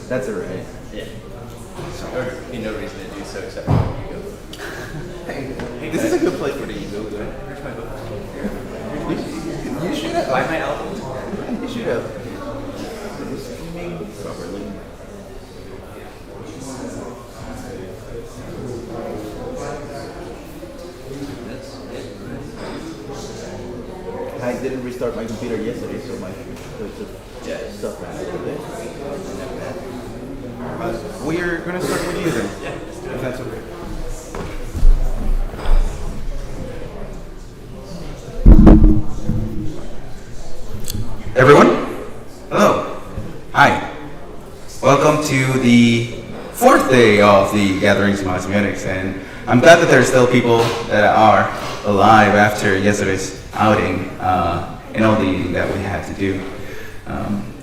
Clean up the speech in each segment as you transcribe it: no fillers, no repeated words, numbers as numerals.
That's alright. Yeah. There would be no reason to do so except for the ego. Hey, this is a good place for the ego, though. Where's my book? You should have. Buy my album? You should have. Properly. I didn't restart my computer yesterday, so my stuff ran out of it. We're gonna start with you then. Yeah. If that's okay. Everyone? Hello. Hi. Welcome to the fourth day of the gatherings in Semiotics, and I'm glad that there are still people that are alive after yesterday's outing and all the eating that we had to do.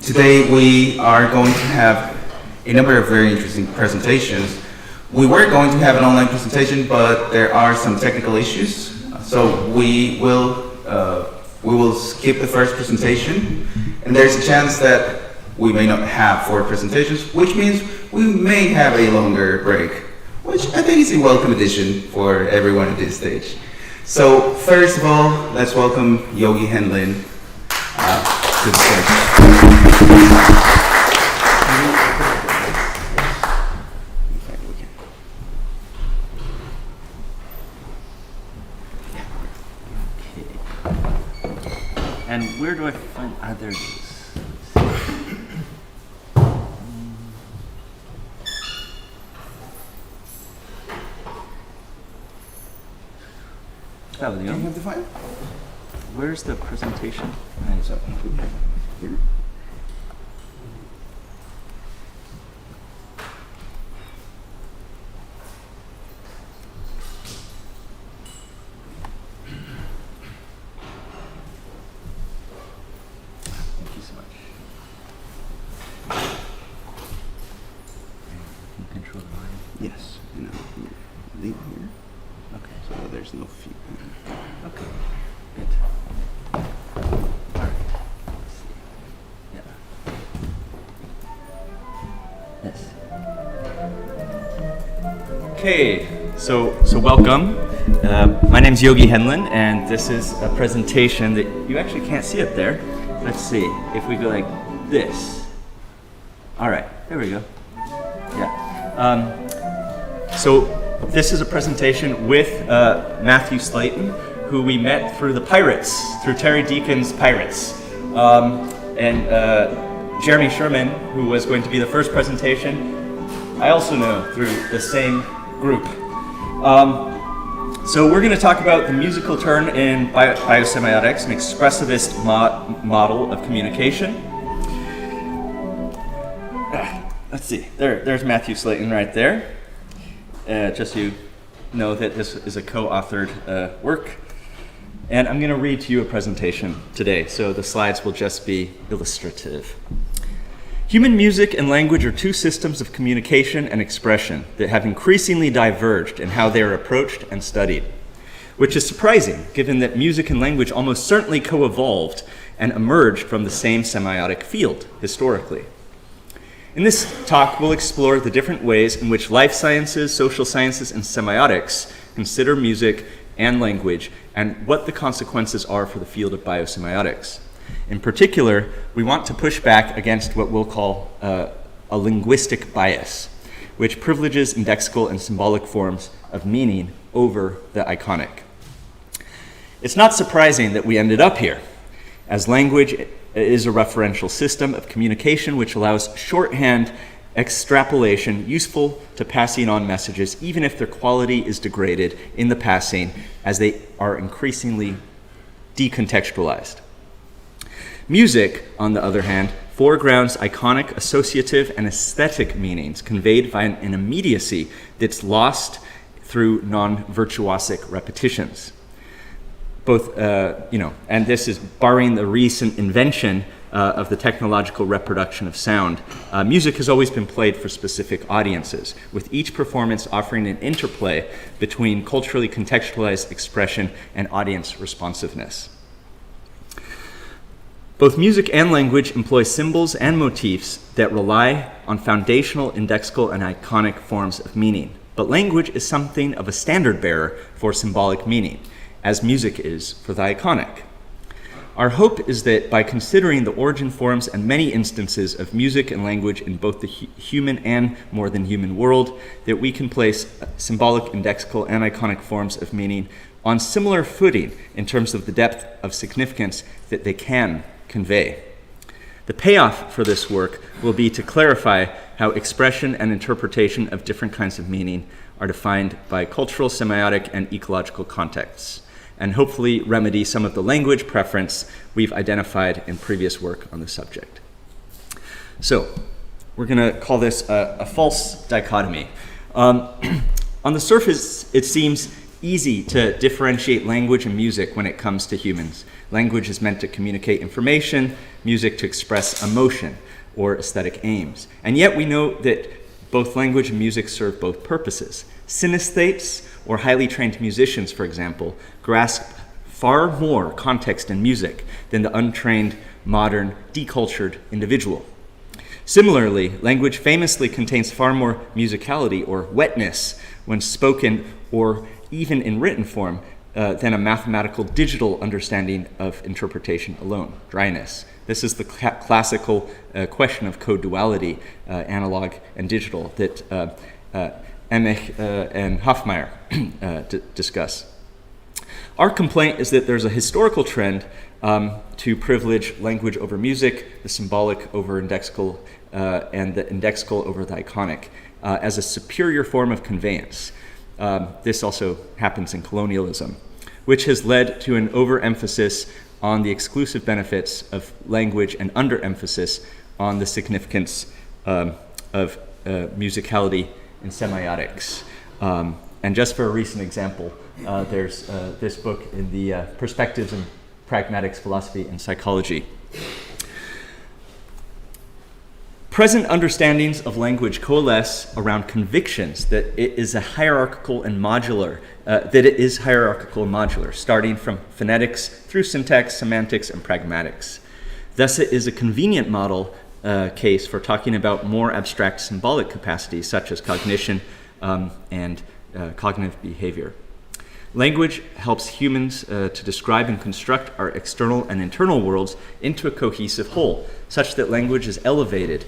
Today we are going to have a number of very interesting presentations. We were going to have an online presentation, but there are some technical issues, so we will skip the first presentation, and there's a chance that we may not have 4 presentations, which means we may have a longer break, which I think is a welcome addition for everyone at this stage. So first of all, let's welcome Yogi Henlin to the stage. And where do I find, there it is. Oh, Do you have the file? Where's the presentation? It's up here. Thank you so much. Can you control the line? Yes, and I'll leave here, Okay. so there's no feedback. Okay. Good. All right. Let's see. Yeah. Yes. Okay. So welcome. My name's Yogi Henlin, and this is a presentation that you actually can't see up there. Let's see if we go like this. All right. There we go. Yeah. So this is a presentation with Matthew Slayton, who we met through the Pirates, through Terry Deacon's Pirates. And Jeremy Sherman, who was going to be the first presentation, I also know through the same group. So we're going to talk about the musical turn in biosemiotics, an expressivist model of communication. Let's see, there's Matthew Slayton right there. Just so you know that this is a co-authored work. And I'm going to read to you a presentation today, so the slides will just be illustrative. Human music and language are 2 systems of communication and expression that have increasingly diverged in how they are approached and studied, which is surprising given that music and language almost certainly co-evolved and emerged from the same semiotic field historically. In this talk, we'll explore the different ways in which life sciences, social sciences, and semiotics consider music and language, and what the consequences are for the field of biosemiotics. In particular, we want to push back against what we'll call a linguistic bias, which privileges indexical and symbolic forms of meaning over the iconic. It's not surprising that we ended up here, as language is a referential system of communication which allows shorthand extrapolation useful to passing on messages, even if their quality is degraded in the passing as they are increasingly decontextualized. Music, on the other hand, foregrounds iconic, associative, and aesthetic meanings conveyed by an immediacy that's lost through non-virtuosic repetitions. And this is barring the recent invention of the technological reproduction of sound. Music has always been played for specific audiences, with each performance offering an interplay between culturally contextualized expression and audience responsiveness. Both music and language employ symbols and motifs that rely on foundational indexical and iconic forms of meaning. But language is something of a standard bearer for symbolic meaning, as music is for the iconic. Our hope is that by considering the origin forms and many instances of music and language in both the human and more than human world, that we can place symbolic, indexical, and iconic forms of meaning on similar footing in terms of the depth of significance that they can convey. The payoff for this work will be to clarify how expression and interpretation of different kinds of meaning are defined by cultural, semiotic, and ecological contexts, and hopefully remedy some of the language preference we've identified in previous work on the subject. So, we're going to call this a false dichotomy. On the surface, it seems easy to differentiate language and music when it comes to humans. Language is meant to communicate information, music to express emotion or aesthetic aims. And yet we know that both language and music serve both purposes. Synesthetes, or highly trained musicians, for example, grasp far more context in music than the untrained, modern, decultured individual. Similarly, language famously contains far more musicality or wetness when spoken or even in written form than a mathematical digital understanding of interpretation alone, dryness. This is the classical question of code duality, analog and digital, that Emich and Hofmeier discuss. Our complaint is that there's a historical trend to privilege language over music, the symbolic over indexical, and the indexical over the iconic, as a superior form of conveyance. This also happens in colonialism, which has led to an overemphasis on the exclusive benefits of language and underemphasis on the significance of musicality in semiotics. And just for a recent example, there's this book in the Perspectives in Pragmatics, Philosophy, and Psychology. Present understandings of language coalesce around convictions that it is hierarchical and modular, starting from phonetics through syntax, semantics, and pragmatics. Thus, it is a convenient model case for talking about more abstract symbolic capacities such as cognition and cognitive behavior. Language helps humans to describe and construct our external and internal worlds into a cohesive whole, such that language is elevated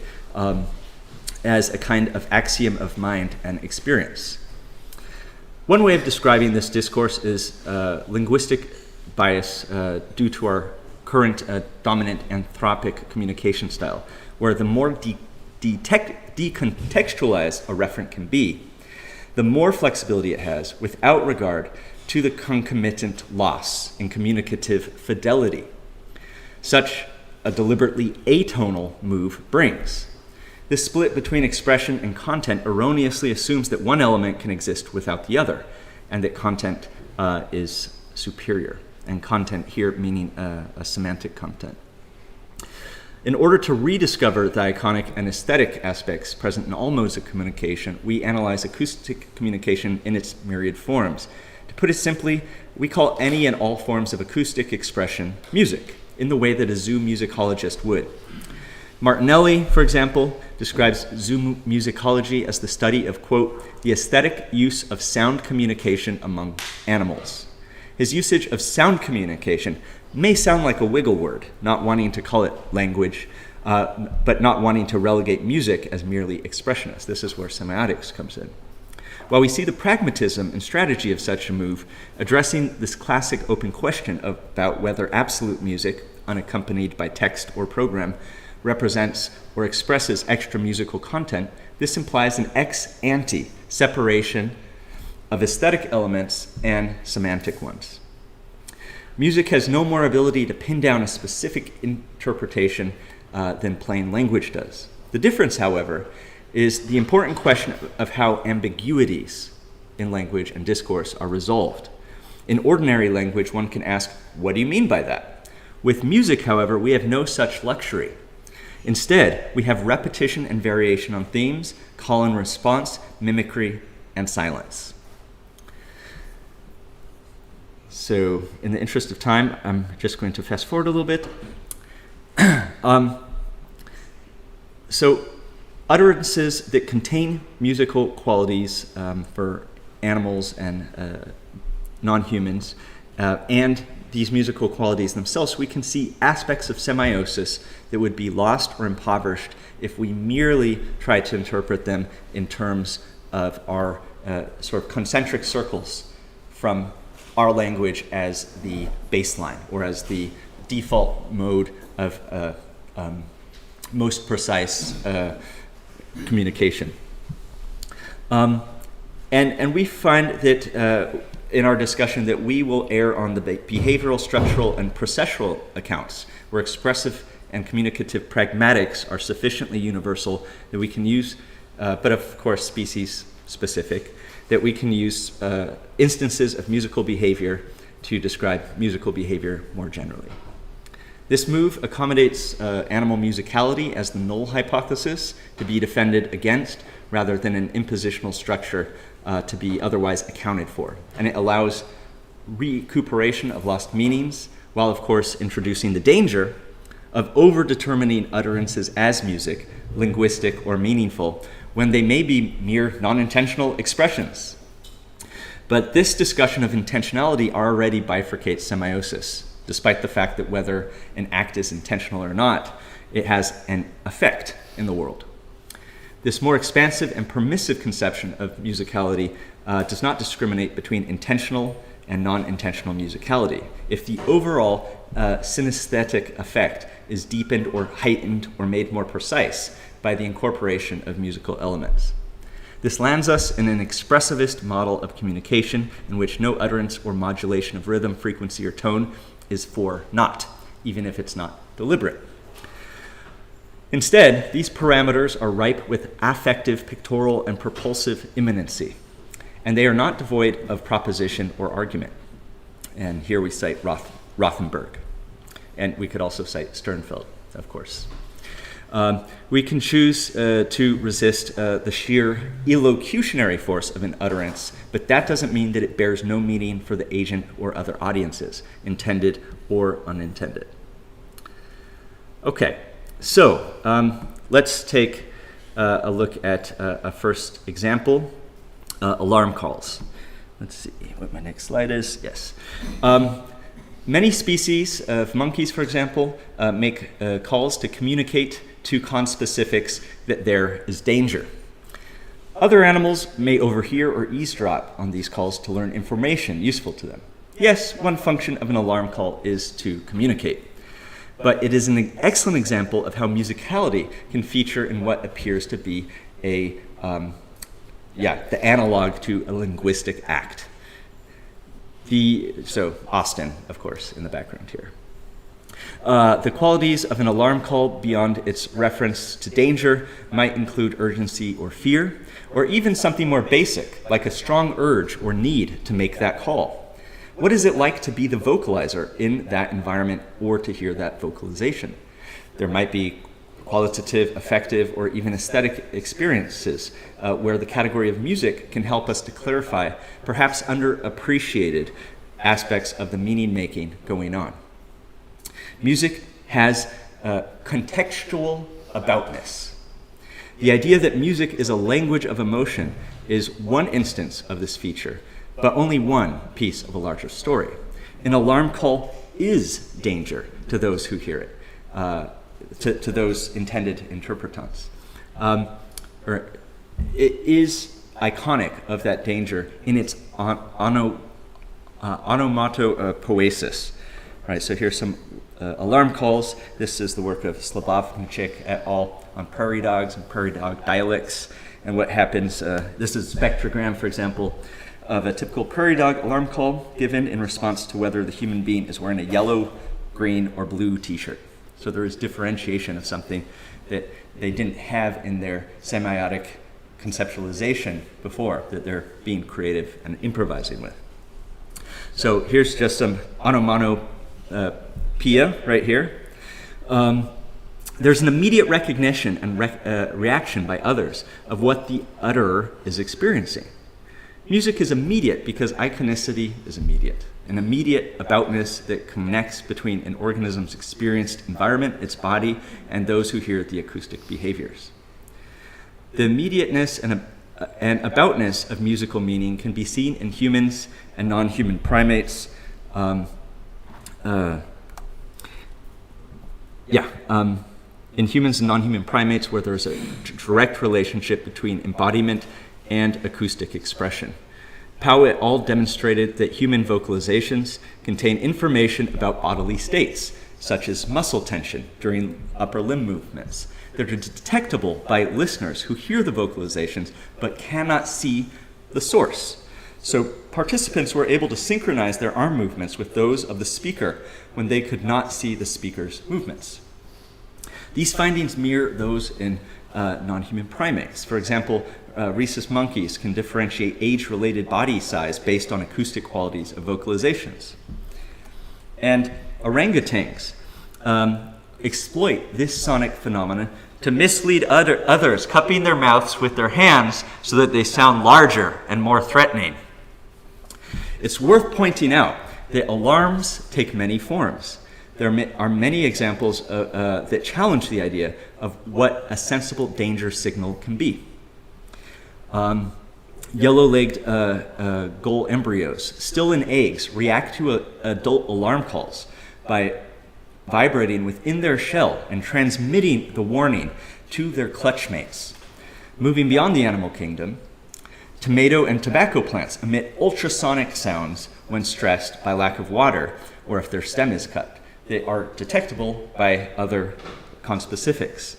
as a kind of axiom of mind and experience. One way of describing this discourse is linguistic bias due to our current dominant anthropic communication style, where the more decontextualized a referent can be, the more flexibility it has without regard to the concomitant loss in communicative fidelity such a deliberately atonal move brings. This split between expression and content erroneously assumes that one element can exist without the other, and that content is superior, and content here meaning a semantic content. In order to rediscover the iconic and aesthetic aspects present in all modes of communication, we analyze acoustic communication in its myriad forms. To put it simply, we call any and all forms of acoustic expression music, in the way that a zoomusicologist would. Martinelli, for example, describes zoomusicology as the study of, quote, the aesthetic use of sound communication among animals. His usage of sound communication may sound like a wiggle word, not wanting to call it language, but not wanting to relegate music as merely expressionist. This is where semiotics comes in. While we see the pragmatism and strategy of such a move addressing this classic open question about whether absolute music, unaccompanied by text or program, represents or expresses extra musical content, this implies an ex ante separation of aesthetic elements and semantic ones. Music has no more ability to pin down a specific interpretation than plain language does. The difference, however, is the important question of how ambiguities in language and discourse are resolved. In ordinary language, one can ask, what do you mean by that? With music, however, we have no such luxury. Instead, we have repetition and variation on themes, call and response, mimicry, and silence. So, in the interest of time, I'm just going to fast forward a little bit. So utterances that contain musical qualities for animals and non-humans, and these musical qualities themselves, we can see aspects of semiosis that would be lost or impoverished if we merely try to interpret them in terms of our sort of concentric circles from our language as the baseline or as the default mode of most precise communication. And we find that in our discussion that we will err on the behavioral, structural, and processual accounts, where expressive and communicative pragmatics are sufficiently universal that we can use, but of course species specific, that we can use instances of musical behavior to describe musical behavior more generally. This move accommodates animal musicality as the null hypothesis to be defended against rather than an impositional structure to be otherwise accounted for. And it allows recuperation of lost meanings while, of course, introducing the danger of over-determining utterances as music, linguistic, or meaningful when they may be mere non-intentional expressions. But this discussion of intentionality already bifurcates semiosis, despite the fact that whether an act is intentional or not, it has an effect in the world. This more expansive and permissive conception of musicality does not discriminate between intentional and non-intentional musicality. If the overall synesthetic effect is deepened or heightened or made more precise by the incorporation of musical elements. This lands us in an expressivist model of communication in which no utterance or modulation of rhythm, frequency, or tone is for naught, even if it's not deliberate. Instead, these parameters are ripe with affective, pictorial, and propulsive immanency, and they are not devoid of proposition or argument. And here we cite Rothenberg, and we could also cite Sternfeld, of course. We can choose to resist the sheer elocutionary force of an utterance, but that doesn't mean that it bears no meaning for the agent or other audiences, intended or unintended. Okay, so let's take a look at a first example, alarm calls. Let's see what my next slide is. Yes. Many species of monkeys, for example, make calls to communicate to conspecifics that there is danger. Other animals may overhear or eavesdrop on these calls to learn information useful to them. Yes, one function of an alarm call is to communicate, but it is an excellent example of how musicality can feature in what appears to be the analog to a linguistic act. So Austin, of course, in the background here. The qualities of an alarm call beyond its reference to danger might include urgency or fear, or even something more basic, like a strong urge or need to make that call. What is it like to be the vocalizer in that environment or to hear that vocalization? There might be qualitative, affective, or even aesthetic experiences where the category of music can help us to clarify perhaps underappreciated aspects of the meaning making going on. Music has contextual aboutness. The idea that music is a language of emotion is one instance of this feature, but only one piece of a larger story. An alarm call is danger to those who hear it, to those intended interpretants. Or it is iconic of that danger in its onomatopoesis. Right, so here's some alarm calls. This is the work of Slabovnicek et al. On prairie dogs and prairie dog dialects. And what happens, this is a spectrogram, for example, of a typical prairie dog alarm call given in response to whether the human being is wearing a yellow, green, or blue t-shirt. So there is differentiation of something that they didn't have in their semiotic conceptualization before, that they're being creative and improvising with. So here's just some onomatopoeia right here. There's an immediate recognition and reaction by others of what the utterer is experiencing. Music is immediate because iconicity is immediate. an immediate aboutness that connects between an organism's experienced environment, its body, and those who hear the acoustic behaviors. The immediateness and aboutness of musical meaning can be seen in humans and non-human primates. In humans and non-human primates, where there's a direct relationship between embodiment and acoustic expression. Powell et al. Demonstrated that human vocalizations contain information about bodily states, such as muscle tension during upper limb movements. They're detectable by listeners who hear the vocalizations but cannot see the source. So participants were able to synchronize their arm movements with those of the speaker when they could not see the speaker's movements. These findings mirror those in non-human primates. For example, rhesus monkeys can differentiate age-related body size based on acoustic qualities of vocalizations. And orangutans exploit this sonic phenomenon to mislead others, cupping their mouths with their hands so that they sound larger and more threatening. It's worth pointing out that alarms take many forms. There are many examples that challenge the idea of what a sensible danger signal can be. Yellow-legged gull embryos, still in eggs, react to adult alarm calls by vibrating within their shell and transmitting the warning to their clutch mates. Moving beyond the animal kingdom, tomato and tobacco plants emit ultrasonic sounds when stressed by lack of water or if their stem is cut. They are detectable by other conspecifics.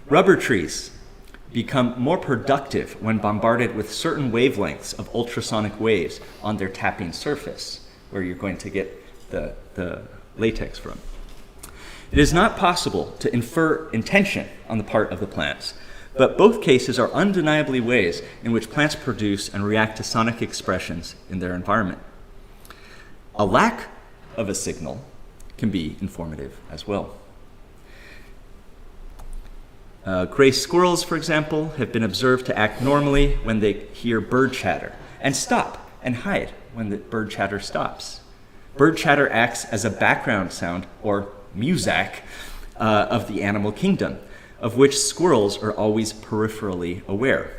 Rubber trees become more productive when bombarded with certain wavelengths of ultrasonic waves on their tapping surface, where you're going to get the latex from. It is not possible to infer intention on the part of the plants, but both cases are undeniably ways in which plants produce and react to sonic expressions in their environment. A lack of a signal can be informative as well. Gray squirrels, for example, have been observed to act normally when they hear bird chatter and stop and hide when the bird chatter stops. Bird chatter acts as a background sound, or muzak, of the animal kingdom, of which squirrels are always peripherally aware.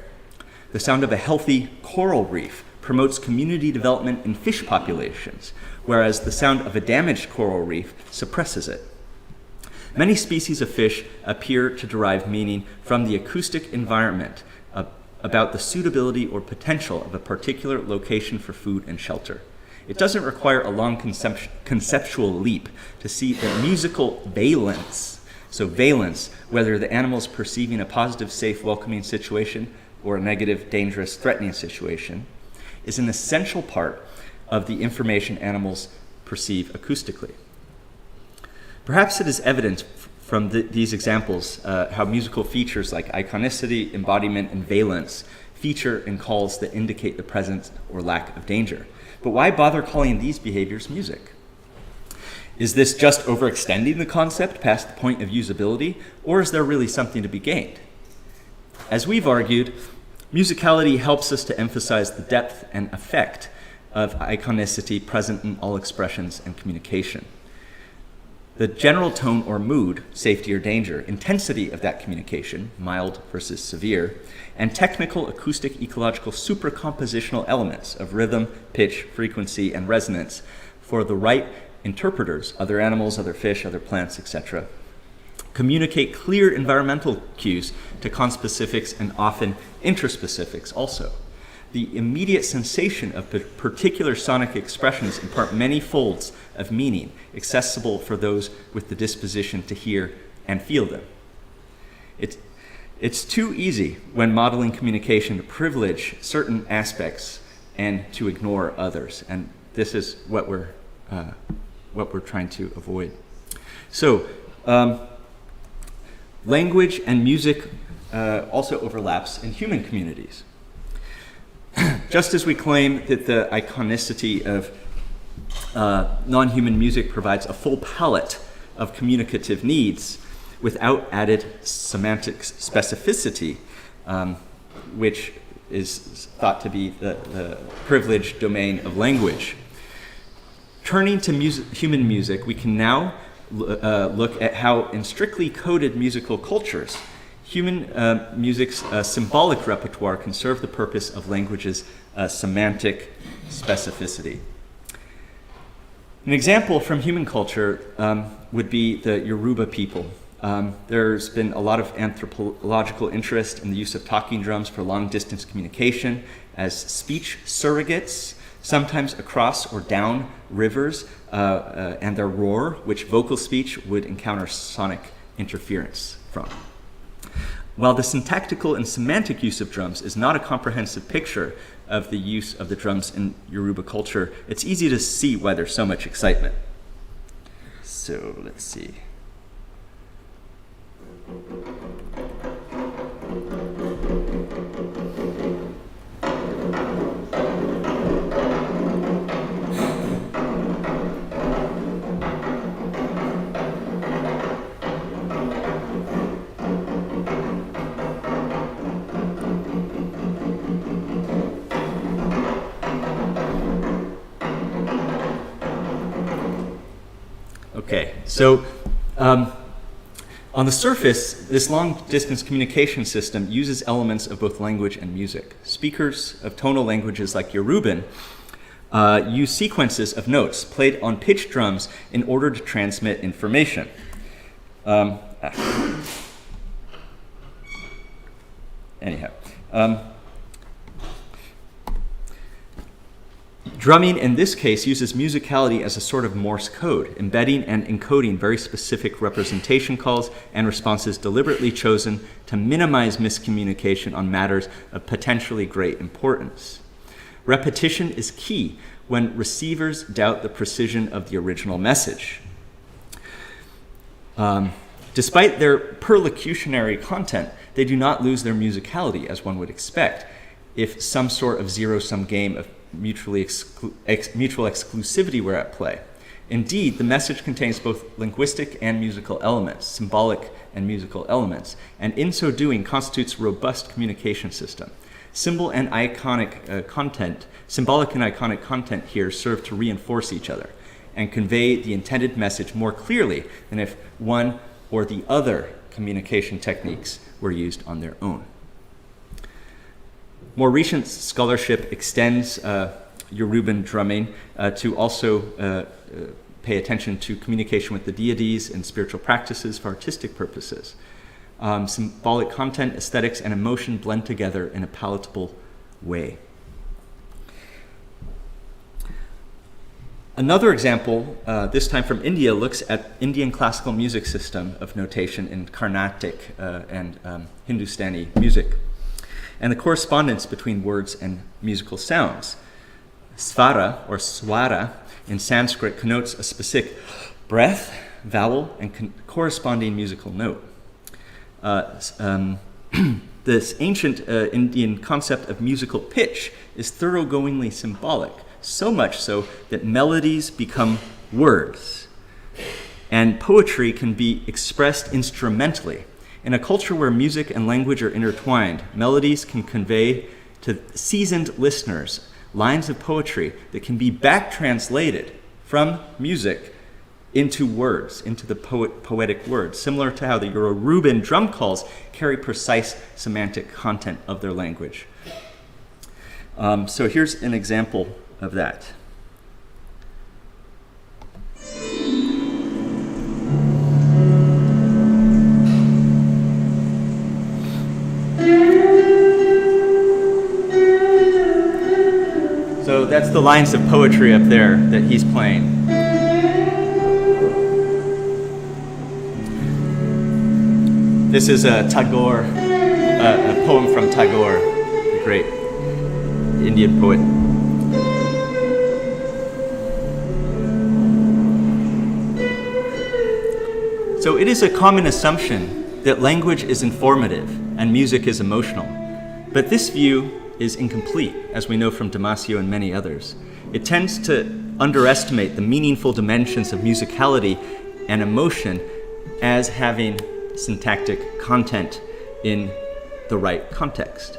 The sound of a healthy coral reef promotes community development in fish populations, whereas the sound of a damaged coral reef suppresses it. Many species of fish appear to derive meaning from the acoustic environment about the suitability or potential of a particular location for food and shelter. It doesn't require a long conceptual leap to see that musical valence, so valence, whether the animal is perceiving a positive, safe, welcoming situation or a negative, dangerous, threatening situation, is an essential part of the information animals perceive acoustically. Perhaps it is evident from these examples how musical features like iconicity, embodiment, and valence feature in calls that indicate the presence or lack of danger. But why bother calling these behaviors music? Is this just overextending the concept past the point of usability, or is there really something to be gained? As we've argued, musicality helps us to emphasize the depth and effect of iconicity present in all expressions and communication. The general tone or mood, safety or danger, intensity of that communication, mild versus severe, and technical, acoustic, ecological, supracompositional elements of rhythm, pitch, frequency, and resonance for the right interpreters, other animals, other fish, other plants, etc., communicate clear environmental cues to conspecifics and often intraspecifics also. The immediate sensation of particular sonic expressions impart many folds of meaning, accessible for those with the disposition to hear and feel them. It's too easy when modeling communication to privilege certain aspects and to ignore others, and this is what we're trying to avoid. So, language and music also overlaps in human communities. Just as we claim that the iconicity of non-human music provides a full palette of communicative needs without added semantic specificity, which is thought to be the privileged domain of language. Turning to human music, we can now look at how in strictly coded musical cultures, human music's symbolic repertoire can serve the purpose of language's semantic specificity. An example from human culture would be the Yoruba people. There's been a lot of anthropological interest in the use of talking drums for long-distance communication as speech surrogates, sometimes across or down rivers, and their roar, which vocal speech would encounter sonic interference from. While the syntactical and semantic use of drums is not a comprehensive picture of the use of the drums in Yoruba culture, it's easy to see why there's so much excitement. So let's see. Okay, so on the surface, this long-distance communication system uses elements of both language and music. Speakers of tonal languages like Yoruban use sequences of notes played on pitched drums in order to transmit information. Drumming, in this case, uses musicality as a sort of Morse code, embedding and encoding very specific representation calls and responses deliberately chosen to minimize miscommunication on matters of potentially great importance. Repetition is key when receivers doubt the precision of the original message. Despite their perlocutionary content, they do not lose their musicality, as one would expect, if some sort of zero-sum game of mutual exclusivity were at play. Indeed, the message contains both linguistic and musical elements, symbolic and musical elements, and in so doing constitutes a robust communication system. Symbolic and iconic content here serve to reinforce each other and convey the intended message more clearly than if one or the other communication techniques were used on their own. More recent scholarship extends Yoruban drumming to also pay attention to communication with the deities and spiritual practices for artistic purposes. Symbolic content, aesthetics, and emotion blend together in a palatable way. Another example, this time from India, looks at Indian classical music system of notation in Carnatic and Hindustani music, and the correspondence between words and musical sounds. Svara, or swara, in Sanskrit connotes a specific breath, vowel, and corresponding musical note. This ancient Indian concept of musical pitch is thoroughgoingly symbolic, so much so that melodies become words, and poetry can be expressed instrumentally. In a culture where music and language are intertwined, melodies can convey to seasoned listeners lines of poetry that can be back-translated from music into words, into the poetic words, similar to how the Yoruban drum calls carry precise semantic content of their language. So here's an example of that. So that's the lines of poetry up there that he's playing. This is a Tagore, a poem from Tagore, the great Indian poet. So it is a common assumption that language is informative and music is emotional, but this view is incomplete, as we know from Damasio and many others. It tends to underestimate the meaningful dimensions of musicality and emotion as having syntactic content in the right context.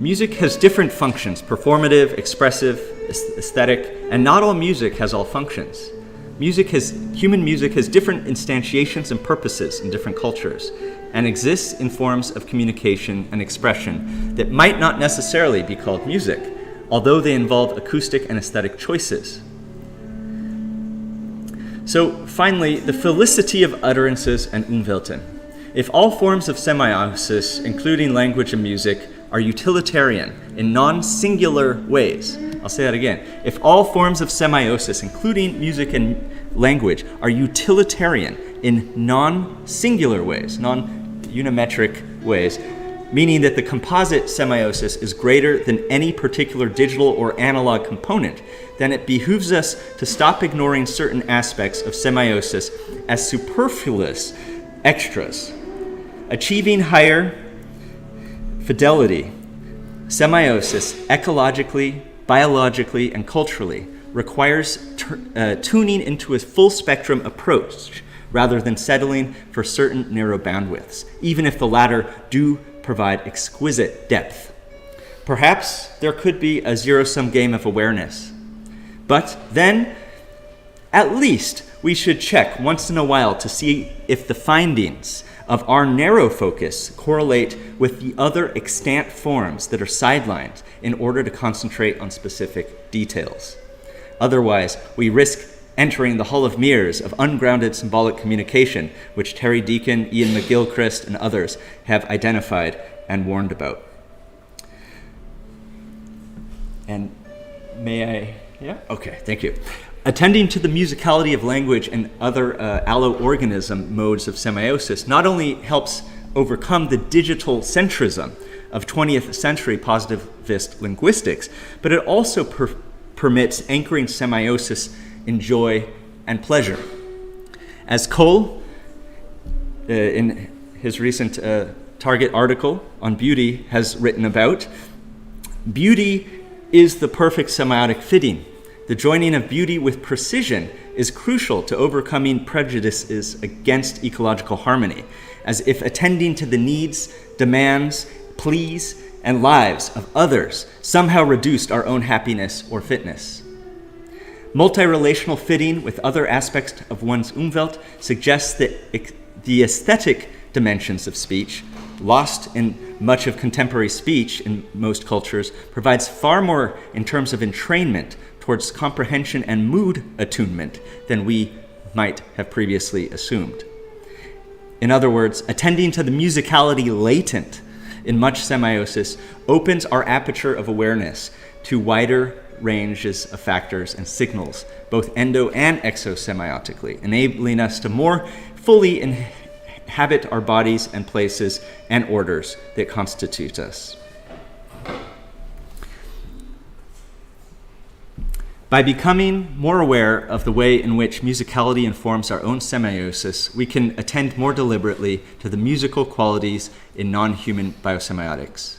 Music has different functions: performative, expressive, aesthetic, and not all music has all functions. Human music has different instantiations and purposes in different cultures, and exists in forms of communication and expression that might not necessarily be called music, although they involve acoustic and aesthetic choices. So finally, the felicity of utterances and umwelten. If all forms of semiosis, including language and music, are utilitarian in non-singular ways, I'll say that again. If all forms of semiosis, including music and language, are utilitarian in non-singular ways, non-unimetric ways, meaning that the composite semiosis is greater than any particular digital or analog component, then it behooves us to stop ignoring certain aspects of semiosis as superfluous extras. Achieving higher fidelity, semiosis, ecologically, biologically, and culturally, requires tuning into a full spectrum approach rather than settling for certain narrow bandwidths, even if the latter do provide exquisite depth. Perhaps there could be a zero-sum game of awareness, but then at least we should check once in a while to see if the findings of our narrow focus correlate with the other extant forms that are sidelined in order to concentrate on specific details. Otherwise, we risk entering the Hall of Mirrors of ungrounded symbolic communication, which Terry Deacon, Ian McGilchrist, and others have identified and warned about. And may I? Yeah? Okay, thank you. Attending to the musicality of language and other alloorganism modes of semiosis not only helps overcome the digital centrism of 20th century positivist linguistics, but it also permits anchoring semiosis in joy and pleasure. As Cole, in his recent Target article on beauty, has written about, beauty is the perfect semiotic fitting. The joining of beauty with precision is crucial to overcoming prejudices against ecological harmony, as if attending to the needs, demands, pleas, and lives of others somehow reduced our own happiness or fitness. Multi-relational fitting with other aspects of one's Umwelt suggests that the aesthetic dimensions of speech, lost in much of contemporary speech in most cultures, provides far more in terms of entrainment towards comprehension and mood attunement than we might have previously assumed. In other words, attending to the musicality latent in much semiosis opens our aperture of awareness to wider ranges of factors and signals, both endo and exosemiotically, enabling us to more fully inhabit our bodies and places and orders that constitute us. By becoming more aware of the way in which musicality informs our own semiosis, we can attend more deliberately to the musical qualities in non-human biosemiotics.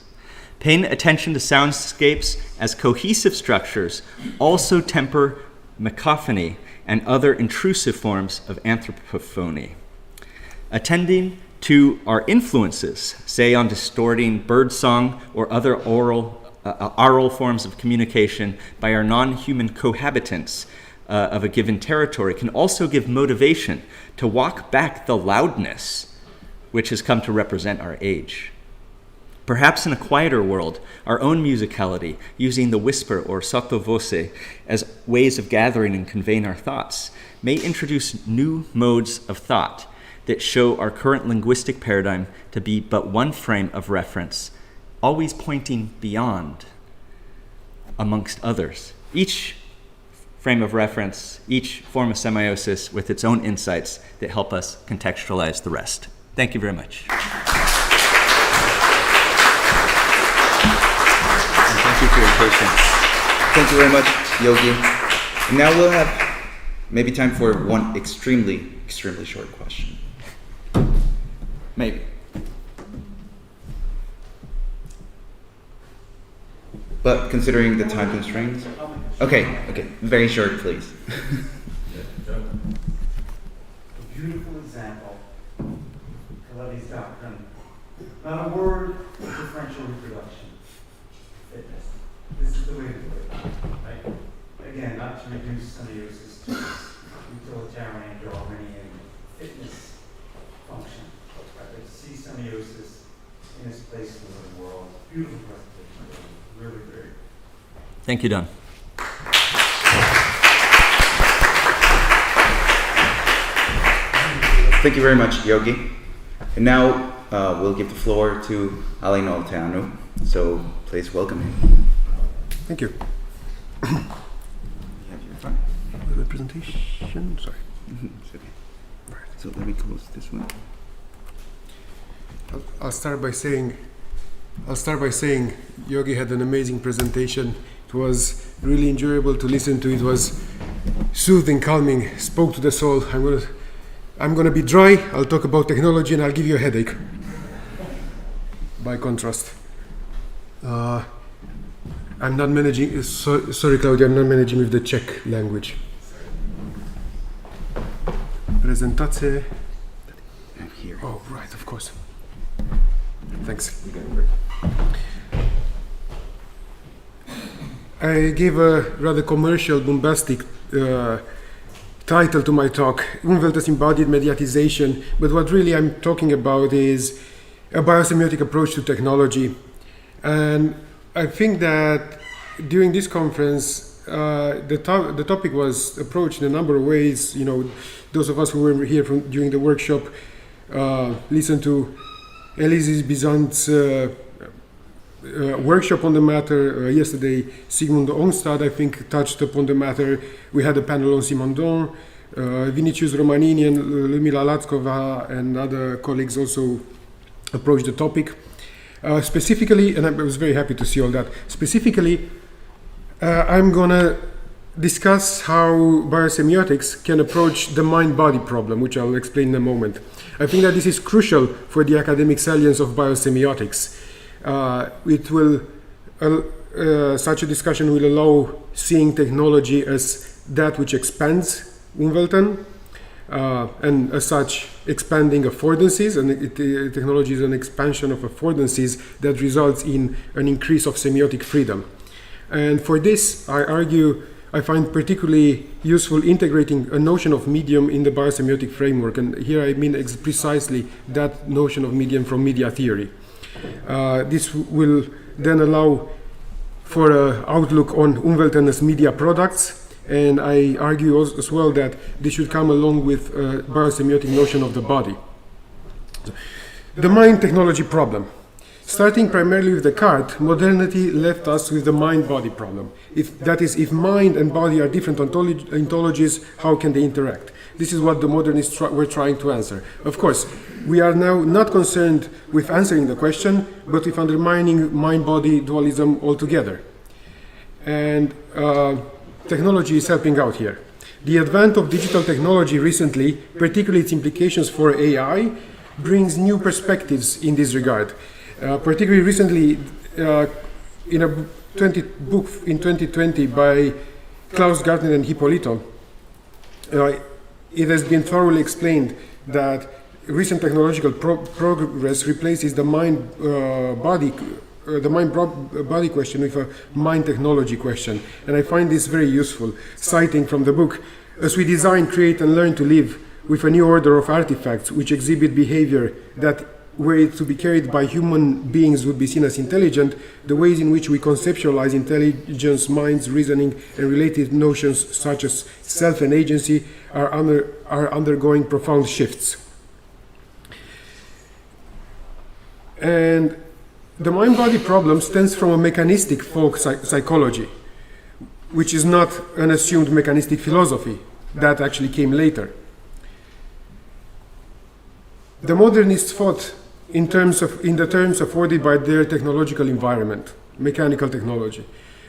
Paying attention to soundscapes as cohesive structures also temper cacophony and other intrusive forms of anthropophony. Attending to our influences, say on distorting birdsong or other aural forms of communication by our non-human cohabitants of a given territory, can also give motivation to walk back the loudness which has come to represent our age. Perhaps in a quieter world, our own musicality, using the whisper or sottovoce as ways of gathering and conveying our thoughts, may introduce new modes of thought that show our current linguistic paradigm to be but one frame of reference, always pointing beyond, amongst others. Each frame of reference, each form of semiosis with its own insights that help us contextualize the rest. Thank you very much. Thank you for your patience. Thank you very much, Yogi. And now we'll have maybe time for one extremely short question. Maybe. But considering the time constraints. Okay, very short, please. A beautiful example of Levy's doctrine. Not a word of differential reproduction. Fitness. This is the way to do it, right? again, not to reduce semiosis to this utilitarian Darwinian fitness function, but to see semiosis in its place in the world. Beautiful presentation, really great. Thank you, Don. Thank you very much, Yogi. And now we'll give the floor to Alain Olteanu. So please welcome him. Thank you. You have your phone. The presentation, sorry. It's okay. So let me close this one. I'll start by saying Yogi had an amazing presentation. It was really enjoyable to listen to. It was soothing, calming, spoke to the soul. I'm gonna be dry. I'll talk about technology and I'll give you a headache. By contrast, I'm not managing. Sorry, Claudia, I'm not managing with the Czech language. Prezentace. I'm here. Oh, right, of course. Thanks. I gave a rather commercial, bombastic title to my talk, Umwelt's Embodied Mediatization, but what really I'm talking about is a biosemiotic approach to technology. And I think that during this conference, the topic was approached in a number of ways. You know, those of us who were here during the workshop listened to Elise Bizant's workshop on the matter. Yesterday, Sigmund Ongstad, I think, touched upon the matter. We had a panel on Simondon. Vinicius Romanini and Lumila Latskova and other colleagues also approached the topic. Specifically, and I was very happy to see all that, specifically, I'm going to discuss how biosemiotics can approach the mind-body problem, which I'll explain in a moment. I think that this is crucial for the academic salience of biosemiotics. Such a discussion will allow seeing technology as that which expands Umwelten, and as such expanding affordances, and technology is an expansion of affordances that results in an increase of semiotic freedom. And for this, I find particularly useful integrating a notion of medium in the biosemiotic framework, and here I mean precisely that notion of medium from media theory. This will then allow for an outlook on Umwelten as media products, and I argue as well that this should come along with a biosemiotic notion of the body. The mind-technology problem. Starting primarily with Descartes, modernity left us with the mind-body problem. If mind and body are different ontologies, how can they interact? This is what the modernists were trying to answer. Of course, we are now not concerned with answering the question, but with undermining mind-body dualism altogether. And technology is helping out here. The advent of digital technology recently, particularly its implications for AI, brings new perspectives in this regard. Particularly recently, in a book in 2020 by Klaus Gartner and Hippolito, it has been thoroughly explained that recent technological progress replaces the mind-body question with a mind-technology question. And I find this very useful, citing from the book, as we design, create, and learn to live with a new order of artifacts which exhibit behavior that, were it to be carried by human beings, would be seen as intelligent, the ways in which we conceptualize intelligence, minds, reasoning, and related notions such as self and agency are undergoing profound shifts. And the mind-body problem stems from a mechanistic folk psychology, which is not an assumed mechanistic philosophy. That actually came later. The modernists thought in the terms afforded by their technological environment, mechanical technology.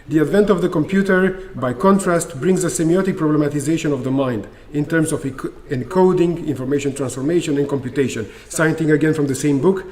The advent of the computer, by contrast, brings a semiotic problematization of the mind in terms of encoding, information transformation, and computation. Citing again from the same book,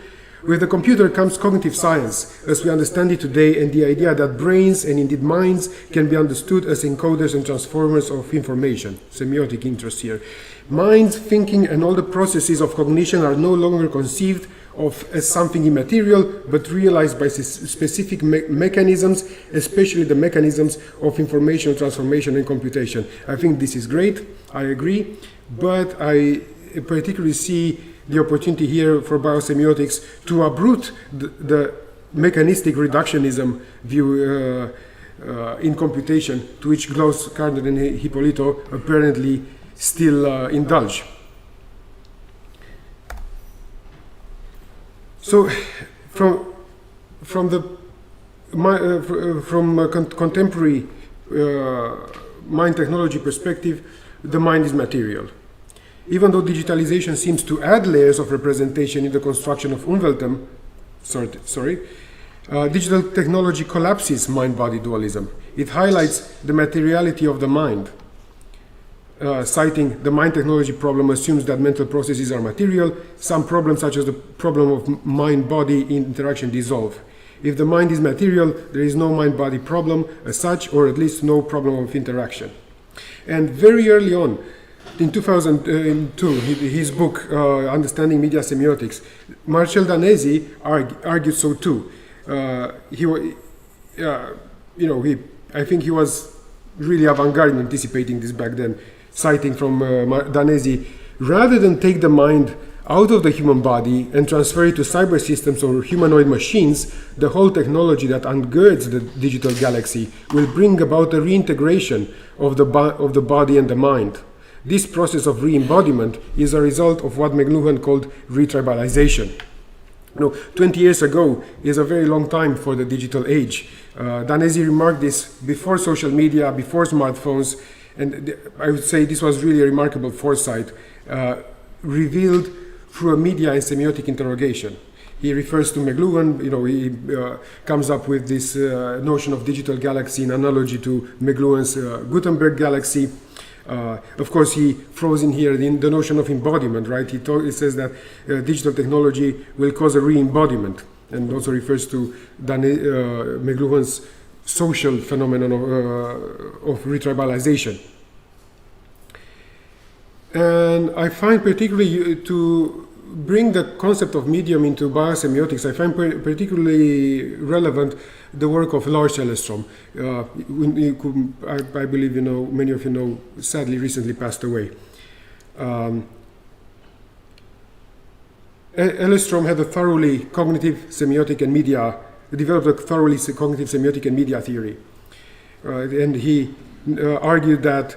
With the computer comes cognitive science, as we understand it today, and the idea that brains, and indeed minds, can be understood as encoders and transformers of information. Semiotic interest here. Minds, thinking, and all the processes of cognition are no longer conceived of as something immaterial, but realized by specific mechanisms, especially the mechanisms of information transformation and computation. I think this is great, I agree, but I particularly see the opportunity here for biosemiotics to uproot the mechanistic reductionism view in computation, to which Klaus Gardner and Hippolito apparently still indulge. So, from contemporary mind technology perspective, the mind is material. Even though digitalization seems to add layers of representation in the construction of Umwelten, digital technology collapses mind-body dualism. It highlights the materiality of the mind. Citing the mind technology problem assumes that mental processes are material. Some problems, such as the problem of mind-body interaction, dissolve. If the mind is material, there is no mind-body problem as such, or at least no problem of interaction. And very early on, in 2002, his book, Understanding Media Semiotics, Marcel Danesi argued so too. I think he was really avant-garde in anticipating this back then, citing from Danesi, rather than take the mind out of the human body and transfer it to cyber systems or humanoid machines, the whole technology that undergirds the digital galaxy will bring about a reintegration of the body and the mind. This process of re-embodiment is a result of what McLuhan called retribalization. 20 years ago is a very long time for the digital age. Danesi remarked this before social media, before smartphones, and I would say this was really a remarkable foresight, revealed through a media and semiotic interrogation. He refers to McLuhan, he comes up with this notion of digital galaxy in analogy to McLuhan's Gutenberg galaxy. Of course, he throws in here the notion of embodiment, right? He says that digital technology will cause a re-embodiment, and also refers to McLuhan's social phenomenon of retribalization. And I find particularly to bring the concept of medium into biosemiotics, I find particularly relevant the work of Lars Ellerstrom. I believe many of you know, sadly recently passed away. Ellerstrom had a thoroughly cognitive semiotic and media, developed a thoroughly cognitive semiotic and media theory. And he argued that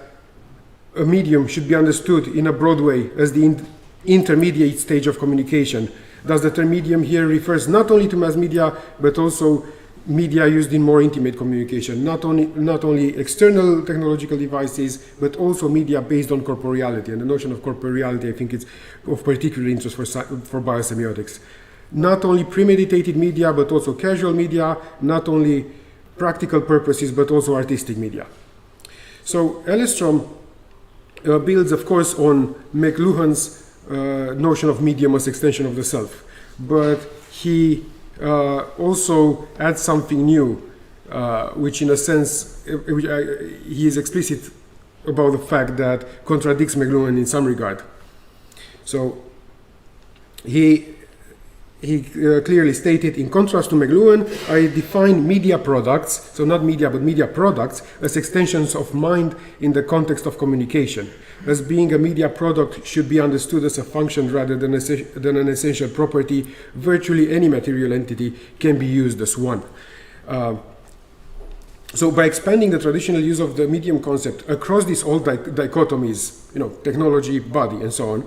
a medium should be understood in a broad way as the intermediate stage of communication. Thus, the term medium here refers not only to mass media, but also media used in more intimate communication, not only external technological devices, but also media based on corporeality. And the notion of corporeality, I think, is of particular interest for biosemiotics. Not only premeditated media, but also casual media, not only practical purposes, but also artistic media. So Ellerstrom builds, of course, on McLuhan's notion of medium as extension of the self, but he also adds something new, which in a sense, he is explicit about the fact that contradicts McLuhan in some regard. So he clearly stated, in contrast to McLuhan, I define media products, so not media but media products, as extensions of mind in the context of communication. As being a media product should be understood as a function rather than an essential property, virtually any material entity can be used as one. So by expanding the traditional use of the medium concept across these old dichotomies, technology, body, and so on,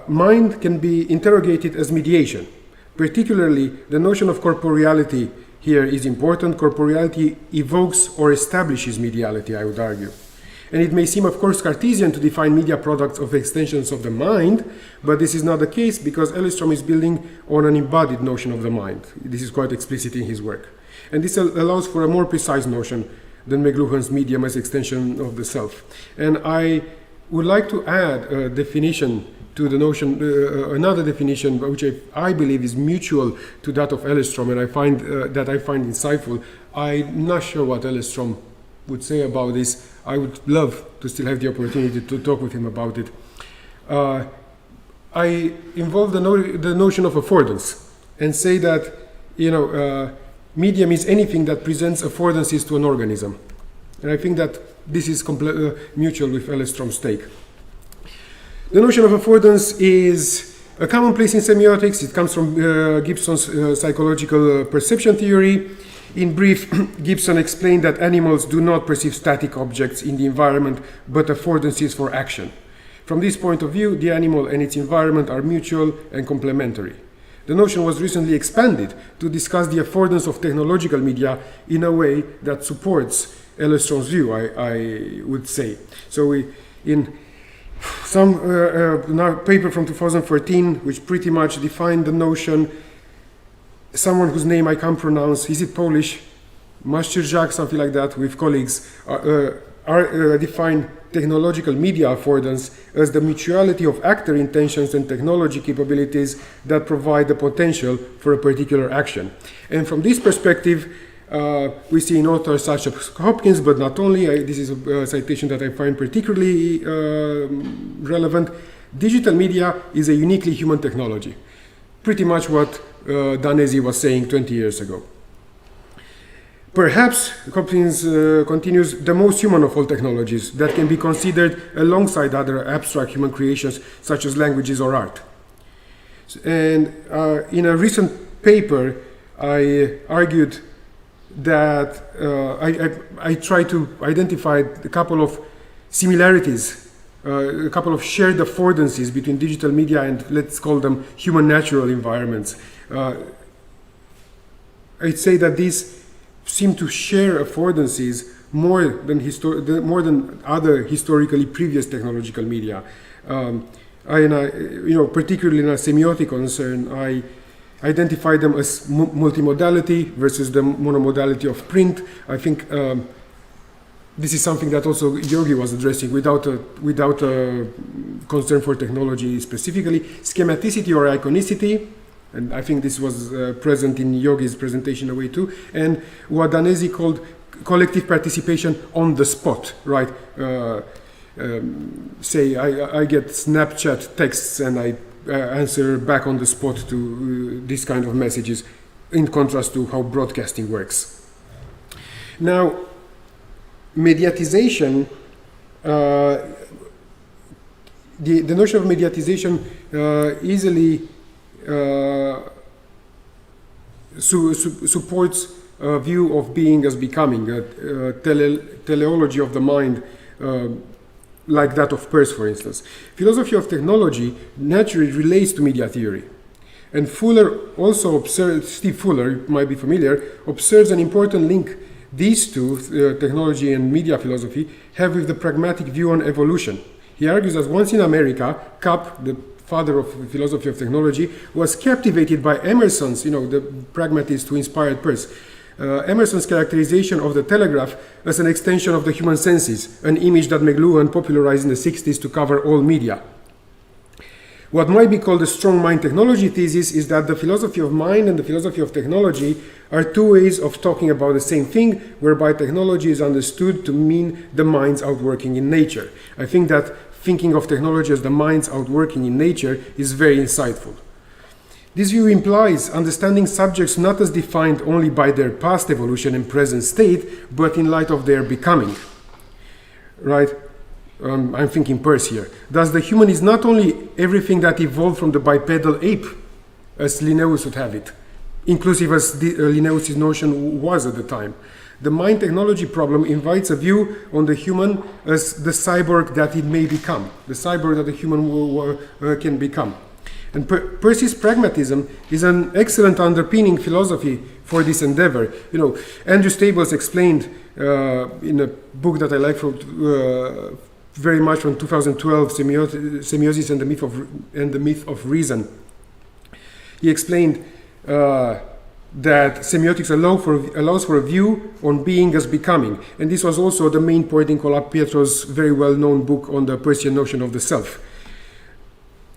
mind can be interrogated as mediation. Particularly, the notion of corporeality here is important. Corporeality evokes or establishes mediality, I would argue. And it may seem, of course, Cartesian to define media products of extensions of the mind, but this is not the case because Ellerstrom is building on an embodied notion of the mind. This is quite explicit in his work. And this allows for a more precise notion than McLuhan's medium as extension of the self. And I would like to add a definition to to the notion, another definition which I believe is mutual to that of Ellerstrom, and I find insightful. I'm not sure what Ellerstrom would say about this. I would love to still have the opportunity to talk with him about it. I involve the notion of affordance and say that, medium is anything that presents affordances to an organism. And I think that this is mutual with Ellerstrom's take. The notion of affordance is a commonplace in semiotics. It comes from Gibson's psychological perception theory. In brief, Gibson explained that animals do not perceive static objects in the environment, but affordances for action. From this point of view, the animal and its environment are mutual and complementary. The notion was recently expanded to discuss the affordance of technological media in a way that supports Ellerstrom's view, I would say. So in some paper from 2014, which pretty much defined the notion, someone whose name I can't pronounce, is it Polish? Maszczyrzak, something like that, with colleagues, define technological media affordance as the mutuality of actor intentions and technology capabilities that provide the potential for a particular action. And from this perspective, we see in authors such as Hopkins, but not only, this is a citation that I find particularly relevant, digital media is a uniquely human technology. Pretty much what Danesi was saying 20 years ago. Perhaps, Hopkins continues, the most human of all technologies that can be considered alongside other abstract human creations such as languages or art. And in a recent paper, I argued that I tried to identify a couple of similarities, a couple of shared affordances between digital media and, let's call them, human natural environments. I'd say that these seem to share affordances more than other historically previous technological media. Particularly in a semiotic concern, I identify them as multimodality versus the monomodality of print. I think this is something that also Yogi was addressing without a concern for technology specifically. Schematicity or iconicity, and I think this was present in Yogi's presentation away too, and what Danesi called collective participation on the spot, right? Say I get Snapchat texts and I answer back on the spot to this kind of messages, in contrast to how broadcasting works. Now, mediatization, the notion of mediatization easily supports a view of being as becoming, a teleology of the mind, like that of Peirce, for instance. Philosophy of technology naturally relates to media theory. And Fuller also observes, Steve Fuller, you might be familiar, observes an important link these two, technology and media philosophy, have with the pragmatic view on evolution. He argues that once in America, Kapp, the father of philosophy of technology, was captivated by Emerson's, the pragmatist who inspired Peirce, Emerson's characterization of the telegraph as an extension of the human senses, an image that McLuhan popularized in the 60s to cover all media. What might be called a strong mind technology thesis is that the philosophy of mind and the philosophy of technology are two ways of talking about the same thing, whereby technology is understood to mean the mind's outworking in nature. I think that thinking of technology as the mind's outworking in nature is very insightful. This view implies understanding subjects not as defined only by their past evolution and present state, but in light of their becoming. Right? I'm thinking Peirce here. Thus, the human is not only everything that evolved from the bipedal ape, as Linnaeus would have it, inclusive as Linnaeus' notion was at the time. The mind technology problem invites a view on the human as the cyborg that it may become, the cyborg that the human can become. And Peirce's pragmatism is an excellent underpinning philosophy for this endeavor. Andrew Stables explained in a book that I like very much from 2012, Semiosis and the Myth of Reason. He explained that semiotics allows for a view on being as becoming. And this was also the main point in Colapietro's very well-known book on the Peircean notion of the self.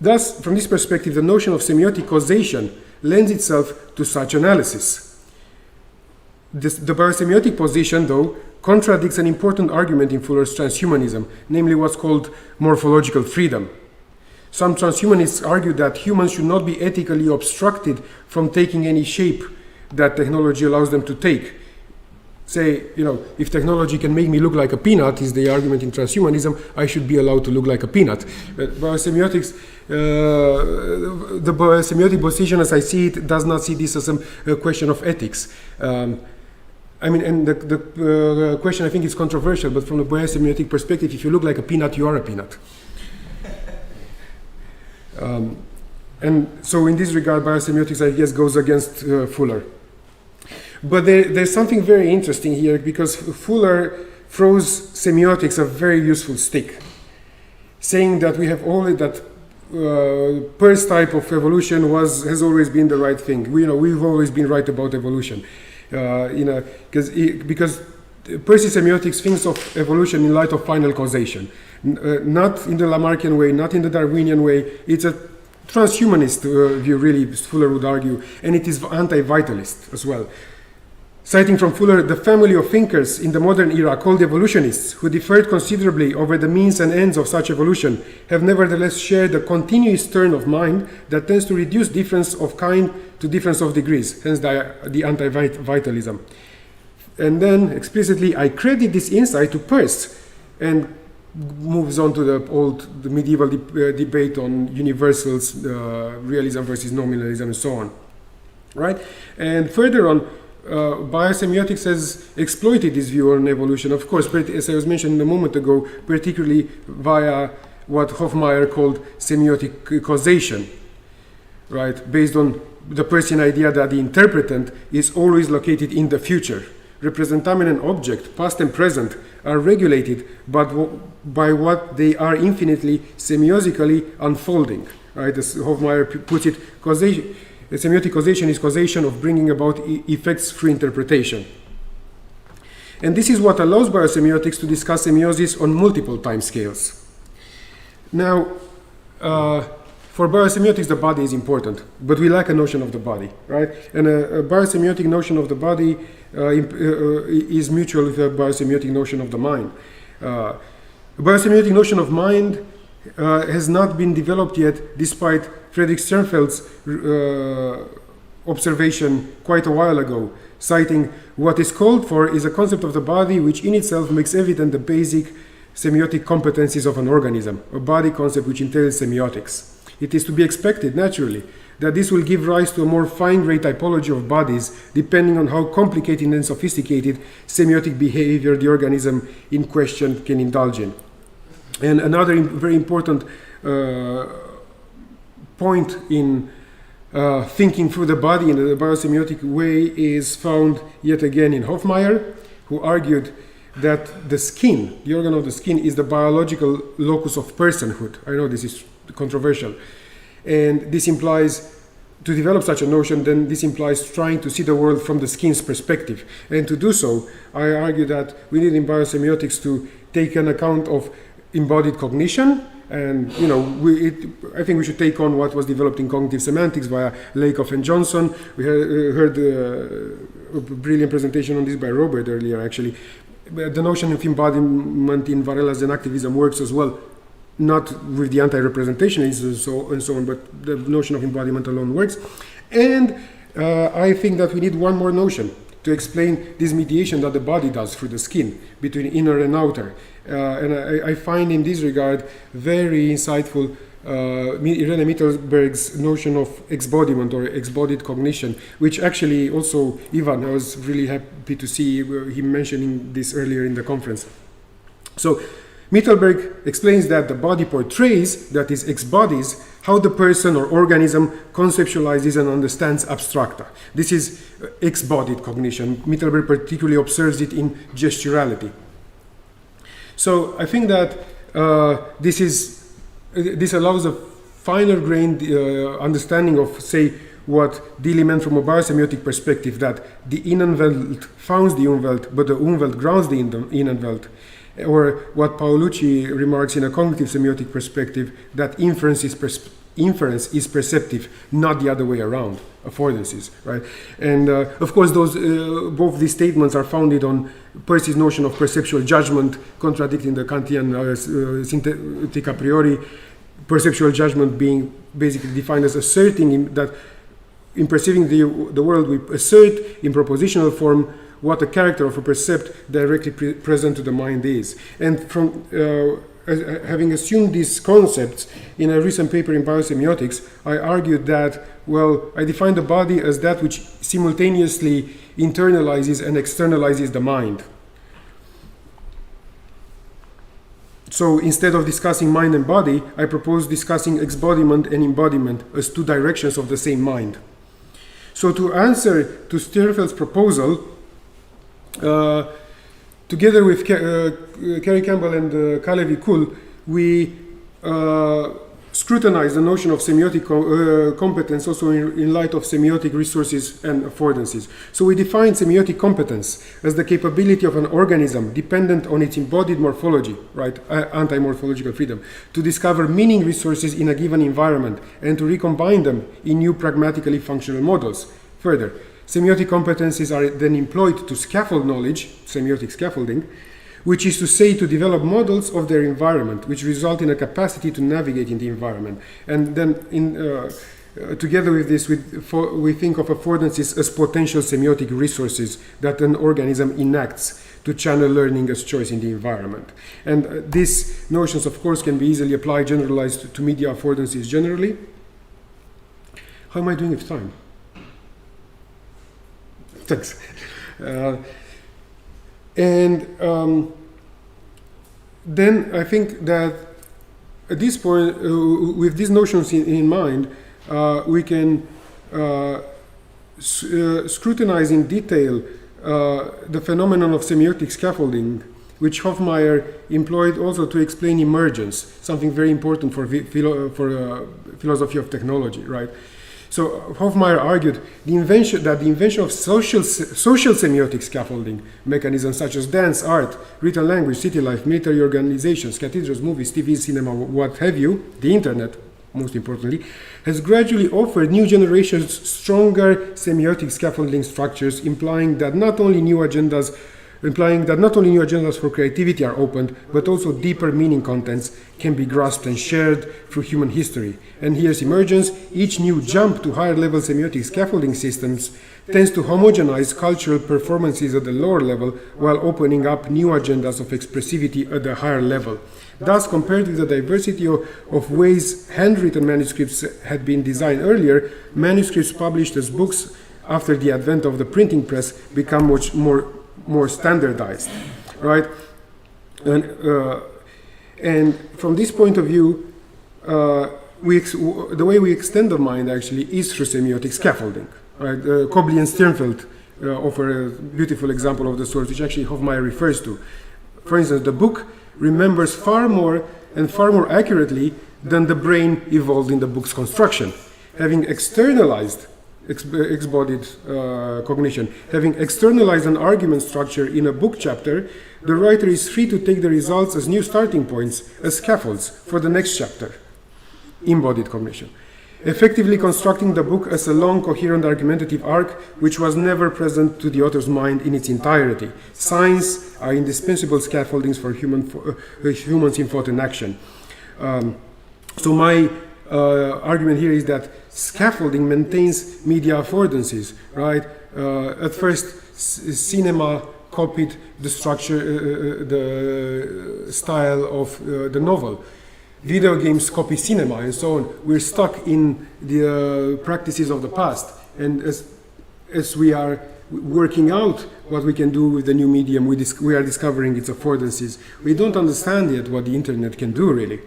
Thus, from this perspective, the notion of semiotic causation lends itself to such analysis. The biosemiotic position, though, contradicts an important argument in Fuller's transhumanism, namely what's called morphological freedom. Some transhumanists argue that humans should not be ethically obstructed from taking any shape that technology allows them to take. Say, if technology can make me look like a peanut, is the argument in transhumanism, I should be allowed to look like a peanut. But biosemiotics, the biosemiotic position, as I see it, does not see this as a question of ethics. And the question, I think, is controversial, but from the biosemiotic perspective, if you look like a peanut, you are a peanut. And so in this regard, biosemiotics, I guess, goes against Fuller. But there's something very interesting here, because Fuller throws semiotics a very useful stick, saying that we have only that Peirce's type of evolution has always been the right thing. We've always been right about evolution. Because Peirce's semiotics thinks of evolution in light of final causation, not in the Lamarckian way, not in the Darwinian way. It's a transhumanist view, really, Fuller would argue, and it is anti-vitalist as well. Citing from Fuller, the family of thinkers in the modern era called evolutionists, who differed considerably over the means and ends of such evolution, have nevertheless shared a continuous turn of mind that tends to reduce difference of kind to difference of degrees, hence the anti-vitalism. And then, explicitly, I credit this insight to Peirce, and moves on to the medieval debate on universals, realism versus nominalism, and so on. Right? And further on, biosemiotics has exploited this view on evolution, of course, as I was mentioning a moment ago, particularly via what Hofmeier called semiotic causation, right? Based on the Peircean idea that the interpretant is always located in the future. Representamen and object, past and present, are regulated by what they are infinitely semiosically unfolding, right? As Hofmeier puts it, causation. Semiotic causation is causation of bringing about effects through interpretation. And this is what allows biosemiotics to discuss semiosis on multiple time scales. Now, for biosemiotics, the body is important, but we lack a notion of the body, right? And a biosemiotic notion of the body is mutual with a biosemiotic notion of the mind. A biosemiotic notion of mind has not been developed yet, despite Friedrich Sternfeld's observation quite a while ago, citing what is called for is a concept of the body which in itself makes evident the basic semiotic competencies of an organism, a body concept which entails semiotics. It is to be expected, naturally, that this will give rise to a more fine-grained typology of bodies, depending on how complicated and sophisticated semiotic behavior the organism in question can indulge in. And another very important point in thinking through the body in a biosemiotic way is found yet again in Hofmeier, who argued that the skin, the organ of the skin, is the biological locus of personhood. I know this is controversial. And this implies, to develop such a notion, then this implies trying to see the world from the skin's perspective. And to do so, I argue that we need in biosemiotics to take an account of embodied cognition. And I think we should take on what was developed in cognitive semantics via Lakoff and Johnson. We heard a brilliant presentation on this by Robert earlier, actually. The notion of embodiment in Varela's Zen activism works as well, not with the anti-representationism and so on, but the notion of embodiment alone works. And I think that we need one more notion to explain this mediation that the body does through the skin between inner and outer. And I find in this regard very insightful Irene Mittelberg's notion of exbodiment or exbodied cognition, which actually also Ivan, I was really happy to see him mentioning this earlier in the conference. So Mittelberg explains that the body portrays, that is, exbodies, how the person or organism conceptualizes and understands abstracta. This is exbodied cognition. Mittelberg particularly observes it in gesturality. So I think that this allows a finer-grained understanding of, say, what Dilly meant from a biosemiotic perspective, that the Innenwelt founds the Umwelt, but the Umwelt grounds the Innenwelt. Or what Paolucci remarks in a cognitive semiotic perspective, that inference is inference is perceptive, not the other way around, affordances, right? And of course, both these statements are founded on Percy's notion of perceptual judgment, contradicting the Kantian synthetic a priori, perceptual judgment being basically defined as asserting that in perceiving the world, we assert in propositional form what the character of a percept directly present to the mind is. And from having assumed these concepts in a recent paper in Biosemiotics, I argued that, well, I define the body as that which simultaneously internalizes and externalizes the mind. So instead of discussing mind and body, I propose discussing exbodiment and embodiment as two directions of the same mind. So to answer to Stierfeld's proposal, together with Kerry Campbell and Kalevi-Kull, we scrutinize the notion of semiotic competence also in light of semiotic resources and affordances. So we define semiotic competence as the capability of an organism dependent on its embodied morphology, right, anti-morphological freedom, to discover meaning resources in a given environment and to recombine them in new pragmatically functional models. Further, semiotic competencies are then employed to scaffold knowledge, semiotic scaffolding, which is to say to develop models of their environment, which result in a capacity to navigate in the environment. And then together with this, we think of affordances as potential semiotic resources that an organism enacts to channel learning as choice in the environment. And these notions, of course, can be easily applied, generalized to media affordances generally. How am I doing with time? Thanks. Then I think that at this point, with these notions in mind, we can scrutinize in detail the phenomenon of semiotic scaffolding, which Hofmeier employed also to explain emergence, something very important for philosophy of technology, right? So Hofmeier argued that the invention of social semiotic scaffolding mechanisms such as dance, art, written language, city life, military organizations, cathedrals, movies, TV, cinema, what have you, the internet, most importantly, has gradually offered new generations stronger semiotic scaffolding structures, implying that not only new agendas for creativity are opened, but also deeper meaning contents can be grasped and shared through human history. And here's emergence. Each new jump to higher level semiotic scaffolding systems tends to homogenize cultural performances at the lower level while opening up new agendas of expressivity at the higher level. Thus, compared with the diversity of ways handwritten manuscripts had been designed earlier, manuscripts published as books after the advent of the printing press become much more standardized, right? And from this point of view, the way we extend the mind actually is through semiotic scaffolding, right? Cobley and Sternfeld offer a beautiful example of the sort, which actually Hofmeier refers to. For instance, the book remembers far more and far more accurately than the brain evolved in the book's construction. Having externalized embodied cognition. Having externalized an argument structure in a book chapter, the writer is free to take the results as new starting points, as scaffolds for the next chapter, embodied cognition. Effectively constructing the book as a long, coherent, argumentative arc, which was never present to the author's mind in its entirety. Signs are indispensable scaffoldings for humans in thought and action. So my argument here is that scaffolding maintains media affordances, right? At first, cinema copied the structure, the style of the novel. Video games copy cinema and so on. We're stuck in the practices of the past. And as we are working out what we can do with the new medium, we are discovering its affordances. We don't understand yet what the internet can do, really.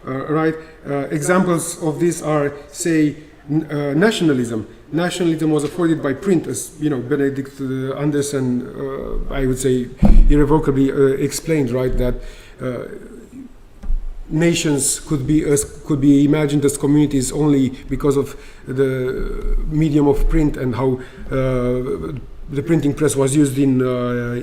Right? Examples of this are, say, nationalism. Nationalism was afforded by print, as Benedict Anderson, I would say, irrevocably explained, right, that nations could be imagined as communities only because of the medium of print and how the printing press was used in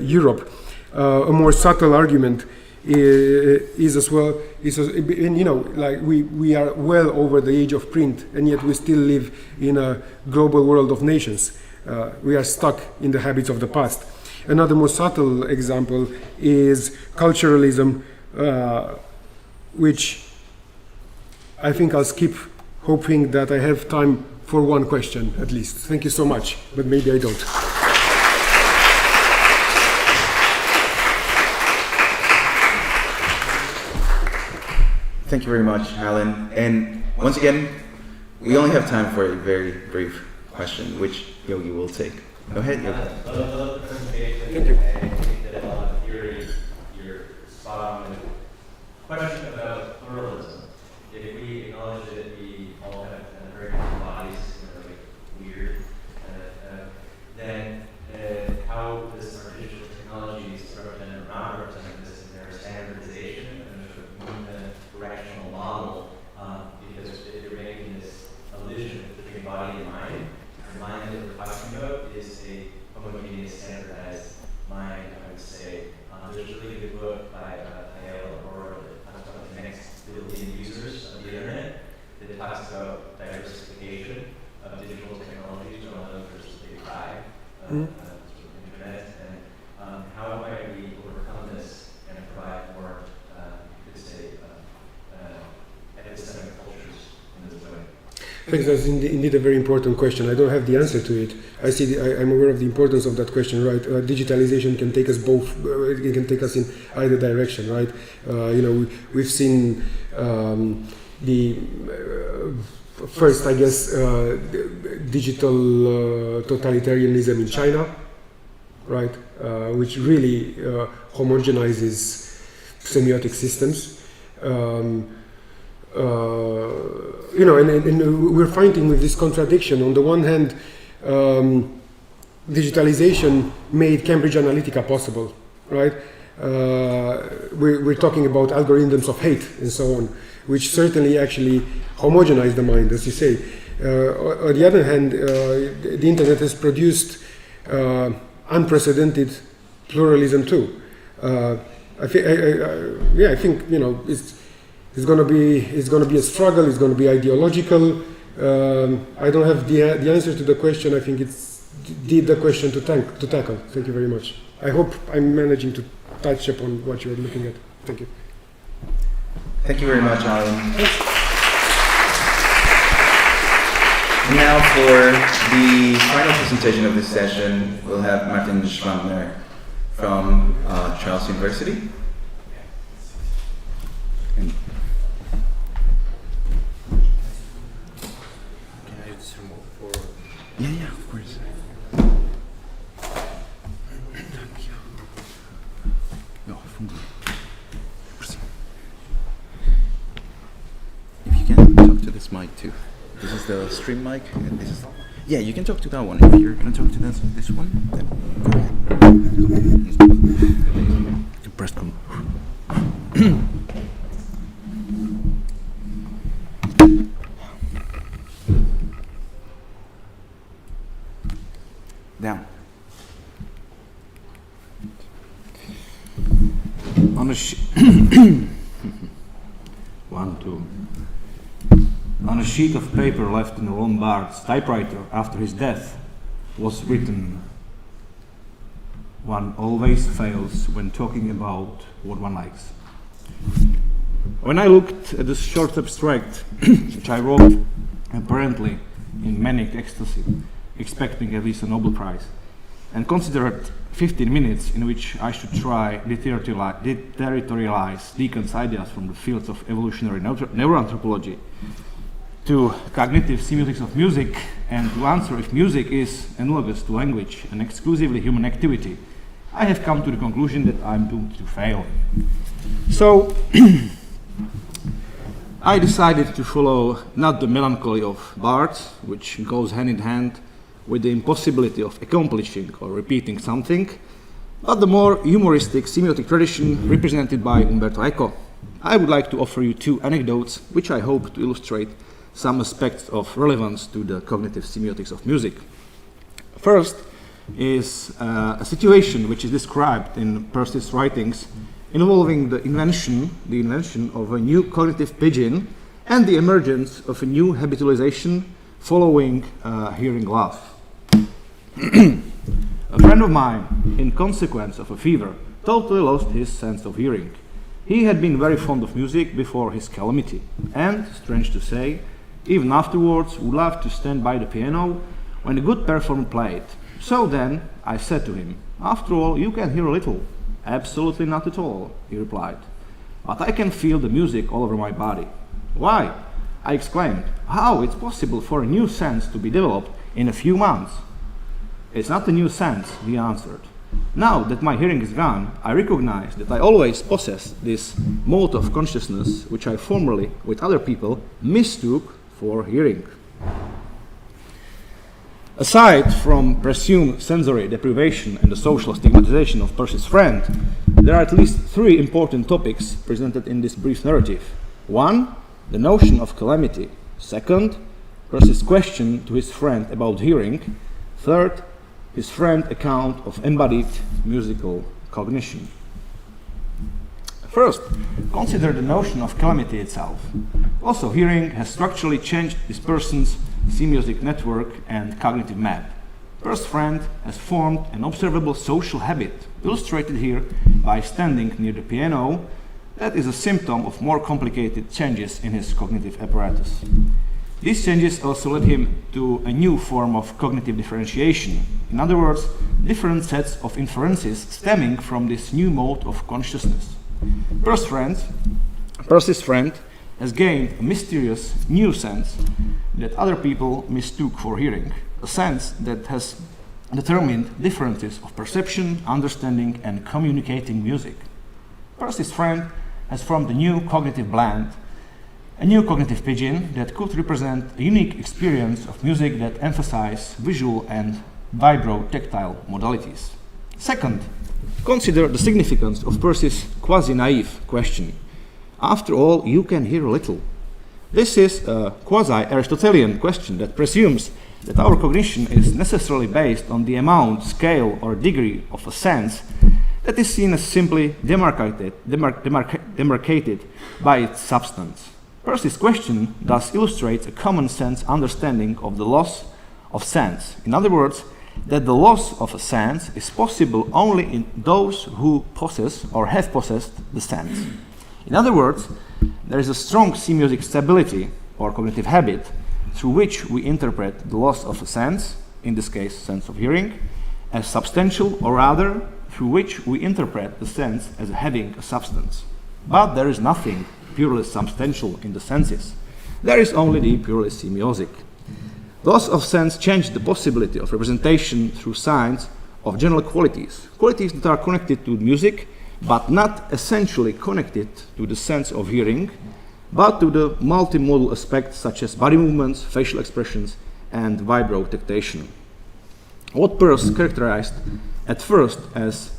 Europe. A more subtle argument is as well, and you know, like we are well over the age of print, and yet we still live in a global world of nations. We are stuck in the habits of the past. Another more subtle example is culturalism, which I think I'll skip, hoping that I have time for one question at least. Thank you so much, but maybe I don't. Thank you very much, Alan. And once again, we only have time for a very brief question, which Yogi will take. Go ahead, Yogi. I love the presentation. Thank you. I think that a lot of theory, you're spot on with. Question about pluralism. If we acknowledge that we all have very different bodies, like weird, then how does artificial technologies represent or not represent this? Is there a standardization and a rational model? Because if you're making this illusion between body and mind, the mind that we're talking about is a homogeneous, standardized mind, I would say. There's a really good book by Aurora that talks about the next billion users of the internet, that talks about diversification of digital technologies, one of those versus the big five, internet, and how might we overcome this and provide more, you could say, epistemic cultures in this way. Thanks, that's indeed a very important question. I don't have the answer to it. I'm aware of the importance of that question, right? Digitalization can take us both, it can take us in either direction, right? You know, we've seen the first, I guess, digital totalitarianism in China, right? Which really homogenizes semiotic systems. You know, and we're fighting with this contradiction. On the one hand, digitalization made Cambridge Analytica possible, right? We're talking about algorithms of hate and so on, which certainly actually homogenize the mind, as you say. On the other hand, the internet has produced unprecedented pluralism too. I think you know it's going to be a struggle. It's going to be ideological. I don't have the answer to the question. I think it's the question to tackle. Thank you very much. I hope I'm managing to touch upon what you're looking at. Thank you. Thank you very much, Alan. Now for the final presentation of this session, we'll have Martin Schwandner from Charles University. Yeah, of course. If you can talk to this mic too. This is the stream mic, and this is. Yeah, you can talk to that one. If you're gonna talk to this one, then go ahead. Press come. Down. On a One, two. On a sheet of paper left in Lombard's typewriter after his death was written, "One always fails when talking about what one likes." When I looked at this short abstract, which I wrote apparently in manic ecstasy, expecting at least a Nobel Prize, and considered 15 minutes in which I should try deterritorialize Deacon's ideas from the fields of evolutionary neuroanthropology to cognitive semiotics of music, and to answer if music is analogous to language and exclusively human activity, I have come to the conclusion that I'm doomed to fail. So I decided to follow not the melancholy of Barthes, which goes hand in hand with the impossibility of accomplishing or repeating something, but the more humoristic semiotic tradition represented by Umberto Eco. I would like to offer you two anecdotes which I hope to illustrate some aspects of relevance to the cognitive semiotics of music. First is a situation which is described in Percy's writings involving the invention of a new cognitive pigeon and the emergence of a new habitualization following hearing loss. A friend of mine, in consequence of a fever, totally lost his sense of hearing. He had been very fond of music before his calamity, and, strange to say, even afterwards would love to stand by the piano when a good performer played. So then I said to him, "After all, you can hear a little." "Absolutely not at all," he replied. "But I can feel the music all over my body." "Why?" I exclaimed. "How it's possible for a new sense to be developed in a few months?" "It's not a new sense," he answered. "Now that my hearing is gone, I recognize that I always possess this mode of consciousness which I formerly, with other people, mistook for hearing." Aside from presumed sensory deprivation and the social stigmatization of Percy's friend, there are at least three important topics presented in this brief narrative. One, the notion of calamity. Second, Percy's question to his friend about hearing. Third, his friend's account of embodied musical cognition. First, consider the notion of calamity itself. Also, hearing has structurally changed this person's semiotic network and cognitive map. Percy's friend has formed an observable social habit, illustrated here by standing near the piano, that is a symptom of more complicated changes in his cognitive apparatus. These changes also led him to a new form of cognitive differentiation. In other words, different sets of inferences stemming from this new mode of consciousness. Percy's friend has gained a mysterious new sense that other people mistook for hearing, a sense that has determined differences of perception, understanding, and communicating music. Percy's friend has formed a new cognitive blend, a new cognitive pigeon that could represent a unique experience of music that emphasizes visual and vibro-tactile modalities. Second, consider the significance of Percy's quasi-naive question. After all, you can hear a little. This is a quasi-Aristotelian question that presumes that our cognition is necessarily based on the amount, scale, or degree of a sense that is seen as simply demarcated by its substance. Percy's question thus illustrates a common sense understanding of the loss of sense. In other words, that the loss of a sense is possible only in those who possess or have possessed the sense. In other words, there is a strong semiotic stability or cognitive habit through which we interpret the loss of a sense, in this case sense of hearing, as substantial, or rather through which we interpret the sense as having a substance. But there is nothing purely substantial in the senses. There is only the purely semiotic. Loss of sense changed the possibility of representation through signs of general qualities, qualities that are connected to music, but not essentially connected to the sense of hearing, but to the multimodal aspects such as body movements, facial expressions, and vibrotactation. What Peirce characterized at first as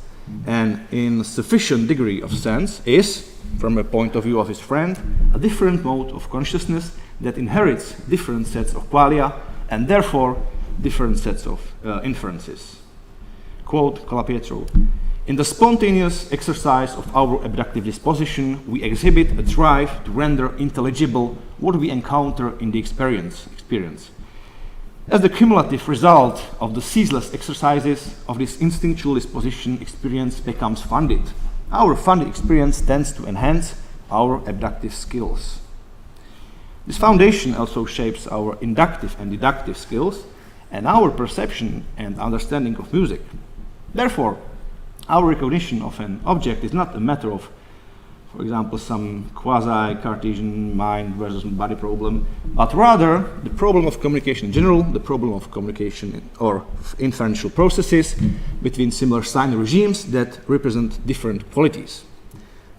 an insufficient degree of sense is, from a point of view of his friend, a different mode of consciousness that inherits different sets of qualia and therefore different sets of inferences. Quote Colapietro, "In the spontaneous exercise of our abductive disposition, we exhibit a drive to render intelligible what we encounter in the experience. As the cumulative result of the ceaseless exercises of this instinctual disposition, experience becomes funded. Our funded experience tends to enhance our abductive skills. This foundation also shapes our inductive and deductive skills and our perception and understanding of music. Therefore, our recognition of an object is not a matter of, for example, some quasi-Cartesian mind versus body problem, but rather the problem of communication in general, the problem of communication or inferential processes between similar sign regimes that represent different qualities.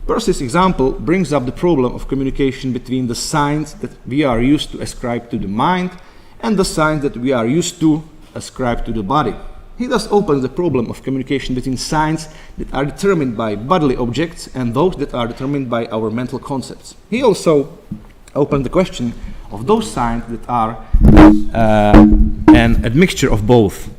Peirce's example brings up the problem of communication between the signs that we are used to ascribe to the mind and the signs that we are used to ascribe to the body. He thus opens the problem of communication between signs that are determined by bodily objects and those that are determined by our mental concepts. He also opens the question of those signs that are an admixture of both.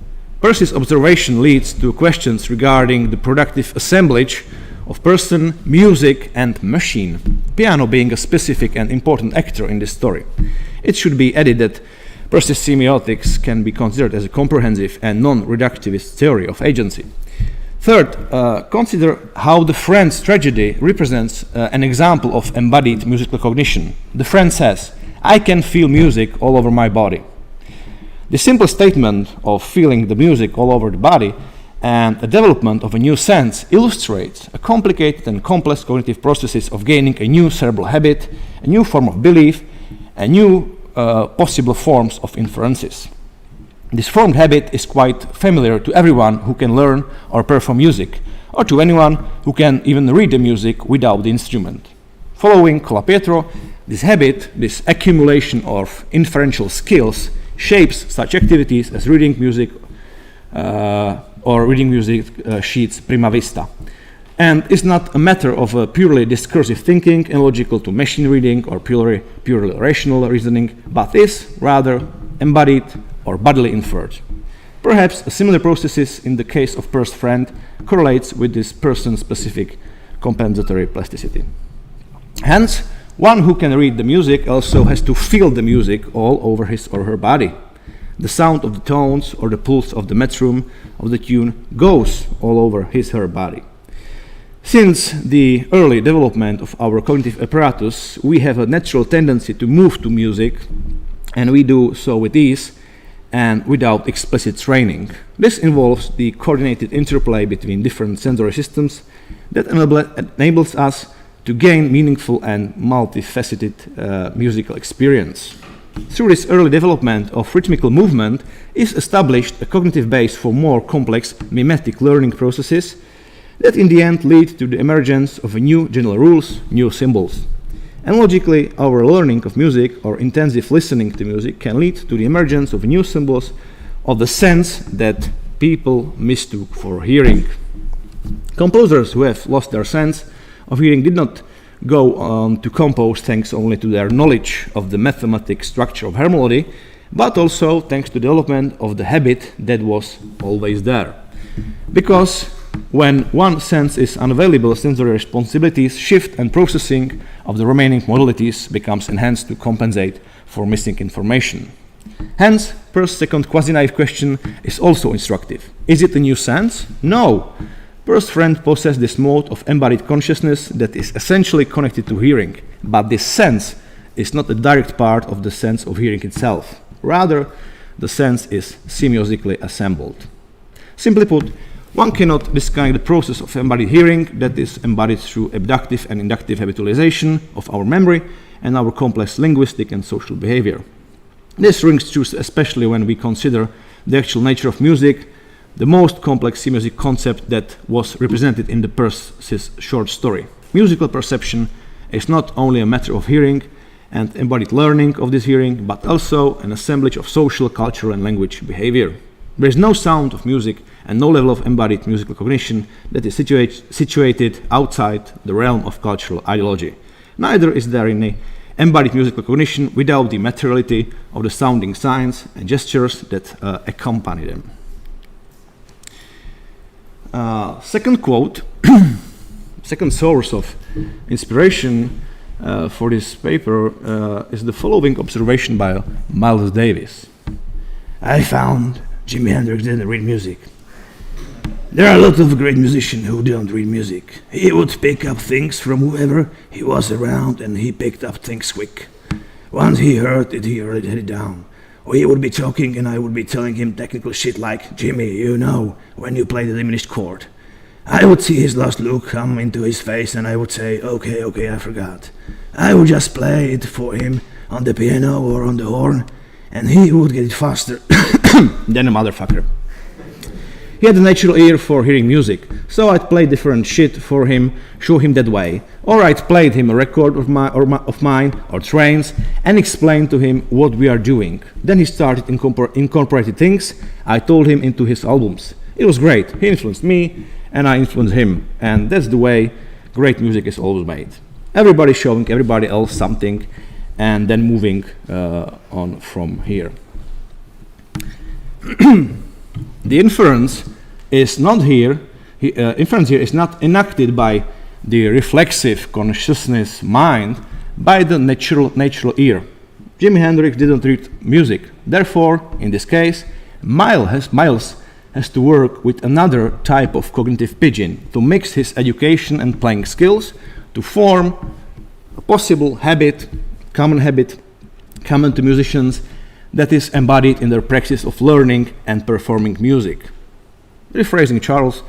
Peirce's observation leads to questions regarding the productive assemblage of person, music, and machine, piano being a specific and important actor in this story. It should be added that Peirce's semiotics can be considered as a comprehensive and non-reductivist theory of agency. Third, consider how the friend's tragedy represents an example of embodied musical cognition. The friend says, "I can feel music all over my body." The simple statement of feeling the music all over the body and the development of a new sense illustrates a complicated and complex cognitive processes of gaining a new cerebral habit, a new form of belief, and new possible forms of inferences. This formed habit is quite familiar to everyone who can learn or perform music, or to anyone who can even read the music without the instrument. Following Colapietro, this habit, this accumulation of inferential skills, shapes such activities as reading music or reading music sheets prima vista, and is not a matter of purely discursive thinking analogical to machine reading or purely rational reasoning, but is rather embodied or bodily inferred. Perhaps a similar processes in the case of Peirce's friend correlates with this person-specific compensatory plasticity. Hence, one who can read the music also has to feel the music all over his or her body. The sound of the tones or the pulse of the metronome of the tune goes all over his or her body. Since the early development of our cognitive apparatus, we have a natural tendency to move to music, and we do so with ease and without explicit training. This involves the coordinated interplay between different sensory systems that enables us to gain meaningful and multifaceted musical experience. Through this early development of rhythmical movement is established a cognitive base for more complex mimetic learning processes that in the end lead to the emergence of new general rules, new symbols. Analogically, our learning of music or intensive listening to music can lead to the emergence of new symbols of the sense that people mistook for hearing. Composers who have lost their sense of hearing did not go on to compose thanks only to their knowledge of the mathematic structure of her melody, but also thanks to the development of the habit that was always there. Because when one sense is unavailable, sensory responsibilities shift and processing of the remaining modalities becomes enhanced to compensate for missing information. Hence, Peirce's second quasi-naive question is also instructive. Is it a new sense? No. Peirce's friend possessed this mode of embodied consciousness that is essentially connected to hearing, but this sense is not a direct part of the sense of hearing itself. Rather, the sense is semiosically assembled. Simply put, one cannot disconnect the process of embodied hearing that is embodied through abductive and inductive habitualization of our memory and our complex linguistic and social behavior. This rings true especially when we consider the actual nature of music, the most complex semiotic concept that was represented in the Peirce's short story. Musical perception is not only a matter of hearing and embodied learning of this hearing, but also an assemblage of social, cultural, and language behavior. There is no sound of music and no level of embodied musical cognition that is situated outside the realm of cultural ideology. Neither is there any embodied musical cognition without the materiality of the sounding signs and gestures that accompany them. Second quote, second source of inspiration for this paper is the following observation by Miles Davis. I found Jimi Hendrix didn't read music. There are a lot of great musicians who don't read music. He would pick up things from whoever he was around, and he picked up things quick. Once he heard it, he already had it down. Or he would be talking and I would be telling him technical shit like, Jimmy, you know, when you play the diminished chord. I would see his last look come into his face and I would say, okay, I forgot. I would just play it for him on the piano or on the horn, and he would get it faster than a motherfucker. He had a natural ear for hearing music, so I'd play different shit for him, show him that way. Or I'd played him a record of mine or trains and explained to him what we are doing. Then he started incorporating things I told him into his albums. It was great. He influenced me and I influenced him, and that's the way great music is always made. Everybody showing everybody else something and then moving on from here. The inference is not here. Inference here is not enacted by the reflexive consciousness mind, by the natural ear. Jimi Hendrix didn't read music. Therefore, in this case, Miles has to work with another type of cognitive pigeon to mix his education and playing skills to form a possible habit, common to musicians, that is embodied in their practice of learning and performing music. Rephrasing Charles,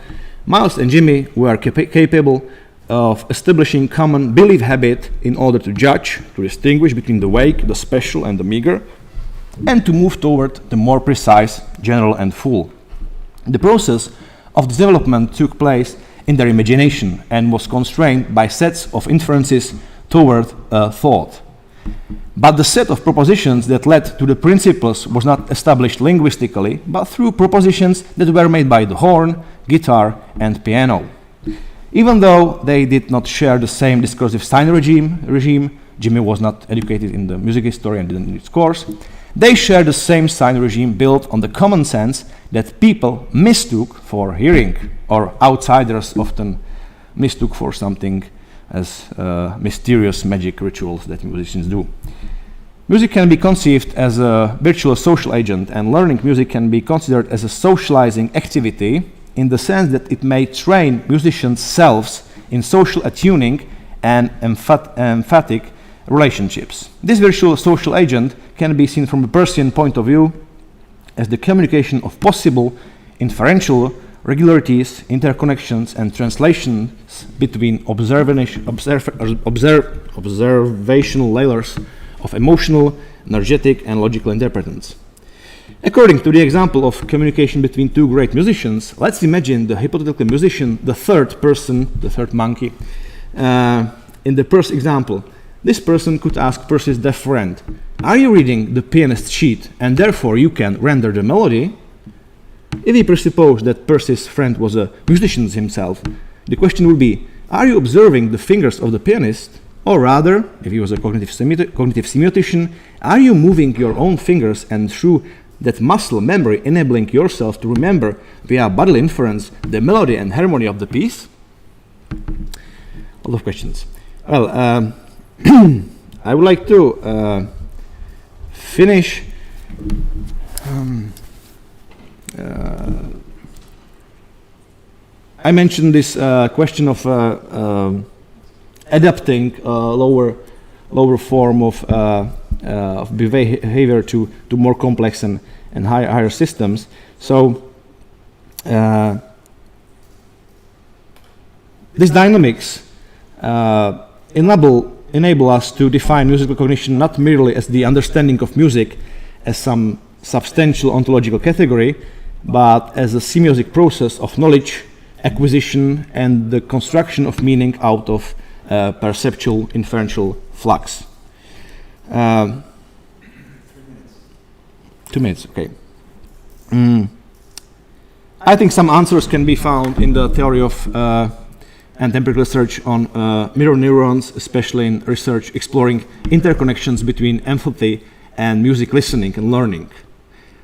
Miles and Jimmy were capable of establishing common belief habit in order to judge, to distinguish between the vague, the special, and the meager, and to move toward the more precise, general, and full. The process of this development took place in their imagination and was constrained by sets of inferences toward thought. But the set of propositions that led to the principles was not established linguistically, but through propositions that were made by the horn, guitar, and piano. Even though they did not share the same discursive sign regime, Jimmy was not educated in the music history and didn't need its course, they shared the same sign regime built on the common sense that people mistook for hearing, or outsiders often mistook for something as mysterious magic rituals that musicians do. Music can be conceived as a virtual social agent, and learning music can be considered as a socializing activity in the sense that it may train musicians' selves in social attuning and emphatic relationships. This virtual social agent can be seen from a Persian point of view as the communication of possible inferential regularities, interconnections, and translations between observational layers of emotional, energetic, and logical interpretants. According to the example of communication between two great musicians, let's imagine the hypothetical musician, the third person, the third monkey. In the first example, this person could ask Percy's deaf friend, "Are you reading the pianist sheet and therefore you can render the melody?" If we presuppose that Percy's friend was a musician himself, the question would be, "Are you observing the fingers of the pianist?" Or rather, if he was a cognitive semiotician, "Are you moving your own fingers and through that muscle memory enabling yourself to remember via bodily inference the melody and harmony of the piece?" A lot of questions. Well, I would like to finish I mentioned this question of adapting lower form of behavior to more complex and higher systems. So these dynamics enable us to define musical cognition not merely as the understanding of music as some substantial ontological category, but as a semiotic process of knowledge acquisition and the construction of meaning out of perceptual inferential flux. 2 minutes, okay. I think some answers can be found in the theory of and empirical research on mirror neurons, especially in research exploring interconnections between empathy and music listening and learning.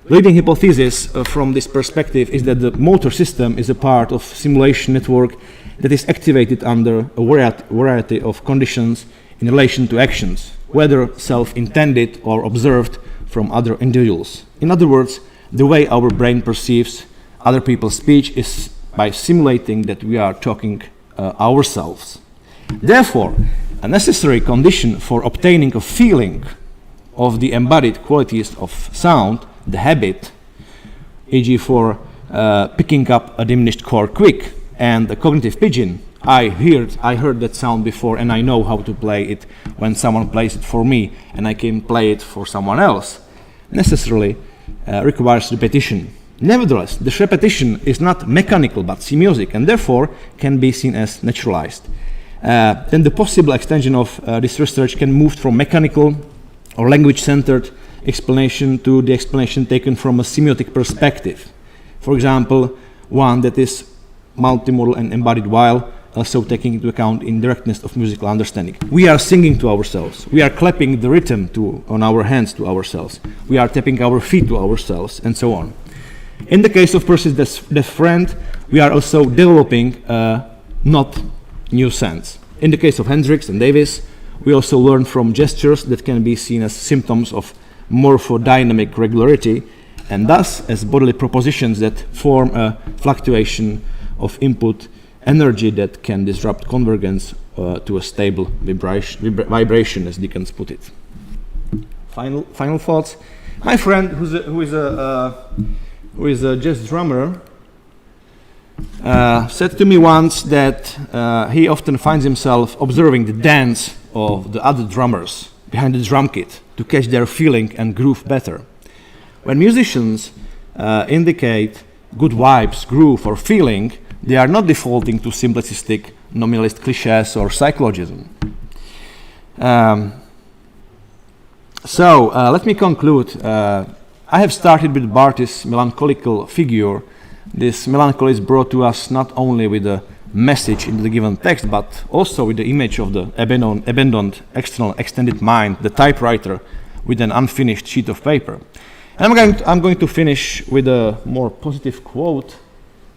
The leading hypothesis from this perspective is that the motor system is a part of simulation network that is activated under a variety of conditions in relation to actions, whether self-intended or observed from other individuals. In other words, the way our brain perceives other people's speech is by simulating that we are talking ourselves. Therefore, a necessary condition for obtaining a feeling of the embodied qualities of sound, the habit, e.g. for picking up a diminished chord quick, and the cognitive pigeon, I heard that sound before and I know how to play it when someone plays it for me and I can play it for someone else, necessarily requires repetition. Nevertheless, this repetition is not mechanical but semiotic and therefore can be seen as naturalized. Then the possible extension of this research can move from mechanical or language-centered explanation to the explanation taken from a semiotic perspective. For example, one that is multimodal and embodied while also taking into account indirectness of musical understanding. We are singing to ourselves. We are clapping the rhythm on our hands to ourselves. We are tapping our feet to ourselves, and so on. In the case of Percy's deaf friend, we are also developing not new sense. In the case of Hendricks and Davis, we also learn from gestures that can be seen as symptoms of morphodynamic regularity, and thus as bodily propositions that form a fluctuation of input energy that can disrupt convergence to a stable vibration, as Dickens put it. Final thoughts. My friend, who is a jazz drummer, said to me once that he often finds himself observing the dance of the other drummers behind the drum kit to catch their feeling and groove better. When musicians indicate good vibes, groove, or feeling, they are not defaulting to simplistic nominalist cliches or psychologism. So let me conclude. I have started with Barthes' melancholical figure. This melancholy is brought to us not only with a message in the given text, but also with the image of the abandoned external extended mind, the typewriter with an unfinished sheet of paper. And I'm going to finish with a more positive quote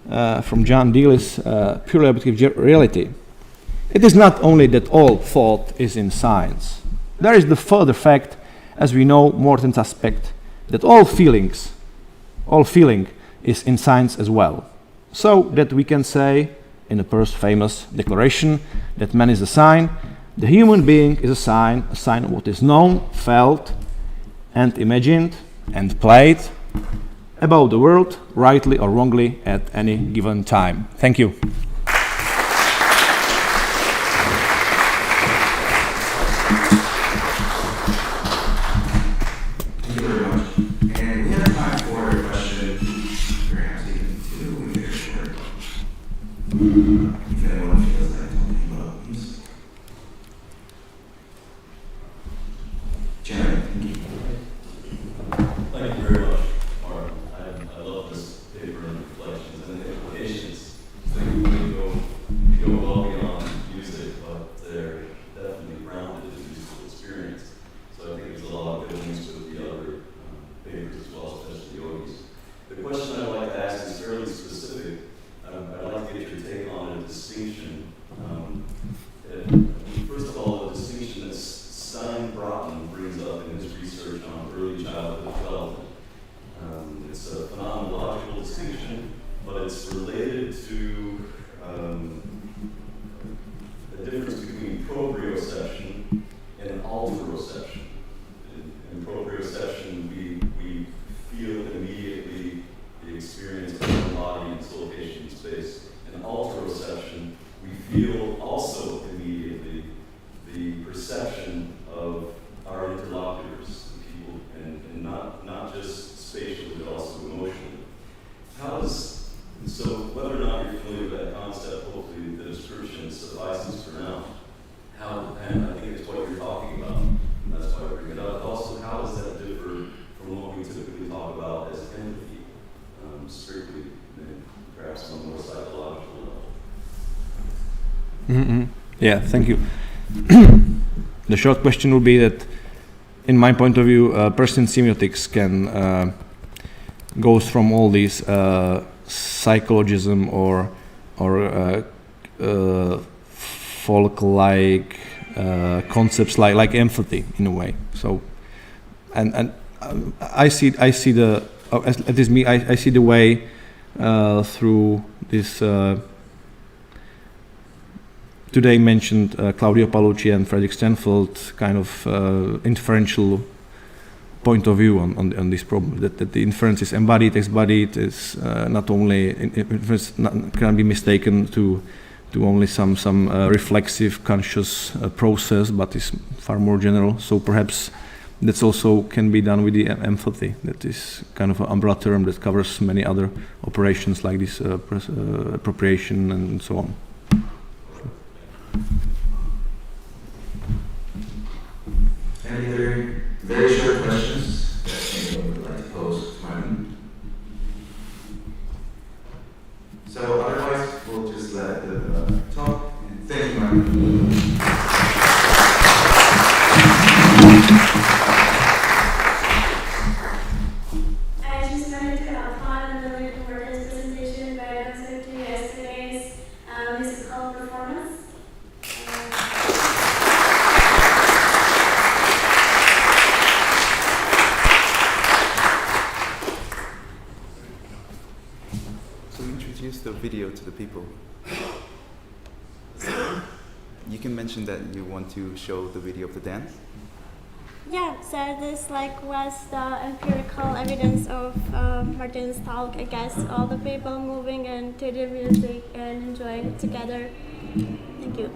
from John Deely's Purely Objective Reality. It is not only that all thought is in science. There is the further fact, as we know Morton's aspect, that all feeling is in science as well. So that we can say, in a Peirce's famous declaration, that man is a sign, the human being is a sign of what is known, felt, and imagined, and played about the world, rightly or wrongly, at any given time. Thank you. Thank you very much. And we have time for a question, perhaps even two, if they're short. If anyone feels like talking about music. Jared, thank you. Thank you very much, Mark. I love this paper and reflections and the implications. I think we go well beyond music, but they're definitely grounded in musical experience. So I think there's a lot of good links with the other papers as well, especially yogis. The question I'd like to ask is fairly specific. I'd like to get your take on a distinction. First of all, a distinction that Stein Broughton brings up in his research on early childhood development. It's a phenomenological distinction, but it's related to the difference between proprioception and alteroception. In proprioception, we feel immediately the experience of the body and its location in space. In alteroception, we feel also immediately the perception of our interlocutors, the people, and not just spatially, but also emotionally. So whether or not you're familiar with that concept, hopefully the description suffices for now. And I think it's what you're talking about, and that's why I bring it up. Also, how does that differ from what we typically talk about as empathy, strictly, and perhaps on a more psychological level? Mm-hmm. Yeah, thank you. The short question would be that, in my point of view, person semiotics can goes from all these psychologism or folk-like concepts like empathy in a way. So, and I see the at least me I see the way through this. Today mentioned Claudio Paolucci and Frederick Stanford kind of inferential point of view on this problem, that the inference is embodied, exbodied, is not only can be mistaken to only some reflexive conscious process, but is far more general. So perhaps that's also can be done with the empathy. That is kind of an umbrella term that covers many other operations like this appropriation and so on. Any other very short questions that anyone would like to pose to Martin? So otherwise, we'll just let the talk. And thank you, Martin. I just wanted to applaud and really for his presentation, but I also to yesterday's musical performance. video to the people. You can mention that you want to show the video of the dance. Yeah, so this was the empirical evidence of Martin's talk. I guess all the people moving into the music and enjoying it together. Thank you.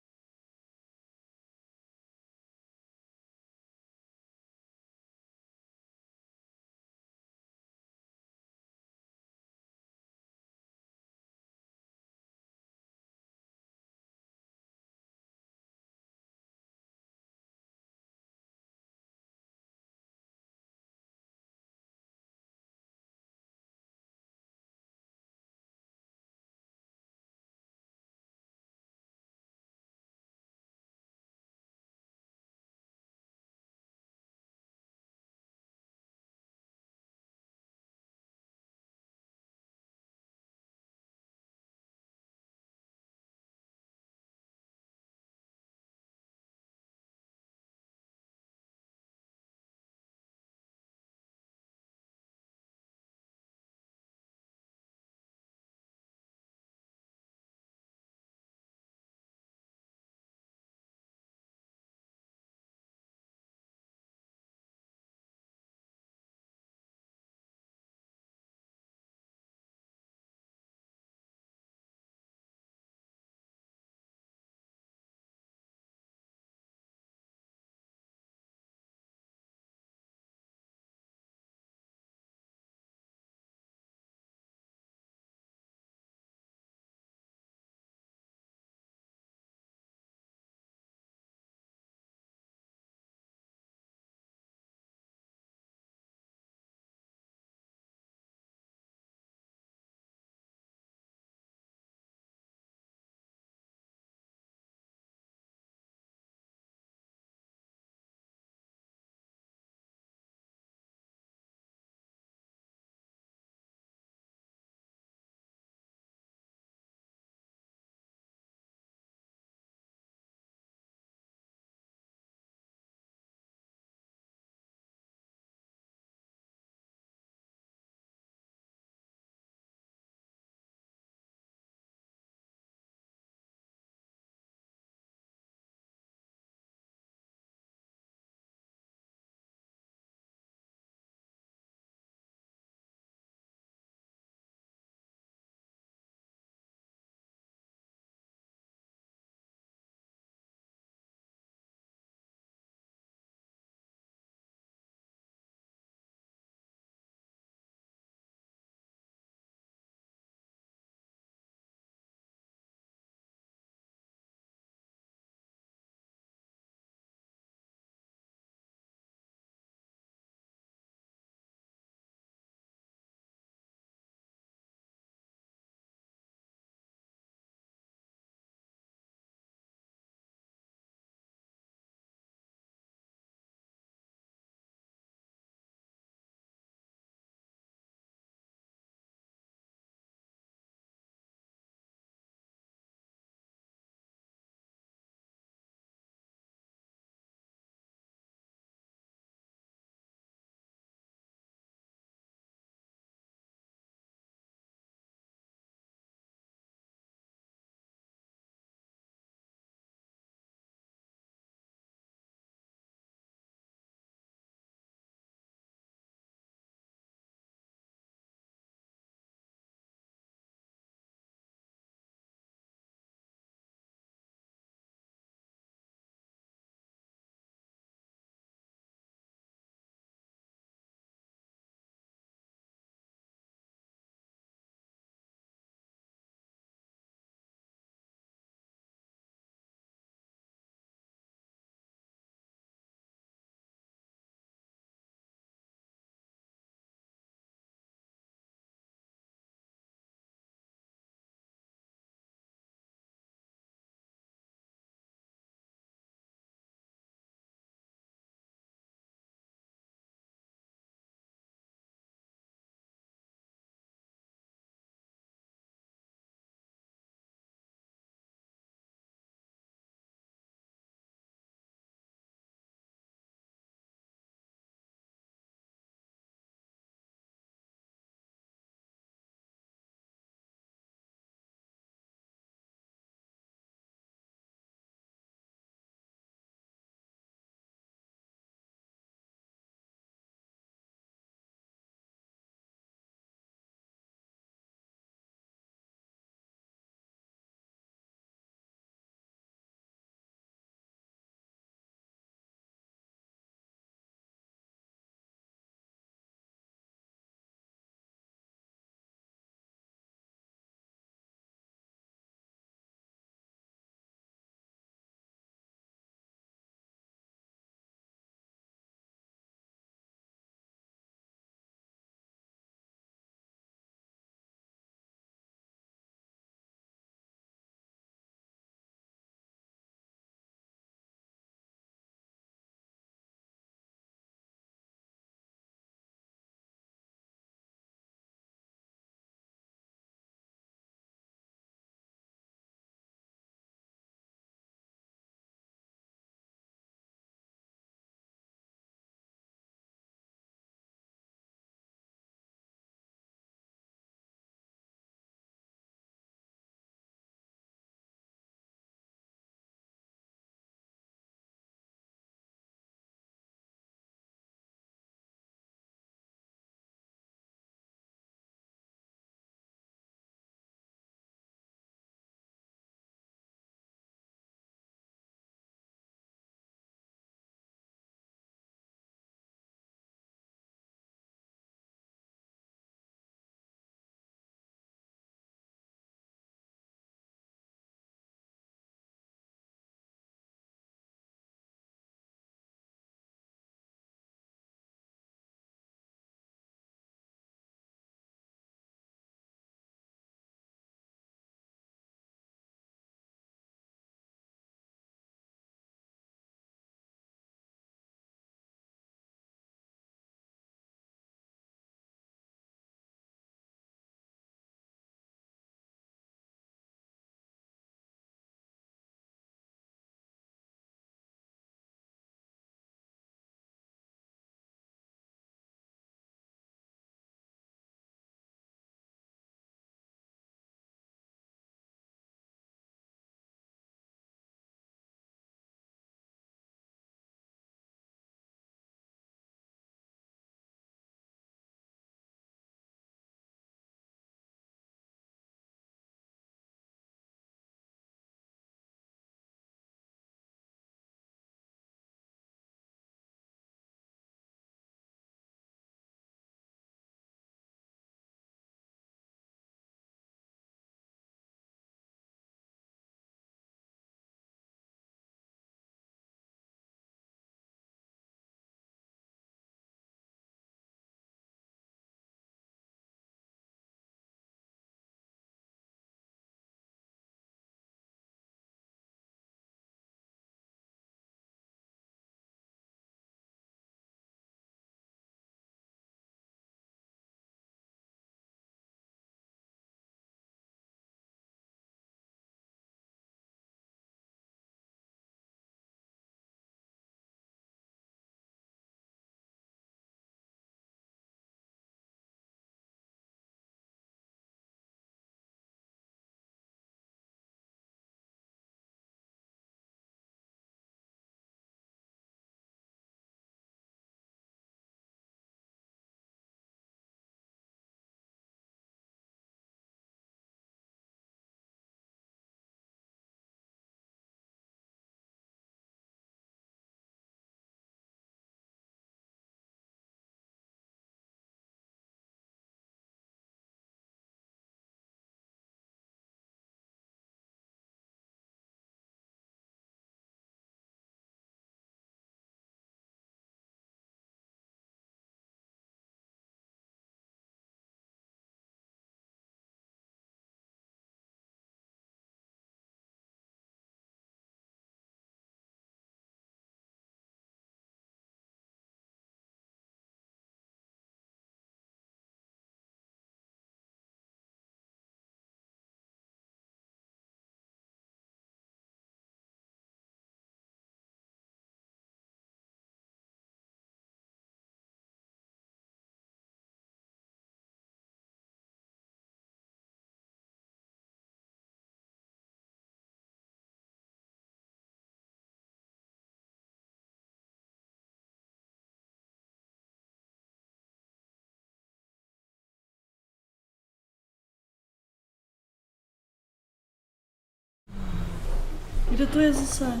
Kde to je zase?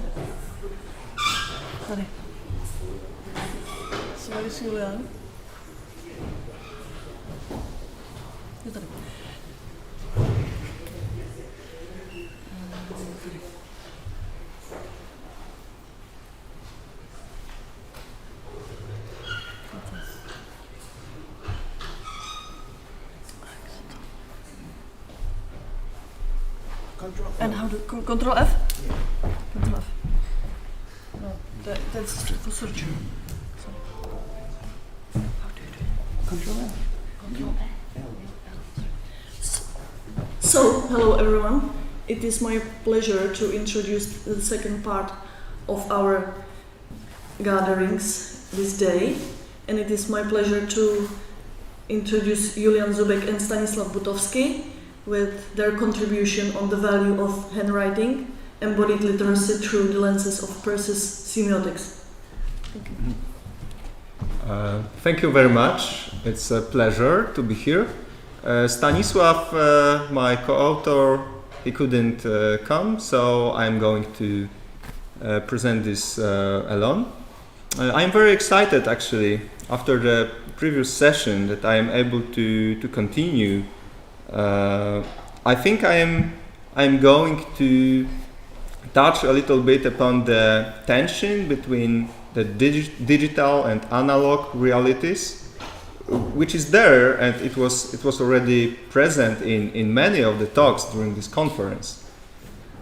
Tady. Sorry, Julian. Je tady. And how do Control F? Control F. No, that's for search. So, how do you do it? Control F. Control F. So, hello everyone. It is my pleasure to introduce the second part of our gatherings this day, and it is my pleasure to introduce Julian Zubek and Stanislav Butowski with their contribution on the value of handwriting, embodied literacy through the lenses of Percy's semiotics. Thank you. Thank you very much. It's a pleasure to be here. Stanislav, my co-author, he couldn't come, so I'm going to present this alone. I'm very excited, actually, after the previous session, that I am able to continue. I think I'm going to touch a little bit upon the tension between the digital and analog realities, which is there, and it was already present in many of the talks during this conference.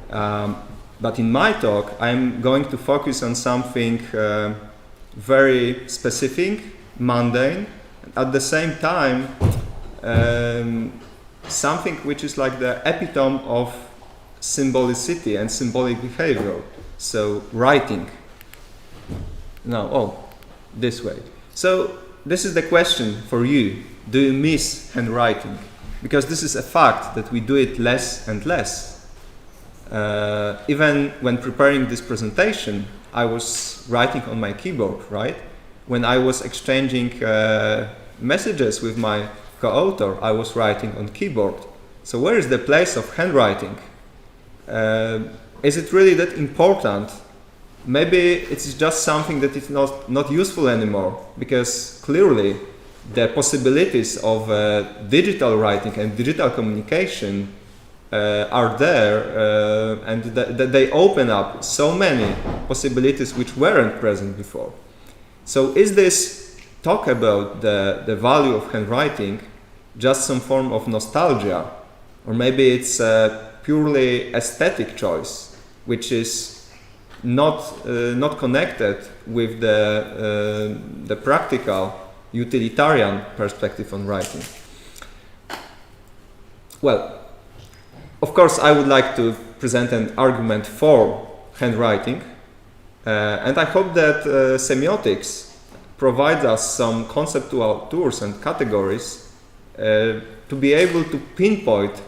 But in my talk, I'm going to focus on something very specific, mundane, and at the same time something which is like the epitome of symbolicity and symbolic behavior. So writing. No, this way. So this is the question for you. Do you miss handwriting? Because this is a fact that we do it less and less. Even when preparing this presentation, I was writing on my keyboard, right? When I was exchanging messages with my co-author, I was writing on keyboard. So where is the place of handwriting? Is it really that important? Maybe it's just something that is not useful anymore, because clearly the possibilities of digital writing and digital communication are there, and that they open up so many possibilities which weren't present before. So is this talk about the value of handwriting just some form of nostalgia, or maybe it's a purely aesthetic choice, which is not connected with the practical utilitarian perspective on writing? Well, of course, I would like to present an argument for handwriting, and I hope that semiotics provides us some conceptual tools and categories to be able to pinpoint,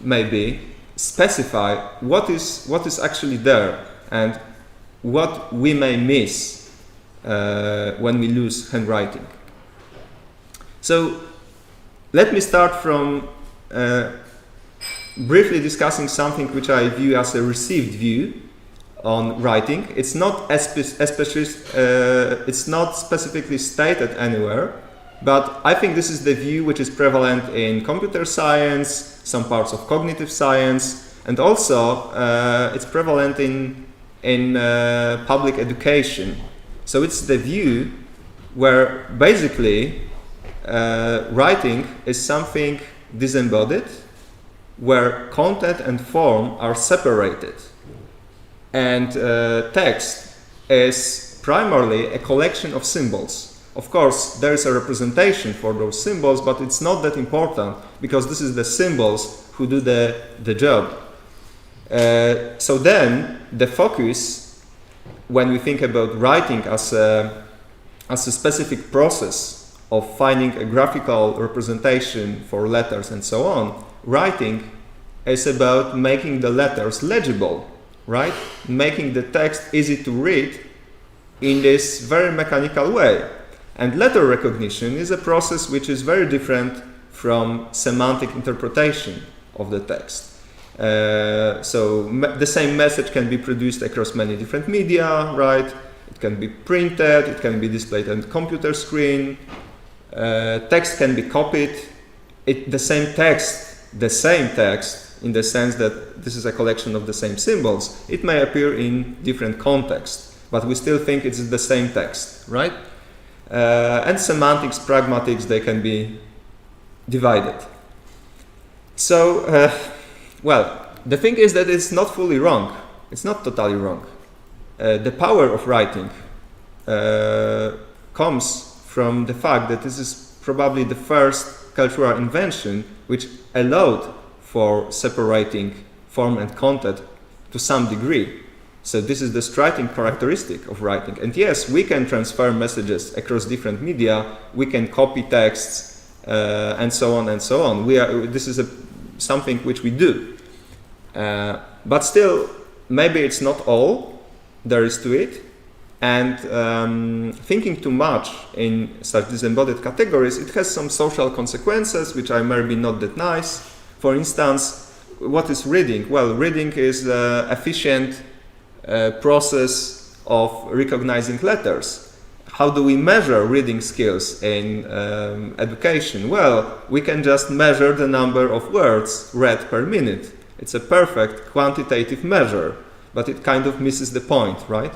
maybe specify what is actually there and what we may miss when we lose handwriting. So let me start from briefly discussing something which I view as a received view on writing. It's not it's not specifically stated anywhere, but I think this is the view which is prevalent in computer science, some parts of cognitive science, and also it's prevalent in public education. So it's the view where basically writing is something disembodied, where content and form are separated, and text is primarily a collection of symbols. Of course, there is a representation for those symbols, but it's not that important, because this is the symbols who do the job. So then, the focus, when we think about writing as a specific process of finding a graphical representation for letters and so on, writing is about making the letters legible, right? Making the text easy to read in this very mechanical way. And letter recognition is a process which is very different from semantic interpretation of the text. The same message can be produced across many different media, right? It can be printed, it can be displayed on the computer screen, text can be copied. The same text, in the sense that this is a collection of the same symbols, it may appear in different contexts, but we still think it's the same text, right? And semantics, pragmatics, they can be divided. So, well, the thing is that it's not fully wrong. It's not totally wrong. The power of writing comes from the fact that this is probably the first cultural invention which allowed for separating form and content to some degree. So this is the striking characteristic of writing. And yes, we can transfer messages across different media, we can copy texts, and so on and so on. This is something which we do. But still, maybe it's not all there is to it. And thinking too much in such disembodied categories, it has some social consequences which are maybe not that nice. For instance, what is reading? Well, reading is an efficient process of recognizing letters. How do we measure reading skills in education? Well, we can just measure the number of words read per minute. It's a perfect quantitative measure, but it kind of misses the point, right?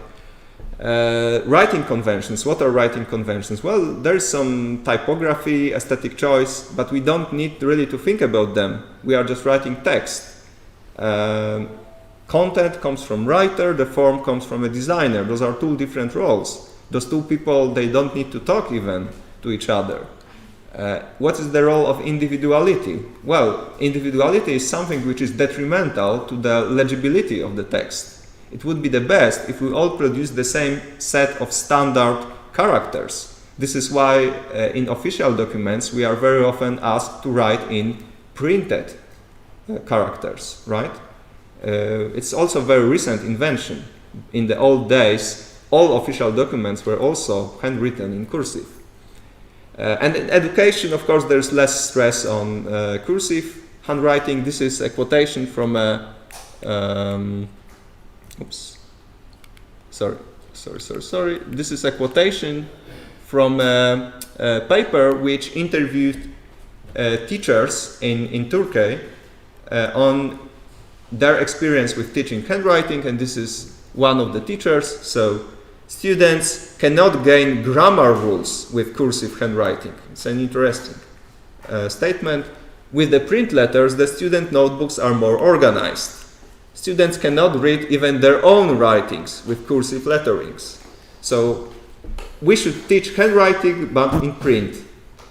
Writing conventions. What are writing conventions? Well, there's some typography, aesthetic choice, but we don't need really to think about them. We are just writing text. Content comes from writer, the form comes from a designer. Those are two different roles. Those two people, they don't need to talk even to each other. What is the role of individuality? Well, individuality is something which is detrimental to the legibility of the text. It would be the best if we all produce the same set of standard characters. This is why in official documents we are very often asked to write in printed characters, right? It's also a very recent invention. In the old days, all official documents were also handwritten in cursive. And in education, of course, there's less stress on cursive handwriting. This is a quotation from a This is a quotation from a paper which interviewed teachers in Turkey on their experience with teaching handwriting, and this is one of the teachers. So, students cannot gain grammar rules with cursive handwriting. It's an interesting statement. With the print letters, the student notebooks are more organized. Students cannot read even their own writings with cursive letterings. So we should teach handwriting but in print,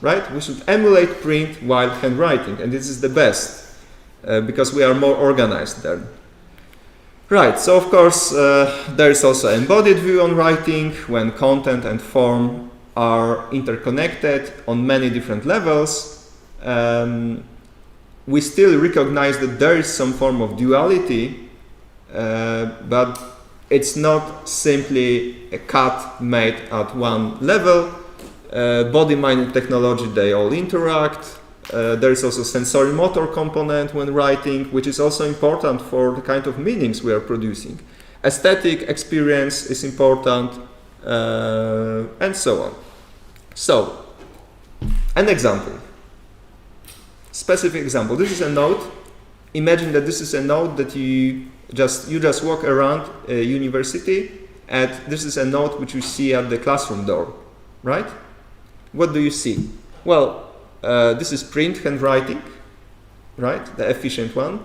right? We should emulate print while handwriting, and this is the best because we are more organized then. Right, so of course there is also an embodied view on writing when content and form are interconnected on many different levels. We still recognize that there is some form of duality, but it's not simply a cut made at one level. Body, mind, and technology, they all interact. There is also sensory motor component when writing, which is also important for the kind of meanings we are producing. Aesthetic experience is important, and so on. So, an example. Specific example. This is a note. Imagine that this is a note that you just walk around a university, and this is a note which you see at the classroom door, right? What do you see? Well, this is print handwriting, right? The efficient one.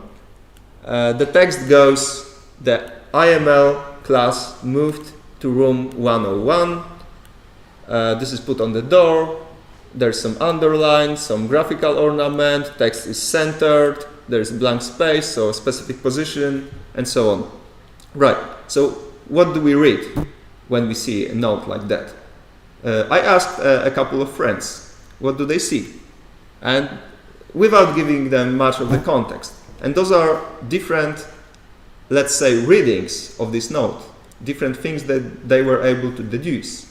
The text goes, the IML class moved to room 101. This is put on the door. There's some underline, some graphical ornament, text is centered, there's blank space, so a specific position, and so on. Right, so what do we read when we see a note like that? I asked a couple of friends, what do they see? And without giving them much of the context. And those are different, let's say, readings of this note, different things that they were able to deduce.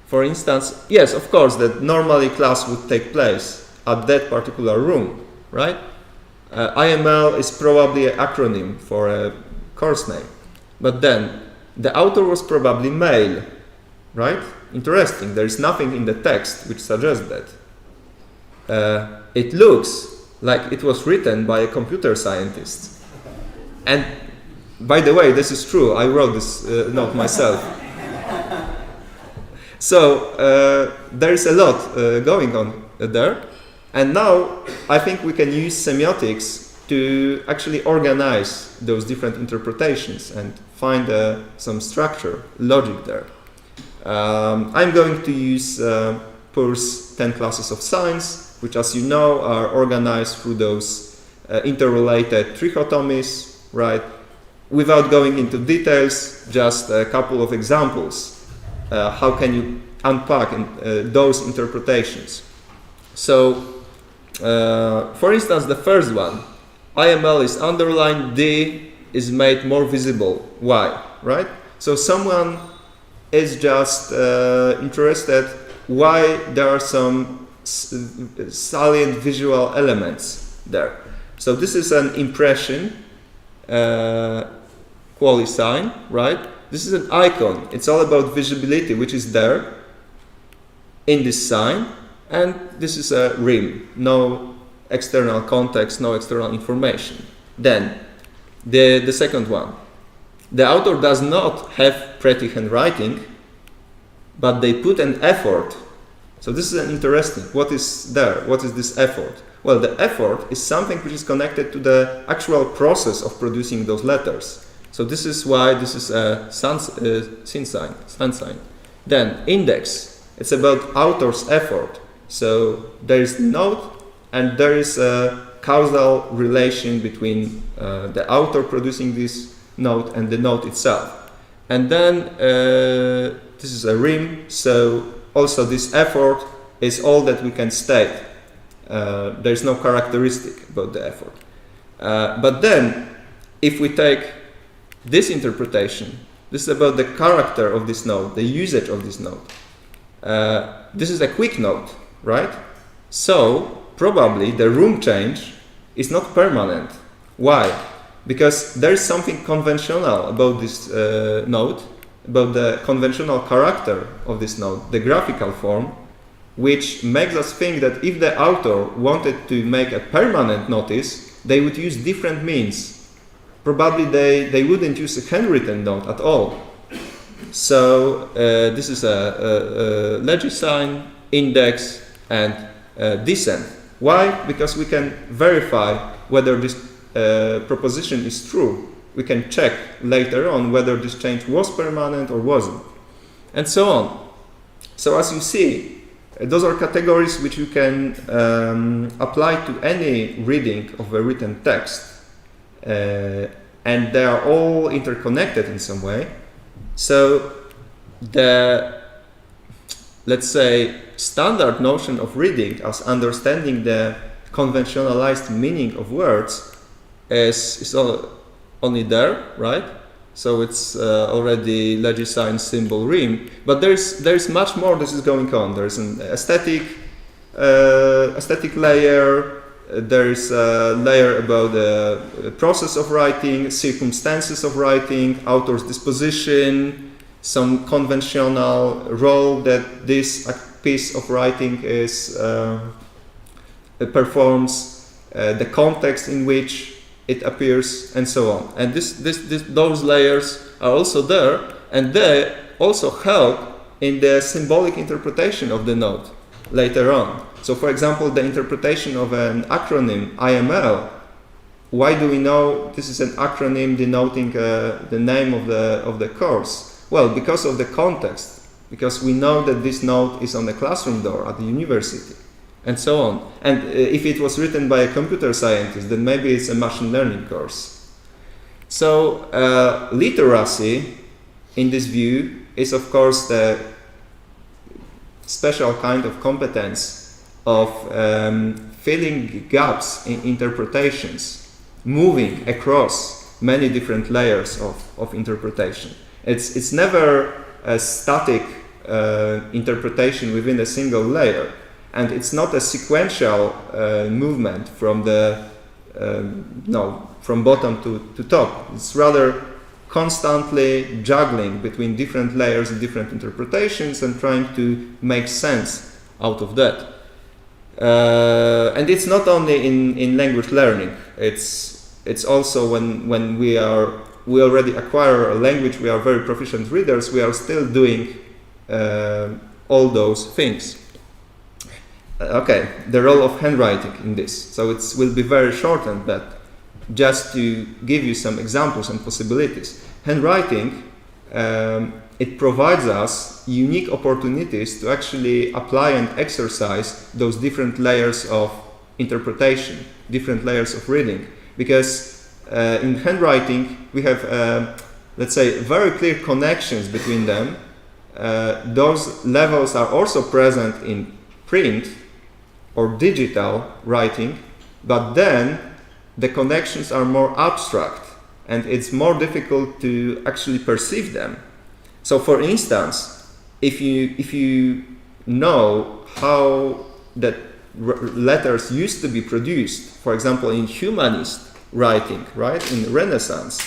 For instance, yes, of course, that normally class would take place at that particular room, right? IML is probably an acronym for a course name. But then, the author was probably male, right? Interesting, there is nothing in the text which suggests that. It looks like it was written by a computer scientist. And by the way, this is true, I wrote this note myself. So, there is a lot going on there. And now, I think we can use semiotics to actually organize those different interpretations and find some structure, logic there. I'm going to use Peirce's 10 classes of science, which, as you know, are organized through those interrelated trichotomies, right? Without going into details, just a couple of examples. How can you unpack those interpretations? So, for instance, the first one, IML is underlined, D is made more visible. Why? Right? So someone is just interested why there are some salient visual elements there. So this is an impression, quali sign, right? This is an icon. It's all about visibility, which is there in this sign. And this is a rim, no external context, no external information. Then, the second one. The author does not have pretty handwriting, but they put an effort. So this is an interesting, what is there? What is this effort? Well, the effort is something which is connected to the actual process of producing those letters. So this is why this is a sun sign. Then, index. It's about author's effort. So there is note and there is a causal relation between the author producing this note and the note itself. And then this is a rim, so also this effort is all that we can state. There is no characteristic about the effort. But then, if we take this interpretation, this is about the character of this note, the usage of this note. This is a quick note. Right? So, probably the room change is not permanent. Why? Because there is something conventional about this note, about the conventional character of this note, the graphical form, which makes us think that if the author wanted to make a permanent notice, they would use different means. Probably they wouldn't use a handwritten note at all. So, this is a legisign, index, and descent. Why? Because we can verify whether this proposition is true. We can check later on whether this change was permanent or wasn't, and so on. So as you see, those are categories which you can apply to any reading of a written text, and they are all interconnected in some way. So the, let's say, standard notion of reading as understanding the conventionalized meaning of words is only there, right? So it's already legisign, symbol, rim, but there's much more that is going on. There's an aesthetic layer, there's a layer about the process of writing, circumstances of writing, author's disposition, some conventional role that this piece of writing is performs, the context in which it appears, and so on. And those layers are also there, and they also help in the symbolic interpretation of the note later on. So, for example, the interpretation of an acronym IML. Why do we know this is an acronym denoting the name of the course? Well, because of the context. Because we know that this note is on the classroom door at the university, and so on. And if it was written by a computer scientist, then maybe it's a machine learning course. So literacy, in this view, is of course the special kind of competence of filling gaps in interpretations, moving across many different layers of interpretation. It's never a static interpretation within a single layer, and it's not a sequential movement from the no, from bottom to top. It's rather constantly juggling between different layers and different interpretations and trying to make sense out of that. And it's not only in language learning. It's also when we already acquire a language, we are very proficient readers, we are still doing all those things. Okay, the role of handwriting in this. So it will be very shortened, but just to give you some examples and possibilities. Handwriting, it provides us unique opportunities to actually apply and exercise those different layers of interpretation, different layers of reading. Because in handwriting, we have, let's say, very clear connections between them. Those levels are also present in print or digital writing, but then the connections are more abstract and it's more difficult to actually perceive them. So for instance, if you know how that letters used to be produced, for example in humanist writing, right, in Renaissance,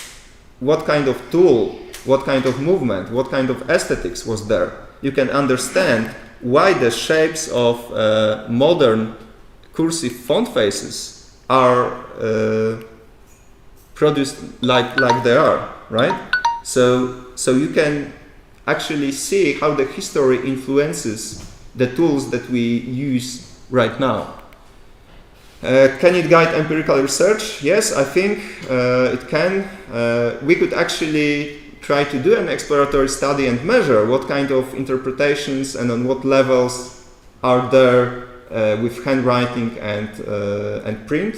what kind of tool, what kind of movement, what kind of aesthetics was there, you can understand why the shapes of modern cursive font faces are produced like they are, right? So you can actually see how the history influences the tools that we use right now. Can it guide empirical research? Yes, I think it can. We could actually try to do an exploratory study and measure what kind of interpretations and on what levels are there with handwriting and print.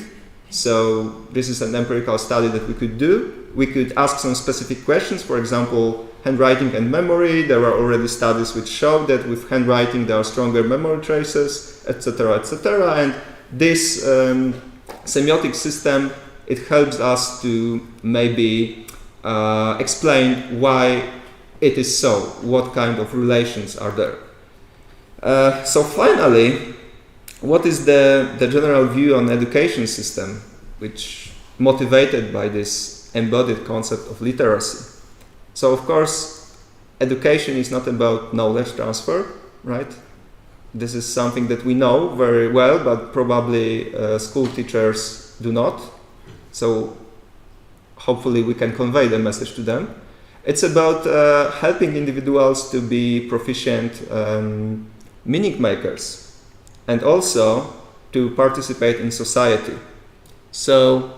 So this is an empirical study that we could do. We could ask some specific questions, for example, handwriting and memory. There are already studies which show that with handwriting there are stronger memory traces, etc., etc. And this semiotic system, it helps us to maybe explain why it is so, what kind of relations are there. So finally, what is the general view on education system, which motivated by this embodied concept of literacy? So of course, education is not about knowledge transfer, right? This is something that we know very well, but probably school teachers do not. So hopefully we can convey the message to them. It's about helping individuals to be proficient meaning makers and also to participate in society. So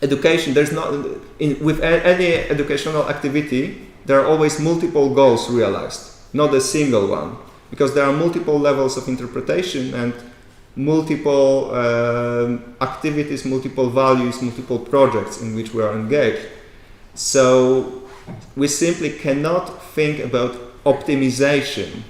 education, there's not, with any educational activity, there are always multiple goals realized, not a single one, because there are multiple levels of interpretation and multiple activities, multiple values, multiple projects in which we are engaged. So we simply cannot think about optimization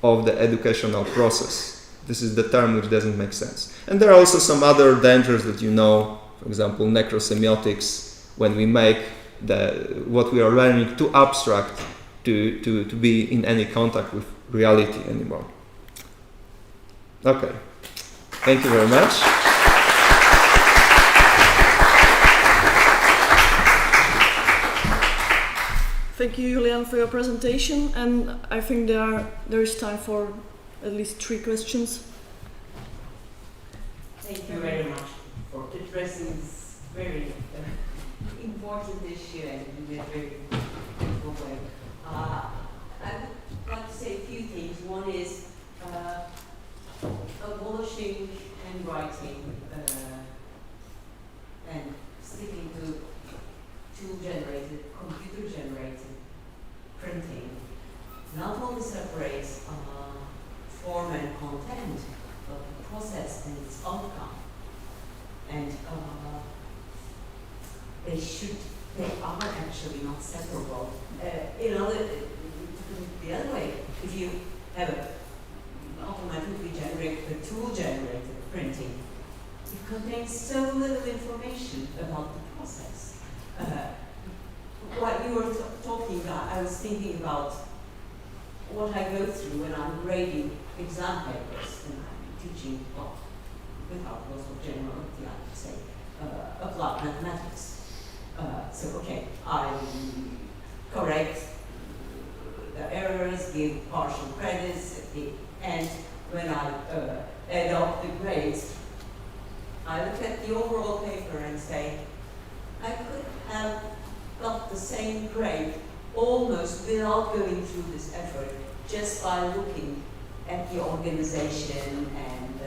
of the educational process. This is the term which doesn't make sense. And there are also some other dangers that you know, for example, necrosemiotics, when we make what we are learning too abstract to be in any contact with reality anymore. Okay. Thank you very much. Thank you, Julian, for your presentation. And I think there is time for at least 3 questions. Thank you very much for addressing this very important issue and in a very beautiful way. I would like to say a few things. One is abolishing handwriting and sticking to tool-generated, computer-generated printing not only separates form and content of the process and its outcome, and they are actually not separable. The other way, if you have an automatically generated, tool-generated printing, it contains so little information about the process. While you were talking, I was thinking about what I go through when I'm grading exam papers, and I'm teaching, well, without loss of generality, I would say, applied mathematics. So, okay, I correct the errors, give partial credits at the end. When I add up the grades, I look at the overall paper and say, I could have got the same grade almost without going through this effort, just by looking at the organization and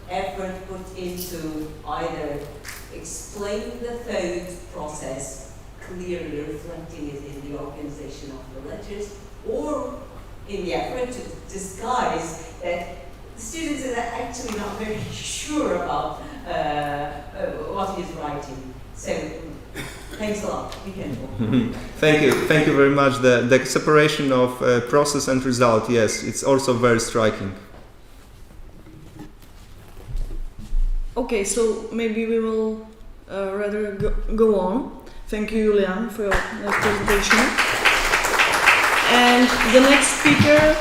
effort put into either explaining the thought process, clearly reflecting it in the organization of the letters, or in the effort to disguise that the students are actually not very sure about what he is writing. So, thanks a lot. We can go. Thank you very much. The separation of process and result, yes, it's also very striking. Okay, so maybe we will rather go on. Thank you, Julian, for your presentation. And the next speaker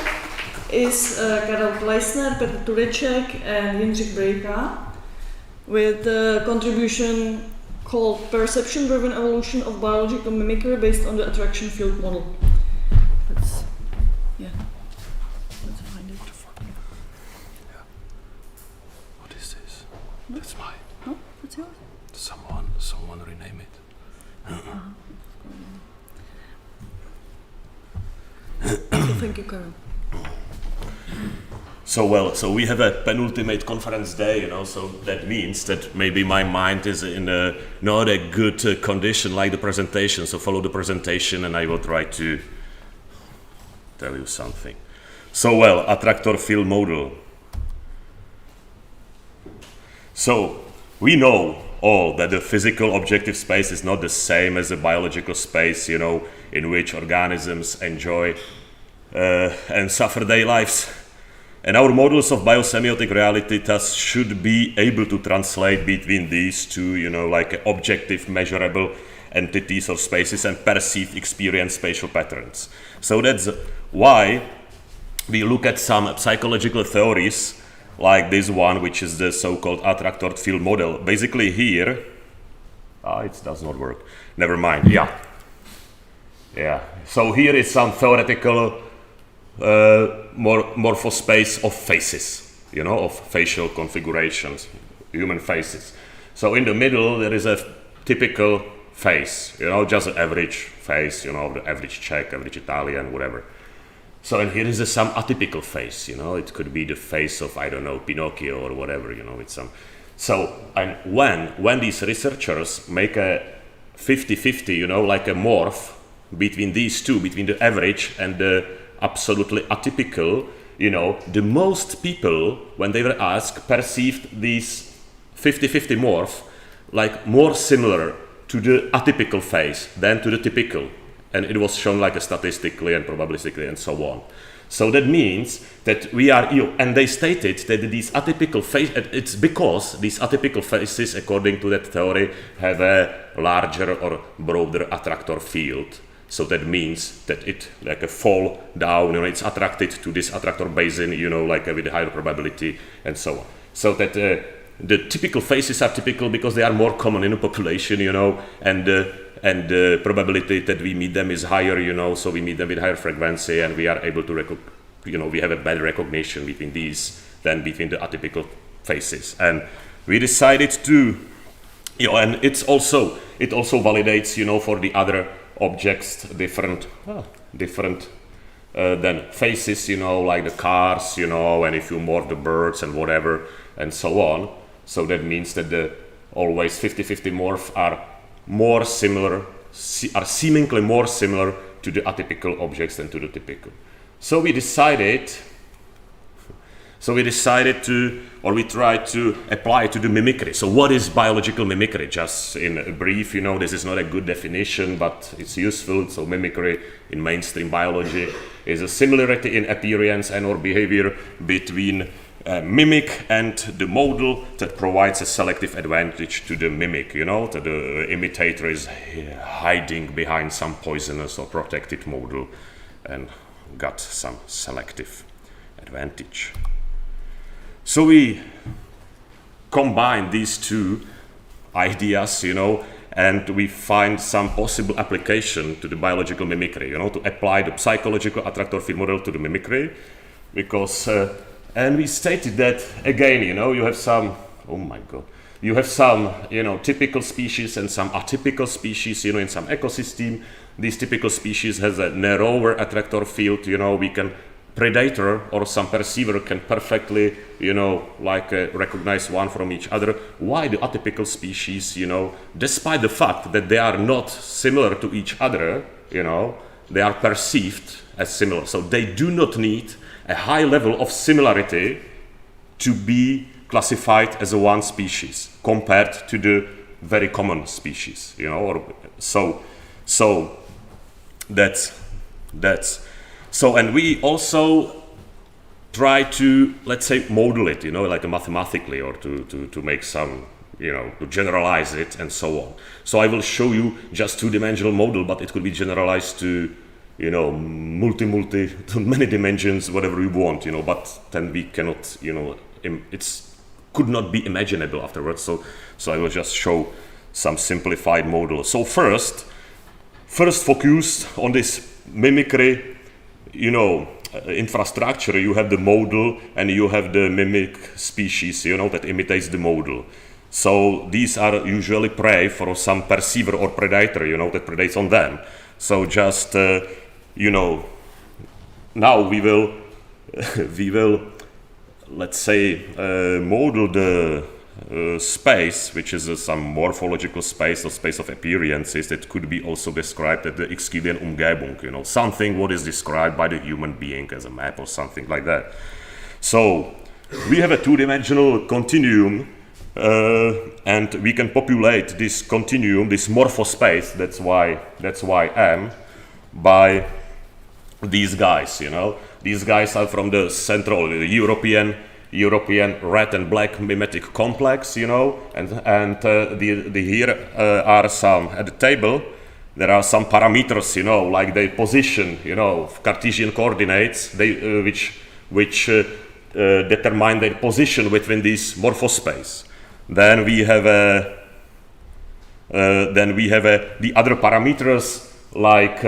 is Karel Kleisner, Petr Tureček, and Jindřich Brejka with a contribution called Perception-Driven Evolution of Biological Mimicry based on the Attraction Field Model. Let's find it. What is this? That's mine. No, that's yours. Someone rename it. So thank you, Karel. So we have a penultimate conference day, so that means that maybe my mind is in not a good condition like the presentation. So follow the presentation and I will try to tell you something. So attractor field model. So we know all that the physical objective space is not the same as the biological space, in which organisms enjoy and suffer their lives. And our models of biosemiotic reality thus should be able to translate between these two, like objective, measurable entities or spaces and perceived experience spatial patterns. So that's why we look at some psychological theories like this one, which is the so-called attractor field model. Basically here, it does not work. Never mind, yeah. So here is some theoretical morphospace of faces, of facial configurations, human faces. So in the middle there is a typical face, just an average face, the average Czech, average Italian, whatever. So and here is some atypical face, it could be the face of, I don't know, Pinocchio or whatever, it's some. So and when these researchers make a 50-50, like a morph between these two, between the average and the absolutely atypical, the most people, when they were asked, perceived these 50-50 morph like more similar to the atypical face than to the typical. And it was shown like statistically and probabilistically and so on. So that means that we are, and they stated that these atypical faces, it's because these atypical faces, according to that theory, have a larger or broader attractor field. So that means that it like a fall down, it's attracted to this attractor basin, like with a higher probability and so on. So that the typical faces are typical because they are more common in the population, and the probability that we meet them is higher, so we meet them with higher frequency and we are able to, we have a better recognition between these than between the atypical faces. And we decided to, and it also validates, for the other objects different than faces, like the cars, and if you morph the birds and whatever and so on. So that means that the always 50-50 morph are more similar, are seemingly more similar to the atypical objects than to the typical. So we decided to, or we tried to apply to the mimicry. So what is biological mimicry? Just in a brief, this is not a good definition, but it's useful. So mimicry in mainstream biology is a similarity in appearance and or behavior between a mimic and the model that provides a selective advantage to the mimic, that the imitator is hiding behind some poisonous or protected model and got some selective advantage. So we combine these two ideas, you know, and we find some possible application to the biological mimicry, you know, to apply the psychological attractor field model to the mimicry, because, and we stated that, again, you know, you have some, oh my God, you have some, you know, typical species and some atypical species, you know, in some ecosystem. These typical species has a narrower attractor field, you know, we can, predator or some perceiver can perfectly, you know, like recognize one from each other. Why the atypical species, you know, despite the fact that they are not similar to each other, you know, they are perceived as similar. So they do not need a high level of similarity to be classified as a one species compared to the very common species, you know, or so that's so, and we also try to, let's say, model it, you know, like mathematically, or to make some, you know, to generalize it and so on. So I will show you just two-dimensional model, but it could be generalized to, you know, to many dimensions, whatever you want, you know, but then we cannot, you know, it's could not be imaginable afterwards. So I will just show some simplified model. So first focus on this mimicry, you know, infrastructure. You have the model and you have the mimic species, you know, that imitates the model. So these are usually prey for some perceiver or predator, you know, that predates on them. So just, you know, now we will, let's say, model the space, which is some morphological space or space of appearances that could be also described as the Exkilian Umgebung, you know, something what is described by the human being as a map or something like that. So we have a two-dimensional continuum, and we can populate this continuum, this morphospace, that's why M, by these guys, you know. These guys are from the central, the European red and black mimetic complex, you know, and here are some, at the table, there are some parameters, you know, like the position, you know, Cartesian coordinates, they, which determine their position within this morphospace. Then we have the other parameters, like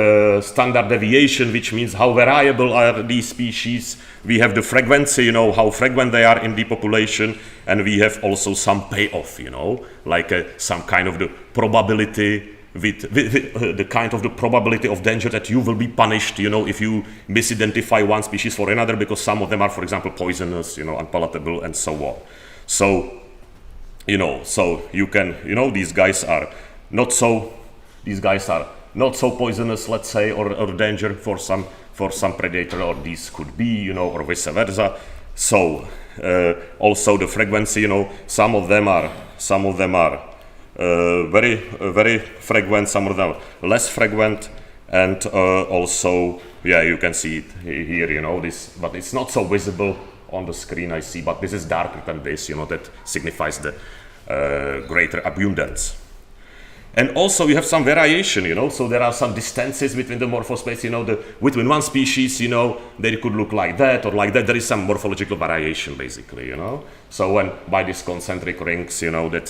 standard deviation, which means how variable are these species. We have the frequency, you know, how frequent they are in the population, and we have also some payoff, you know, like some kind of the probability with the kind of the probability of danger that you will be punished, you know, if you misidentify one species for another, because some of them are, for example, poisonous, you know, unpalatable, and so on. So, you know, so you can, you know, these guys are not so poisonous, let's say, or danger for some predator, or these could be, you know, or vice versa. So also the frequency, you know, some of them are very frequent, some of them are less frequent, and also, yeah, you can see it here, you know, this, but it's not so visible on the screen, I see, but this is darker than this, you know, that signifies the greater abundance. And also you have some variation, you know, so there are some distances between the morphospace, you know, between one species, you know, they could look like that or like that. There is some morphological variation, basically, you know. So when by these concentric rings, you know, that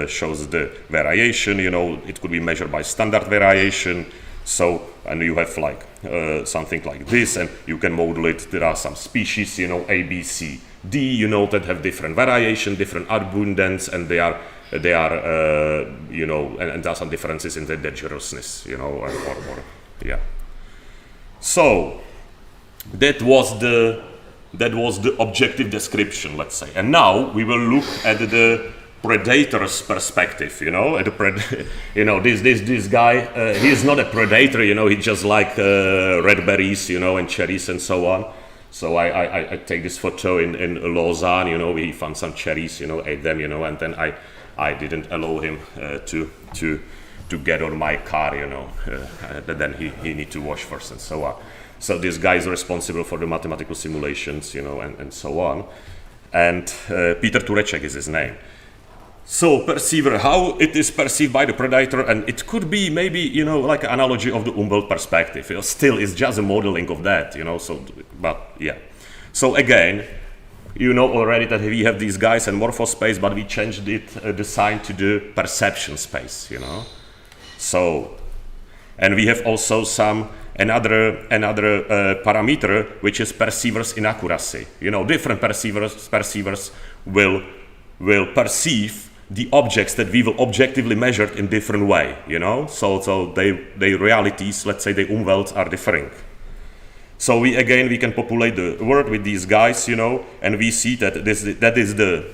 shows the variation, you know, it could be measured by standard variation. So, and you have like something like this, and you can model it. There are some species, you know, A, B, C, D, you know, that have different variation, different abundance, and they are you know, and there are some differences in the dangerousness, you know, or yeah. So that was the objective description, let's say. And now we will look at the predator's perspective, you know, you know, this guy, he is not a predator, you know, he just like red berries, you know, and cherries and so on. So I take this photo in Lausanne, you know, we found some cherries, you know, ate them, you know, and then I didn't allow him to get on my car, you know, then he need to wash first and so on. So this guy is responsible for the mathematical simulations, you know, and so on. And Peter Turecek is his name. So perceiver, how it is perceived by the predator, and it could be maybe, you know, like an analogy of the Umwelt perspective. You know, still, it's just a modeling of that, you know, so, but yeah. So again, you know already that we have these guys in morphospace, but we changed it, the sign to the perception space, you know. So, and we have also another parameter, which is perceiver's inaccuracy. You know, different perceivers will perceive the objects that we will objectively measure in different way, you know. So their realities, let's say the Umwelt, are differing. So we can populate the word with these guys, you know, and we see that that is the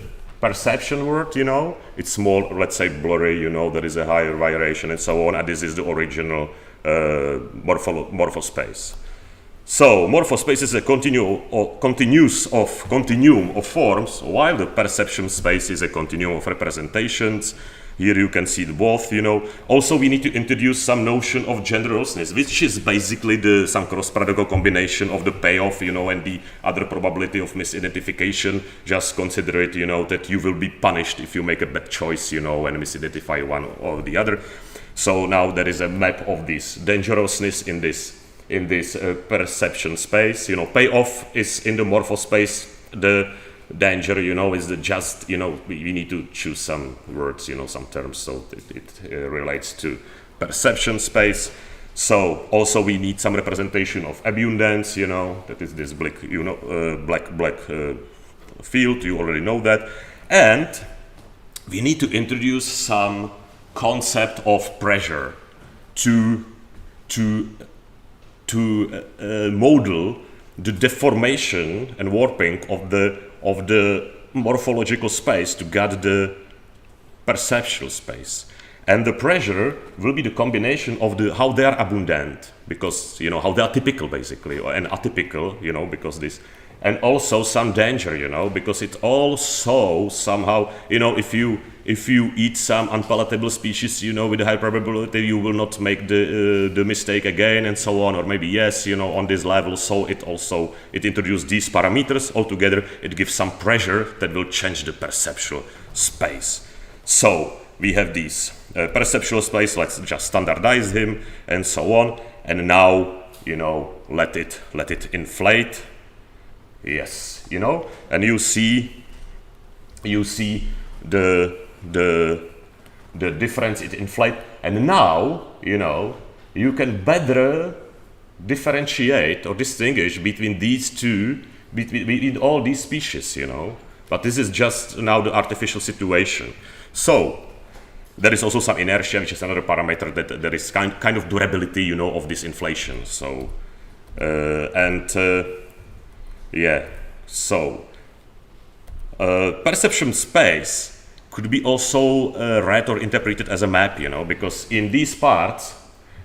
perception word, you know. It's more, let's say, blurry, you know. There is a higher variation and so on. And this is the original morphospace. So morphospace is a continuum of forms, while the perception space is a continuum of representations. Here you can see both, you know. Also, we need to introduce some notion of generousness, which is basically some cross-pedagogical combination of the payoff, you know, and the other probability of misidentification. Just consider it, you know, that you will be punished if you make a bad choice, you know, and misidentify one or the other. So now there is a map of this dangerousness in this perception space. You know, payoff is in the morphospace. The danger, you know, is just, you know, we need to choose some words, you know, some terms, so it relates to perception space. So also we need some representation of abundance, you know, that is this black, you know, black field. You already know that, and we need to introduce some concept of pressure to model the deformation and warping of the morphological space to get the perceptual space. And the pressure will be the combination of how they are abundant, because, you know, how they are typical basically, and atypical, you know, because this, and also some danger, you know, because it also somehow, you know, if you eat some unpalatable species, you know, with a high probability you will not make the mistake again, and so on, or maybe yes, you know, on this level. So it introduces these parameters altogether. It gives some pressure that will change the perceptual space. So we have this perceptual space. Let's just standardize him and so on. And now, you know, let it inflate. Yes, you know, and you see the difference it inflate, and now, you know, you can better differentiate or distinguish between these two, between all these species, you know. But this is just now the artificial situation. So there is also some inertia, which is another parameter, that there is kind of durability, you know, of this inflation. So yeah, so perception space could be also read or interpreted as a map, you know, because in these parts,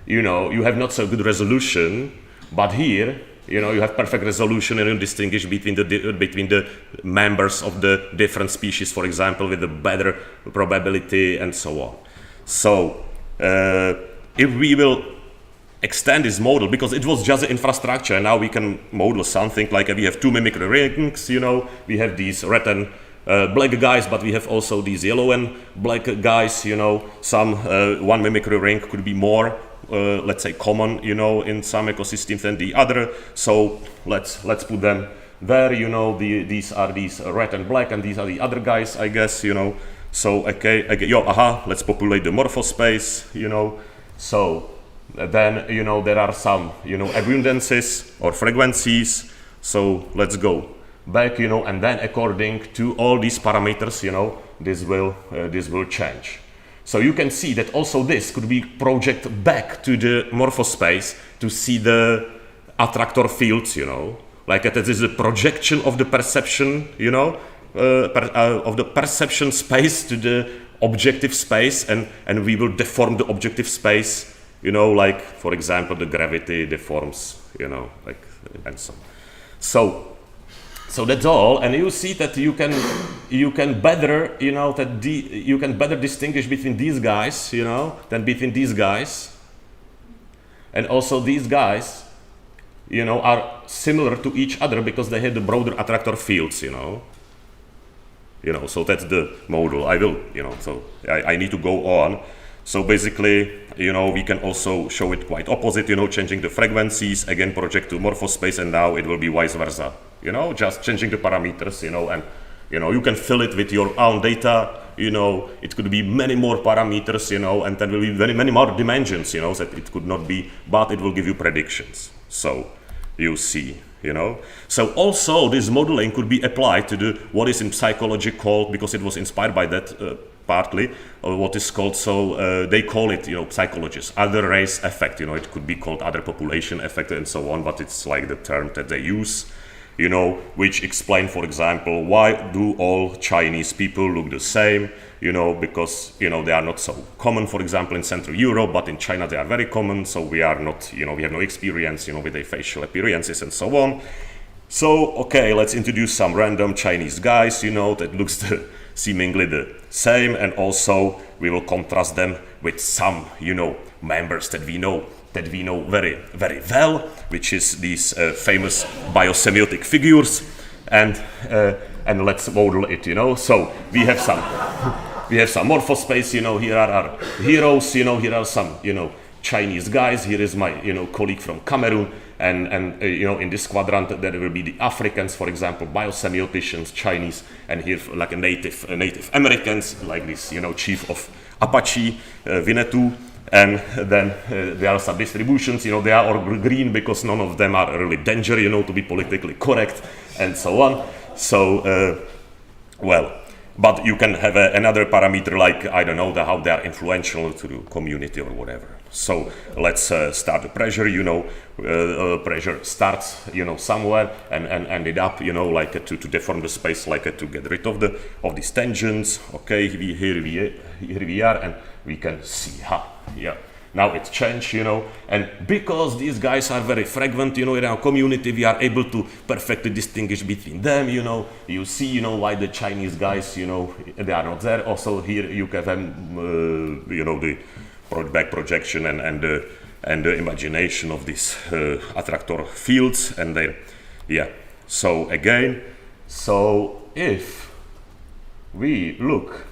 you know, you have not so good resolution, but here, you know, you have perfect resolution, and you distinguish between the members of the different species, for example, with the better probability and so on. So if we will extend this model, because it was just an infrastructure, and now we can model something like we have two mimicry rings, you know, we have these red and black guys, but we have also these yellow and black guys, you know. One mimicry ring could be more, let's say, common, you know, in some ecosystems than the other. So let's put them there, you know. These are these red and black, and these are the other guys, I guess, you know. So let's populate the morphospace, you know. So then, you know, there are some, you know, abundances or frequencies. So let's go back, you know, and then according to all these parameters, you know, this will change. So you can see that also this could be projected back to the morphospace to see the attractor fields, you know, like that is a projection of the perception, you know, of the perception space to the objective space, and we will deform the objective space, you know, like, for example, the gravity deforms, you know, like, and so. So that's all, and you see that you can better, you know, you can better distinguish between these guys, you know, than between these guys, and also these guys, you know, are similar to each other because they have the broader attractor fields, you know. So that's the model. I will, you know, so I need to go on. So basically, you know, we can also show it quite opposite, you know, changing the frequencies, again project to morphospace, and now it will be vice versa. you know, just changing the parameters, you know, and you know, you can fill it with your own data, you know, it could be many more parameters, you know, and then will be many more dimensions, you know, that it could not be, but it will give you predictions. So you see, you know. So also this modeling could be applied to the, what is in psychology called, because it was inspired by that partly, what is called, so they call it, you know, psychologists, other race effect, you know, it could be called other population effect and so on, but it's like the term that they use, you know, which explain, for example, why do all Chinese people look the same, you know, because, you know, they are not so common, for example, in Central Europe, but in China they are very common, so we are not, you know, we have no experience, you know, with their facial appearances and so on. So, okay, let's introduce some random Chinese guys, you know, that looks seemingly the same, and also we will contrast them with some, you know, members that we know very, very well, which is these famous biosemiotic figures, and let's model it, you know. So we have some morphospace, you know. Here are our heroes, you know. Here are some, you know, Chinese guys. Here is my, you know, colleague from Cameroon, and you know, in this quadrant there will be the Africans, for example, biosemioticians, Chinese, and here like a Native Americans, like this, you know, chief of Apache, Winnetou. And then there are some distributions, you know, they are all green because none of them are really danger, you know, to be politically correct and so on. So, well, but you can have another parameter like, I don't know, how they are influential to the community or whatever. So let's start the pressure, you know, pressure starts, you know, somewhere and ended up, you know, like to deform the space, like to get rid of these tangents. Okay, here we are, and we can see, yeah, now it's changed, you know, and because these guys are very fragmented, you know, in our community, we are able to perfectly distinguish between them, you know. You see, you know, why the Chinese guys, you know, they are not there. Also here you have, you know, the back projection and the imagination of these attractor fields, and they, yeah. So again, so if we look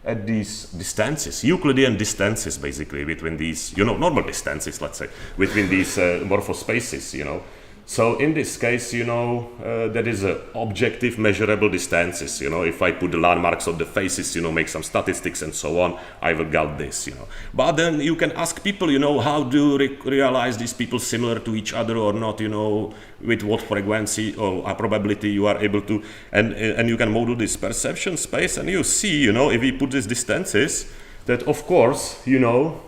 at these distances, Euclidean distances, basically, between these, you know, normal distances, let's say, between these morphospaces, you know. So in this case, you know, there is objective measurable distances, you know. If I put the landmarks of the faces, you know, make some statistics and so on, I will get this, you know. But then you can ask people, you know, how do you realize these people similar to each other or not, you know, with what frequency or probability you are able to, and you can model this perception space, and you see, you know, if we put these distances, that of course, you know,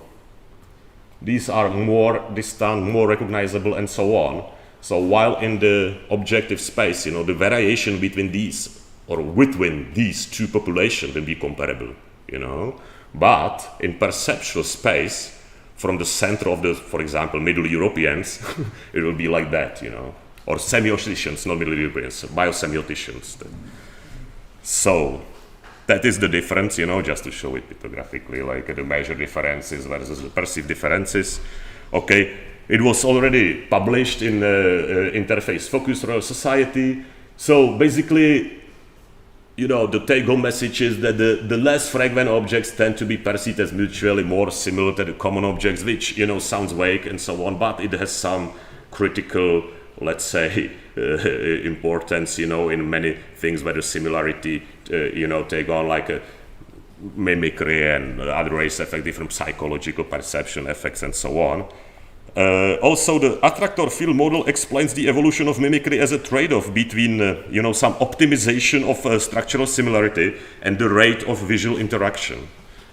these are more distant, more recognizable and so on. So while in the objective space, you know, the variation between these or between these two populations will be comparable, you know. But in perceptual space, from the center of the, for example, Middle Europeans, it will be like that, you know. Or semioticians, not Middle Europeans, biosemioticians. So that is the difference, you know, just to show it pictographically, like the measured differences versus the perceived differences. Okay. It was already published in Interface Focus Royal Society. So basically, you know, the take-home message is that the less fragment objects tend to be perceived as mutually more similar to the common objects, which, you know, sounds vague and so on, but it has some critical, let's say, importance, you know, in many things where the similarity, you know, take on like a mimicry and other race effect, different psychological perception effects and so on. Also, the attractor field model explains the evolution of mimicry as a trade-off between, you know, some optimization of structural similarity and the rate of visual interaction.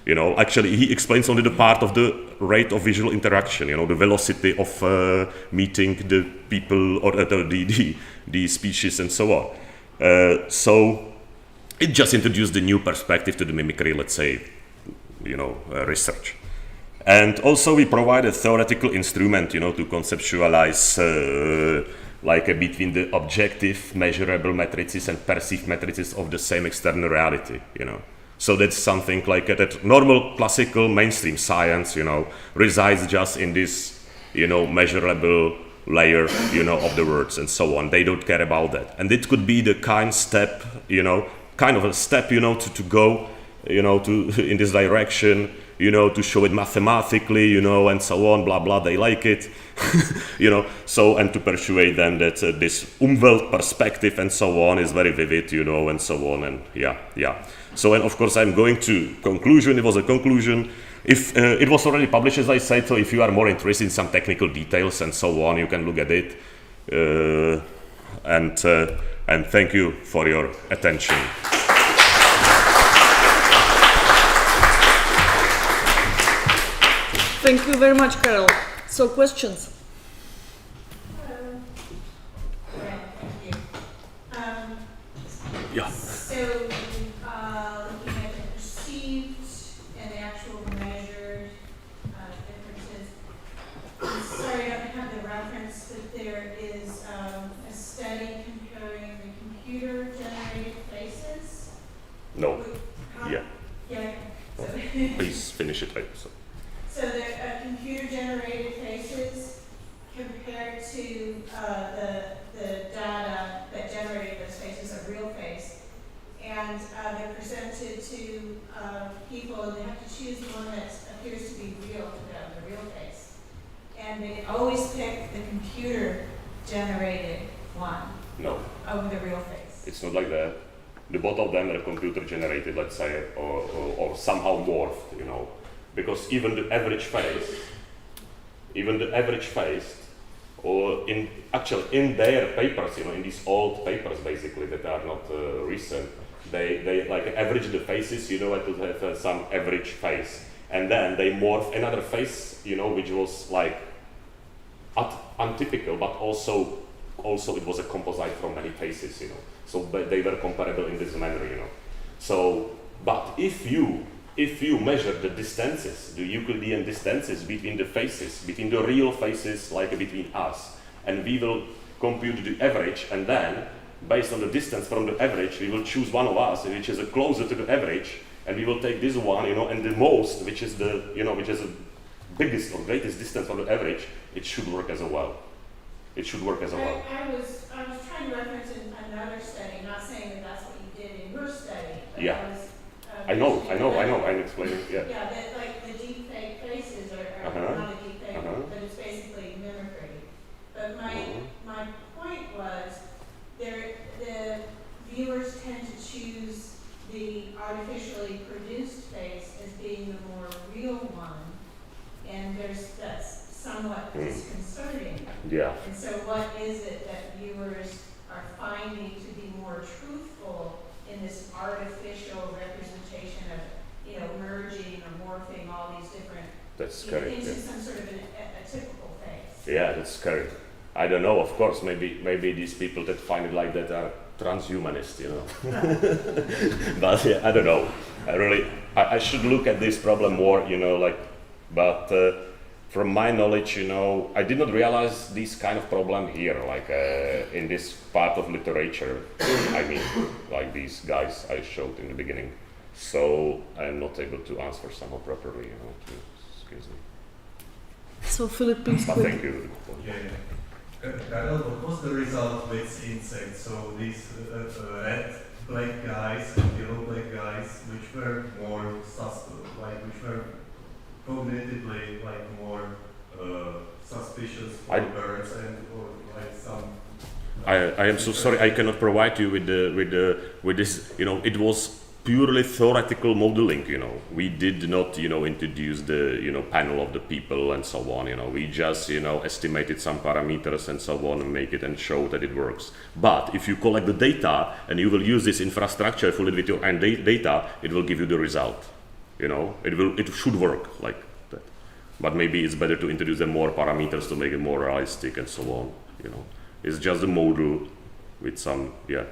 You know, actually, he explains only the part of the rate of visual interaction. You know, the velocity of meeting the people or the species and so on. So it just introduced a new perspective to the mimicry, let's say, you know, research. And also we provide a theoretical instrument, you know, to conceptualize between the objective measurable matrices and perceived matrices of the same external reality, you know. So that's something like that normal classical mainstream science, you know, resides just in this, you know, measurable layer, you know, of the words and so on. They don't care about that. And it could be the kind of a step, you know, to go, you know, to in this direction. you know, to show it mathematically, you know, and so on, blah, blah, they like it, you know, so, and to persuade them that this Umwelt perspective and so on is very vivid, you know, and so on, and yeah. So, and of course, I'm going to conclusion. It was a conclusion. If it was already published, as I said, so if you are more interested in some technical details and so on, you can look at it. And thank you for your attention. Thank you very much, Karel. So, questions? Yeah. So, looking at the perceived and the actual measured differences. Sorry, I don't have the reference, but there is a study comparing the computer-generated faces. No. Yeah. Yeah. So Please finish it. So the computer-generated faces compared to the data that generated those faces, a real face, and they're presented to people, and they have to choose the one that appears to be real to them, the real face. And they always pick the computer-generated one over the real face. It's not like that. The both of them are computer-generated, let's say, or somehow morphed, you know. Because even the average face, or in their papers, you know, in these old papers basically that are not recent, they like average the faces, you know, to have some average face, and then they morph another face, you know, which was like untypical, but also it was a composite from many faces, you know. So they were comparable in this manner, you know. So, but if you measure the distances, the Euclidean distances between the faces, between the real faces, like between us, and we will compute the average, and then, based on the distance from the average, we will choose one of us, which is closer to the average, and we will take this one, you know, and the most, which is the biggest or greatest distance from the average, it should work as well. It should work as well. I was trying to reference another study, not saying that that's what you did in your study, but Yeah. I know, I'm explaining, yeah. Yeah, that like the deep fake faces are not a deep fake, but it's basically mimicry. But my point was, the viewers tend to choose the artificially produced face as being the more real one, and that's somewhat disconcerting. Yeah. And so what is it that viewers are finding to be more truthful in this artificial representation of, you know, merging or morphing all these different into some sort of a typical face? Yeah, that's scary. I don't know, of course, maybe these people that find it like that are transhumanist, you know. But yeah, I don't know. I should look at this problem more, you know, like, but from my knowledge, you know, I did not realize this kind of problem here, like in this part of literature. I mean, like these guys I showed in the beginning. So I'm not able to answer somehow properly, you know. Excuse me. So Philip, please. But thank you. Karel, what was the result with insects? So these red black guys and yellow black guys, which were more suspect, like which were cognitively like more suspicious for birds and or like some. I am so sorry. I cannot provide you with this. You know, it was purely theoretical modeling. You know, we did not, you know, introduce the, you know, panel of the people and so on. You know, we just, you know, estimated some parameters and so on and make it and show that it works. But if you collect the data and you will use this infrastructure fully with your own data, it will give you the result. You know, it should work like that. But maybe it's better to introduce them more parameters to make it more realistic and so on. You know, it's just a model with some, yeah.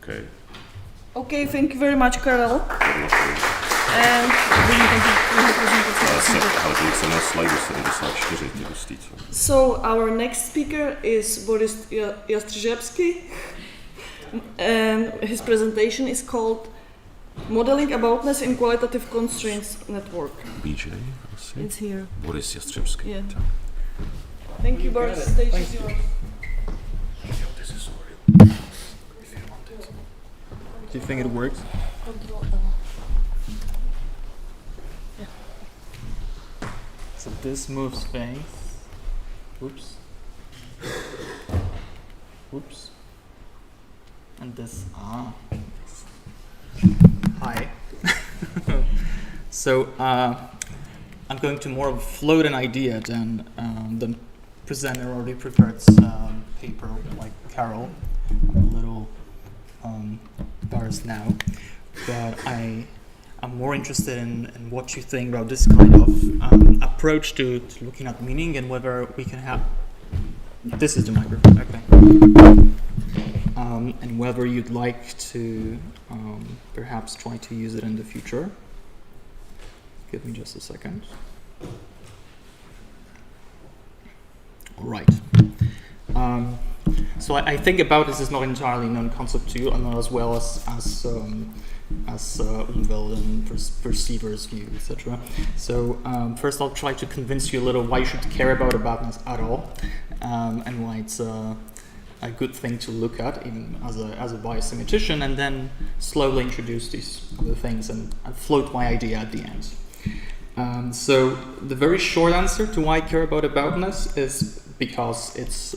Okay. Okay, thank you very much, Karel. And so our next speaker is Boris Jastrzębski, and his presentation is called Modeling Aboutness in Qualitative Constraints Network. BJ, it's here. Boris Jastrzębski. Yeah. Thank you, Boris. Stage is yours. This is real. If you want it. Do you think it works? this moves face. Oops. Oops. And this, Hi. So I'm going to more float an idea than present an already prepared paper like Carol. I'm a little embarrassed now, but I'm more interested in what you think about this kind of approach to looking at meaning and whether we can have. This is the microphone, okay. And whether you'd like to perhaps try to use it in the future. Give me just a second. All right. So I think about this is not entirely known concept to you, and not as well as Umwelt and perceivers view, etc. So first I'll try to convince you a little why you should care about aboutness at all, and why it's a good thing to look at even as a biosemiotician, and then slowly introduce these other things and float my idea at the end. So the very short answer to why I care about aboutness is because it's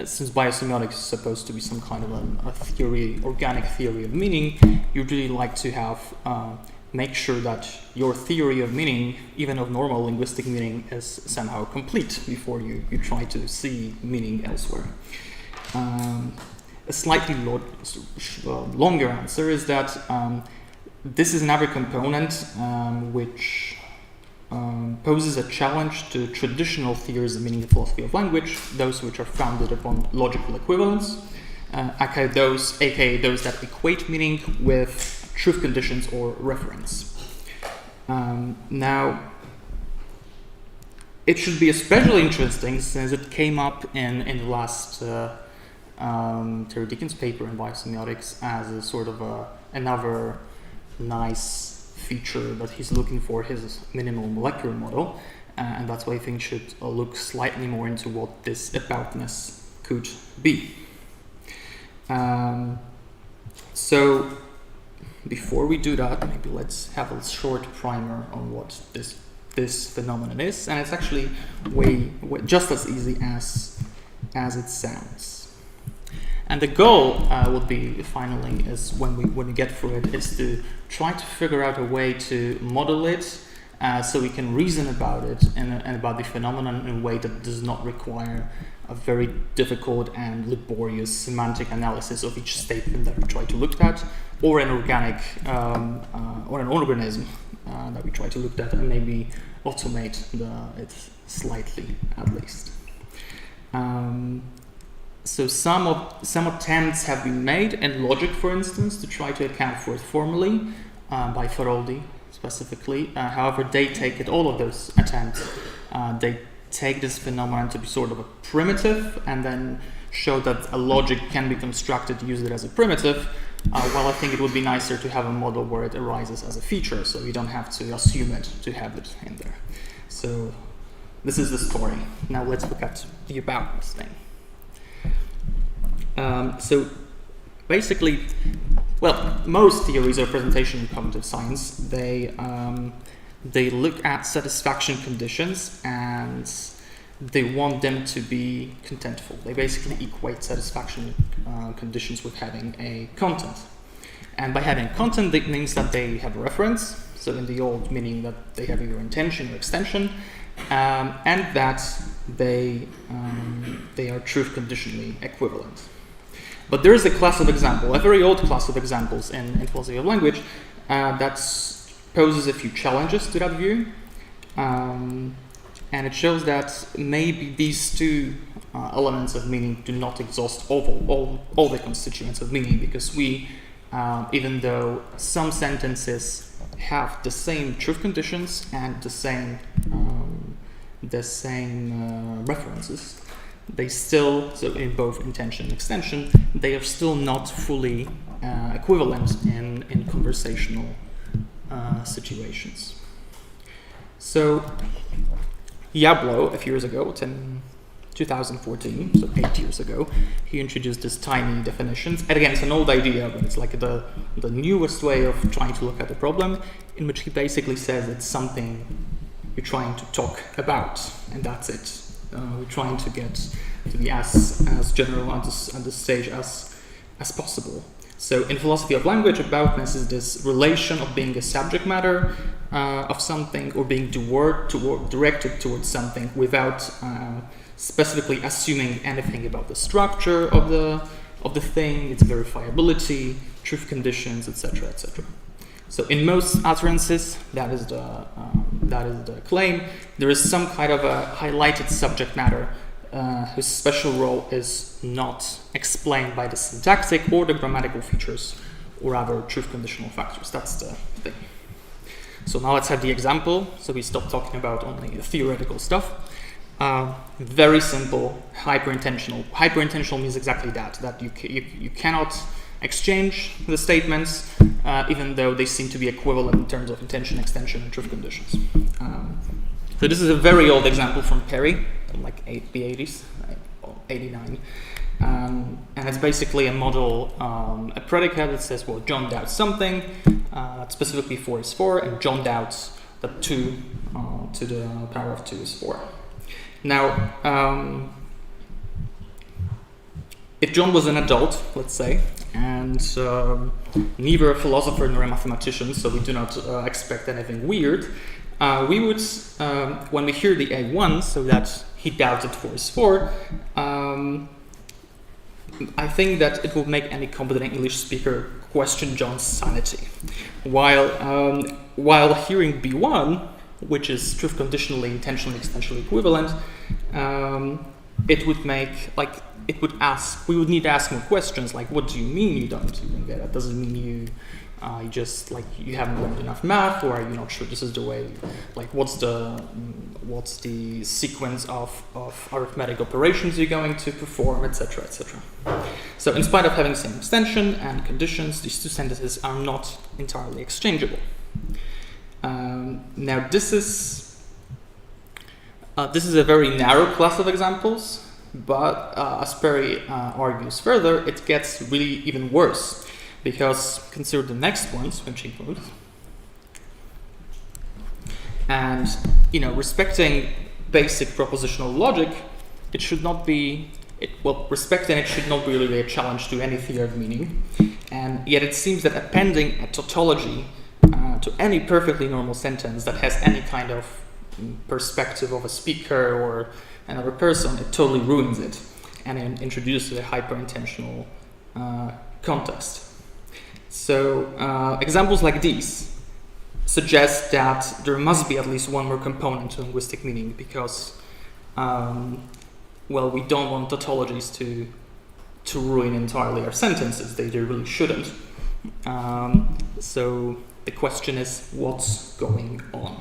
since biosemiotics is supposed to be some kind of a theory, organic theory of meaning, you really like to have make sure that your theory of meaning, even of normal linguistic meaning, is somehow complete before you try to see meaning elsewhere. A slightly longer answer is that this is another component which poses a challenge to traditional theories of meaning and philosophy of language, those which are founded upon logical equivalence, aka those that equate meaning with truth conditions or reference. Now, it should be especially interesting since it came up in the last Terry Deacon's paper in Biosemiotics as a sort of another nice feature that he's looking for his minimal molecular model, and that's why I think should look slightly more into what this aboutness could be. So before we do that, maybe let's have a short primer on what this phenomenon is, and it's actually just as easy as it sounds. And the goal would be finally is when we get through it is to try to figure out a way to model it so we can reason about it and about the phenomenon in a way that does not require a very difficult and laborious semantic analysis of each statement that we try to look at, or an organic or an organism that we try to look at and maybe automate it slightly at least. So some attempts have been made in logic, for instance, to try to account for it formally by Feroldi specifically. However, they take it, all of those attempts, they take this phenomenon to be sort of a primitive and then show that a logic can be constructed to use it as a primitive. Well, I think it would be nicer to have a model where it arises as a feature, so you don't have to assume it to have it in there. So this is the story. Now let's look at the aboutness thing. So basically, well, most theories of presentation in cognitive science, they look at satisfaction conditions and they want them to be contentful. They basically equate satisfaction conditions with having a content. And by having content, it means that they have a reference, so in the old meaning that they have either intension or extension, and that they are truth conditionally equivalent. But there is a class of example, a very old class of examples in philosophy of language that poses a few challenges to that view. And it shows that maybe these two elements of meaning do not exhaust all the constituents of meaning, because we, even though some sentences have the same truth conditions and the same references, they still, so in both intention and extension, they are still not fully equivalent in conversational situations. So Jablo, a few years ago, 2014, so 8 years ago, he introduced this tiny definitions. And again, it's an old idea, but it's like the newest way of trying to look at the problem, in which he basically says it's something you're trying to talk about, and that's it. We're trying to get to be as general at this stage as possible. So in philosophy of language, aboutness is this relation of being a subject matter of something, or being directed towards something without specifically assuming anything about the structure of the thing, its verifiability, truth conditions, etc., etc. So in most utterances, that is the claim. There is some kind of a highlighted subject matter whose special role is not explained by the syntactic or the grammatical features or other truth conditional factors. That's the thing. So now let's have the example. So we stop talking about only the theoretical stuff. Very simple, hyper-intentional. Hyper-intentional means exactly that you cannot exchange the statements, even though they seem to be equivalent in terms of intension, extension, and truth conditions. So this is a very old example from Perry, from like the 80s, 89. And it's basically a model, a predicate that says, well, John doubts something, specifically 4 is 4, and John doubts that 2 to the power of 2 is 4. Now, if John was an adult, let's say, and neither a philosopher nor a mathematician, so we do not expect anything weird, we would, when we hear the A1, so that he doubted 4 is 4, I think that it will make any competent English speaker question John's sanity. While hearing B1, which is truth conditionally, intentionally, extensionally equivalent, it would make, like, it would ask, we would need to ask more questions, like, what do you mean you don't even get it? Does it mean you just, like, you haven't learned enough math, or are you not sure this is the way, like, what's the sequence of arithmetic operations you're going to perform, etc., etc. So in spite of having the same extension and conditions, these two sentences are not entirely exchangeable. Now this is a very narrow class of examples, but as Perry argues further, it gets really even worse, because consider the next one, switching mode. And, you know, respecting basic propositional logic, it should not be, respecting it should not be really a challenge to any theory of meaning. And yet it seems that appending a tautology to any perfectly normal sentence that has any kind of perspective of a speaker or another person, it totally ruins it and introduces a hyper-intentional context. So examples like these suggest that there must be at least one more component to linguistic meaning, because, we don't want tautologies to ruin entirely our sentences. They really shouldn't. So the question is, what's going on?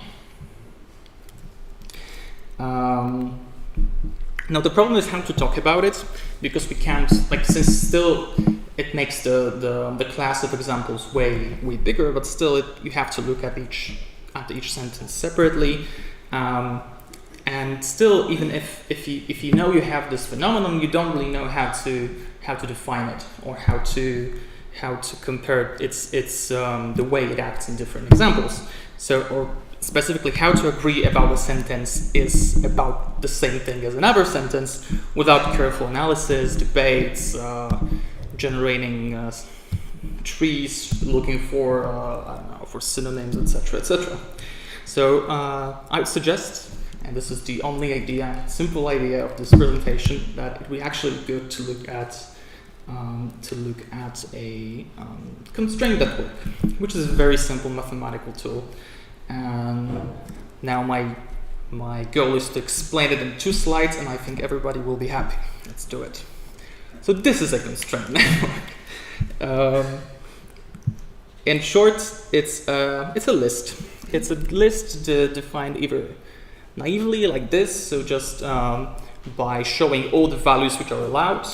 Now the problem is how to talk about it, because we can't, since still it makes the class of examples way bigger, but still you have to look at each sentence separately, and still, even if you know you have this phenomenon, you don't really know how to define it, or how to compare its the way it acts in different examples. So, or specifically, how to agree about a sentence is about the same thing as another sentence without careful analysis, debates, generating trees, looking for for synonyms, etc., etc. So I would suggest, and this is the only simple idea of this presentation, that it would be actually good to look at a constraint network, which is a very simple mathematical tool. And now my goal is to explain it in 2 slides, and I think everybody will be happy. Let's do it. So this is a constraint network. In short, it's a list. It's a list defined either naively like this, so just by showing all the values which are allowed.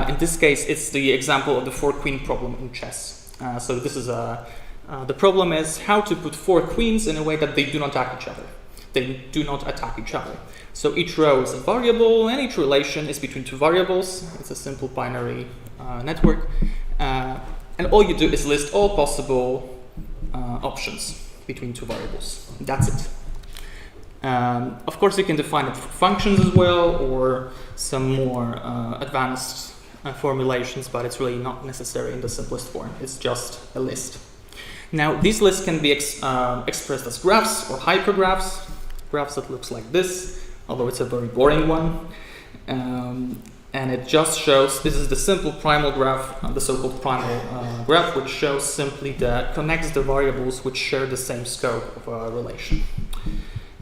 In this case, it's the example of the 4-queen problem in chess. So this is the problem is how to put 4 queens in a way that they do not attack each other. They do not attack each other. So each row is a variable, and each relation is between 2 variables. It's a simple binary network. And all you do is list all possible options between 2 variables. That's it. Of course, you can define it for functions as well, or some more advanced formulations, but it's really not necessary in the simplest form. It's just a list. Now, these lists can be expressed as graphs or hypergraphs, graphs that looks like this, although it's a very boring one. And it just shows, this is the simple primal graph, the so-called primal graph, which shows simply that connects the variables which share the same scope of a relation.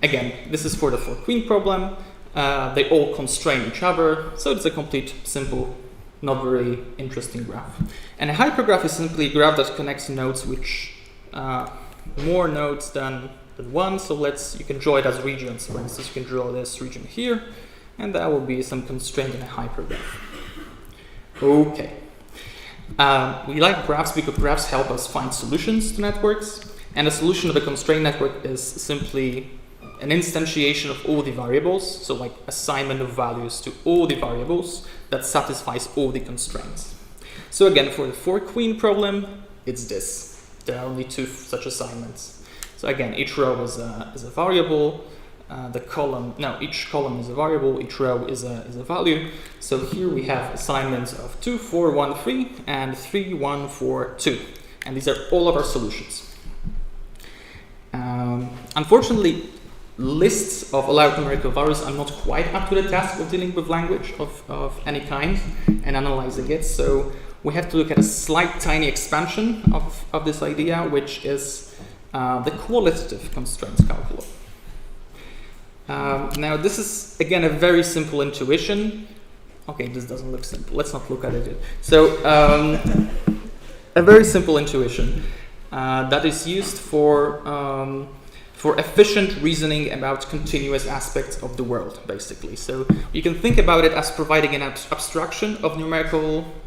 Again, this is for the 4-queen problem. They all constrain each other, so it's a complete, simple, not very interesting graph. And a hypergraph is simply a graph that connects nodes which more nodes than one. So you can draw it as regions. For instance, you can draw this region here, and that will be some constraint in a hypergraph. Okay. We like graphs because graphs help us find solutions to networks, and a solution of a constraint network is simply an instantiation of all the variables, so like assignment of values to all the variables that satisfies all the constraints. So again, for the 4-queen problem, it's this. There are only 2 such assignments. So again, each row is a variable. Each column is a variable, each row is a value. So here we have assignments of 2, 4, 1, 3, and 3, 1, 4, 2. And these are all of our solutions. Unfortunately, lists of allowed numerical values are not quite up to the task of dealing with language of any kind and analyzing it. So we have to look at a slight tiny expansion of this idea, which is the qualitative constraints calculus. Now this is again a very simple intuition. Okay, this doesn't look simple. Let's not look at it yet. So a very simple intuition that is used for efficient reasoning about continuous aspects of the world, basically. So you can think about it as providing an abstraction of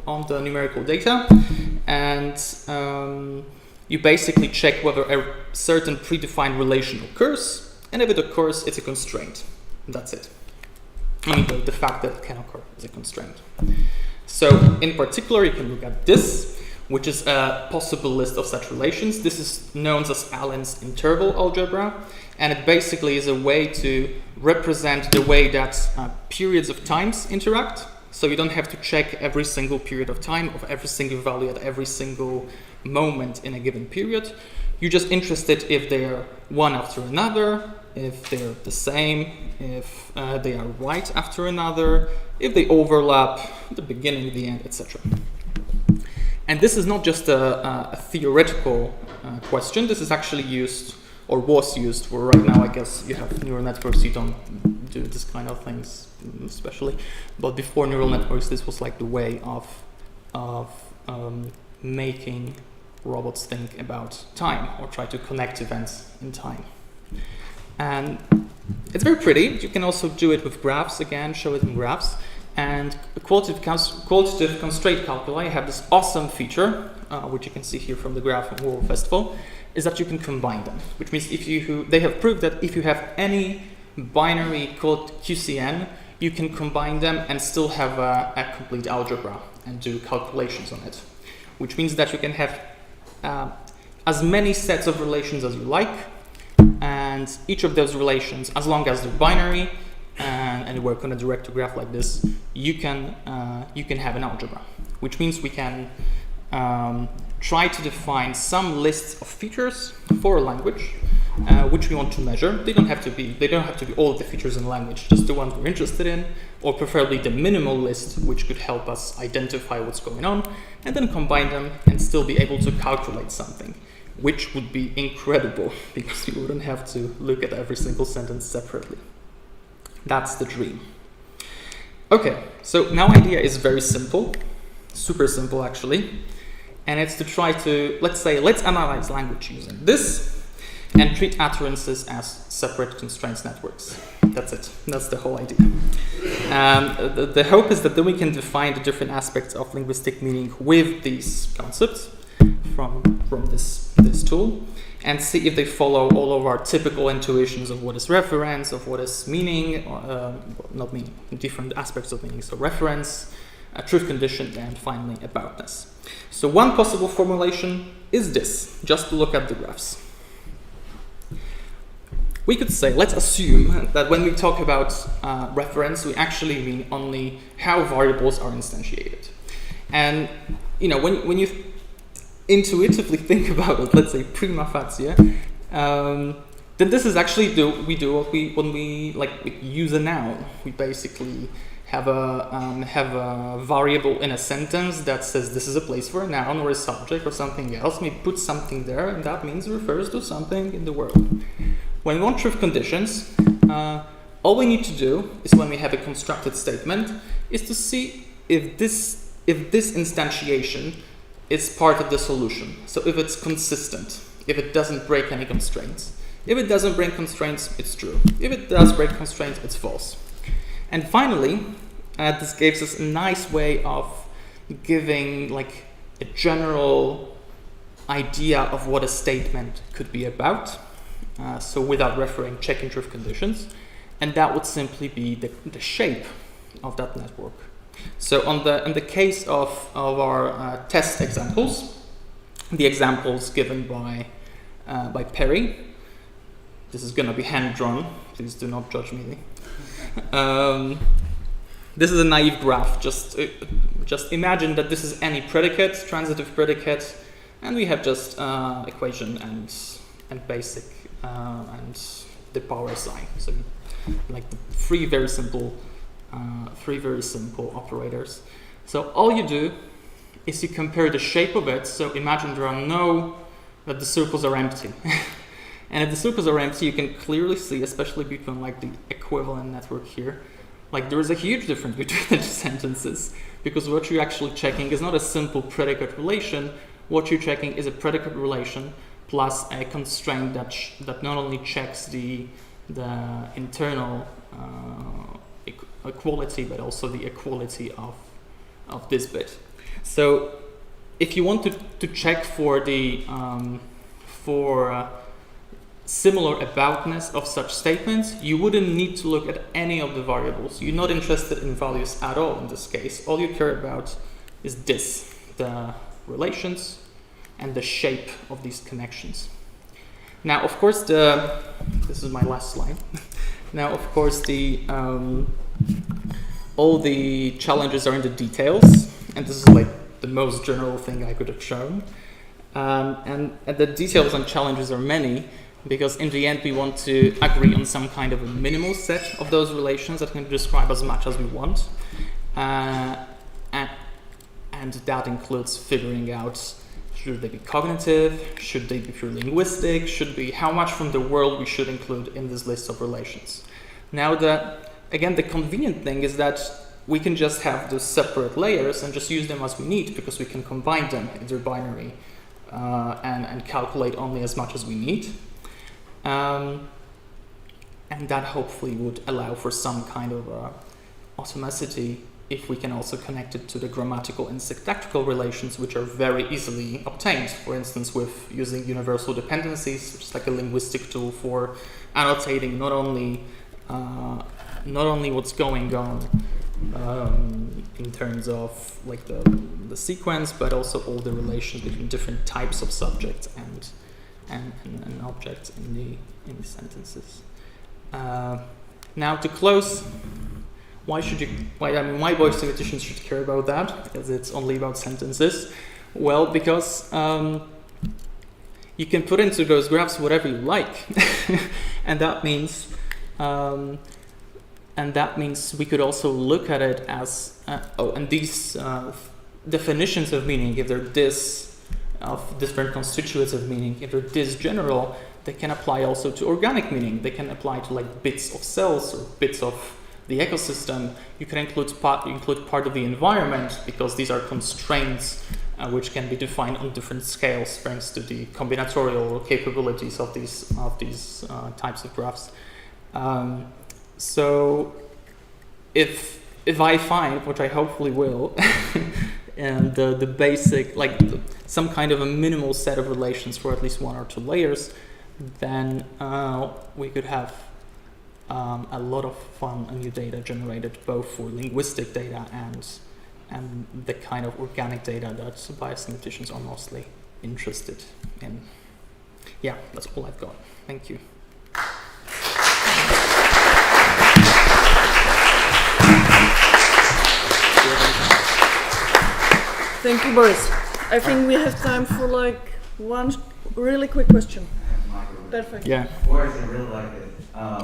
on the numerical data, and you basically check whether a certain predefined relation occurs, and if it occurs, it's a constraint. That's it. I mean, the fact that it can occur is a constraint. So in particular, you can look at this, which is a possible list of such relations. This is known as Allen's interval algebra, and it basically is a way to represent the way that periods of times interact. So you don't have to check every single period of time of every single value at every single moment in a given period. You're just interested if they are one after another, if they're the same, if they are right after another, if they overlap, the beginning, the end, etc. And this is not just a theoretical question. This is actually used, or was used, for right now, I guess you have neural networks, you don't do this kind of things especially. But before neural networks, this was like the way of making robots think about time or try to connect events in time. And it's very pretty. You can also do it with graphs, again, show it in graphs. And qualitative constraint calculi have this awesome feature, which you can see here from the graph from World Festival, is that you can combine them. Which means they have proved that if you have any binary called QCN, you can combine them and still have a complete algebra and do calculations on it. Which means that you can have as many sets of relations as you like, and each of those relations, as long as they're binary, and you work on a direct to graph like this, you can have an algebra, which means we can try to define some lists of features for a language, which we want to measure. They don't have to be all of the features in the language, just the ones we're interested in, or preferably the minimal list, which could help us identify what's going on, and then combine them and still be able to calculate something, which would be incredible because you wouldn't have to look at every single sentence separately. That's the dream. Okay, so now idea is very simple, super simple actually, and it's to try to, let's analyze language using this and treat utterances as separate constraints networks. That's it. That's the whole idea. The hope is that then we can define the different aspects of linguistic meaning with these concepts from this tool, and see if they follow all of our typical intuitions of what is reference, of what is meaning, not meaning, different aspects of meaning. So reference, truth condition, and finally aboutness. So one possible formulation is this, just to look at the graphs. we could say, let's assume that when we talk about reference, we actually mean only how variables are instantiated. And when you intuitively think about it, let's say prima facie, then this is actually when we use a noun. We basically have a variable in a sentence that says this is a place for a noun or a subject or something else. We put something there, and that means it refers to something in the world. When we want truth conditions, all we need to do is, when we have a constructed statement, is to see if this instantiation is part of the solution. So if it's consistent, if it doesn't break any constraints. If it doesn't break constraints, it's true. If it does break constraints, it's false. And finally, this gives us a nice way of giving a general idea of what a statement could be about. So without referring, checking truth conditions. And that would simply be the shape of that network. So in the case of our test examples, the examples given by Perry, this is going to be hand-drawn. Please do not judge me. This is a naive graph. Just imagine that this is any predicate, transitive predicate, and we have just equation and basic and the power sign. So like the three very simple operators. So all you do is you compare the shape of it. So imagine that the circles are empty. And if the circles are empty, you can clearly see, especially between the equivalent network here, there is a huge difference between the two sentences, because what you're actually checking is not a simple predicate relation. What you're checking is a predicate relation plus a constraint that not only checks the internal equality, but also the equality of this bit. So if you want to check for the similar aboutness of such statements, you wouldn't need to look at any of the variables. You're not interested in values at all in this case. All you care about is the relations and the shape of these connections. Now, of course, this is my last slide. Now, of course, all the challenges are in the details, and this is the most general thing I could have shown. And the details and challenges are many, because in the end we want to agree on some kind of a minimal set of those relations that can describe as much as we want. And that includes figuring out, should they be cognitive, should they be pure linguistic, how much from the world we should include in this list of relations. Now the convenient thing is that we can just have those separate layers and just use them as we need, because we can combine them into binary and calculate only as much as we need. And that hopefully would allow for some kind of automaticity if we can also connect it to the grammatical and syntactical relations, which are very easily obtained. For instance, with using universal dependencies, which is like a linguistic tool for annotating not only what's going on in terms of the sequence, but also all the relations between different types of subjects and objects in the sentences. Now to close, why biosemiotics should care about that? Because it's only about sentences. Well, because you can put into those graphs whatever you like, and that means we could also look at it as and these definitions of meaning, if they're of different constituents of meaning, if they're this general, they can apply also to organic meaning. They can apply to bits of cells or bits of the ecosystem. You can include part of the environment, because these are constraints which can be defined on different scales thanks to the combinatorial capabilities of these types of graphs. So if I find, which I hopefully will, and the basic, some kind of a minimal set of relations for at least one or two layers, then we could have a lot of fun and new data generated, both for linguistic data and the kind of organic data that biosemiotics are mostly interested in. Yeah, that's all I've got. Thank you. Thank you, Boris. I think we have time for like one really quick question. Perfect. Yeah. Boris, I really like it.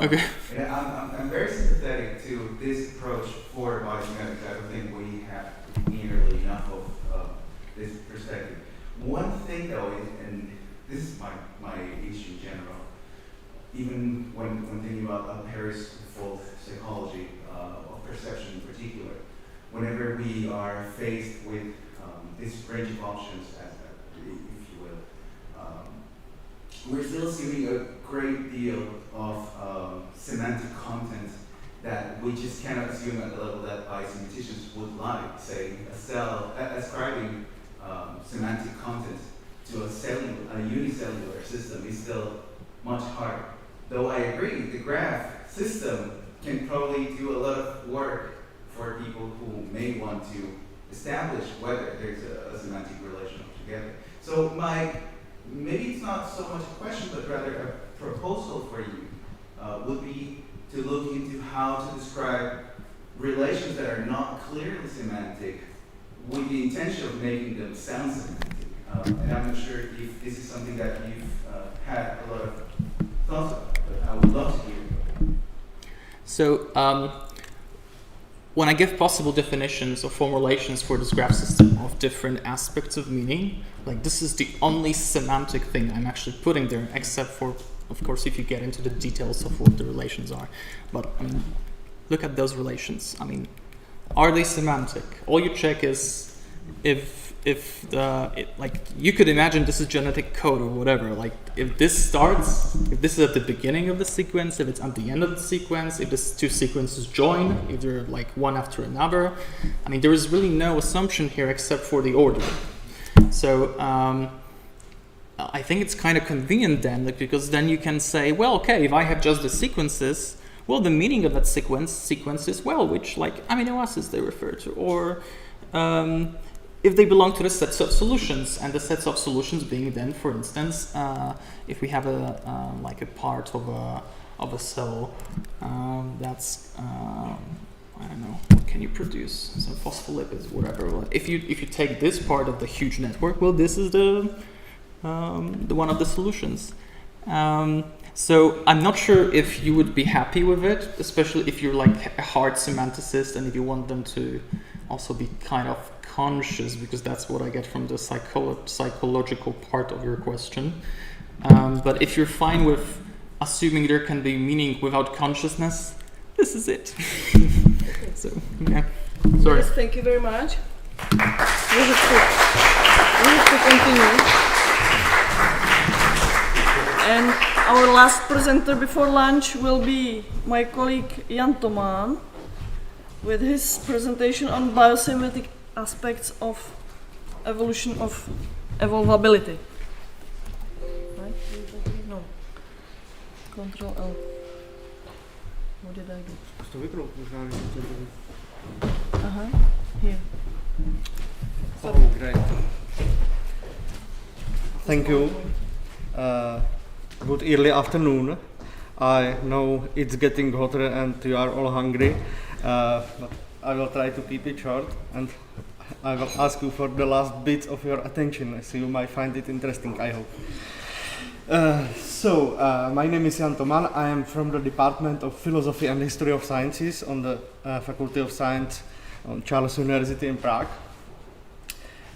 Okay. And I'm very sympathetic to this approach for biosemiotics. I don't think we have nearly enough of this perspective. One thing though, and this is my issue in general, even when thinking about Paris default psychology of perception in particular, whenever we are faced with this range of options, if you will, we're still assuming a great deal of semantic content that we just cannot assume at the level that biosemiotics would like. Say, ascribing semantic content to a unicellular system is still much harder. Though I agree, the graph system can probably do a lot of work for people who may want to establish whether there's a semantic relation altogether. So maybe it's not so much a question, but rather a proposal for you would be to look into how to describe relations that are not clearly semantic with the intention of making them sound semantic. And I'm not sure if this is something that you've had a lot of thoughts about, but I would love to hear. So when I give possible definitions or formulations for this graph system of different aspects of meaning, like this is the only semantic thing I'm actually putting there, except for, of course, if you get into the details of what the relations are. But I mean, look at those relations. I mean, are they semantic? All you check is like you could imagine this is genetic code or whatever. Like if this is at the beginning of the sequence, if it's at the end of the sequence, if these two sequences join, if they're like one after another. I mean, there is really no assumption here except for the order. So I think it's kind of convenient then, like, because then you can say, well, okay, if I have just the sequences, well, the meaning of that sequence is, well, which like amino acids they refer to, or if they belong to the sets of solutions, and the sets of solutions being then, for instance, if we have like a part of a cell that's I don't know, what can you produce? Some phospholipids, whatever. Well, if you take this part of the huge network, well, this is the one of the solutions. So I'm not sure if you would be happy with it, especially if you're like a hard semanticist and if you want them to also be kind of conscious, because that's what I get from the psychological part of your question. But if you're fine with assuming there can be meaning without consciousness, this is it. So, yeah. Sorry. Yes, thank you very much. We have to continue. And our last presenter before lunch will be my colleague Jan Tomán with his presentation on biosemiotic aspects of evolution of evolvability. Right? No. Control L. What did I do? Here. Oh, great. Thank you. Good early afternoon. I know it's getting hotter and you are all hungry, but I will try to keep it short, and I will ask you for the last bit of your attention, so you might find it interesting, I hope. My name is Jan Tomán. I am from the Department of Philosophy and History of Sciences on the Faculty of Science on Charles University in Prague.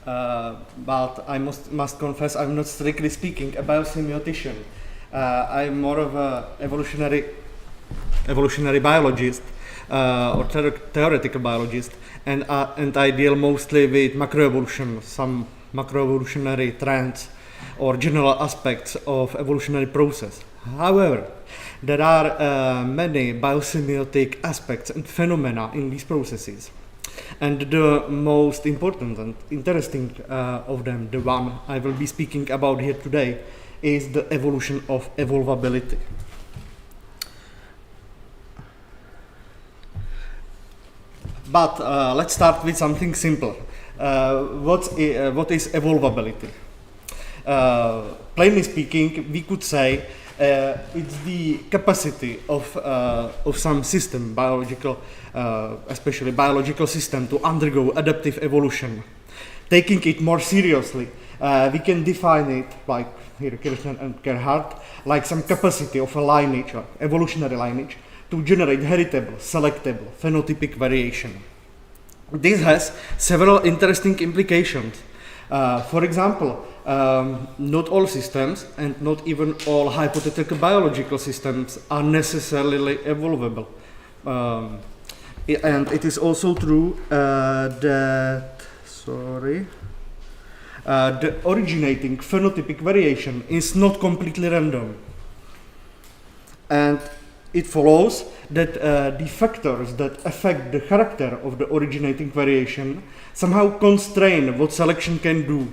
But I must confess I'm not strictly speaking a biosemiotician. I'm more of an evolutionary biologist or theoretical biologist, and I deal mostly with macroevolution, some macroevolutionary trends or general aspects of evolutionary process. However, there are many biosemiotic aspects and phenomena in these processes. And the most important and interesting of them, the one I will be speaking about here today, is the evolution of evolvability. But let's start with something simple. What is evolvability? Plainly speaking, we could say it's the capacity of some system, biological, especially biological system, to undergo adaptive evolution taking it more seriously, we can define it, like here Kirchner and Gerhardt, like some capacity of a lineage, or evolutionary lineage, to generate heritable, selectable, phenotypic variation. This has several interesting implications. For example, not all systems, and not even all hypothetical biological systems, are necessarily evolvable. And it is also true that, the originating phenotypic variation is not completely random. And it follows that the factors that affect the character of the originating variation somehow constrain what selection can do,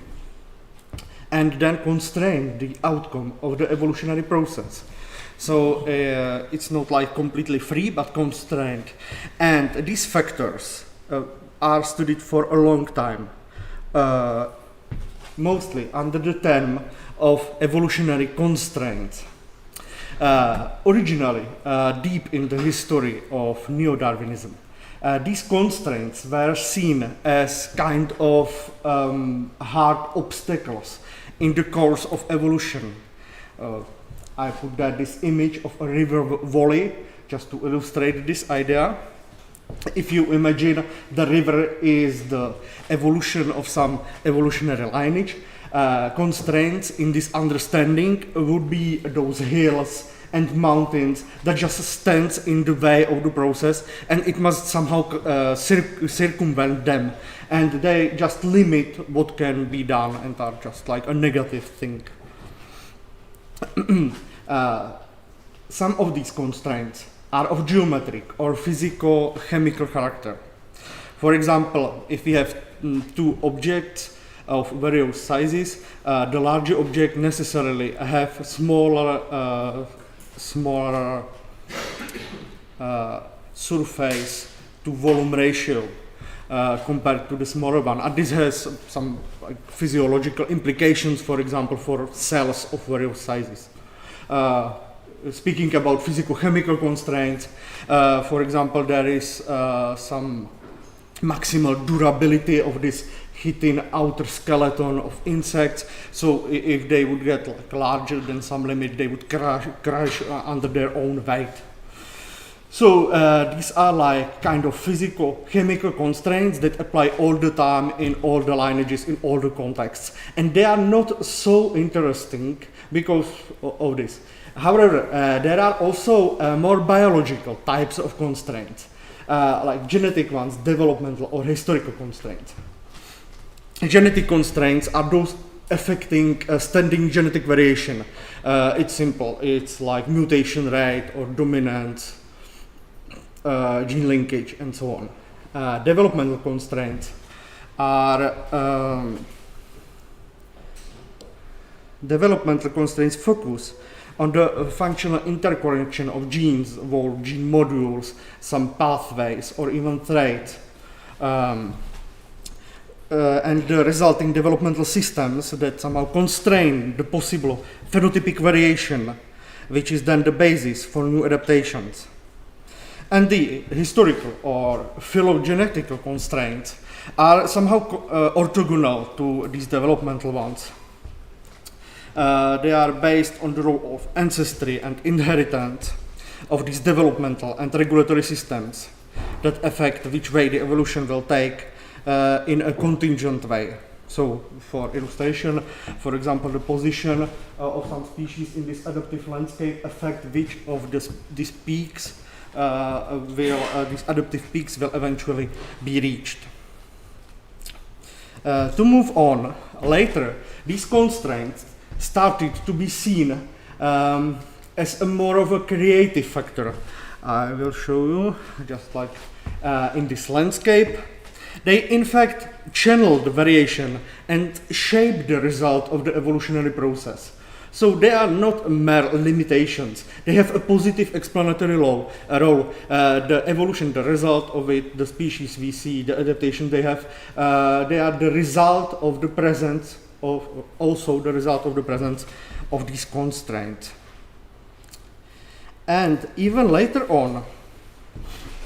and then constrain the outcome of the evolutionary process. So it's not like completely free, but constrained. And these factors are studied for a long time, mostly under the term of evolutionary constraint. Originally, deep in the history of neo-Darwinism, these constraints were seen as kind of hard obstacles in the course of evolution. I put that this image of a river valley just to illustrate this idea. If you imagine the river is the evolution of some evolutionary lineage, constraints in this understanding would be those hills and mountains that just stands in the way of the process, and it must somehow circumvent them, and they just limit what can be done and are just like a negative thing. Some of these constraints are of geometric or physico-chemical character. For example, if we have two objects of various sizes, the larger object necessarily have smaller surface to volume ratio compared to the smaller one. And this has some physiological implications, for example, for cells of various sizes. Speaking about physico-chemical constraints, for example, there is some maximal durability of this hitting outer skeleton of insects. So if they would get like larger than some limit, they would crash under their own weight. So these are like kind of physico-chemical constraints that apply all the time in all the lineages, in all the contexts. And they are not so interesting because of this. However, there are also more biological types of constraints, like genetic ones, developmental or historical constraints. Genetic constraints are those affecting standing genetic variation. It's simple. It's like mutation rate or dominance, gene linkage, and so on. Developmental constraints are developmental constraints focus on the functional interconnection of genes or gene modules, some pathways, or even traits. And the resulting developmental systems that somehow constrain the possible phenotypic variation, which is then the basis for new adaptations. And the historical or phylogenetical constraints are somehow orthogonal to these developmental ones. They are based on the role of ancestry and inheritance of these developmental and regulatory systems that affect which way the evolution will take in a contingent way. So, for illustration, for example, the position of some species in this adaptive landscape affect which of these peaks these adaptive peaks will eventually be reached. To move on, later, these constraints started to be seen as a more of a creative factor. I will show you, just like in this landscape. They in fact channel the variation and shape the result of the evolutionary process. So they are not mere limitations. They have a positive explanatory role. The evolution, the result of it, the species we see, the adaptation they have, they are the result of the presence of, also the result of the presence of these constraints. And even later on,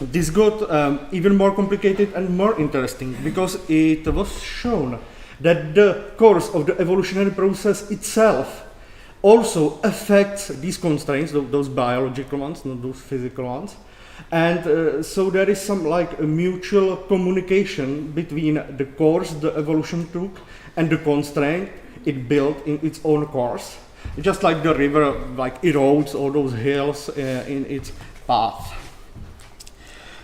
this got even more complicated and more interesting because it was shown that the course of the evolutionary process itself also affects these constraints, those biological ones, not those physical ones. And so there is some like a mutual communication between the course the evolution took and the constraint it built in its own course. Just like the river like erodes all those hills in its path.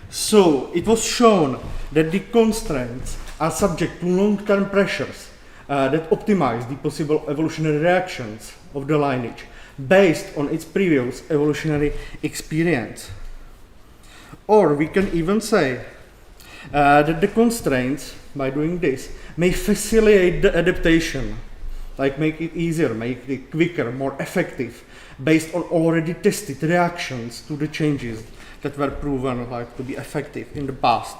So it was shown that the constraints are subject to long-term pressures that optimize the possible evolutionary reactions of the lineage based on its previous evolutionary experience. Or we can even say that the constraints, by doing this, may facilitate the adaptation, like make it easier, make it quicker, more effective, based on already tested reactions to the changes that were proven like to be effective in the past.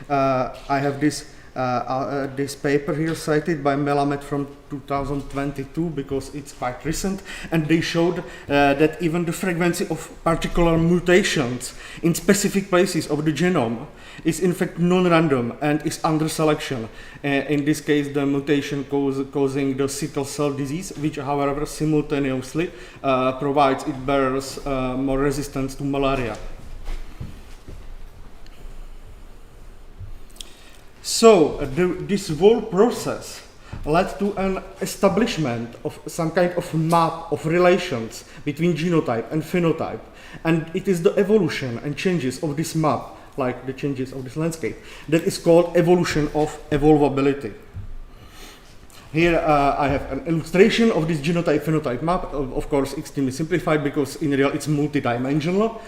I have this paper here cited by Melamed from 2022 because it's quite recent, and they showed that even the frequency of particular mutations in specific places of the genome is in fact non-random and is under selection. In this case, the mutation causing the sickle cell disease, which however simultaneously provides its bearers more resistance to malaria. So this whole process led to an establishment of some kind of map of relations between genotype and phenotype, and it is the evolution and changes of this map, like the changes of this landscape, that is called evolution of evolvability. Here I have an illustration of this genotype-phenotype map, of course extremely simplified because in real it's multidimensional.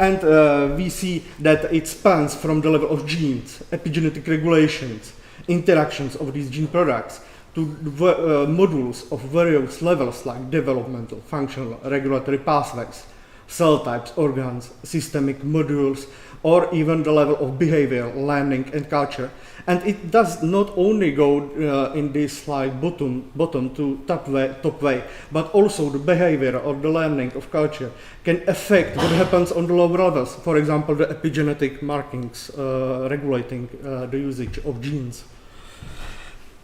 And we see that it spans from the level of genes, epigenetic regulations, interactions of these gene products, to modules of various levels like developmental, functional, regulatory pathways, cell types, organs, systemic modules, or even the level of behavior, learning, and culture. And it does not only go in this like bottom to top way, but also the behavior or the learning of culture can affect what happens on the lower levels. For example, the epigenetic markings regulating the usage of genes.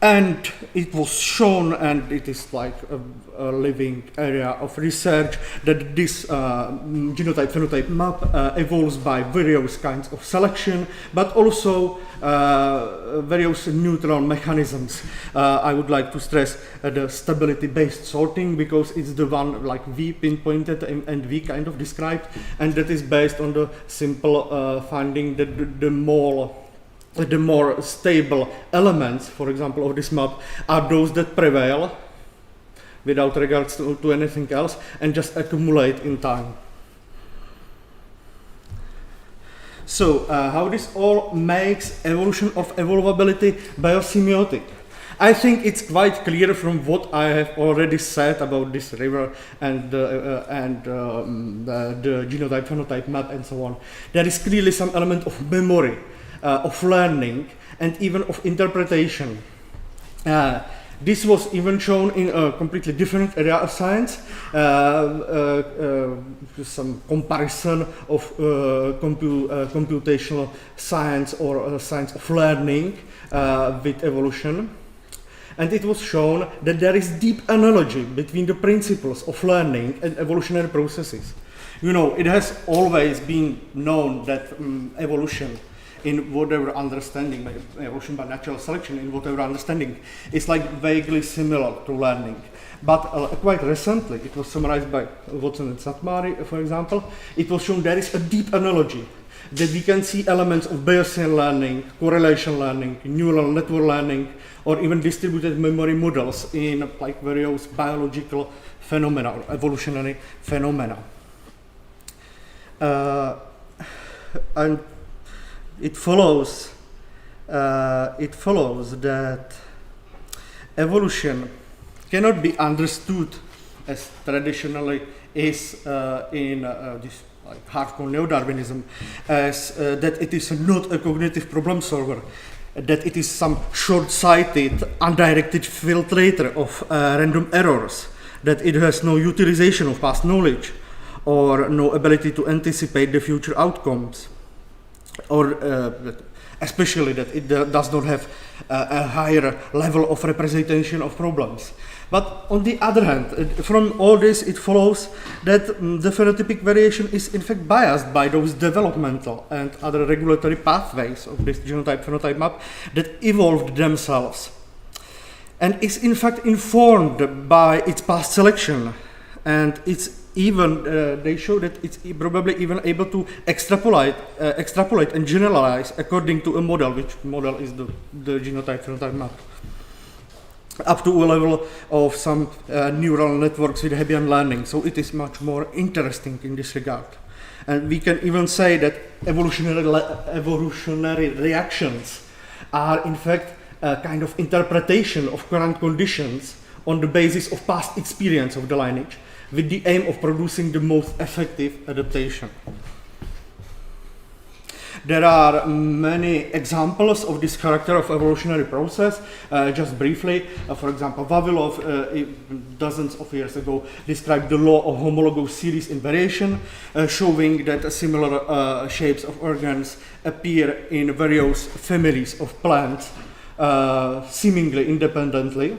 And it was shown, and it is like a living area of research, that this genotype-phenotype map evolves by various kinds of selection, but also various neutral mechanisms. I would like to stress the stability-based sorting, because it's the one like we pinpointed and we kind of described, and that is based on the simple finding that the more stable elements, for example, of this map, are those that prevail without regards to anything else and just accumulate in time. So, how this all makes evolution of evolvability biosemiotic? I think it's quite clear from what I have already said about this river and the genotype-phenotype map and so on. There is clearly some element of memory, of learning, and even of interpretation. This was even shown in a completely different area of science, some comparison of computational science or science of learning with evolution. And it was shown that there is deep analogy between the principles of learning and evolutionary processes. You know, it has always been known that evolution, in whatever understanding, evolution by natural selection, in whatever understanding, is like vaguely similar to learning. But quite recently, it was summarized by Watson and Satmari, for example, it was shown there is a deep analogy, that we can see elements of Bayesian learning, correlation learning, neural network learning, or even distributed memory models in like various biological phenomena or evolutionary phenomena. And it follows that evolution cannot be understood as traditionally is in this like hardcore neo-Darwinism, as that it is not a cognitive problem solver, that it is some short-sighted, undirected filtrator of random errors, that it has no utilization of past knowledge or no ability to anticipate the future outcomes. especially that it does not have a higher level of representation of problems. But on the other hand, from all this it follows that the phenotypic variation is in fact biased by those developmental and other regulatory pathways of this genotype-phenotype map that evolved themselves, and is in fact informed by its past selection, and it's even they show that it's probably even able to extrapolate and generalize according to a model, which model is the genotype-phenotype map, up to a level of some neural networks with Hebbian learning. So it is much more interesting in this regard. And we can even say that evolutionary reactions are in fact a kind of interpretation of current conditions on the basis of past experience of the lineage, with the aim of producing the most effective adaptation. There are many examples of this character of evolutionary process. Just briefly, for example, Vavilov dozens of years ago described the law of homologous series invariation, showing that similar shapes of organs appear in various families of plants seemingly independently,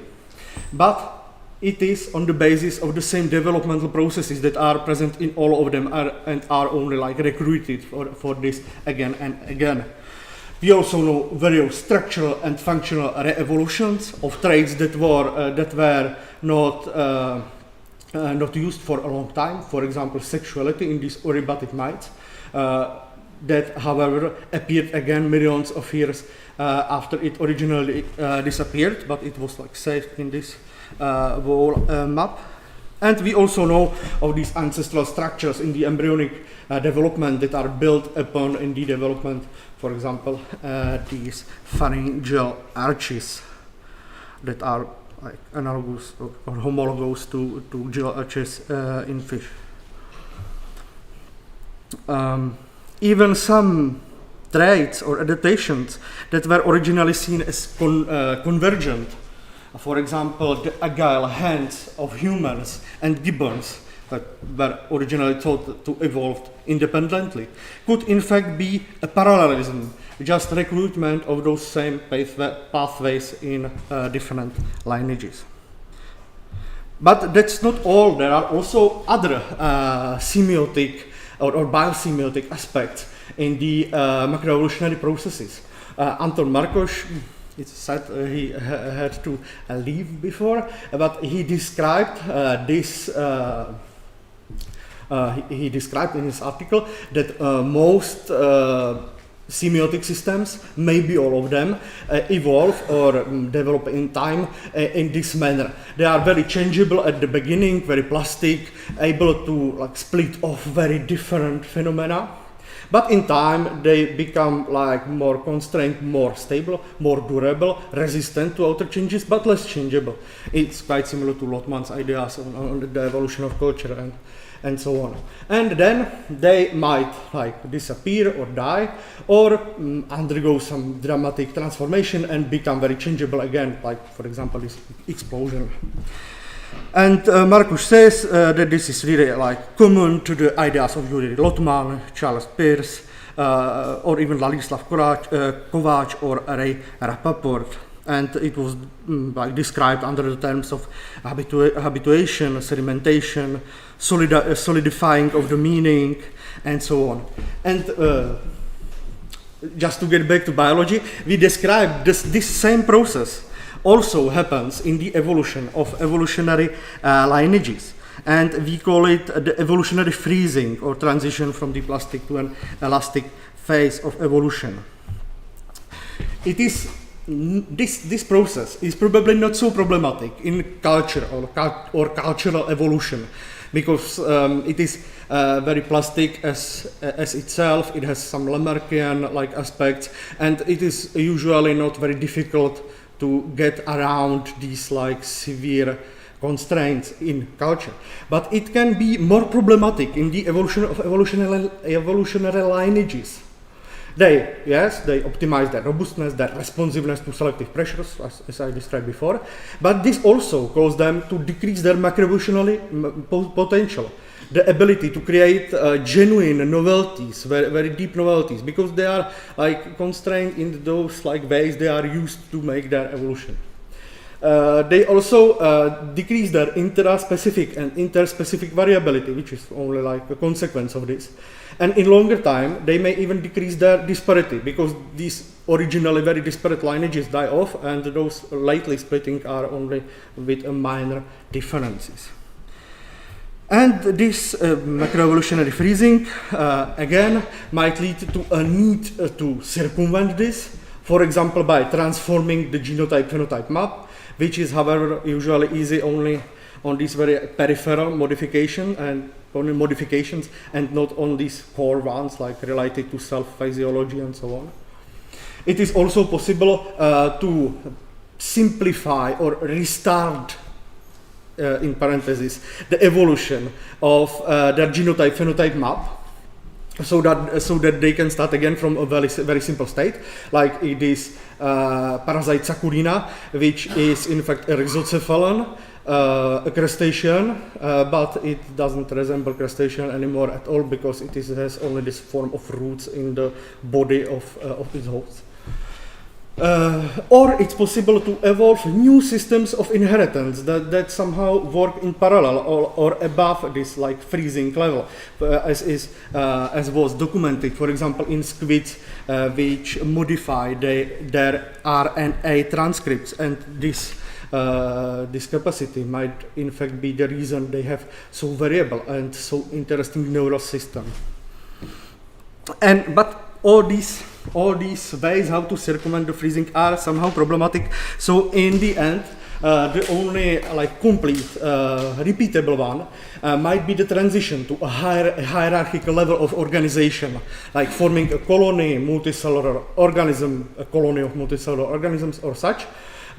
but it is on the basis of the same developmental processes that are present in all of them and are only like recruited for this again and again. We also know various structural and functional re-evolutions of traits that were not used for a long time. For example, sexuality in these oribatic mites, that however appeared again millions of years after it originally disappeared, but it was like saved in this whole map. And we also know of these ancestral structures in the embryonic development that are built upon in the development, for example, these pharyngeal arches that are like analogous or homologous to gill arches in fish. Even some traits or adaptations that were originally seen as convergent, for example, the agile hands of humans and gibbons that were originally thought to evolve independently, could in fact be a parallelism, just recruitment of those same pathways in different lineages. But that's not all. There are also other semiotic or biosemiotic aspects in the macroevolutionary processes. Anton Markos, it's sad he had to leave before, but he described this. He described in his article that most semiotic systems, maybe all of them, evolve or develop in time in this manner. They are very changeable at the beginning, very plastic, able to like split off very different phenomena. But in time, they become like more constrained, more stable, more durable, resistant to outer changes, but less changeable. It's quite similar to Lotman's ideas on the evolution of culture and so on. And then they might like disappear or die, or undergo some dramatic transformation and become very changeable again, like for example this explosion. And Markos says that this is really like common to the ideas of Yuri Lotman, Charles Peirce, or even Ladislav Kovács or Ray Rappaport. And it was like described under the terms of habituation, sedimentation, solidifying of the meaning, and so on. And just to get back to biology, we described this same process also happens in the evolution of evolutionary lineages, and we call it the evolutionary freezing or transition from the plastic to an elastic phase of evolution. It is this process is probably not so problematic in culture or cultural evolution, because it is very plastic as itself. It has some Lamarckian like aspects, and it is usually not very difficult to get around these like severe constraints in culture. But it can be more problematic in the evolution of evolutionary lineages. They optimize their robustness, their responsiveness to selective pressures, as I described before, but this also caused them to decrease their macroevolutionary potential. the ability to create genuine novelties, very, very deep novelties, because they are like constrained in those like ways they are used to make their evolution. They also decrease their intraspecific and interspecific variability, which is only like a consequence of this. And in longer time, they may even decrease their disparity, because these originally very disparate lineages die off, and those lately splitting are only with minor differences. And this macroevolutionary freezing, again, might lead to a need to circumvent this, for example, by transforming the genotype-phenotype map, which is, however, usually easy only on these very peripheral modifications and not on these core ones, like related to self-physiology and so on. It is also possible to simplify or restart, in parentheses, the evolution of their genotype-phenotype map, so that they can start again from a very simple state, like it is parasite Saccurina, which is in fact a rhizocephalan, a crustacean, but it doesn't resemble crustacean anymore at all, because it has only this form of roots in the body of its host. Or it's possible to evolve new systems of inheritance that somehow work in parallel or above this like freezing level, as was documented, for example, in squids which modify their RNA transcripts, and this capacity might in fact be the reason they have so variable and so interesting neural system. But all these ways how to circumvent the freezing are somehow problematic. So in the end, the only like complete repeatable one might be the transition to a hierarchical level of organization, like forming a colony, multicellular organism, a colony of multicellular organisms or such,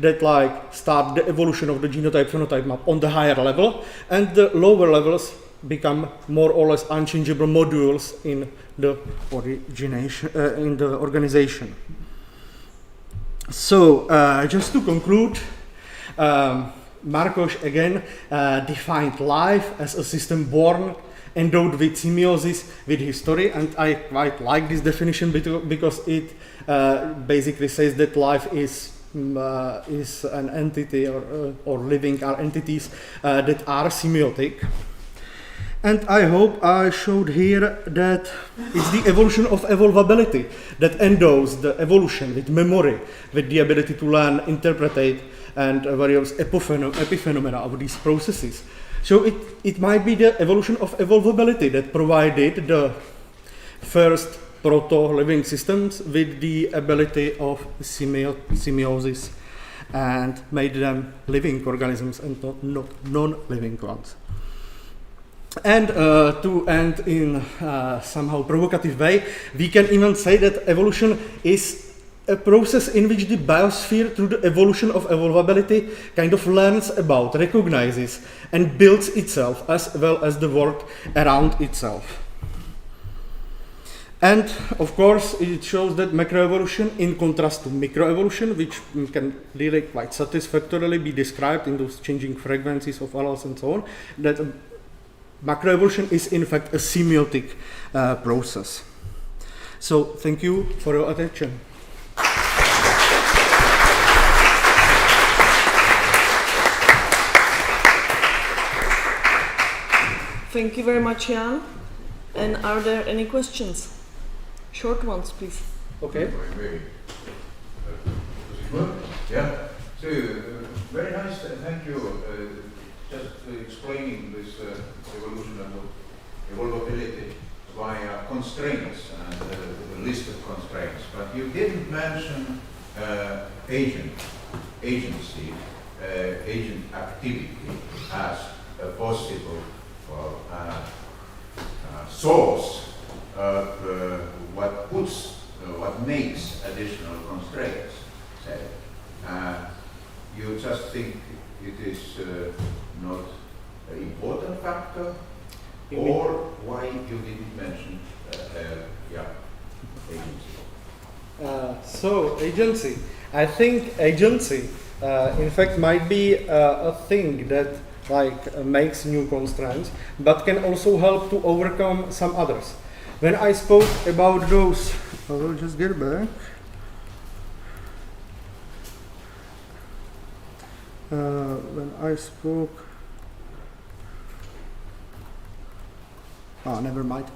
that like start the evolution of the genotype-phenotype map on the higher level, and the lower levels become more or less unchangeable modules in the origination, in the organization. So just to conclude, Markos again defined life as a system born, endowed with semiosis, with history, and I quite like this definition because it basically says that life is an entity or living are entities that are semiotic. And I hope I showed here that it's the evolution of evolvability that endows the evolution with memory, with the ability to learn, interpret, and various epiphenomena of these processes. So it might be the evolution of evolvability that provided the first proto-living systems with the ability of semiosis and made them living organisms and not non-living ones. And to end in somehow provocative way, we can even say that evolution is a process in which the biosphere, through the evolution of evolvability, kind of learns about, recognizes, and builds itself as well as the world around itself. And of course, it shows that macroevolution, in contrast to microevolution, which can really quite satisfactorily be described in those changing frequencies of alleles and so on, that macroevolution is in fact a semiotic process. So thank you for your attention. Thank you very much, Jan. And are there any questions? Short ones, please. Okay. Yeah. So very nice. Thank you. Just explaining this evolution of evolvability via constraints and the list of constraints. But you didn't mention agency, agent activity as a possible source of what makes additional constraints. Say, you just think it is not an important factor, or why you didn't mention agency? So agency. I think agency, in fact, might be a thing that like makes new constraints, but can also help to overcome some others. When I spoke about those, I will just get back. When I spoke, never mind.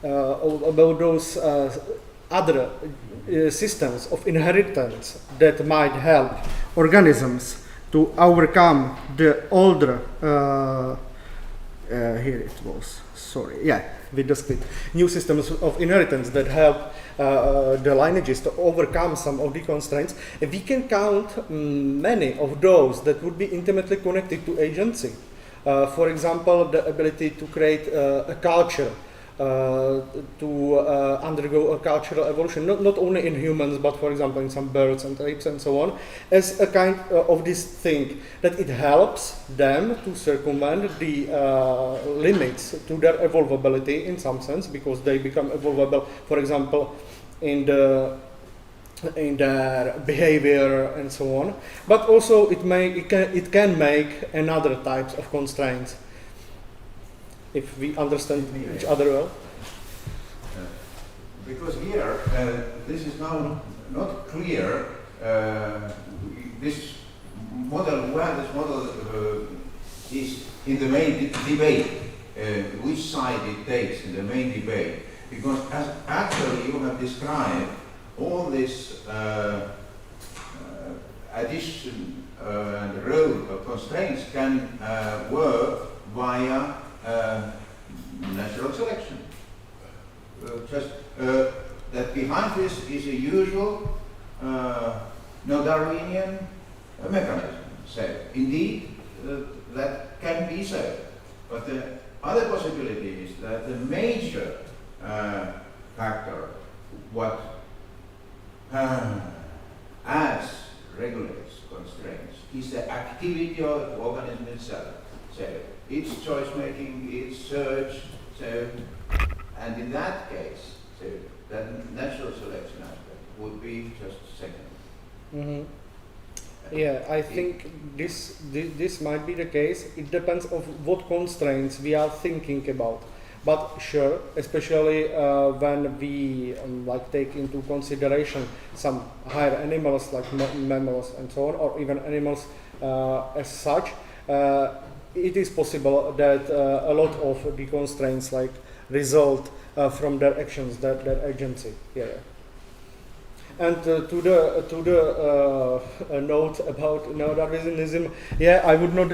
About those other systems of inheritance that might help organisms to overcome the older, here it was, sorry, yeah, with the split, new systems of inheritance that help the lineages to overcome some of the constraints. We can count many of those that would be intimately connected to agency. For example, the ability to create a culture, to undergo a cultural evolution, not only in humans, but for example in some birds and apes and so on, as a kind of this thing that it helps them to circumvent the limits to their evolvability in some sense, because they become evolvable, for example, in their behavior and so on. But also it can make another types of constraints, if we understand each other well. Because here, this is now not clear, this model, where this model is in the main debate, which side it takes in the main debate. Because as actually you have described, all this addition and role of constraints can work via natural selection. That behind this is a usual no-Darwinian mechanism. So indeed, that can be so. But the other possibility is that the major factor, what adds, regulates constraints, is the activity of the organism itself. So its choice making, its search, so, and in that case, so that natural selection aspect would be just second. Mm-hmm. Yeah, I think this might be the case. It depends on what constraints we are thinking about. But sure, especially when we like take into consideration some higher animals like mammals and so on, or even animals as such, it is possible that a lot of the constraints like result from their actions, their agency. Yeah. And to the note about neo-Darwinism, yeah, I would not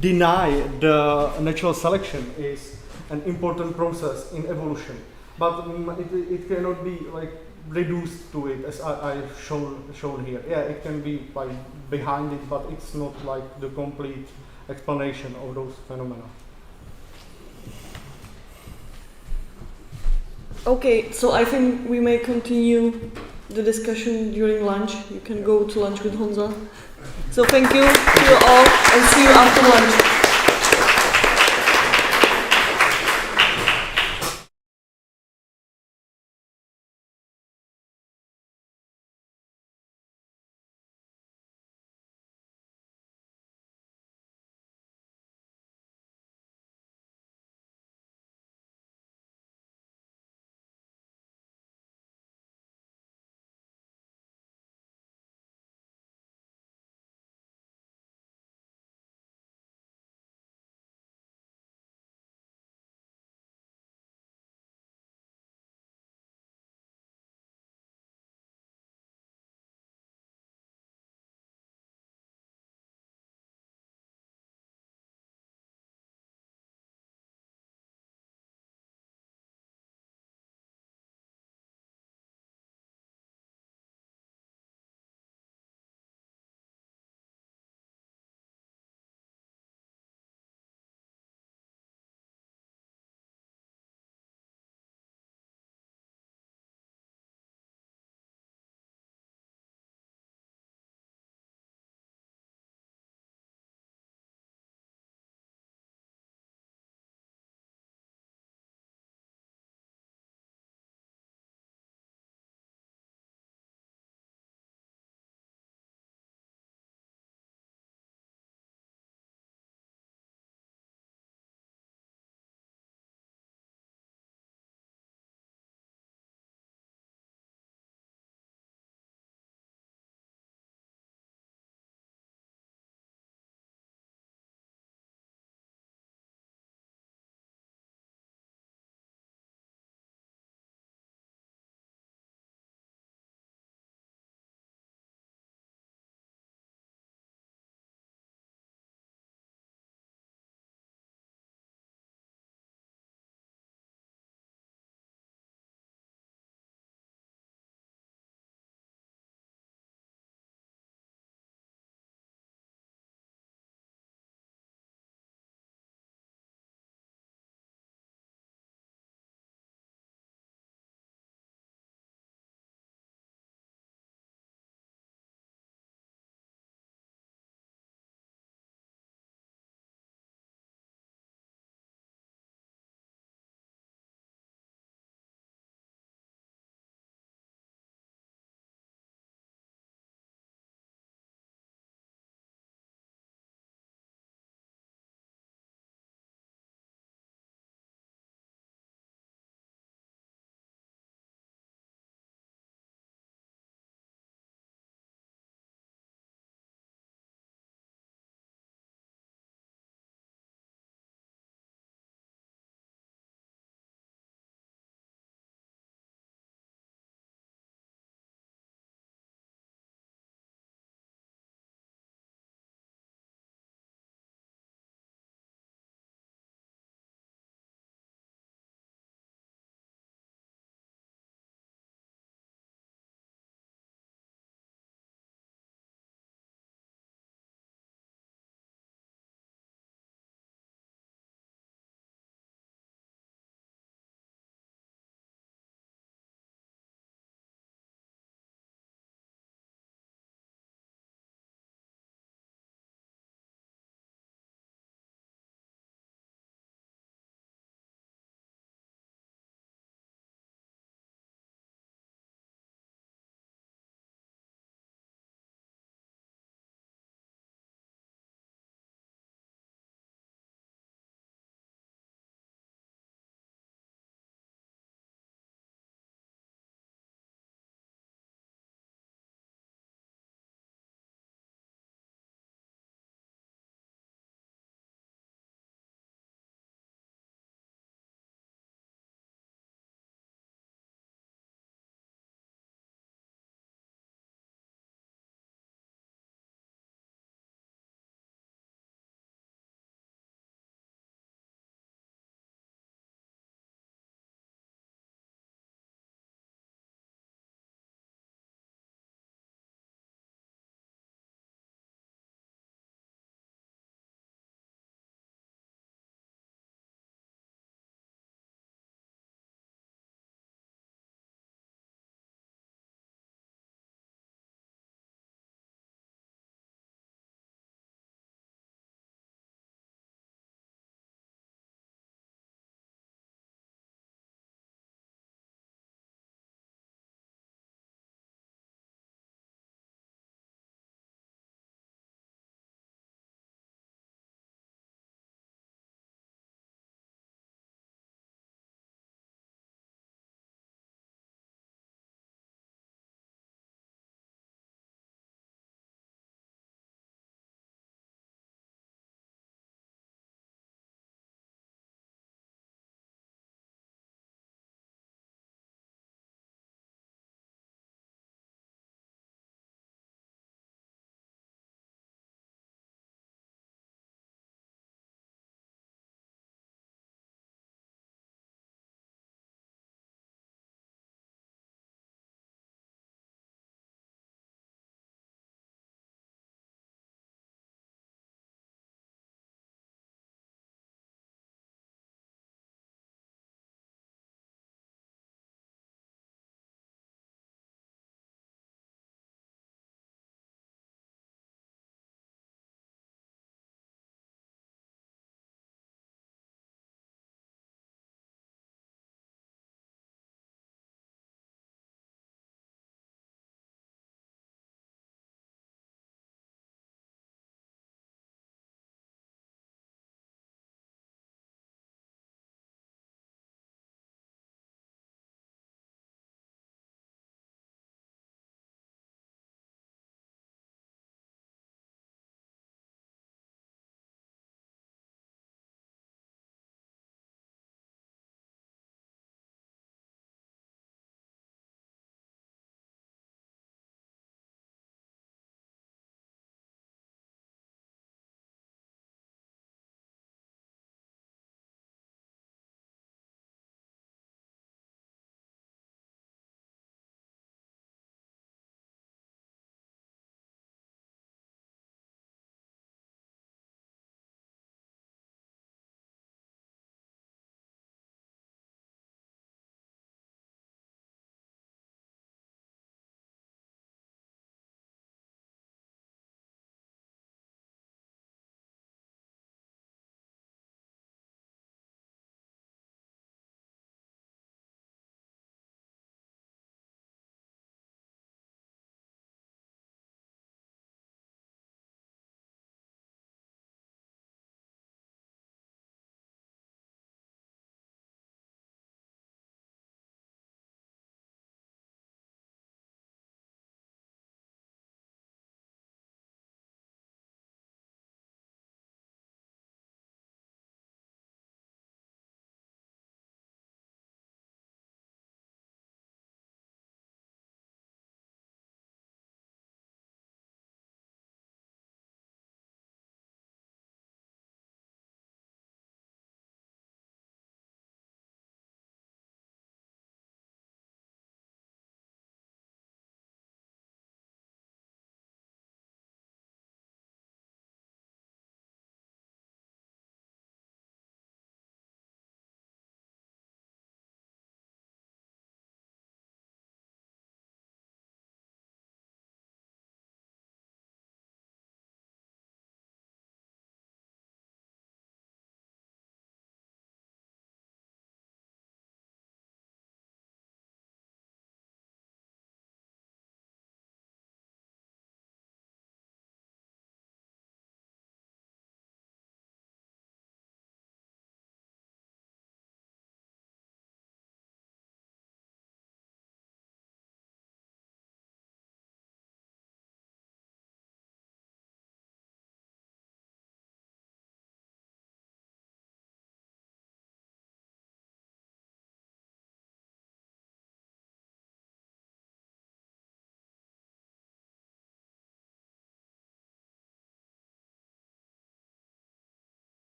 deny the natural selection is an important process in evolution, but it cannot be like reduced to it as I've shown here. Yeah, it can be like behind it, but it's not like the complete explanation of those phenomena. Okay, so I think we may continue the discussion during lunch. You can go to lunch with Honza. So thank you to you all, and see you after lunch.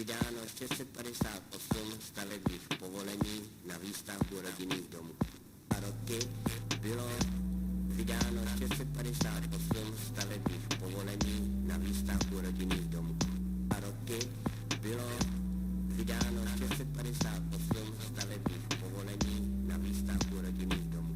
vydáno 658 stavebních povolení na výstavbu rodinných domů. A roky bylo vydáno 658 stavebních povolení na výstavbu rodinných domů. A roky bylo vydáno 658 stavebních povolení na výstavbu rodinných domů.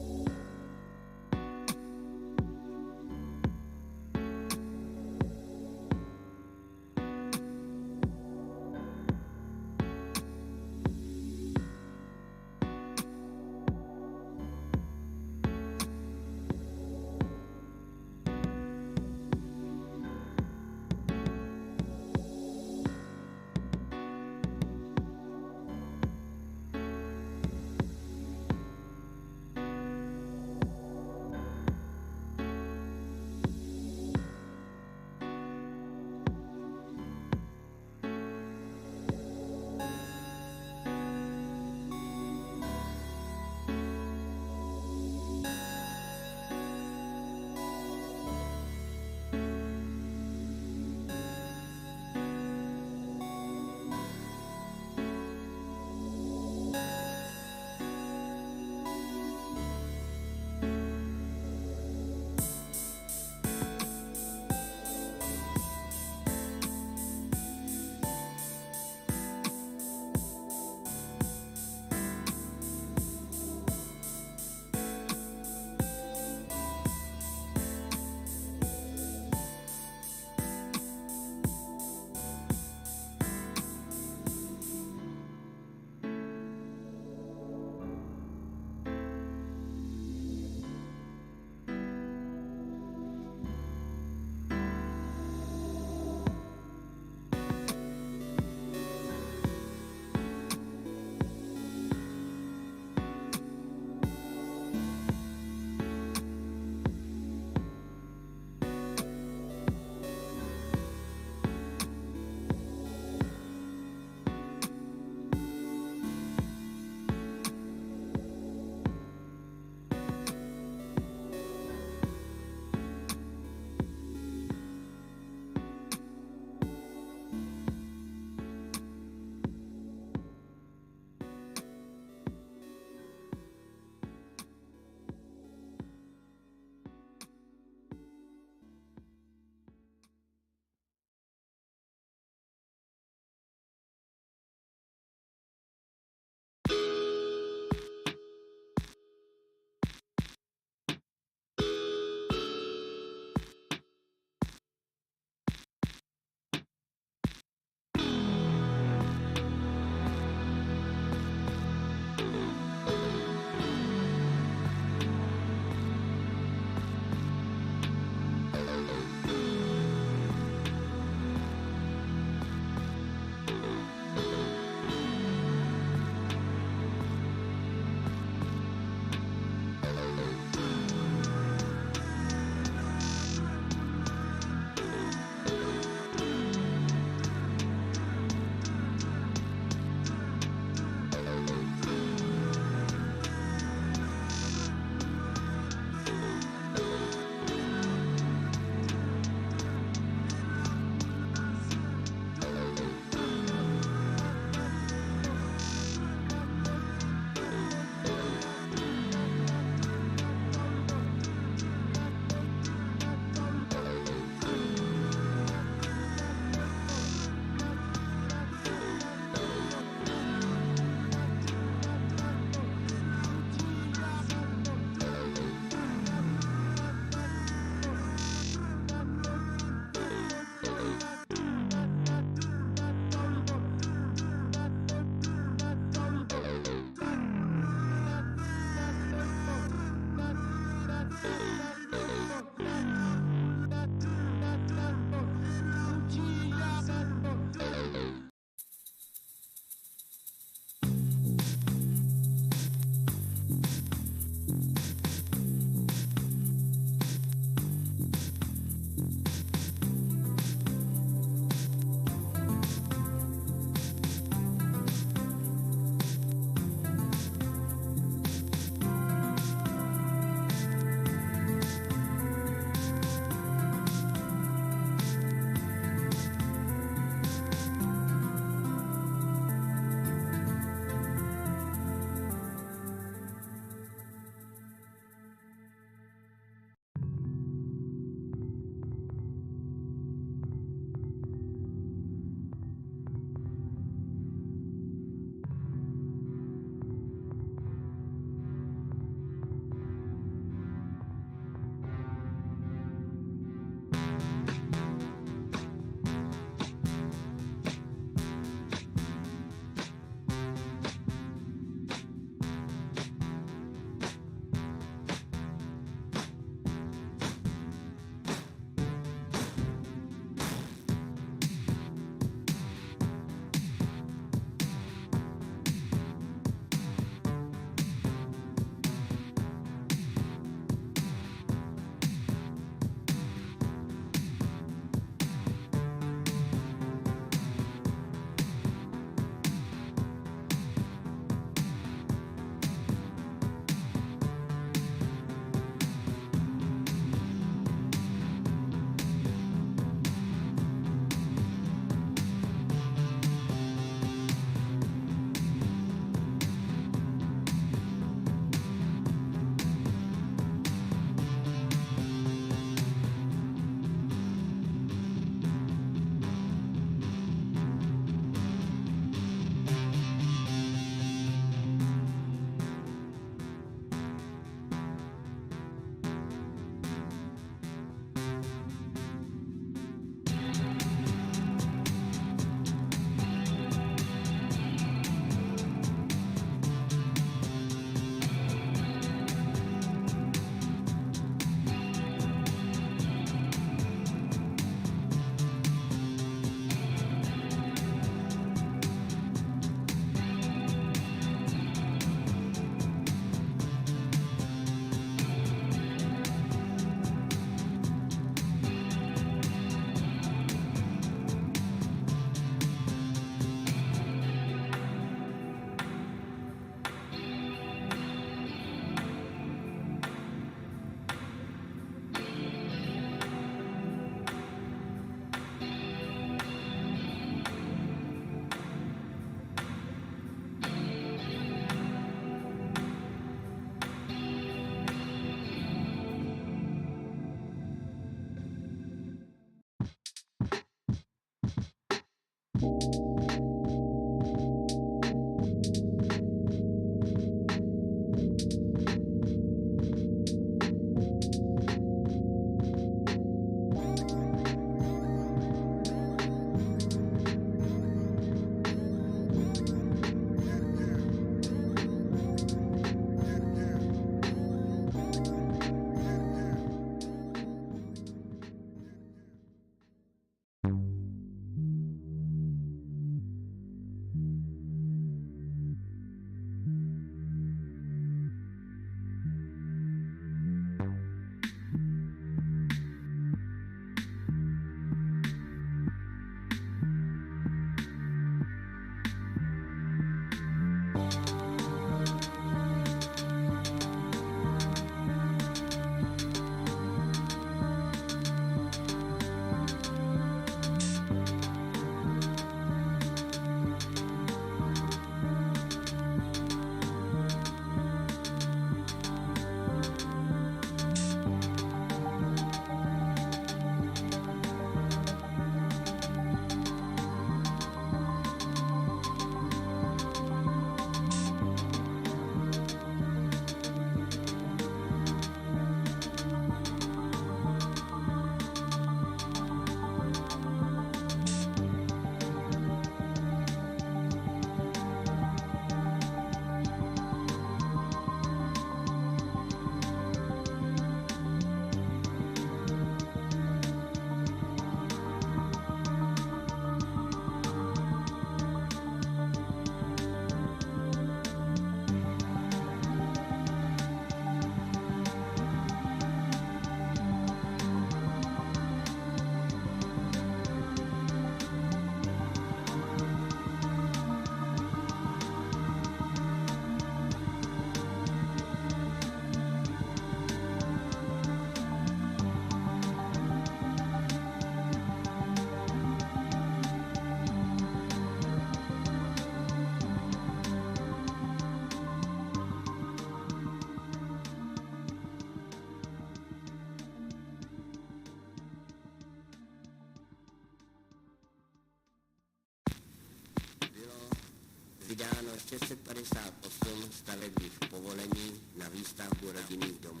50 film stavebních povolení na výstavbu rodinných domů.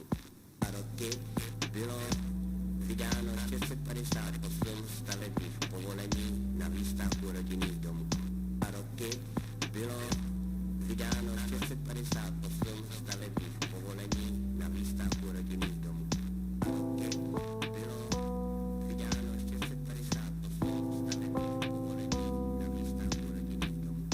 A roky bylo vydáno 650 film stavebních povolení na výstavbu rodinných domů. A roky bylo vydáno 650 film stavebních povolení na výstavbu rodinných domů. A roky bylo vydáno 650 film stavebních povolení na výstavbu rodinných domů.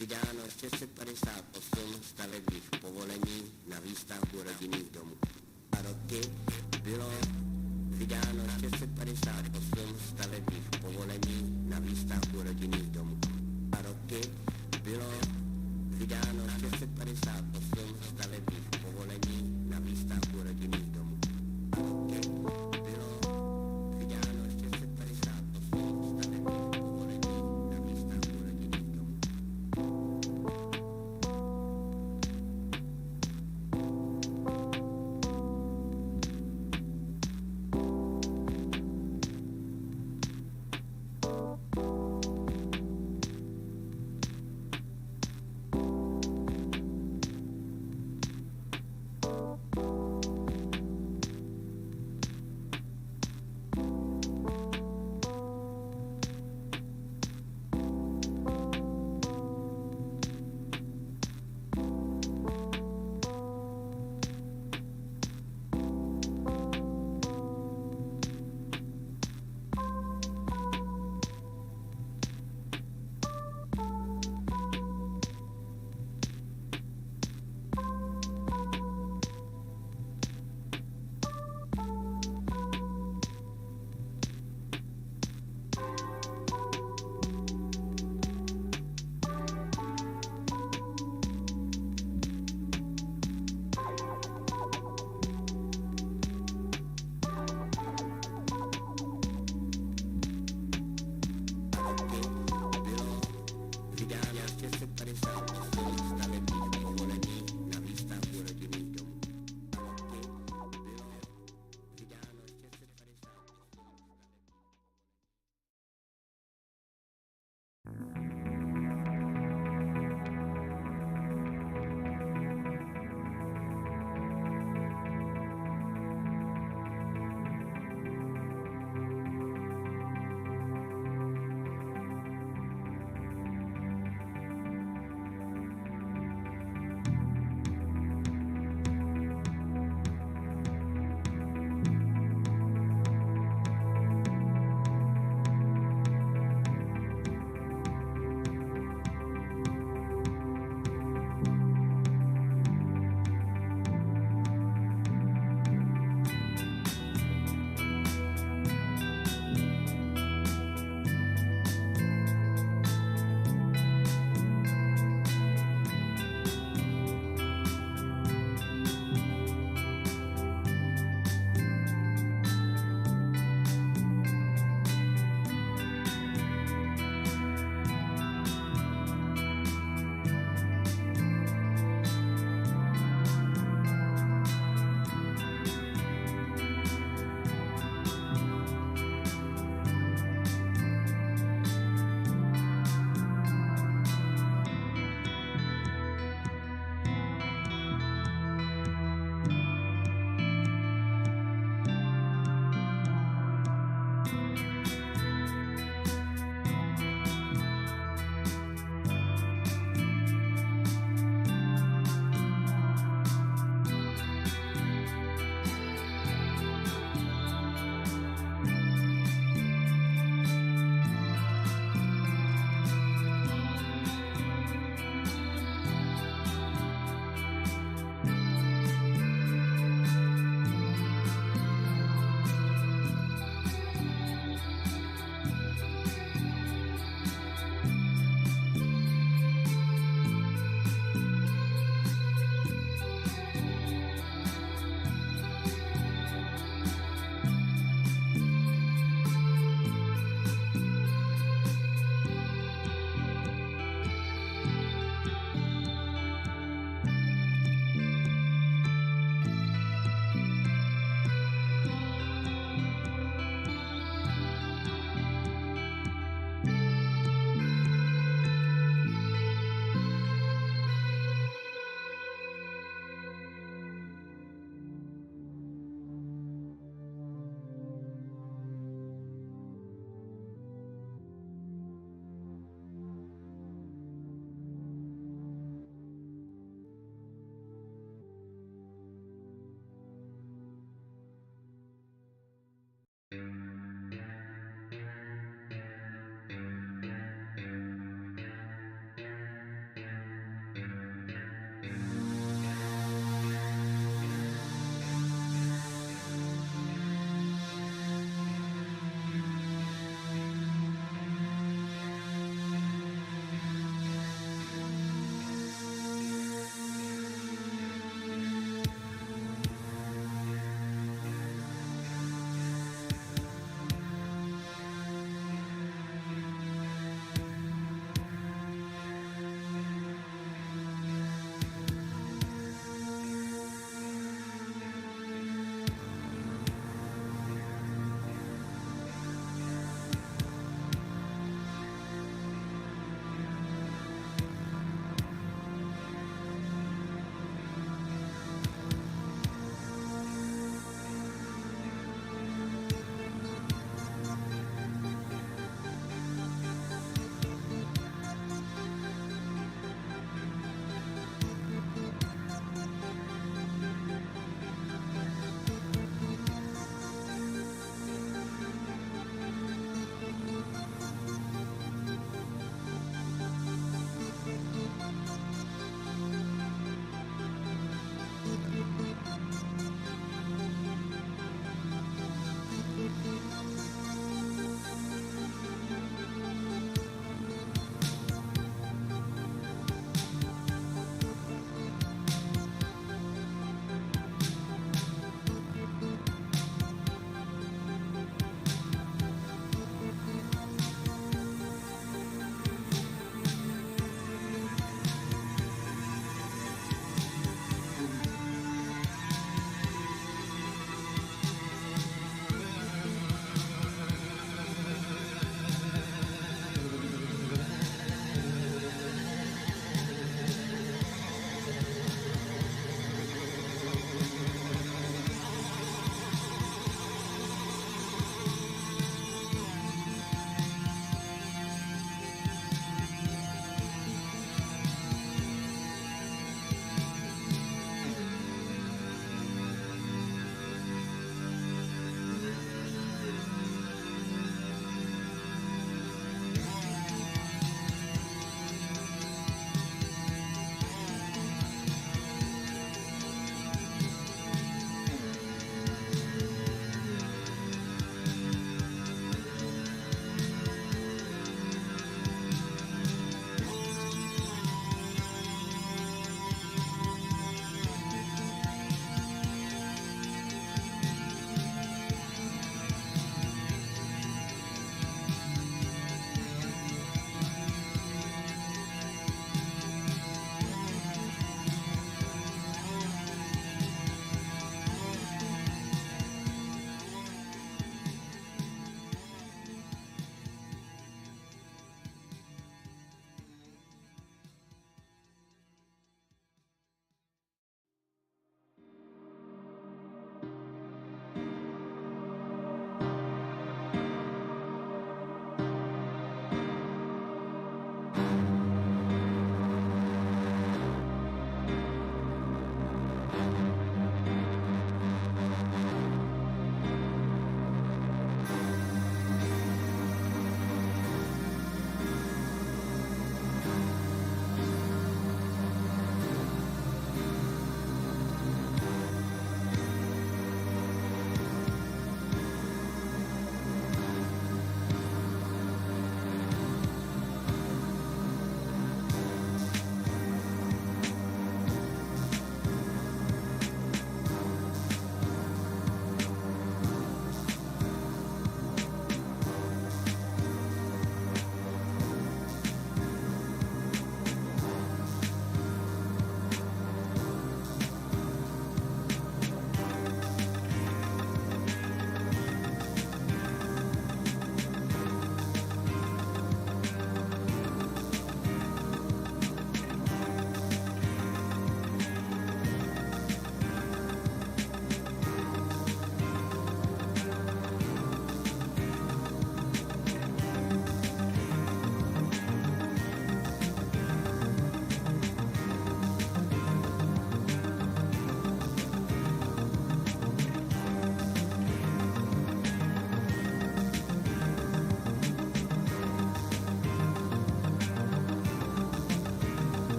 vydáno 650 osm stavebních povolení na výstavbu rodinných domů. 2 roky bylo vydáno 658 stavebních povolení na výstavbu rodinných domů. 2 roky bylo vydáno 658 stavebních povolení na výstavbu rodinných domů. 2 roky bylo vydáno 658 stavebních povolení na výstavbu rodinných domů.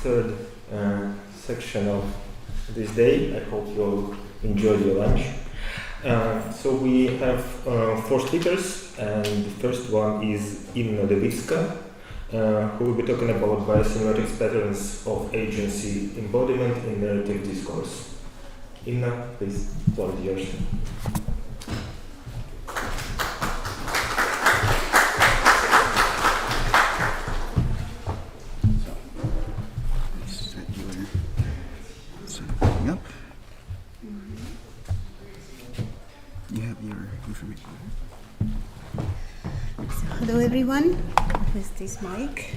third section of this day. I hope you all enjoyed your lunch. So we have 4 speakers, and the first one is Inna Levitska, who will be talking about biosemiotics patterns of agency embodiment in narrative discourse. Inna, please, the floor is yours. Up. You have your information. So, hello everyone. With this mic.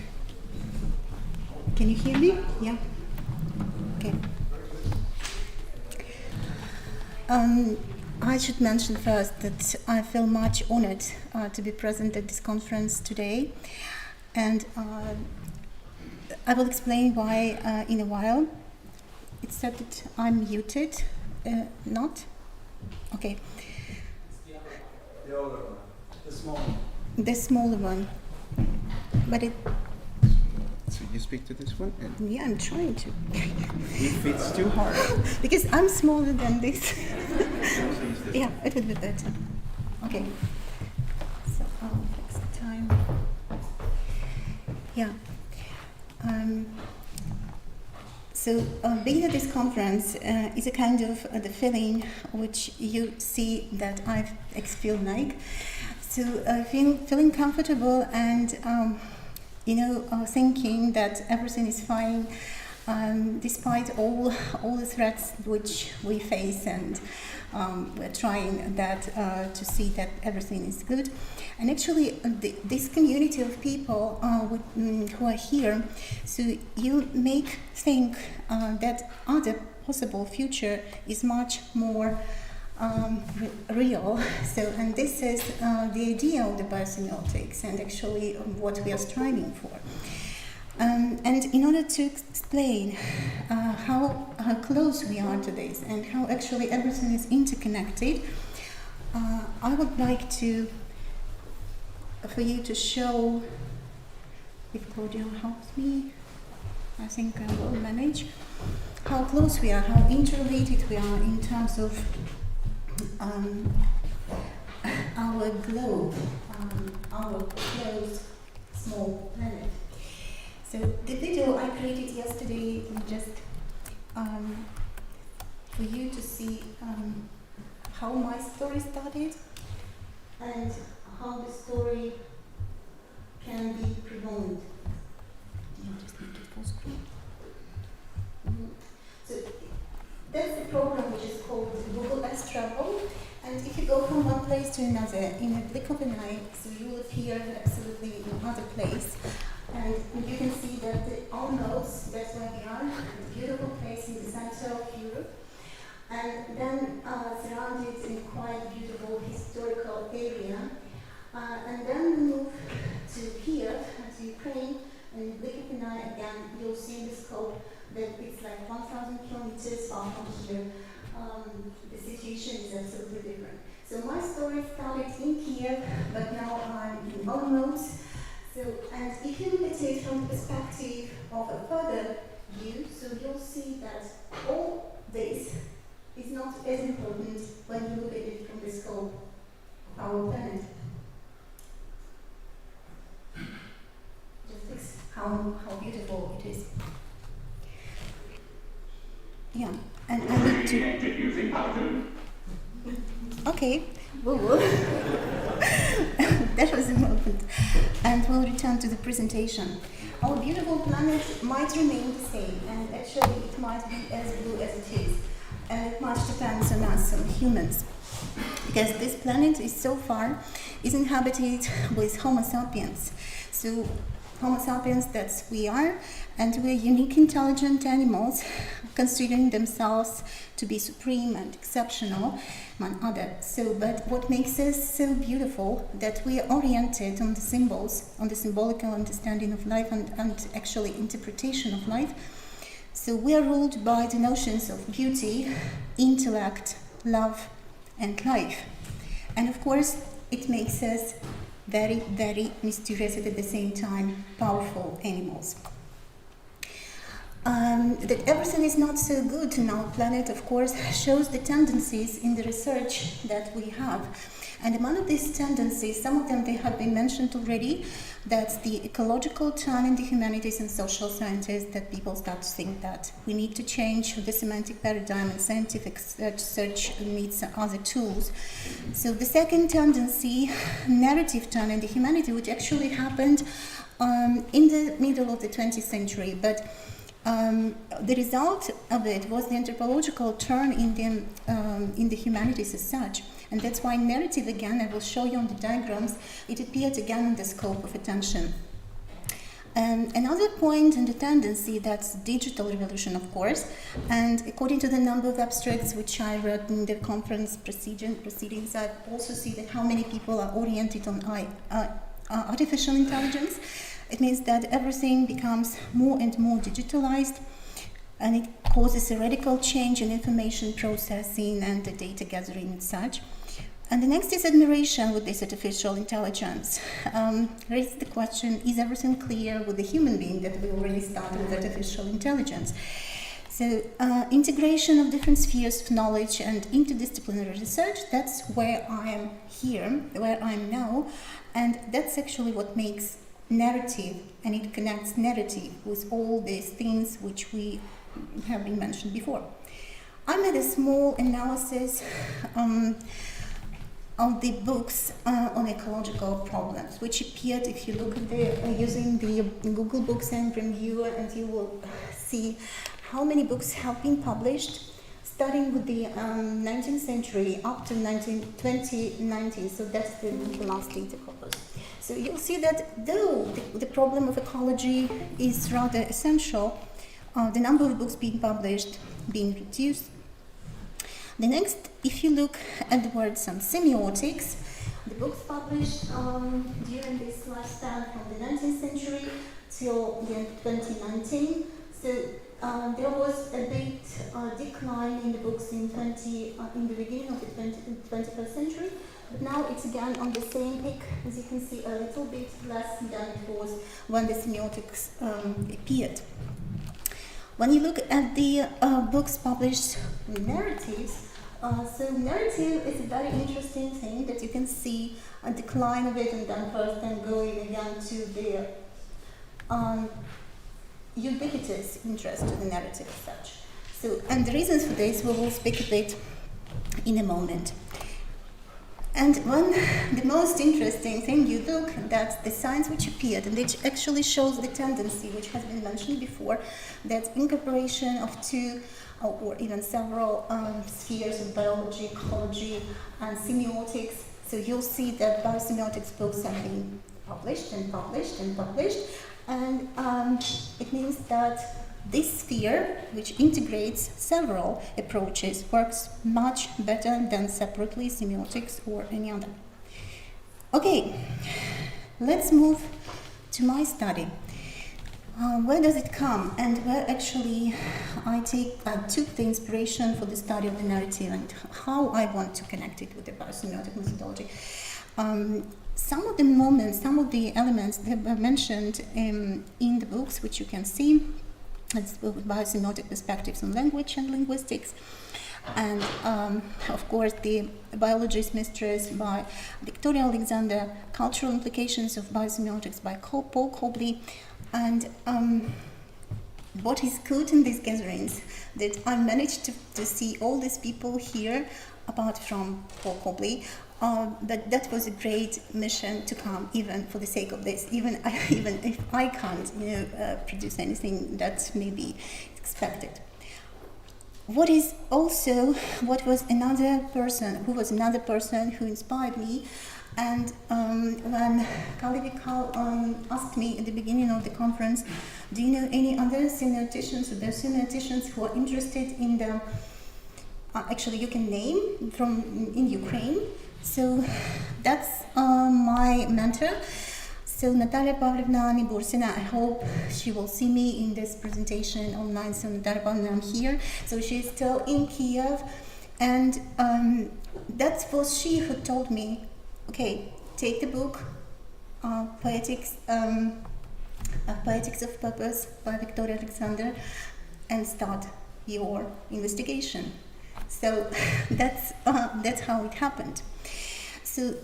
Can you hear me? Yeah. Okay. I should mention first that I feel much honored to be present at this conference today, and I will explain why in a while. It said that I'm muted. Not? Okay. The older one. The small one. The smaller one. But it... So you speak to this one? And yeah, I'm trying to. If it's too hard. Because I'm smaller than this. Yeah, it would be better. Okay. So I'll fix the time. Yeah. So being at this conference is a kind of the feeling which you see that I feel like. So feeling comfortable and thinking that everything is fine despite all the threats which we face, and we're trying that to see that everything is good. And actually, this community of people who are here, so you make think that other possible future is much more real. So, and this is the idea of the biosemiotics, and actually what we are striving for. And in order to explain how close we are to this and how actually everything is interconnected, I would like for you to show, if Claudia helps me, I think I will manage, how close we are, how interrelated we are in terms of our globe, our close small planet. So the video I created yesterday just for you to see how my story started and how the story can be prolonged. You just make it full screen. So that's the program which is called Google Earth Travel. And if you go from one place to another in a blink of an eye, so you will appear absolutely in another place. And you can see that almost, that's where we are, a beautiful place in the center of Europe. And then surrounded in a quite beautiful historical area. And then we move to Kiev, to Ukraine, and blink of an eye again, you'll see in the scope that it's like 1,000 kilometers far from here. The situation is absolutely different. So my story started in Kiev, but now I'm in Olomouc. So, and if you look at it from the perspective of a further view, so you'll see that all this is not as important when you look at it from the scope of our planet. Just fix how beautiful it is. Yeah, and I need to. Okay, that was a moment. And we'll return to the presentation. Our beautiful planet might remain the same, and actually it might be as blue as it is. And it much depends on us, on humans. Because this planet is so far is inhabited with Homo sapiens. So Homo sapiens, that's we are, and we're unique intelligent animals, considering themselves to be supreme and exceptional among others. So, but what makes us so beautiful that we are oriented on the symbols, on the symbolical understanding of life and actually interpretation of life. So we are ruled by the notions of beauty, intellect, love, and life. And of course, it makes us very, very mysterious and at the same time powerful animals. that everything is not so good in our planet, of course, shows the tendencies in the research that we have. And among of these tendencies, some of them they have been mentioned already, that's the ecological turn in the humanities and social sciences, that people start to think that we need to change the semantic paradigm and scientific search needs other tools. So the second tendency, narrative turn in the humanity, which actually happened in the middle of the 20th century, but the result of it was the anthropological turn in the humanities as such. And that's why narrative, again, I will show you on the diagrams, it appeared again in the scope of attention. Another point in the tendency, that's digital revolution, of course, and according to the number of abstracts which I read in the conference proceedings, I also see that how many people are oriented on artificial intelligence. It means that everything becomes more and more digitalized, and it causes a radical change in information processing and the data gathering and such. And the next is admiration with this artificial intelligence. Raises the question, is everything clear with the human being that we already started with artificial intelligence? So integration of different spheres of knowledge and interdisciplinary research, that's where I am here, where I am now, and that's actually what makes narrative, and it connects narrative with all these things which we have been mentioned before. I made a small analysis of the books on ecological problems, which appeared, if you look at the using the Google Books Engine viewer, and you will see how many books have been published, starting with the 19th century up to 2019. So that's the last data corpus. So you'll see that though the problem of ecology is rather essential, the number of books being published being reduced. The next, if you look at the words on semiotics, the books published during this lifespan from the 19th century till the end of 2019. So there was a big decline in the books in the beginning of the 21st century, but now it's again on the same peak, as you can see, a little bit less than it was when the semiotics appeared. When you look at the books published with narratives, so narrative is a very interesting thing that you can see a decline of it, and then first then going again to the ubiquitous interest to the narrative as such. So, and the reasons for this we will speak a bit in a moment. And the most interesting thing, you look, that's the science which appeared, and it actually shows the tendency which has been mentioned before, that incorporation of two or even several spheres of biology, ecology, and semiotics. So you'll see that biosemiotics books have been published and published and published, and it means that this sphere, which integrates several approaches, works much better than separately semiotics or any other. Okay, let's move to my study. Where does it come, and where actually I took the inspiration for the study of the narrative and how I want to connect it with the biosemiotic methodology. Some of the moments, some of the elements that were mentioned in the books, which you can see, it's biosemiotic perspectives on language and linguistics, and of course the Biologist Mistress by Victoria Alexander, Cultural Implications of Biosemiotics by Paul Cobley. And what is good in these gatherings, that I managed to see all these people here, apart from Paul Cobley, but that was a great mission to come, even for the sake of this, even if I can't produce anything that may be expected. What was another person who inspired me. And when Kali Vikal asked me at the beginning of the conference, do you know any other semioticians or biosemiotics who are interested in the, actually you can name from in Ukraine. So that's my mentor. So Natalia Pavlovna Nibursina, I hope she will see me in this presentation online. So Natalia Pavlovna, I'm here. So she's still in Kiev. And that was she who told me, okay, take the book, Poetics of Purpose by Victoria Alexander, and start your investigation. So that's how it happened. So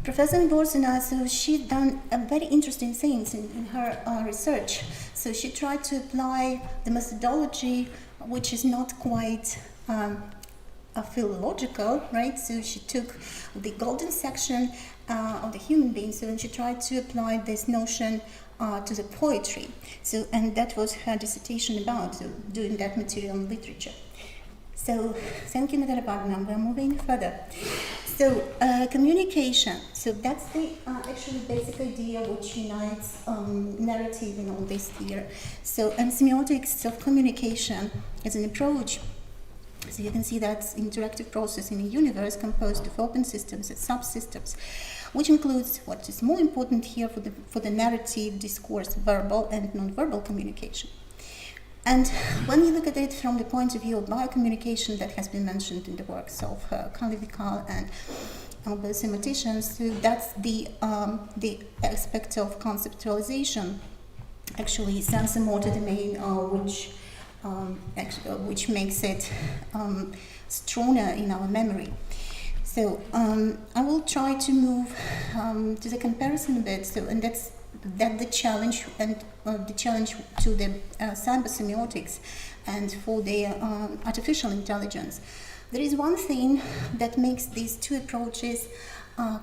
Professor Borsina, so she's done a very interesting things in her research. So she tried to apply the methodology, which is not quite philological, right? So she took the golden section of the human being, so she tried to apply this notion to the poetry. So, and that was her dissertation about, so doing that material in literature. So, thank you, Natalia Wagner. We're moving further. So, communication. So that's the actually basic idea which unites narrative in all this here. So, and semiotics of communication as an approach. So you can see that's interactive process in a universe composed of open systems and subsystems, which includes what is more important here for the narrative, discourse, verbal and non-verbal communication. And when you look at it from the point of view of biocommunication that has been mentioned in the works of Carly Vical and biosemiotics, so that's the aspect of conceptualization, actually sensomotor domain, which makes it stronger in our memory. So I will try to move to the comparison a bit. So, and that's the challenge, and the challenge to the cyber semiotics and for the artificial intelligence. There is one thing that makes these two approaches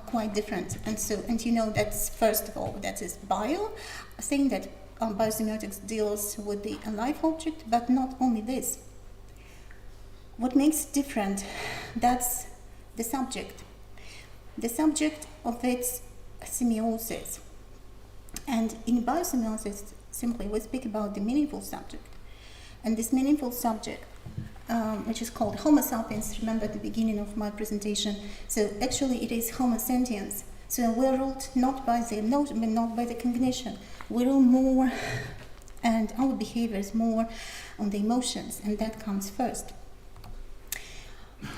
quite different, and you know that's first of all that is bio, a thing that biosemiotics deals with the live object, but not only this. What makes it different? That's the subject of its semiosis. And in biosemiotics, simply we speak about the meaningful subject. And this meaningful subject, which is called Homo sapiens, remember at the beginning of my presentation, so actually it is Homo sentiens. So we're ruled not by the notion, but not by the cognition. We rule more, and our behavior is more on the emotions, and that comes first.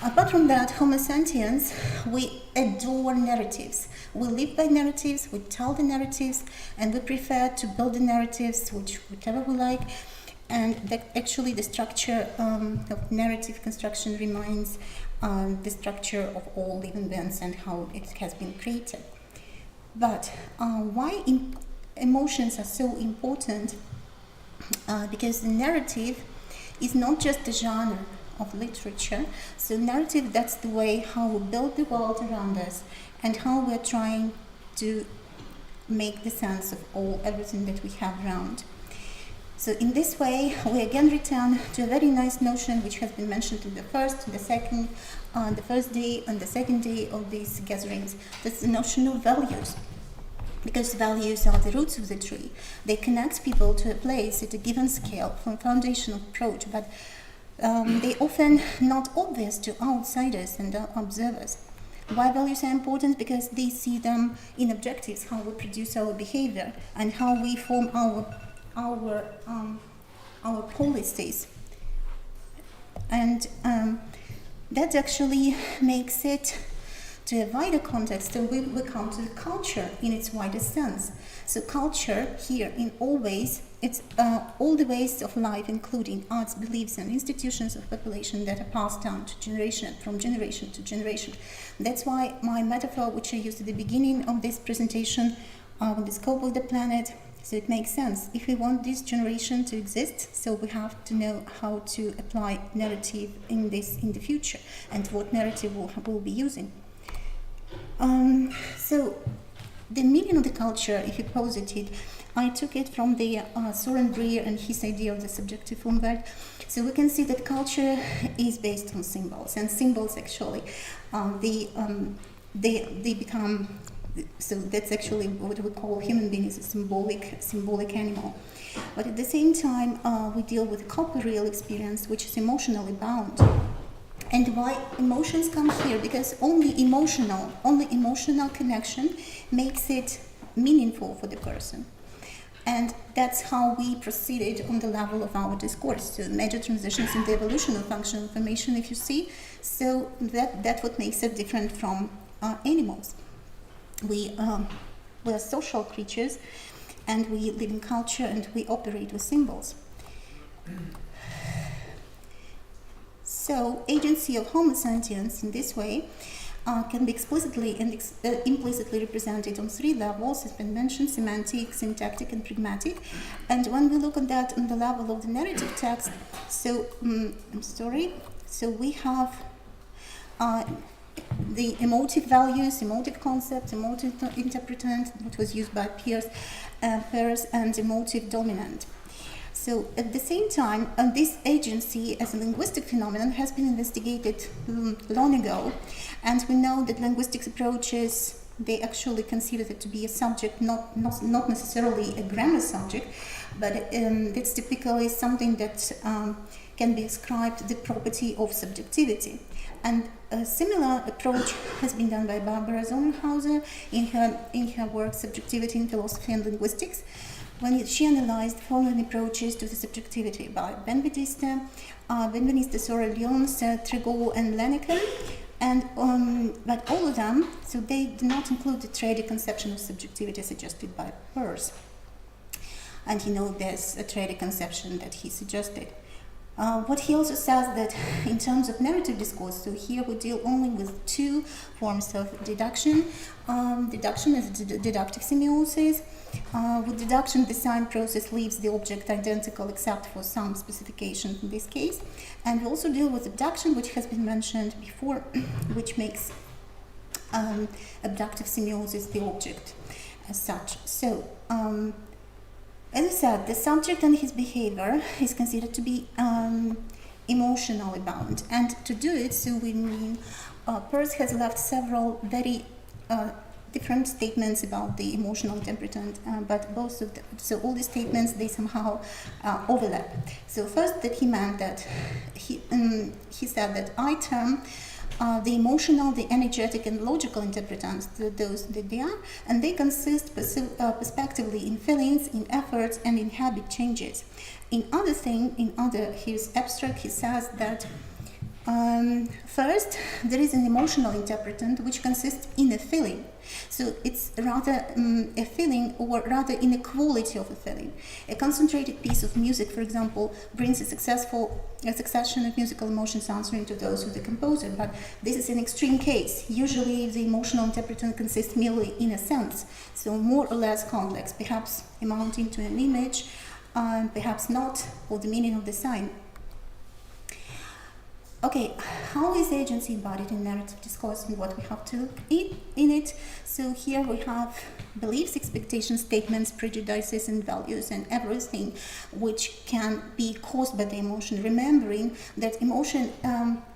Apart from that, Homo sentiens, we adore narratives. We live by narratives, we tell the narratives, and we prefer to build the narratives, whichever we like. And that actually the structure of narrative construction reminds the structure of all living beings and how it has been created. But why emotions are so important? Because the narrative is not just a genre of literature. So narrative, that's the way how we build the world around us and how we're trying to make the sense of everything that we have around. So in this way, we again return to a very nice notion which has been mentioned in the first day and the second day of these gatherings. That's the notion of values. Because values are the roots of the tree. They connect people to a place at a given scale from a foundational approach, but they often not obvious to outsiders and observers. Why values are important? Because they see them in objectives, how we produce our behavior and how we form our policies. And that actually makes it to a wider context, and we come to culture in its widest sense. So culture here in all ways, it's all the ways of life, including arts, beliefs, and institutions of population that are passed down to generation, from generation to generation. That's why my metaphor, which I used at the beginning of this presentation, with the scope of the planet, so it makes sense. If we want this generation to exist, so we have to know how to apply narrative in the future, and what narrative we'll be using. So the meaning of the culture, if you posit it, I took it from the Soren Breer and his idea of the subjective umwelt. So we can see that culture is based on symbols, and symbols actually they become. So that's actually what we call human being is a symbolic animal. But at the same time, we deal with corporeal experience, which is emotionally bound. And why emotions come here? Because only emotional connection makes it meaningful for the person. And that's how we proceeded on the level of our discourse. So major transitions in the evolution of functional information, if you see. So that's what makes it different from animals. We are social creatures, and we live in culture, and we operate with symbols. So, agency of Homo sapiens in this way can be explicitly and implicitly represented on three levels, as been mentioned: semantic, syntactic, and pragmatic. And when we look at that on the level of the narrative text, so so we have the emotive values, emotive concept, emotive interpretant, which was used by Peirce, and emotive dominant. So at the same time, this agency as a linguistic phenomenon has been investigated long ago, and we know that linguistics approaches, they actually consider it to be a subject, not necessarily a grammar subject, but it's typically something that can be ascribed the property of subjectivity. And a similar approach has been done by Barbara Sonnenhauser in her work Subjectivity in Philosophy and Linguistics, when she analyzed the following approaches to the subjectivity by Benveniste, Sora Lyons, Tregot, and Lenneker. And but all of them, so they do not include the trade conception of subjectivity suggested by Peirce. And there's a trade conception that he suggested. What he also says that in terms of narrative discourse, so here we deal only with two forms of deduction. Deduction is deductive semiosis. With deduction, the sign process leaves the object identical except for some specification in this case. And we also deal with abduction, which has been mentioned before, which makes abductive semiosis the object as such. So, as I said, the subject and his behavior is considered to be emotionally bound. And to do it, so we mean Peirce has left several very different statements about the emotional interpretant, but both of them, so all these statements, they somehow overlap. So first that he meant that he said that I term the emotional, the energetic, and logical interpretants, those that they are, and they consist prospectively in feelings, in efforts, and in habit changes. His abstract, he says that first, there is an emotional interpretant which consists in a feeling. So it's rather a feeling, or rather in a quality of a feeling. A concentrated piece of music, for example, brings a succession of musical emotions answering to those of the composer, but this is an extreme case. Usually the emotional interpretant consists merely in a sense, so more or less complex, perhaps amounting to an image, perhaps not, or the meaning of the sign. Okay, how is agency embodied in narrative discourse and what we have to look in it? So here we have beliefs, expectations, statements, prejudices, and values, and everything which can be caused by the emotion. Remembering that emotion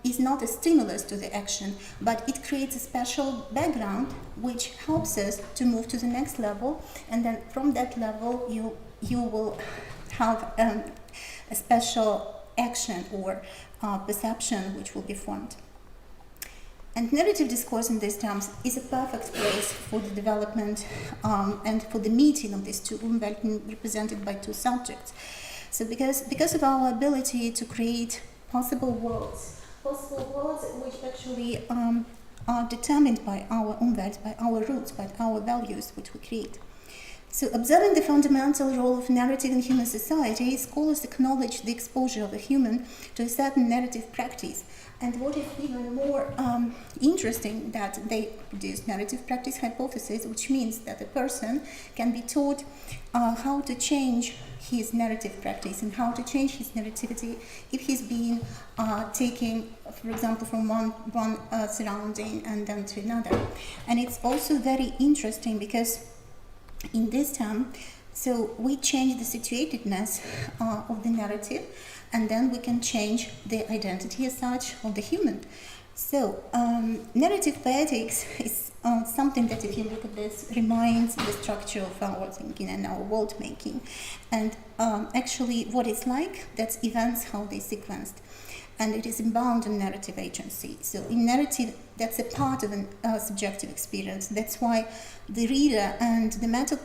is not a stimulus to the action, but it creates a special background which helps us to move to the next level, and then from that level you will have a special action or perception which will be formed. And narrative discourse in these terms is a perfect place for the development and for the meeting of these two Umwelten represented by two subjects. So because of our ability to create possible worlds which actually are determined by our Umwelt, by our roots, by our values which we create. So, observing the fundamental role of narrative in human society, scholars acknowledge the exposure of a human to a certain narrative practice. And what is even more interesting, that they produce narrative practice hypothesis, which means that a person can be taught how to change his narrative practice and how to change his narrativity if he's been taking, for example, from one surrounding and then to another. And it's also very interesting because in this term, so we change the situatedness of the narrative, and then we can change the identity as such of the human. So narrative poetics is something that, if you look at this, reminds the structure of our thinking and our world making. And actually what it's like, that's events, how they sequenced. And it is bound in narrative agency. So in narrative, that's a part of a subjective experience. That's why the reader and the mental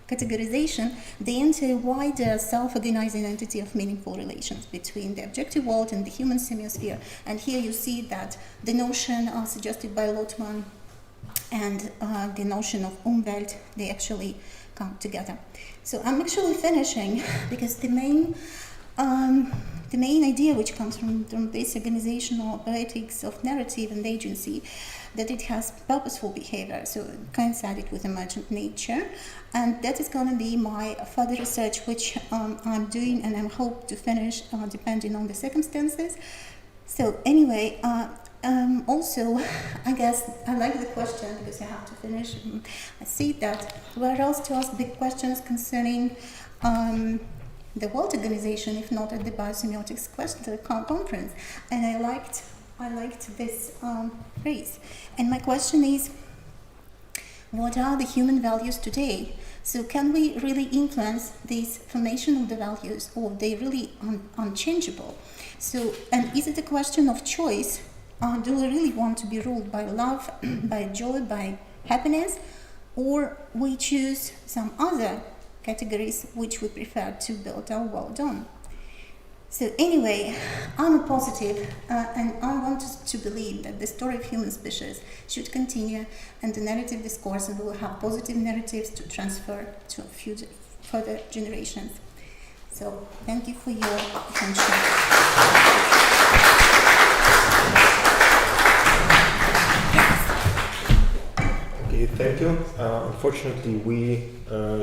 categorization, they enter a wider self-organizing entity of meaningful relations between the objective world and the human semiosphere. And here you see that the notion suggested by Luman and the notion of Umwelt, they actually come together. So I'm actually finishing because the main idea which comes from this organizational poetics of narrative and agency, that it has purposeful behavior, so coincided with emergent nature, and that is going to be my further research, which I'm doing and I hope to finish depending on the circumstances. So anyway, also, I guess I like the question because I have to finish. I see that where else to ask big questions concerning the World Organization, if not at the Biosemiotics conference, and I liked this phrase. And my question is, what are the human values today? So can we really influence this formation of the values, or are they really unchangeable? So, and is it a question of choice? Do we really want to be ruled by love, by joy, by happiness, or we choose some other categories which we prefer to build our world on? So anyway, I'm a positive, and I want to believe that the story of human species should continue, and the narrative discourse will have positive narratives to transfer to further generations. So thank you for your attention. Okay, thank you. Unfortunately, we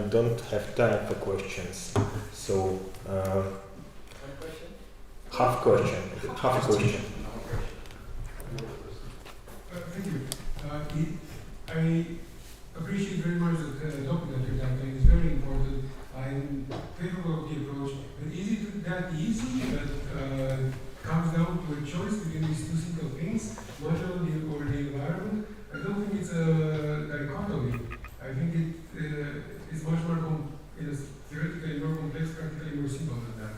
don't have time for questions. So, half a question. Thank you. I appreciate very much the topic that you're tackling. It's very important. I'm favorable of the approach. But is it that easy that comes down to a choice between these two simple things, model or the environment? I don't think it's a dichotomy. I think it is much more theoretically more complex, practically more simple than that.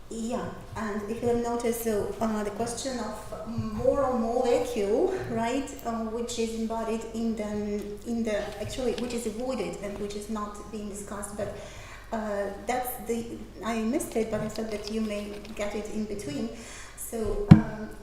Yeah, and if you have noticed, so the question of moral molecule, right, which is embodied in the actually, which is avoided and which is not being discussed, but I missed it, but I thought that you may get it in between. So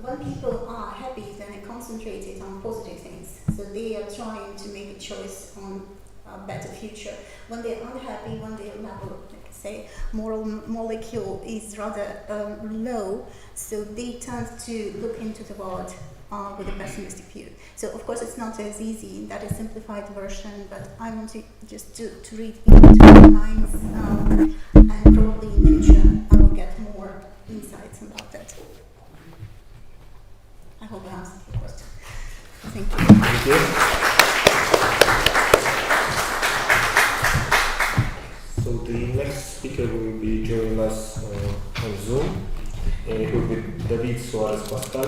when people are happy, then they concentrate on positive things. So they are trying to make a choice on a better future. When they're unhappy, when their level, like I say, moral molecule is rather low, so they tend to look into the world with a pessimistic view. So of course it's not as easy, that is simplified version, but I want to just to read into their minds, and probably in future I will get more insights about that. I hope I answered your question. Thank you. Thank you. So the next speaker will be joining us on Zoom. It will be David Suarez Pascal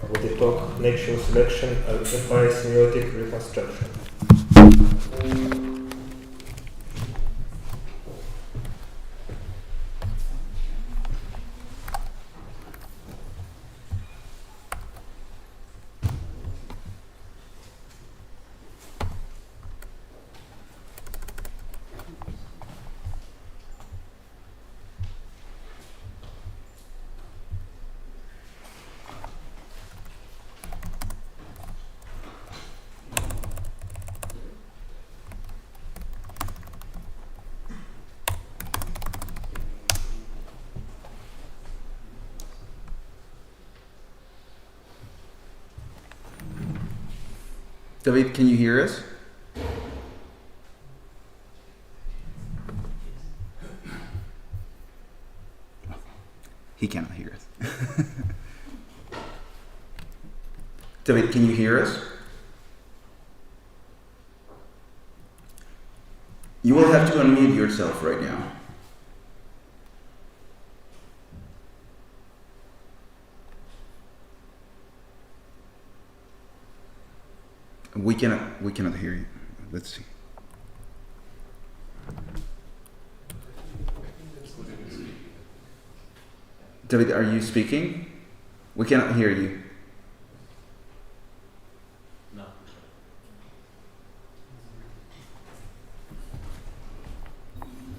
with the talk Natural Selection and Biosemiotic Reconstruction. David, can you hear us? He cannot hear us. David, can you hear us? You will have to unmute yourself right now. We cannot hear you. Let's see. David, are you speaking? We cannot hear you. No.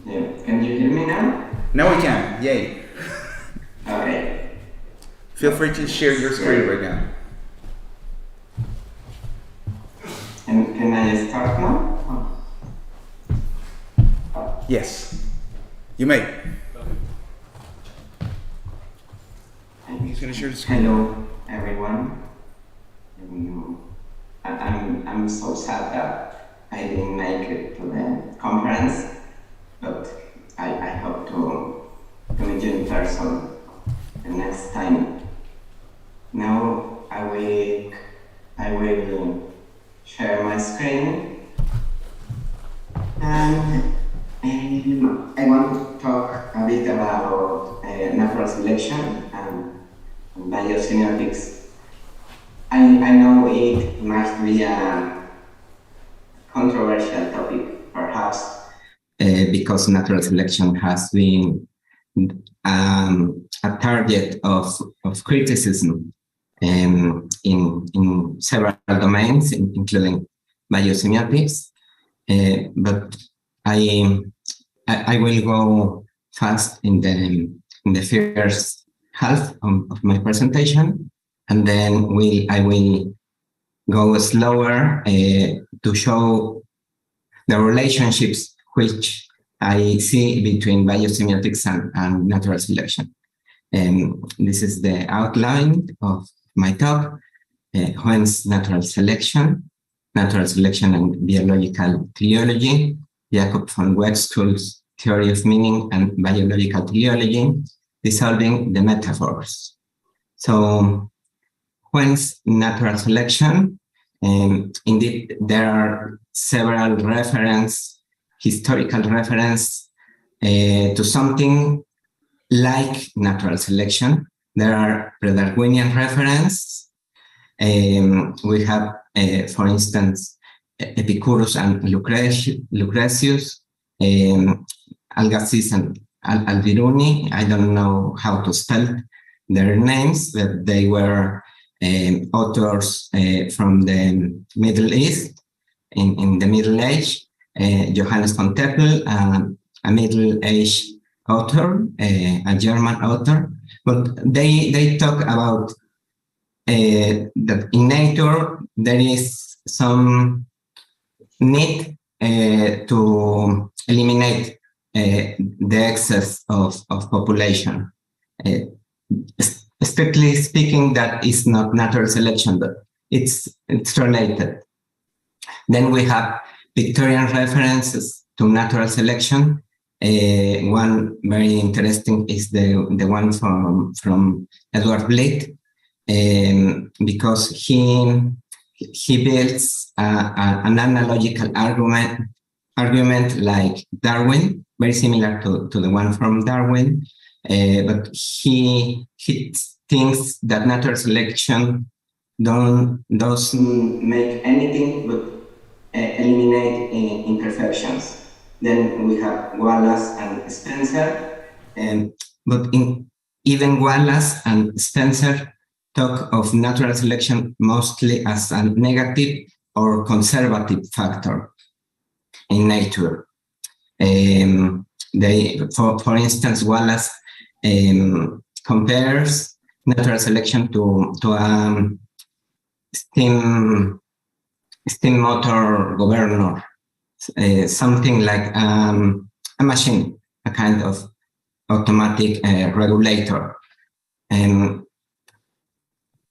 Yeah. Can you hear me now? Now we can. Yay. Okay. Feel free to share your screen right now. And can I start now? Yes, you may. He's going to share the screen. Hello, everyone. I'm so sad that I didn't make it to the conference, but I hope to meet you in person the next time. Now I will share my screen, and I want to talk a bit about natural selection and biosemiotics. I know it might be a controversial topic, perhaps, because natural selection has been a target of criticism in several domains, including biosemiotics. But I will go fast in the first half of my presentation, and then I will go slower to show the relationships which I see between biosemiotics and natural selection. This is the outline of my talk. Whence natural selection and biological teleology, Jacob von Webskull's theory of meaning and biological teleology, dissolving the metaphors. So, whence natural selection? Indeed, there are several historical reference to something like natural selection. There are pre-Darwinian reference. We have, for instance, Epicurus and Lucretius, Algazis and Al-Biruni. I don't know how to spell their names, but they were authors from the Middle East in the Middle Age. Johannes von Teppel, a Middle Age author, a German author, but they talk about that in nature there is some need to eliminate the excess of population. Strictly speaking, that is not natural selection, but it's related. Then we have Victorian references to natural selection. One very interesting is the one from Edward Blyth, because he builds an analogical argument like Darwin, very similar to the one from Darwin, but he thinks that natural selection doesn't make anything but eliminate imperfections. Then we have Wallace and Spencer, but even Wallace and Spencer talk of natural selection mostly as a negative or conservative factor in nature. For instance, Wallace compares natural selection to steam motor governor, something like a machine, a kind of automatic regulator.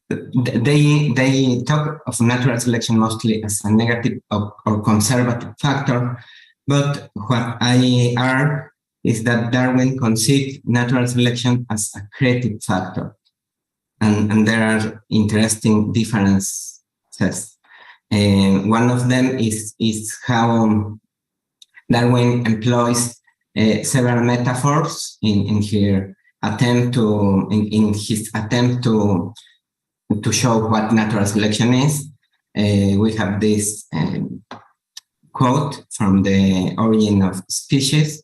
They talk of natural selection mostly as a negative or conservative factor, but what I argue is that Darwin conceived natural selection as a creative factor, and there are interesting differences. One of them is how Darwin employs several metaphors in his attempt to show what natural selection is. We have this quote from The Origin of Species,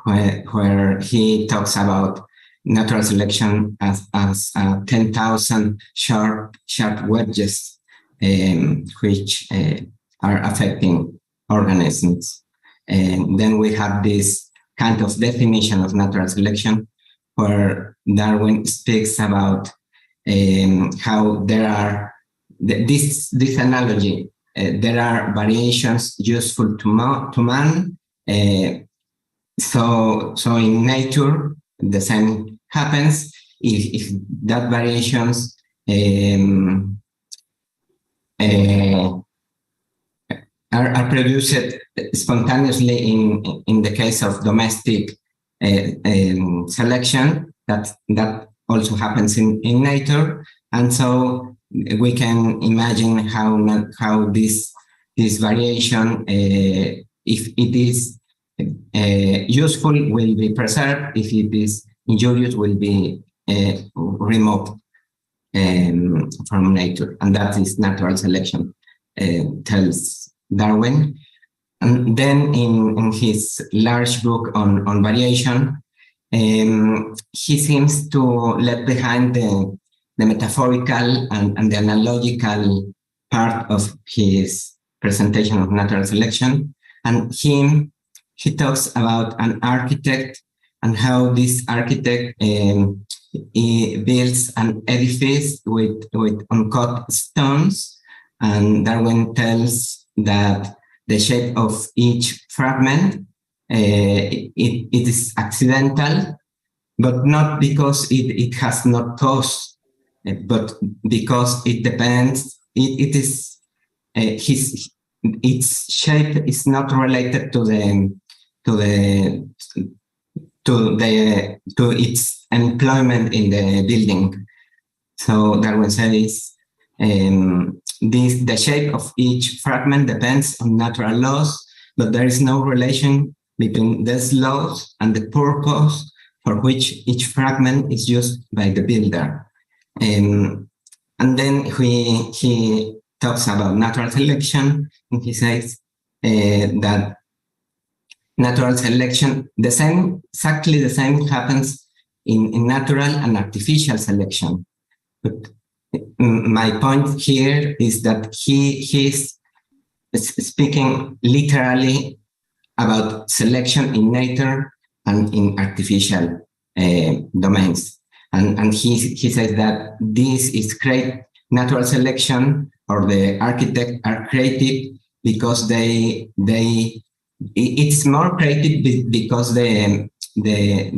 where he talks about natural selection as 10,000 sharp wedges which are affecting organisms. And then we have this kind of definition of natural selection where Darwin speaks about how there are this analogy. There are variations useful to man, So in nature, the same happens if that variations are produced spontaneously in the case of domestic selection, that also happens in nature, and so we can imagine how this variation, if it is useful, will be preserved. If it is injurious, will be removed from nature, and that is natural selection, tells Darwin. And then in his large book on variation, he seems to leave behind the metaphorical and the analogical part of his presentation of natural selection, and he talks about an architect and how this architect builds an edifice with uncut stones, and Darwin tells that the shape of each fragment it is accidental, but not because it has not cause, but because it depends. Its shape is not related to its employment in the building. So Darwin says the shape of each fragment depends on natural laws, but there is no relation between these laws and the purpose for which each fragment is used by the builder. And then he talks about natural selection, and he says that natural selection, exactly the same happens in natural and artificial selection. But my point here is that he is speaking literally about selection in nature and in artificial domains. And he says that this is great natural selection, or the architects are creative because it's more creative because the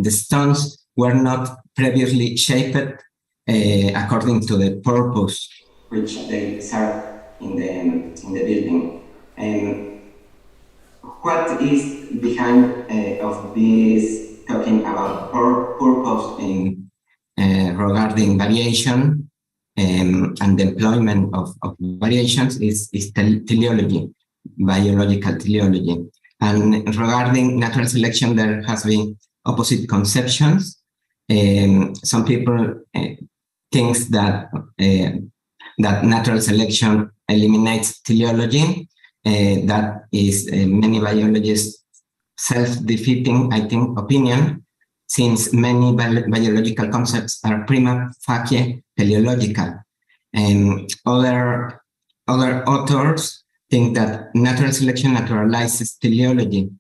stones were not previously shaped according to the purpose which they serve in the building. What is behind of this talking about purpose in regarding variation and the employment of variations is teleology, biological teleology. And regarding natural selection, there has been opposite conceptions. Some people think that natural selection eliminates teleology. That is many biologists' self-defeating, I think, opinion, since many biological concepts are prima facie teleological. Other authors think that natural selection naturalizes teleology.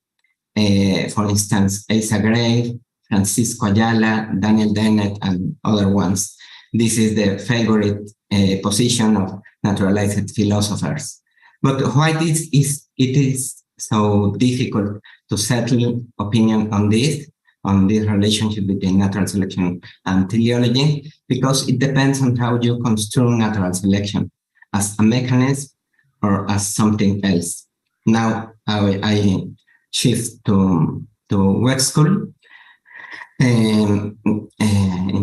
For instance, Asa Gray, Francisco Ayala, Daniel Dennett, and other ones. This is the favorite position of naturalized philosophers. But why it is so difficult to settle opinion on this relationship between natural selection and teleology? Because it depends on how you construe natural selection, as a mechanism or as something else. Now I shift to web school, in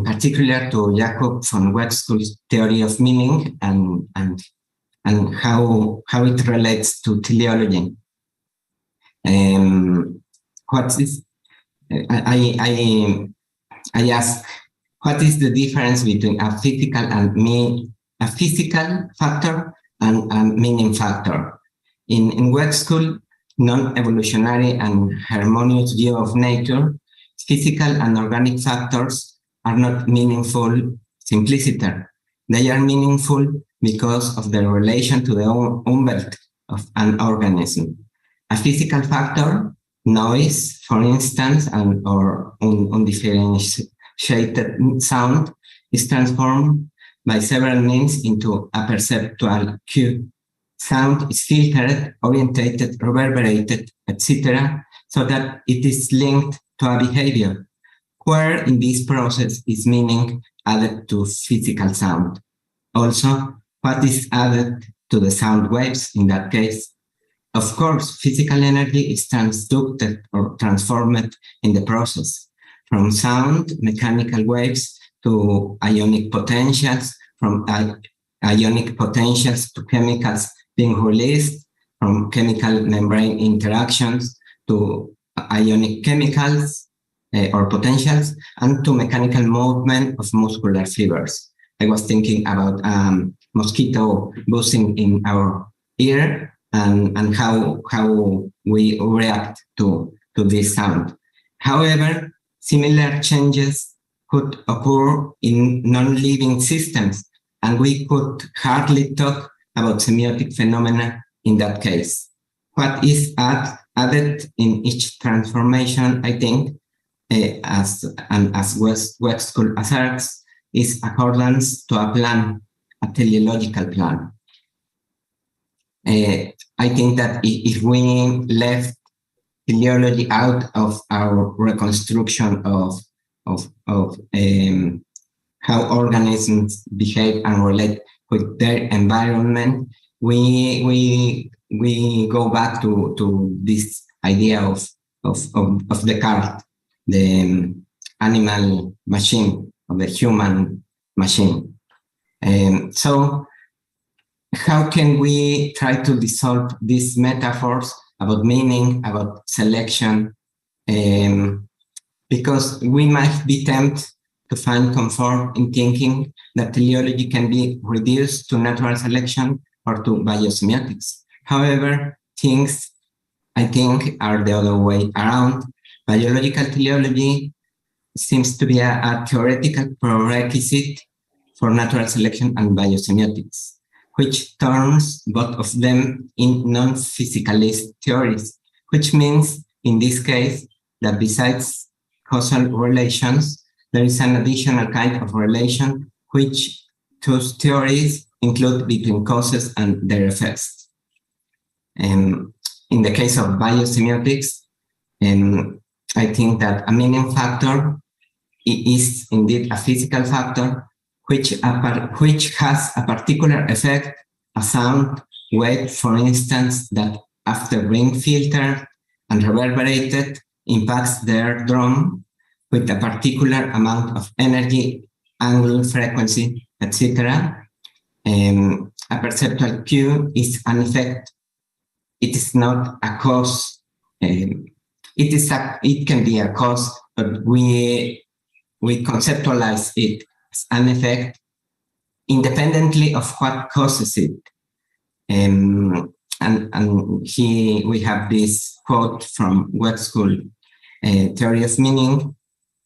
particular to Jacob von Webschool's theory of meaning and how it relates to teleology. What is I ask, what is the difference between a physical factor and a meaning factor? In web school, non-evolutionary and harmonious view of nature, physical and organic factors are not meaningful simplicity. They are meaningful because of their relation to the umwelt of an organism. A physical factor, noise, for instance, or undifferentiated sound, is transformed by several means into a perceptual cue. Sound is filtered, orientated, reverberated, etc., so that it is linked to a behavior, where in this process is meaning added to physical sound. Also, what is added to the sound waves in that case? Of course, physical energy is transducted or transformed in the process, from sound, mechanical waves, to ionic potentials, from ionic potentials to chemicals being released, from chemical membrane interactions to ionic chemicals or potentials, and to mechanical movement of muscular fibers. I was thinking about mosquito buzzing in our ear and how we react to this sound. However, similar changes could occur in non-living systems, and we could hardly talk about semiotic phenomena in that case. What is added in each transformation, I think, as Westcott asserts, is accordance to a plan, a teleological plan. I think that if we left teleology out of our reconstruction of how organisms behave and relate with their environment, we go back to this idea of Descartes, the animal machine, of the human machine. So how can we try to dissolve these metaphors about meaning, about selection? Because we might be tempted to find comfort in thinking that teleology can be reduced to natural selection or to biosemiotics. However, things, I think, are the other way around. Biological teleology seems to be a theoretical prerequisite for natural selection and biosemiotics, which turns both of them in non-physicalist theories, which means, in this case, that besides causal relations, there is an additional kind of relation which those theories include between causes and their effects. In the case of biosemiotics, I think that a meaning factor is indeed a physical factor which has a particular effect, a sound wave, for instance, that after being filtered and reverberated impacts the eardrum with a particular amount of energy, angle, frequency, etc. A perceptual cue is an effect. It is not a cause. It can be a cause, but we conceptualize it as an effect independently of what causes it. We have this quote from Westcott, Theory of Meaning,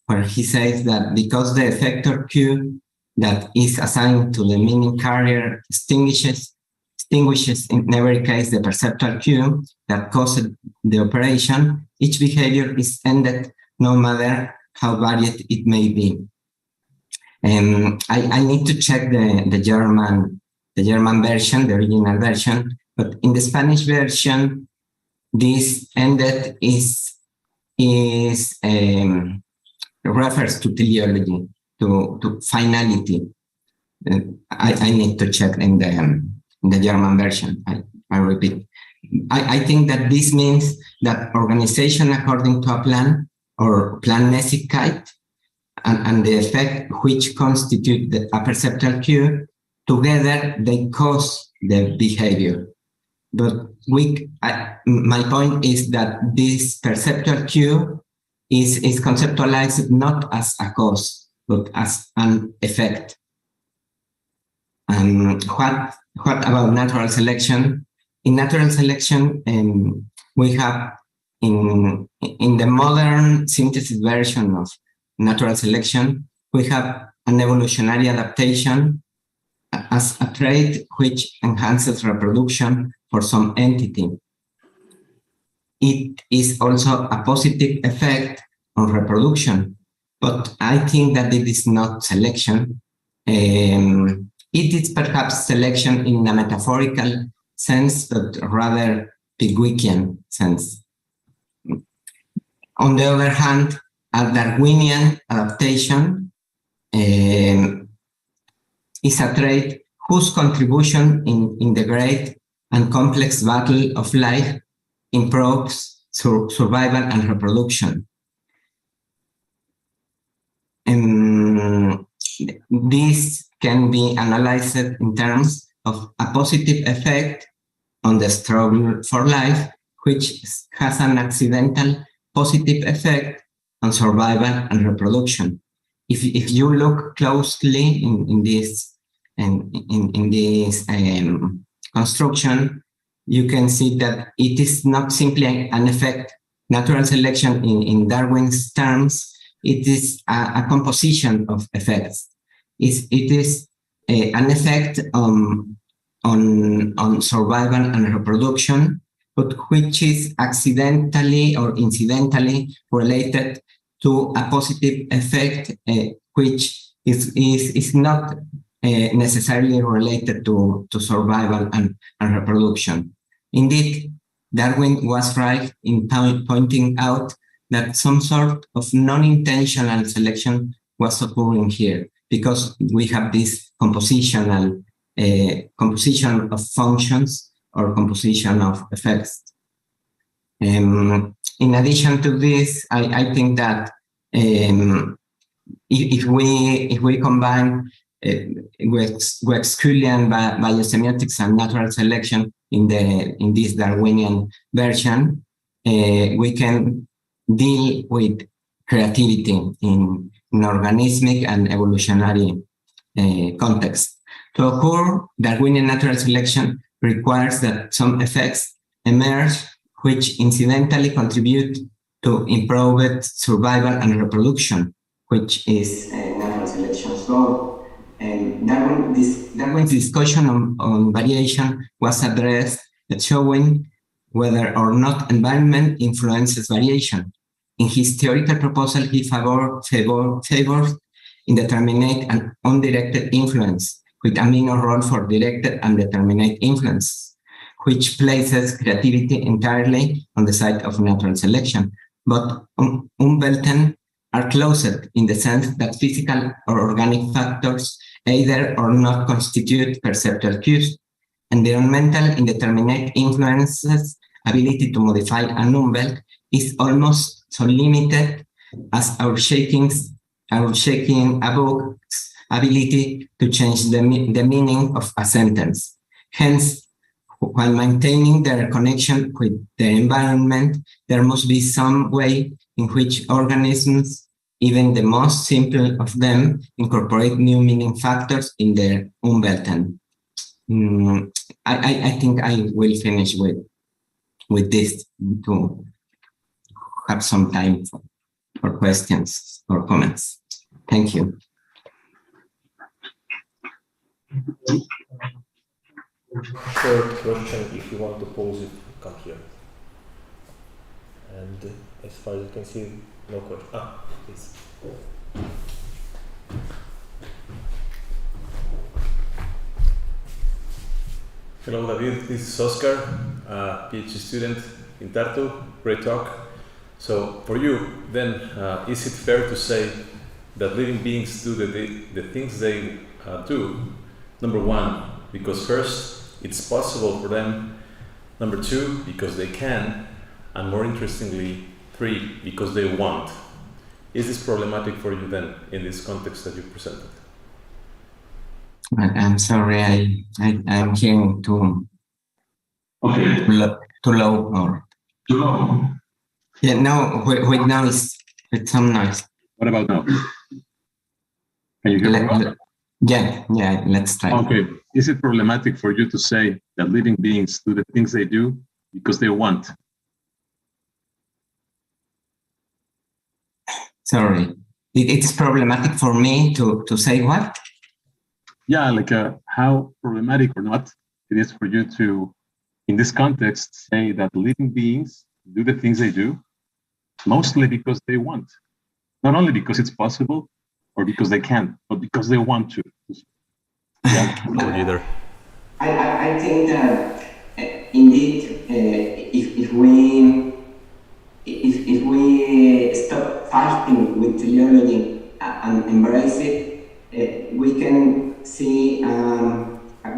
where he says that because the effector cue that is assigned to the meaning carrier distinguishes in every case the perceptual cue that caused the operation, each behavior is ended no matter how varied it may be. I need to check the German version, the original version, but in the Spanish version, this ended refers to teleology, to finality. I need to check in the German version. I repeat. I think that this means that organization according to a plan or Planmäßigkeit and the effect which constitute a perceptual cue, together they cause the behavior. But my point is that this perceptual cue is conceptualized not as a cause, but as an effect. What about natural selection? In natural selection, we have in the modern synthesis version of natural selection, we have an evolutionary adaptation as a trait which enhances reproduction for some entity. It is also a positive effect on reproduction, but I think that it is not selection. It is perhaps selection in a metaphorical sense, but rather Pigwickian sense. on the other hand, a Darwinian adaptation is a trait whose contribution in the great and complex battle of life improves survival and reproduction. This can be analyzed in terms of a positive effect on the struggle for life, which has an accidental positive effect on survival and reproduction. If you look closely in this construction, you can see that it is not simply an effect. Natural selection in Darwin's terms, it is a composition of effects. It is an effect on survival and reproduction, but which is accidentally or incidentally related to a positive effect, which is not necessarily related to survival and reproduction. Indeed, Darwin was right in pointing out that some sort of non-intentional selection was occurring here, because we have this composition of functions or composition of effects. In addition to this, I think that if we combine Wexkulian biosemiotics and natural selection in this Darwinian version, we can deal with creativity in organismic and evolutionary context. To occur, Darwinian natural selection requires that some effects emerge which incidentally contribute to improved survival and reproduction, which is natural selection's goal. And Darwin's discussion on variation was addressed at showing whether or not environment influences variation. In his theoretical proposal, he favors indeterminate and undirected influence, with a minor role for directed and determinate influence, which places creativity entirely on the side of natural selection. But unwelten are closed in the sense that physical or organic factors either or not constitute perceptual cues. Environmental indeterminate influences ability to modify an umwelt is almost so limited as our shaking a book's ability to change the meaning of a sentence. Hence, while maintaining their connection with the environment, there must be some way in which organisms, even the most simple of them, incorporate new meaning factors in their umwelten. I think I will finish with this to have some time for questions or comments. Thank you. Third question, if you want to pose it, come here. And as far as you can see, no question. Please. Hello, David. This is Oscar, a PhD student in Tartu. Great talk. So, for you, then, is it fair to say that living beings do the things they do? Number one, because first, it's possible for them. Number two, because they can. And more interestingly, three, because they want. Is this problematic for you then, in this context that you presented? I'm sorry, I'm hearing too low or too low. Yeah, no, wait, now it's some noise. What about now? Can you hear me well? Yeah, let's try. Okay. Is it problematic for you to say that living beings do the things they do because they want? Sorry, it's problematic for me to say what? Yeah, like how problematic or not it is for you to, in this context, say that living beings do the things they do mostly because they want. Not only because it's possible or because they can, but because they want to. Yeah, or either. I think that indeed, if we we stop fighting with teleology and embrace it, we can see a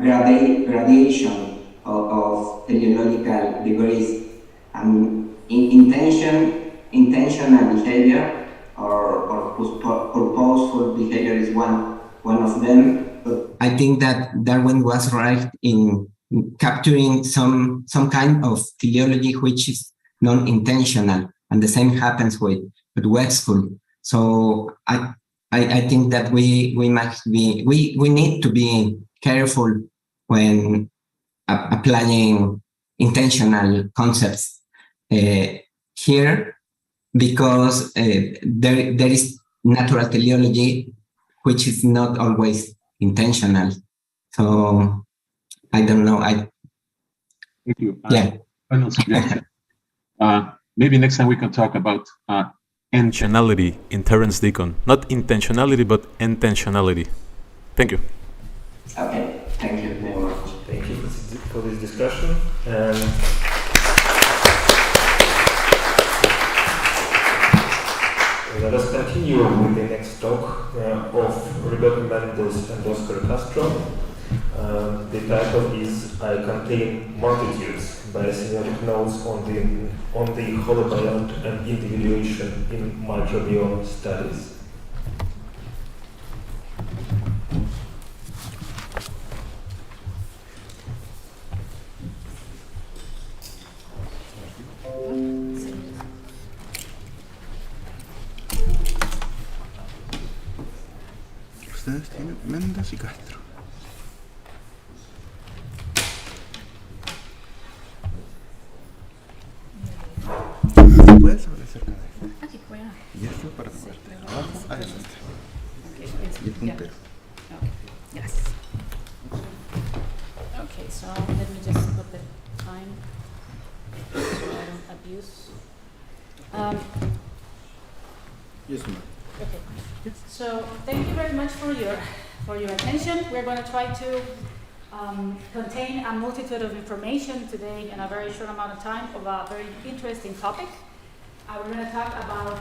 gradation of teleological degrees. Intentional behavior or purposeful behavior is one of them. But I think that Darwin was right in capturing some kind of teleology which is non-intentional, and the same happens with wasteful. So I think that we need to be careful when applying intentional concepts here, because there is natural teleology which is not always intentional. So I don't know. Thank you. Yeah. Final suggestion. Maybe next time we can talk about intentionality in Terence Deacon. Not intentionality, but intentionality. Thank you. Okay. Thank you very much. Thank you for this discussion. And let us continue with the next talk of Roberto Mendes and Oscar Castro. The title is "I Contain Multitudes: Biosemiotic Notes on the Holobiont and Individuation in Microbiome Studies." Ustedes tienen Mendes y Castro. ¿Puedes hablar cerca de esto? Aquí, voy a... Y esto para moverte abajo, adelante. Y el puntero. Yes. Okay, so let me just put the time so I don't abuse. Yes, ma'am. Okay. So thank you very much for your attention. We're going to try to contain a multitude of information today in a very short amount of time of a very interesting topic. We're going to talk about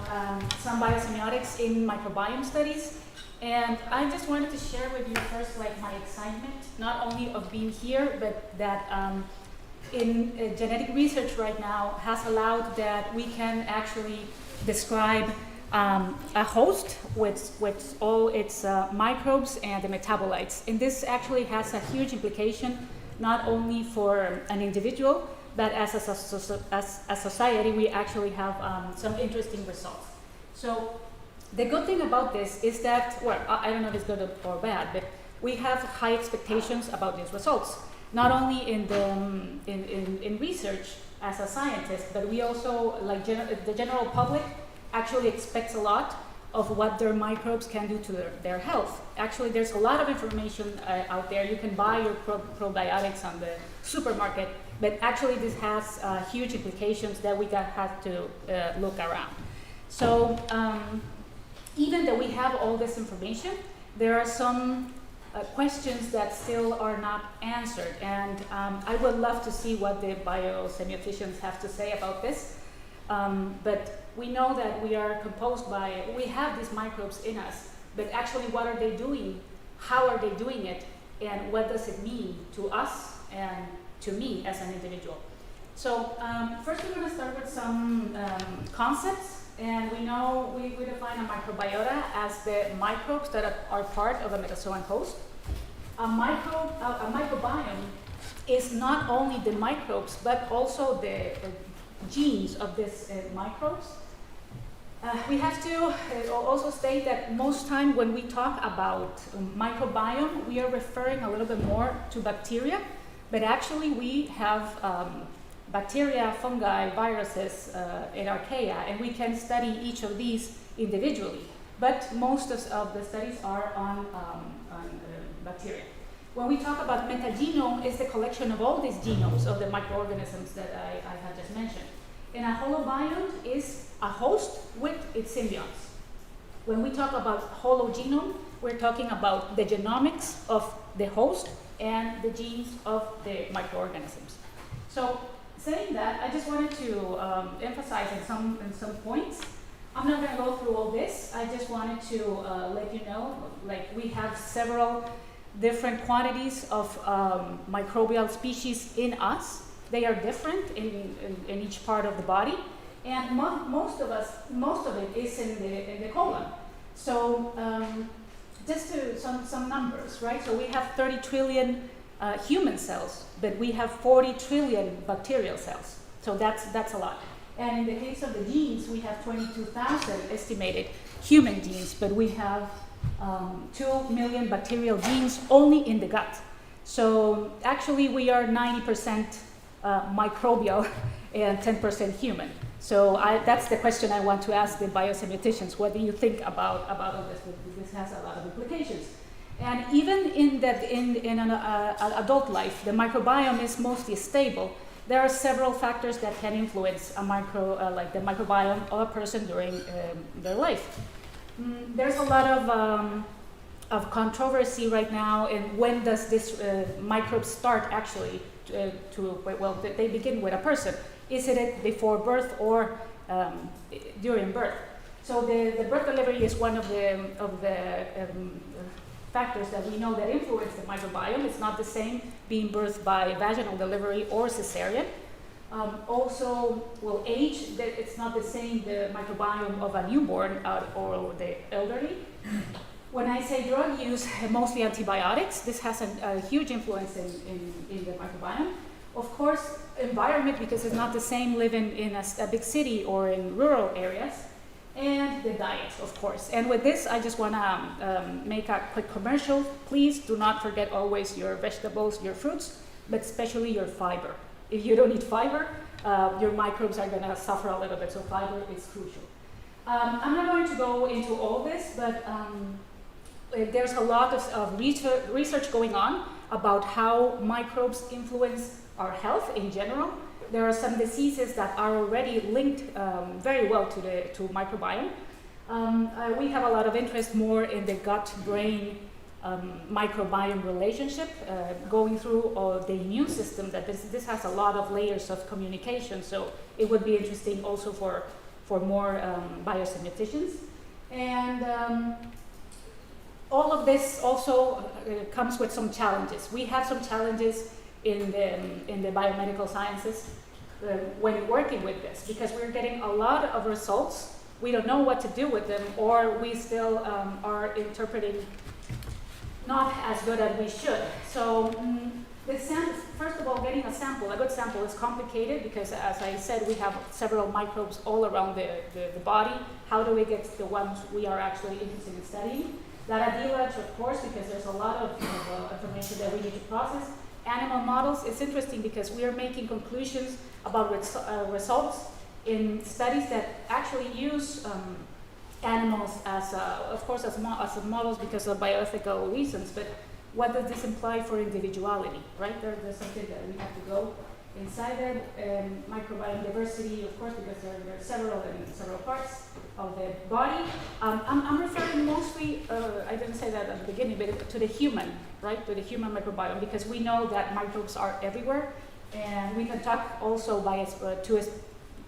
some biosemiotics in microbiome studies. And I just wanted to share with you first my excitement, not only of being here, but that in genetic research right now has allowed that we can actually describe a host with all its microbes and the metabolites. And this actually has a huge implication, not only for an individual, but as a society, we actually have some interesting results. So the good thing about this is that, well, I don't know if it's good or bad, but we have high expectations about these results, not only in research as a scientist, but we also, like the general public, actually expects a lot of what their microbes can do to their health. Actually, there's a lot of information out there. You can buy your probiotics on the supermarket, but actually this has huge implications that we have to look around. So even though we have all this information, there are some questions that still are not answered. And I would love to see what the biosemioticians have to say about this. But we know that we are composed by, we have these microbes in us, but actually what are they doing? How are they doing it? And what does it mean to us and to me as an individual? So first we're going to start with some concepts. And we know we define a microbiota as the microbes that are part of a metazoan host. A microbiome is not only the microbes, but also the genes of these microbes. We have to also state that most time when we talk about microbiome, we are referring a little bit more to bacteria, but actually we have bacteria, fungi, viruses, and archaea, and we can study each of these individually. But most of the studies are on bacteria. When we talk about metagenome, it's the collection of all these genomes of the microorganisms that I had just mentioned. And a holobiont is a host with its symbionts. When we talk about hologenome, we're talking about the genomics of the host and the genes of the microorganisms. So saying that, I just wanted to emphasize in some points. I'm not going to go through all this. I just wanted to let you know, like, we have several different quantities of microbial species in us. They are different in each part of the body, and most of it is in the colon. So just to some numbers, right? So we have 30 trillion human cells, but we have 40 trillion bacterial cells. So that's a lot. And in the case of the genes, we have 22,000 estimated human genes, but we have 2 million bacterial genes only in the gut. So actually we are 90% microbial and 10% human. So that's the question I want to ask the biosemioticians. What do you think about all this? This has a lot of implications. And even in an adult life, the microbiome is mostly stable. There are several factors that can influence like the microbiome of a person during their life. There's a lot of controversy right now in when does this microbe start actually they begin with a person. Is it before birth or during birth? So the birth delivery is one of the factors that we know that influence the microbiome. It's not the same being birthed by vaginal delivery or cesarean. Also, age, it's not the same, the microbiome of a newborn or the elderly. When I say drug use, mostly antibiotics, this has a huge influence in the microbiome. Of course, environment, because it's not the same living in a big city or in rural areas. And the diet, of course. And with this, I just want to make a quick commercial. Please do not forget always your vegetables, your fruits, but especially your fiber. If you don't eat fiber, your microbes are going to suffer a little bit, so fiber is crucial. I'm not going to go into all this, but there's a lot of research going on about how microbes influence our health in general. There are some diseases that are already linked very well to microbiome. We have a lot of interest more in the gut-brain microbiome relationship, going through the immune system, that this has a lot of layers of communication, so it would be interesting also for more biosemioticians. And all of this also comes with some challenges. We have some challenges in the biomedical sciences when working with this, because we're getting a lot of results. We don't know what to do with them, or we still are interpreting not as good as we should. So first of all, getting a good sample is complicated because, as I said, we have several microbes all around the body. How do we get the ones we are actually interested in studying? Data deluge, of course, because there's a lot of information that we need to process. Animal models, it's interesting because we are making conclusions about results in studies that actually use animals as models because of bioethical reasons. But what does this imply for individuality, right? There's something that we have to go inside there. Microbiome diversity, of course, because there are several parts of the body. I'm referring mostly, I didn't say that at the beginning, but to the human, right? To the human microbiome, because we know that microbes are everywhere, and we can talk also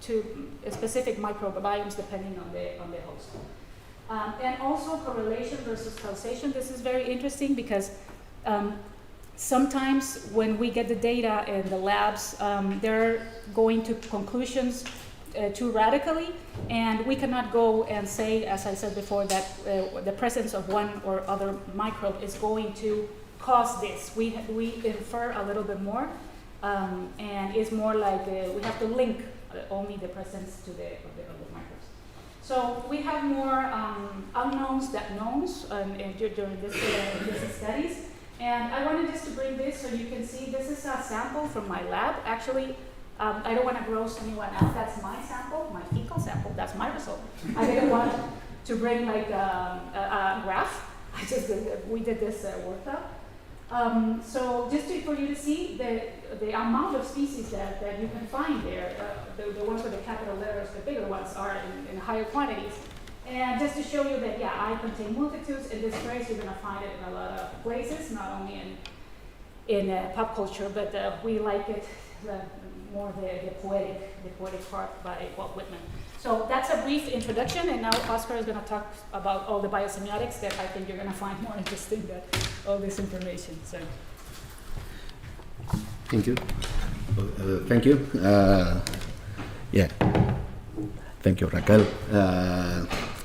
to specific microbiomes depending on the host. And also correlation versus causation. This is very interesting because sometimes when we get the data in the labs, they're going to conclusions too radically, and we cannot go and say, as I said before, that the presence of one or other microbe is going to cause this. We infer a little bit more, and it's more like we have to link only the presence to the microbes. So we have more unknowns than knowns during this studies. And I wanted just to bring this so you can see this is a sample from my lab. Actually, I don't want to gross anyone out. That's my sample, my fecal sample. That's my result. I didn't want to bring like a graph. We did this workup. So just for you to see the amount of species that you can find there, the ones with the capital letters, the bigger ones are in higher quantities. And just to show you that, yeah, I contain multitudes. In this phrase, you're going to find it in a lot of places, not only in pop culture, but we like it more the poetic part by Walt Whitman. So that's a brief introduction, and now Oscar is going to talk about all the biosemiotics that I think you're going to find more interesting than all this information. So. Thank you. Thank you. Yeah. Thank you, Raquel.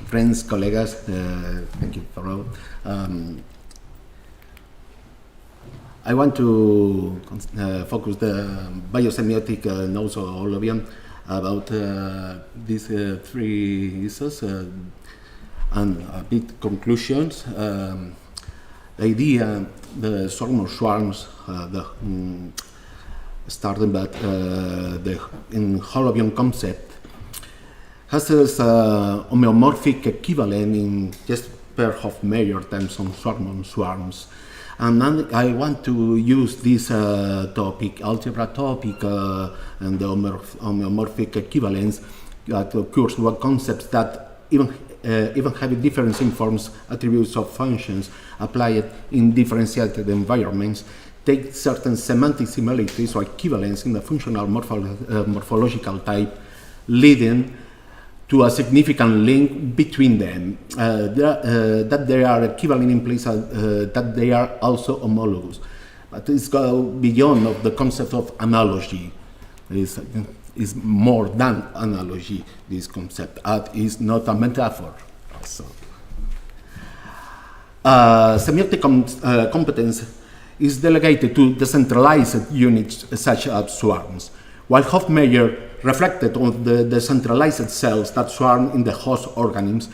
Friends, colleagues, thank you for all. I want to focus the biosemiotic notes of all of you about these three issues and a bit conclusions. The idea, the swarms, starting by the in holobiont concept, has a homeomorphic equivalent in just pair of major terms on swarms. And I want to use this topic, algebra topic, and the homeomorphic equivalence that occurs with concepts that even have a difference in forms, attributes of functions applied in differentiated environments, take certain semantic similarities or equivalence in the functional morphological type, leading to a significant link between them, that they are equivalent in place, that they are also homologous. But it's go beyond of the concept of analogy. Is more than analogy, this concept. Art is not a metaphor. Also. Semiotic competence is delegated to decentralized units such as swarms, while Hofmeier reflected on the decentralized cells that swarm in the host organisms.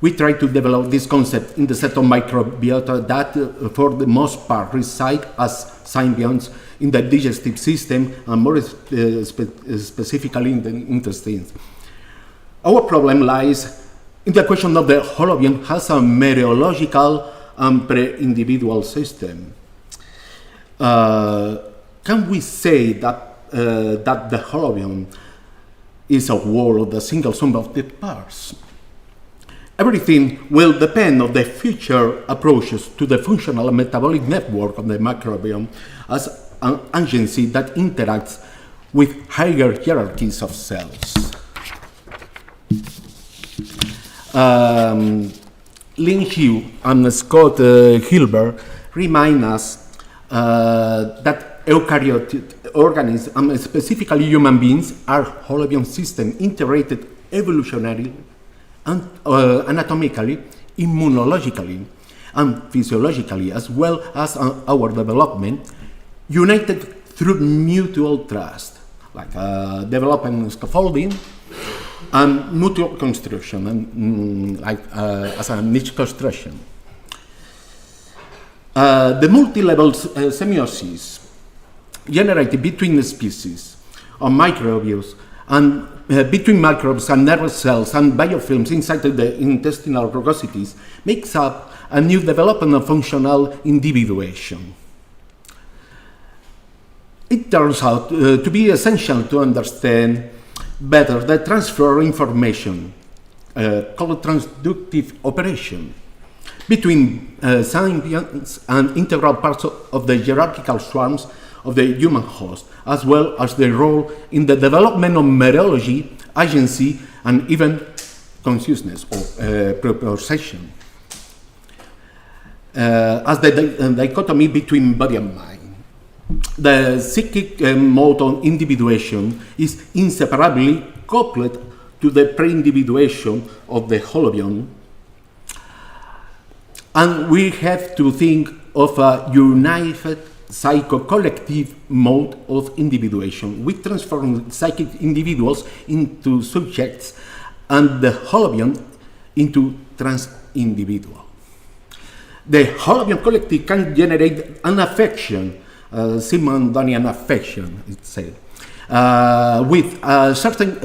We try to develop this concept in the set of microbiota that, for the most part, reside as symbionts in the digestive system and more specifically in the intestines. Our problem lies in the question of the holobiont has a meteorological and pre-individual system. Can we say that the holobiont is a whole of the single sum of the parts? Everything will depend on the future approaches to the functional and metabolic network of the microbiome as an agency that interacts with higher hierarchies of cells. Lin Hugh and Scott Hilbert remind us that eukaryotic organisms, and specifically human beings, are holobiont systems integrated evolutionarily and anatomically, immunologically, and physiologically, as well as our development, united through mutual trust, like development scaffolding and mutual construction, and as a niche construction. The multi-level semiosis generated between the species of microbes and between microbes and nervous cells and biofilms inside the intestinal rugosities makes up a new development of functional individuation. It turns out to be essential to understand better the transfer of information, called transductive operation, between symbionts and integral parts of the hierarchical swarms of the human host, as well as their role in the development of meteorology, agency, and even consciousness or proprioception, as the dichotomy between body and mind. The psychic mode of individuation is inseparably coupled to the pre-individuation of the holobiont, and we have to think of a united psycho-collective mode of individuation. We transform psychic individuals into subjects and the holobiont into trans-individual. The holobiont collective can generate an affection, Simondonian affection, it's said, with a certain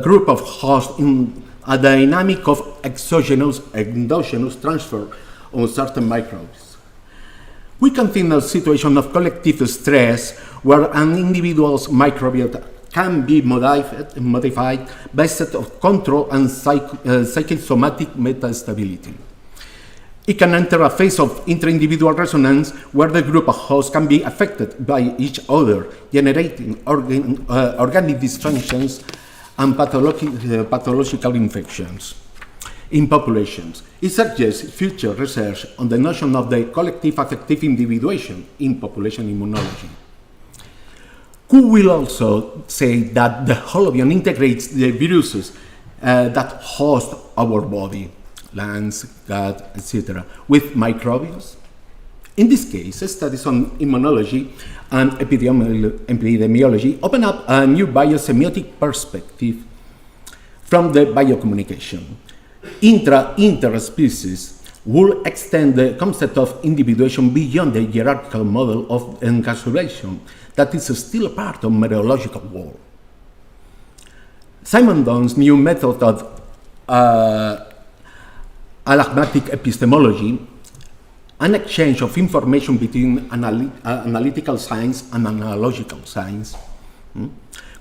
group of hosts in a dynamic of exogenous, endogenous transfer on certain microbes. We can think of a situation of collective stress where an individual's microbiota can be modified by a set of control and psychosomatic metastability. It can enter a phase of inter-individual resonance where the group of hosts can be affected by each other, generating organic dysfunctions and pathological infections in populations. It suggests future research on the notion of the collective affective individuation in population immunology. Who will also say that the holobiome integrates the viruses that host our body, lungs, gut, etc., with microbes? In this case, studies on immunology and epidemiology open up a new biosemiotic perspective from the biocommunication. Interspecies will extend the concept of individuation beyond the hierarchical model of encapsulation that is still a part of meteorological world. Simon Dunn's new method of alagmatic epistemology, an exchange of information between analytical science and analogical science,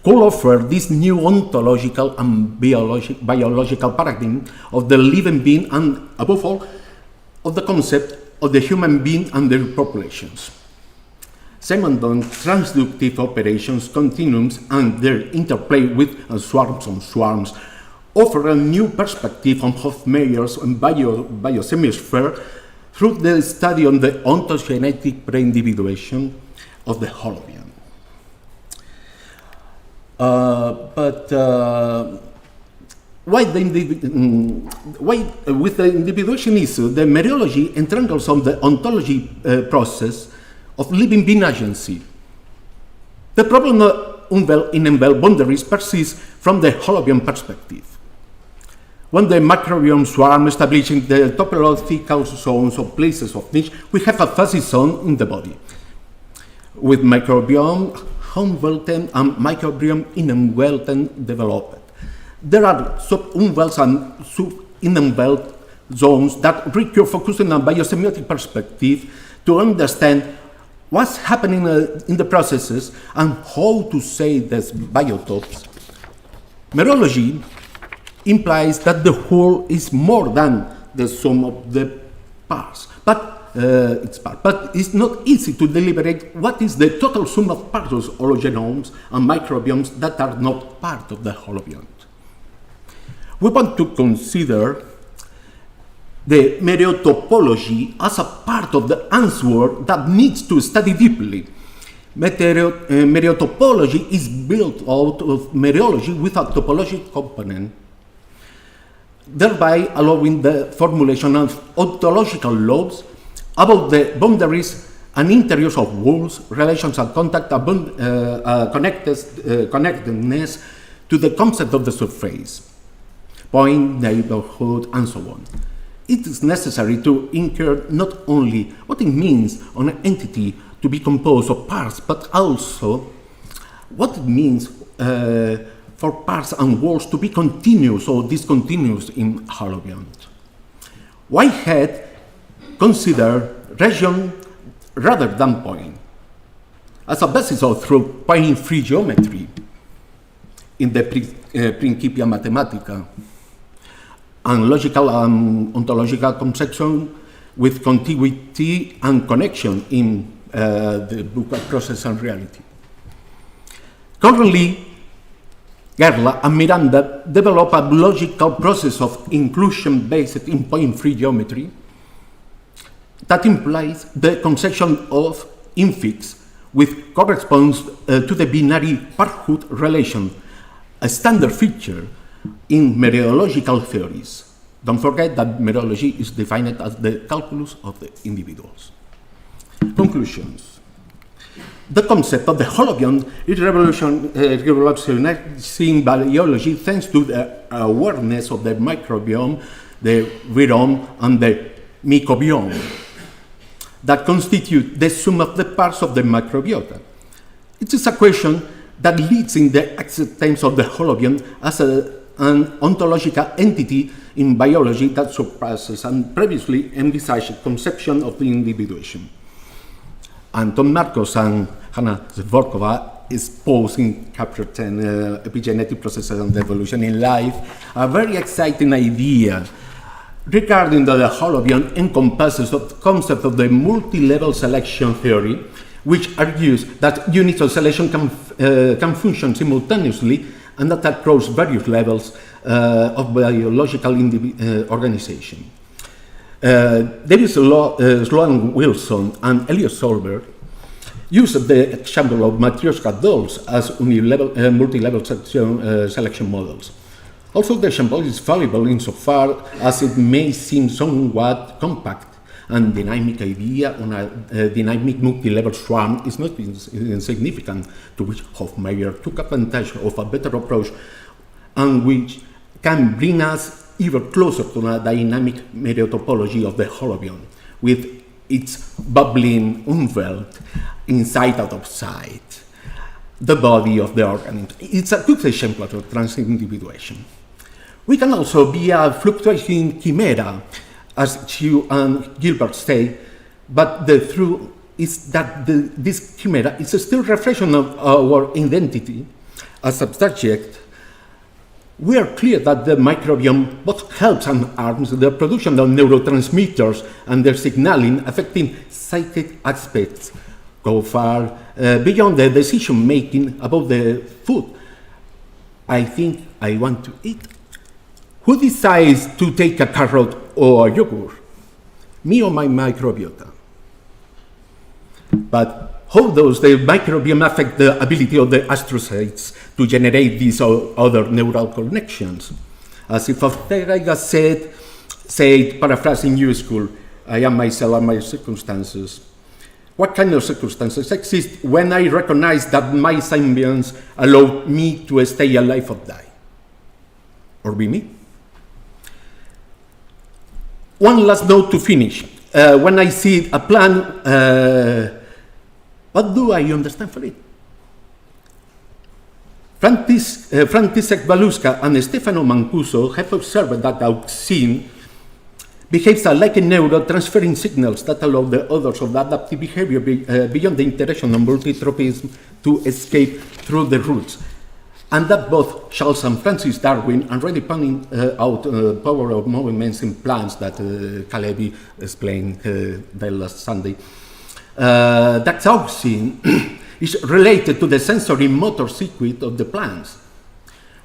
could offer this new ontological and biological paradigm of the living being and, above all, of the concept of the human being and their populations. Simon Dunn's transductive operations, continuums, and their interplay with swarms on swarms offer a new perspective on Hofmeyer's and biosemiosphere through the study on the ontogenetic pre-individuation of the holobiome. Why with the individuation issue, the meteorology entangles on the ontology process of living being agency. The problem of unveiled boundaries persists from the holobiome perspective. When the microbiome swarm establishing the topological zones or places of niche, we have a fuzzy zone in the body. With microbiome unwelten and microbiome unwelten developed. There are sub-unwells and sub-unwelled zones that require focusing on biosemiotic perspective to understand what's happening in the processes and how to say these biotopes. Meteorology implies that the whole is more than the sum of the parts, but it's not easy to deliberate what is the total sum of parts or genomes and microbiomes that are not part of the holobiome. We want to consider the meteotopology as a part of the answer that needs to study deeply. Meteotopology is built out of meteorology with a topological component, thereby allowing the formulation of ontological laws about the boundaries and interiors of walls, relations and contact, connectedness to the concept of the surface, point, neighborhood, and so on. It is necessary to incur not only what it means on an entity to be composed of parts, but also what it means for parts and walls to be continuous or discontinuous in holobiome. Whitehead considered region rather than point as a basis of through point-free geometry in the Principia Mathematica and logical and ontological conception with contiguity and connection in the book of Process and Reality. Currently, Gerla and Miranda develop a logical process of inclusion based in point-free geometry that implies the conception of infix, which corresponds to the binary parthood relation, a standard feature in meteorological theories. Don't forget that meteorology is defined as the calculus of the individuals. Conclusions. The concept of the holobiome is revolutionizing biology thanks to the awareness of the microbiome, the virome, and the microbiome that constitute the sum of the parts of the microbiota. It is a question that leads in the acceptance of the holobiome as an ontological entity in biology that surpasses and previously envisaged conception of the individuation. Anton Marcos and Hanna Zvorkova expose in Chapter 10 epigenetic processes and evolution in life a very exciting idea regarding the holobiont encompasses the concept of the multi-level selection theory, which argues that units of selection can function simultaneously and that across various levels of biological organization. David Sloan Wilson and Elliot Solberg used the example of Matryoshka dolls as multi-level selection models. Also, the example is valuable insofar as it may seem somewhat compact, and the dynamic idea on a dynamic multi-level swarm is not insignificant, to which Hofmeier took advantage of a better approach, and which can bring us even closer to a dynamic mediatopology of the holobiont, with its bubbling umwelt, inside out of sight, the body of the organism. It's a good example of transindividuation. We can also be a fluctuating chimera, as Hugh and Gilbert say, but the truth is that this chimera is still a reflection of our identity as a subject. We are clear that the microbiome both helps and harms the production of neurotransmitters and their signaling, affecting psychic aspects, go far beyond the decision making about the food I think I want to eat. Who decides to take a carrot or a yogurt? Me or my microbiota? But how does the microbiome affect the ability of the astrocytes to generate these or other neural connections? As if Ortega said, paraphrasing your school, I am myself and my circumstances. What kind of circumstances exist when I recognize that my symbionts allow me to stay alive or die? Or be me? One last note to finish. When I see a plant, what do I understand for it? František Baluska and Stefano Mancuso have observed that auxin behaves like a neuron, transferring signals that allow the others of the adaptive behavior beyond the interaction of multitropism to escape through the roots. And that both Charles and Francis Darwin already pointing out power of movements in plants that Kalevi explained the last Sunday. That auxin is related to the sensory motor circuit of the plants.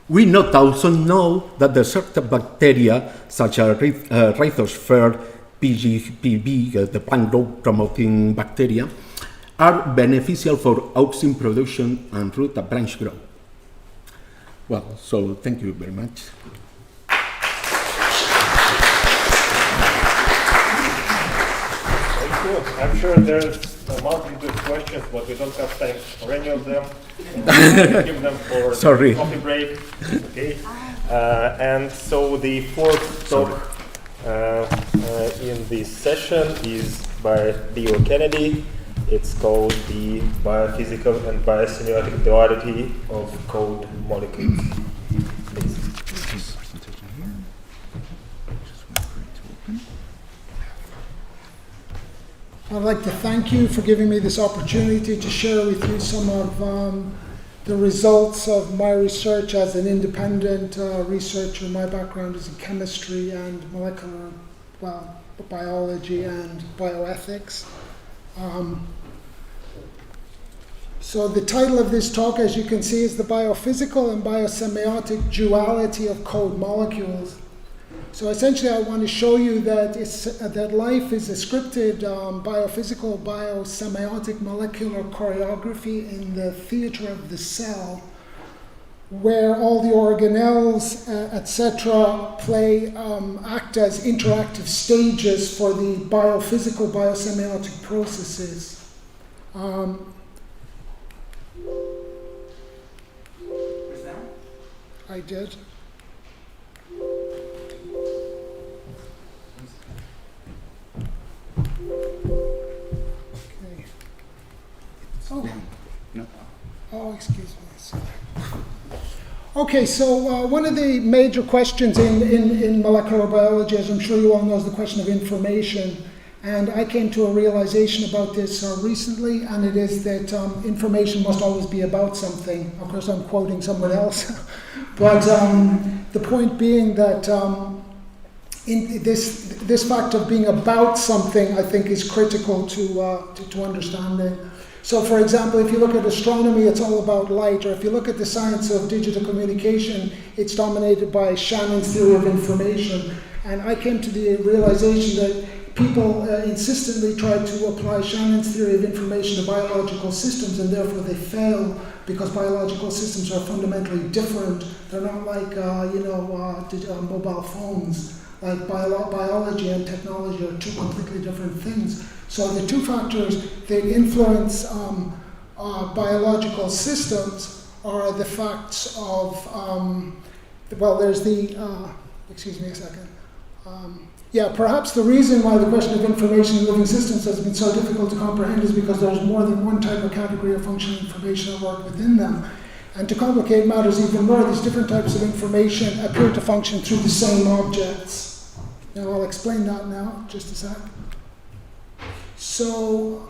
We not also know that the certain bacteria, such as Rhizosphera PGPB, the plant growth promoting bacteria, are beneficial for auxin production and root and branch growth. Well, so thank you very much. Thank you. I'm sure there's a multitude of questions, but we don't have time for any of them. Give them for the coffee break. Okay. And so the fourth talk in this session is by Leo Kennedy. It's called The Biophysical and Biosemiotic Duality of Code Molecules. I'd like to thank you for giving me this opportunity to share with you some of the results of my research as an independent researcher. My background is in chemistry and molecular biology and bioethics. So the title of this talk, as you can see, is The Biophysical and Biosemiotic Duality of Code Molecules. So essentially I want to show you that that life is a scripted biophysical, biosemiotic molecular choreography in the theater of the cell, where all the organelles, etc., act as interactive stages for the biophysical, biosemiotic processes. I did. Okay. Oh, excuse me. Sorry. Okay, so one of the major questions in molecular biology, as I'm sure you all know, is the question of information. And I came to a realization about this recently, and it is that information must always be about something. Of course, I'm quoting someone else. But the point being that this fact of being about something, I think, is critical to understanding. So, for example, if you look at astronomy, it's all about light, or if you look at the science of digital communication, it's dominated by Shannon's theory of information. And I came to the realization that people insistently try to apply Shannon's theory of information to biological systems, and therefore they fail because biological systems are fundamentally different. They're not like mobile phones. Like biology and technology are two completely different things. So the two factors that influence biological systems are the facts of, there's the, excuse me a second. Perhaps the reason why the question of information in living systems has been so difficult to comprehend is because there's more than one type of category of functional information at work within them. And to complicate matters even more, these different types of information appear to function through the same objects. Now I'll explain that now, just a sec. So,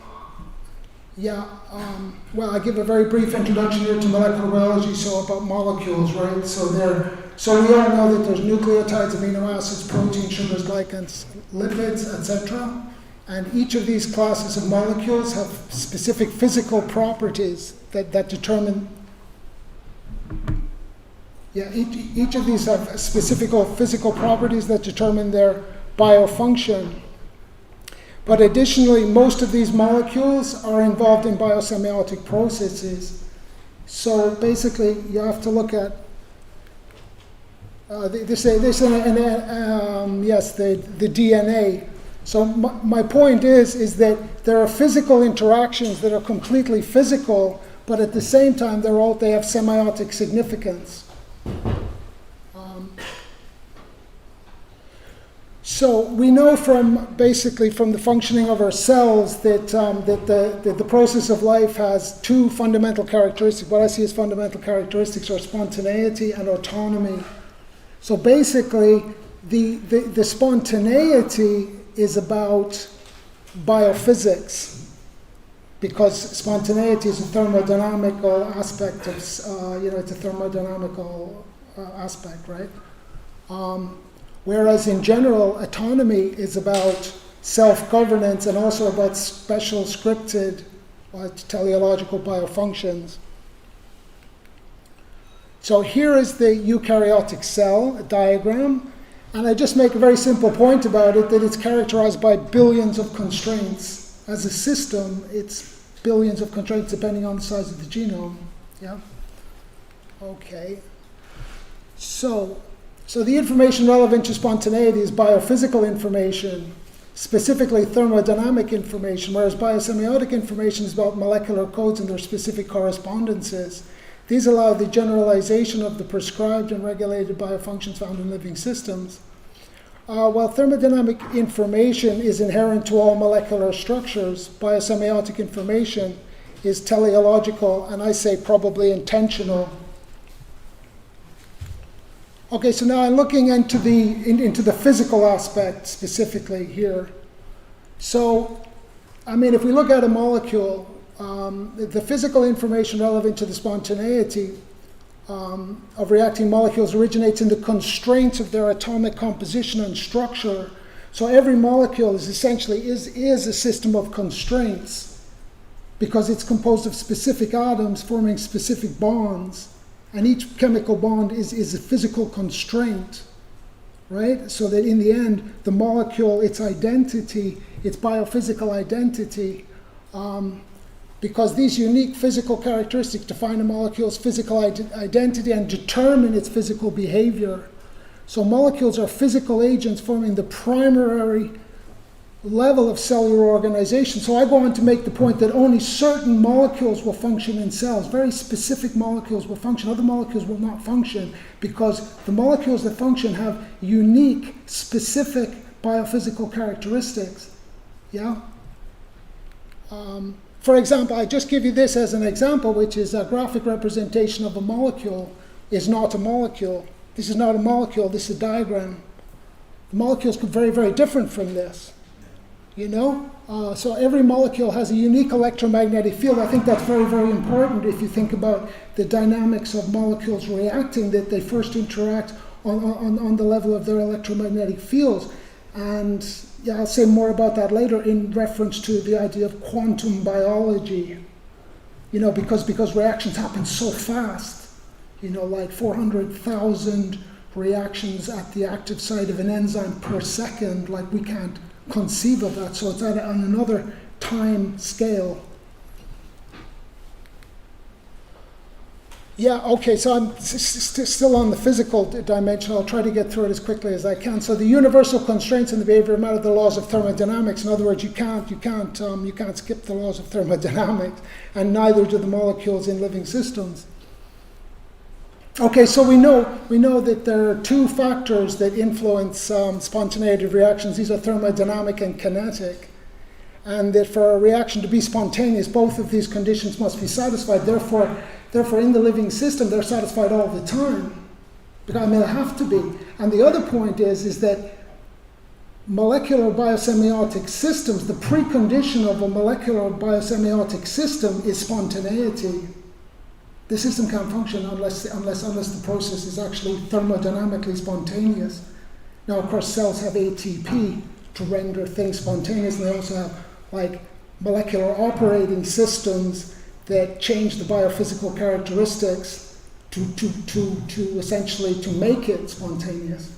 I give a very brief introduction here to molecular biology, so about molecules, right? So we all know that there's nucleotides, amino acids, proteins, sugars, glycans, lipids, etc. And each of these classes of molecules have specific physical properties that determine. Each of these have specific physical properties that determine their biofunction. But additionally, most of these molecules are involved in biosemiotic processes. So basically, you have to look at the DNA. So my point is that there are physical interactions that are completely physical, but at the same time, they have semiotic significance. So we know from the functioning of our cells that the process of life has two fundamental characteristics. What I see as fundamental characteristics are spontaneity and autonomy. So basically, the spontaneity is about biophysics, because spontaneity is a thermodynamical aspect of, it's a thermodynamical aspect, right? Whereas in general, autonomy is about self-governance and also about special scripted teleological biofunctions. So here is the eukaryotic cell diagram, and I just make a very simple point about it, that it's characterized by billions of constraints. As a system, it's billions of constraints depending on the size of the genome. Yeah? Okay. So the information relevant to spontaneity is biophysical information, specifically thermodynamic information, whereas biosemiotic information is about molecular codes and their specific correspondences. These allow the generalization of the prescribed and regulated biofunctions found in living systems. While thermodynamic information is inherent to all molecular structures, biosemiotic information is teleological, and I say probably intentional. Okay, so now I'm looking into the physical aspect specifically here. So, if we look at a molecule, the physical information relevant to the spontaneity of reacting molecules originates in the constraints of their atomic composition and structure. So every molecule is essentially is a system of constraints, because it's composed of specific atoms forming specific bonds. And each chemical bond is a physical constraint, right? So that in the end, the molecule, its identity, its biophysical identity, because these unique physical characteristics define a molecule's physical identity and determine its physical behavior. So molecules are physical agents forming the primary level of cellular organization. So I go on to make the point that only certain molecules will function in cells. Very specific molecules will function. Other molecules will not function because the molecules that function have unique, specific biophysical characteristics. Yeah? For example, I just give you this as an example, which is a graphic representation of a molecule is not a molecule. This is not a molecule, this is a diagram. The molecules could be very, very different from this. So every molecule has a unique electromagnetic field. I think that's very, very important if you think about the dynamics of molecules reacting, that they first interact on the level of their electromagnetic fields. And yeah, I'll say more about that later in reference to the idea of quantum biology. Because reactions happen so fast, like 400,000 reactions at the active site of an enzyme per second, like we can't conceive of that. So it's on another time scale. Yeah, okay, so I'm still on the physical dimension. I'll try to get through it as quickly as I can. So the universal constraints in the behavior of matter, the laws of thermodynamics. In other words, you can't skip the laws of thermodynamics, and neither do the molecules in living systems. Okay, so we know that there are two factors that influence spontaneity of reactions. These are thermodynamic and kinetic. And that for a reaction to be spontaneous, both of these conditions must be satisfied. Therefore, in the living system, they're satisfied all the time. Because they have to be. And the other point is that molecular biosemiotic systems, the precondition of a molecular biosemiotic system is spontaneity. The system can't function unless the process is actually thermodynamically spontaneous. Now, of course, cells have ATP to render things spontaneous, and they also have like molecular operating systems that change the biophysical characteristics to essentially to make it spontaneous.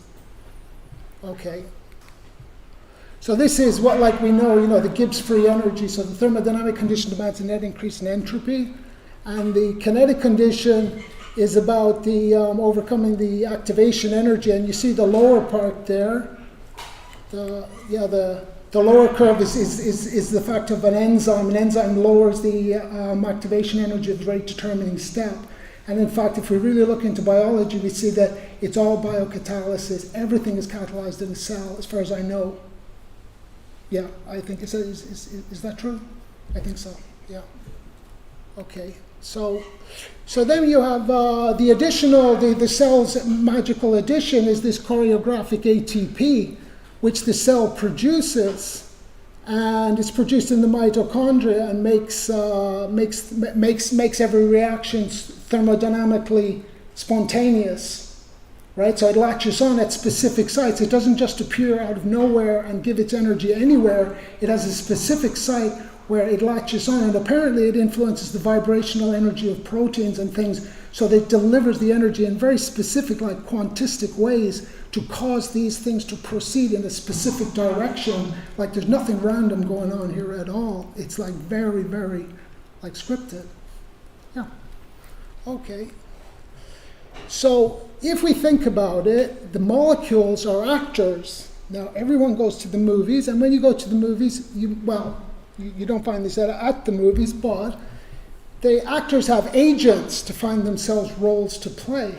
Okay. So this is what, like we know, the Gibbs free energy. So the thermodynamic condition demands a net increase in entropy, and the kinetic condition is about the overcoming the activation energy. And you see the lower part there. The lower curve is the fact of an enzyme. An enzyme lowers the activation energy of the rate determining step. And in fact, if we really look into biology, we see that it's all biocatalysis. Everything is catalyzed in a cell, as far as I know. Yeah, I think is that true? I think so. Yeah. Okay. So then you have the additional, the cell's magical addition is this choreographic ATP, which the cell produces, and it's produced in the mitochondria and makes every reaction thermodynamically spontaneous, right? So it latches on at specific sites. It doesn't just appear out of nowhere and give its energy anywhere. It has a specific site where it latches on, and apparently it influences the vibrational energy of proteins and things, so that it delivers the energy in very specific, like quantistic ways to cause these things to proceed in a specific direction. Like there's nothing random going on here at all. It's like very, very like scripted. Yeah. Okay. So if we think about it, the molecules are actors. Now everyone goes to the movies, and when you go to the movies, you don't find this at the movies, but the actors have agents to find themselves roles to play.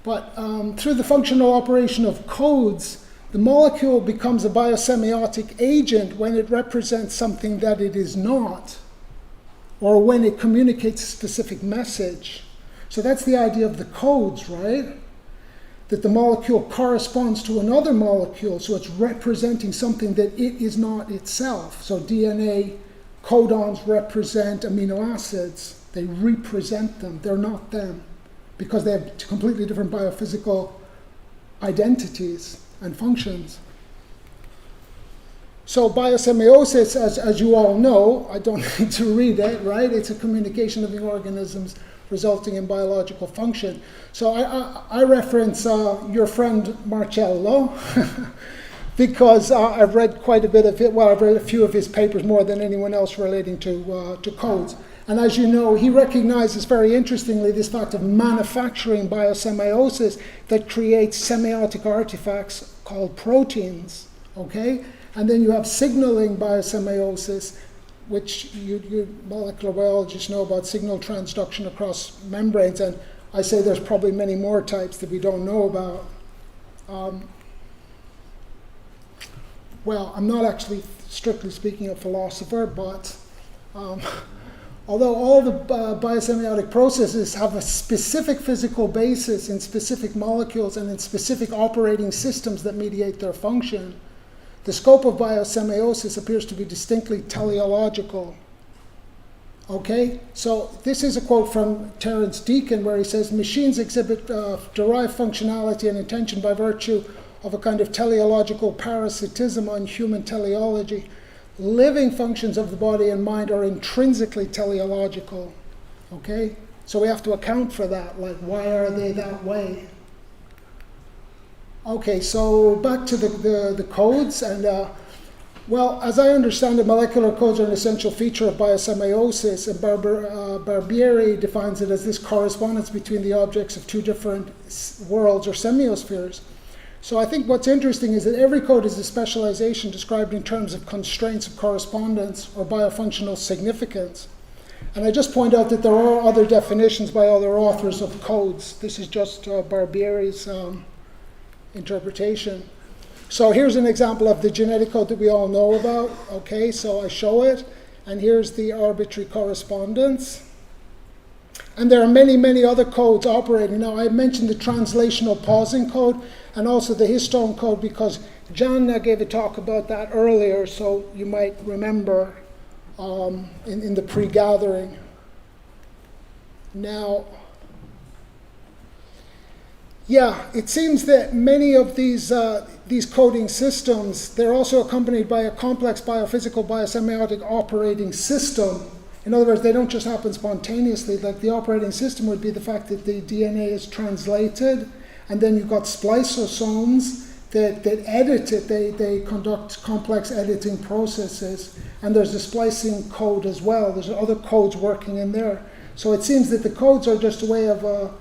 But through the functional operation of codes, the molecule becomes a biosemiotic agent when it represents something that it is not, or when it communicates a specific message. So that's the idea of the codes, right? That the molecule corresponds to another molecule, so it's representing something that it is not itself. So DNA codons represent amino acids. They represent them. They're not them, because they have completely different biophysical identities and functions. So biosemiosis, as you all know, I don't need to read it, right? It's a communication of living organisms resulting in biological function. So I reference your friend Marcello because I've read quite a bit of it. Well, I've read a few of his papers more than anyone else relating to codes. And as you know, he recognizes very interestingly this fact of manufacturing biosemiosis that creates semiotic artifacts called proteins, okay? And then you have signaling biosemiosis, which you molecular biologists know about signal transduction across membranes, and I say there's probably many more types that we don't know about. Well, I'm not actually, strictly speaking, a philosopher, but although all the biosemiotic processes have a specific physical basis in specific molecules and in specific operating systems that mediate their function, the scope of biosemiosis appears to be distinctly teleological. Okay, so this is a quote from Terence Deacon where he says, machines exhibit derived functionality and intention by virtue of a kind of teleological parasitism on human teleology. Living functions of the body and mind are intrinsically teleological. Okay, so we have to account for that, like why are they that way? Okay, so back to the codes, and well, as I understand it, molecular codes are an essential feature of biosemiosis, and Barbieri defines it as this correspondence between the objects of two different worlds or semiospheres. So I think what's interesting is that every code is a specialization described in terms of constraints of correspondence or biofunctional significance. And I just point out that there are other definitions by other authors of codes. This is just Barbieri's interpretation. So here's an example of the genetic code that we all know about. Okay, so I show it, and here's the arbitrary correspondence. And there are many, many other codes operating. Now, I mentioned the translational pausing code and also the histone code because John gave a talk about that earlier, so you might remember in the pre-gathering. Now, yeah, it seems that many of these coding systems, they're also accompanied by a complex biophysical biosemiotic operating system. In other words, they don't just happen spontaneously. Like the operating system would be the fact that the DNA is translated, and then you've got spliceosomes that edit it. They conduct complex editing processes, and there's a splicing code as well. There's other codes working in there. So it seems that the codes are just a way of a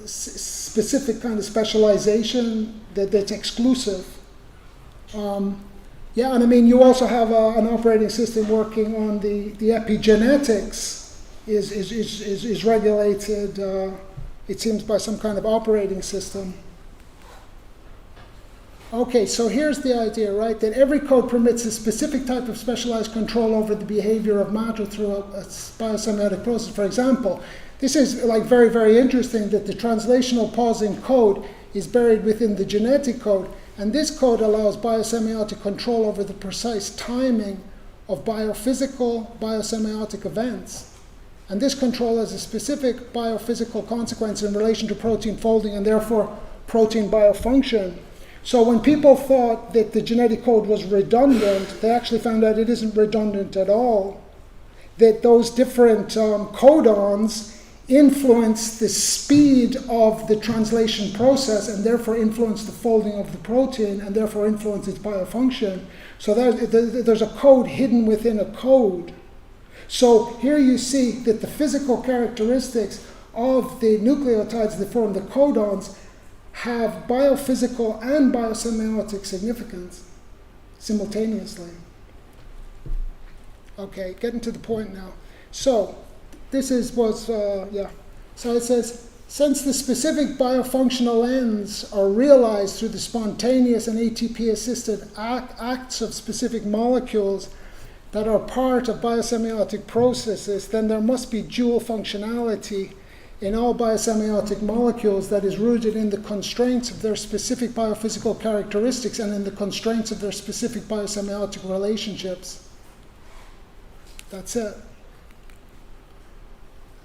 specific kind of specialization that's exclusive. Yeah, and I mean, you also have an operating system working on the epigenetics is regulated, it seems, by some kind of operating system. Okay, so here's the idea, right? That every code permits a specific type of specialized control over the behavior of matter through a biosemiotic process. For example, this is like very, very interesting that the translational pausing code is buried within the genetic code. And this code allows biosemiotic control over the precise timing of biophysical, biosemiotic events. And this control has a specific biophysical consequence in relation to protein folding and therefore protein biofunction. So when people thought that the genetic code was redundant, they actually found out it isn't redundant at all. That those different codons influence the speed of the translation process and therefore influence the folding of the protein and therefore influence its biofunction. So there's a code hidden within a code. So here you see that the physical characteristics of the nucleotides that form the codons have biophysical and biosemiotic significance simultaneously. Okay, getting to the point now. So this So it says, since the specific biofunctional ends are realized through the spontaneous and ATP-assisted acts of specific molecules that are part of biosemiotic processes, then there must be dual functionality in all biosemiotic molecules that is rooted in the constraints of their specific biophysical characteristics and in the constraints of their specific biosemiotic relationships. That's it.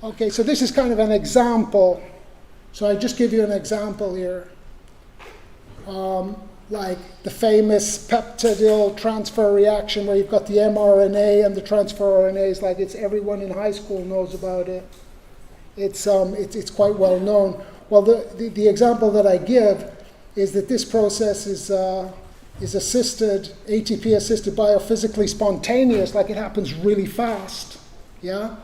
Okay, so this is kind of an example. So I just give you an example here. Like the famous peptidyl transfer reaction where you've got the mRNA and the transfer RNAs, like everyone in high school knows about it. It's quite well known. Well, the example that I give is that this process is assisted, ATP-assisted, biophysically spontaneous, like it happens really fast. Yeah.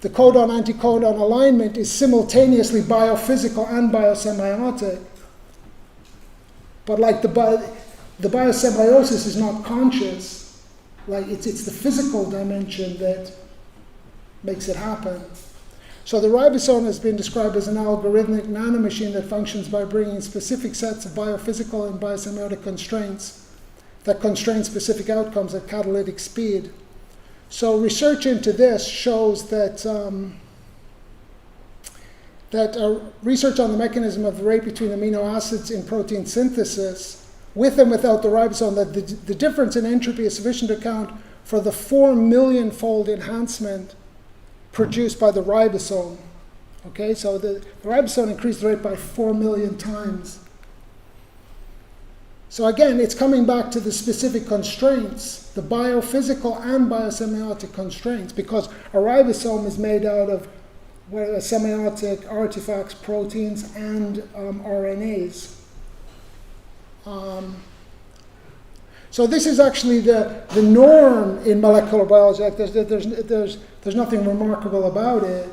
The codon-anticodon alignment is simultaneously biophysical and biosemiotic. But like the biosymbiosis is not conscious. Like it's the physical dimension that makes it happen. So the ribosome has been described as an algorithmic nanomachine that functions by bringing specific sets of biophysical and biosemiotic constraints that constrain specific outcomes at catalytic speed. So research into this shows that research on the mechanism of the rate between amino acids in protein synthesis, with and without the ribosome, that the difference in entropy is sufficient to account for the 4 million-fold enhancement produced by the ribosome. Okay, so the ribosome increased the rate by 4 million times. So again, it's coming back to the specific constraints, the biophysical and biosemiotic constraints, because a ribosome is made out of semiotic artifacts, proteins, and RNAs. So this is actually the norm in molecular biology. Like there's nothing remarkable about it,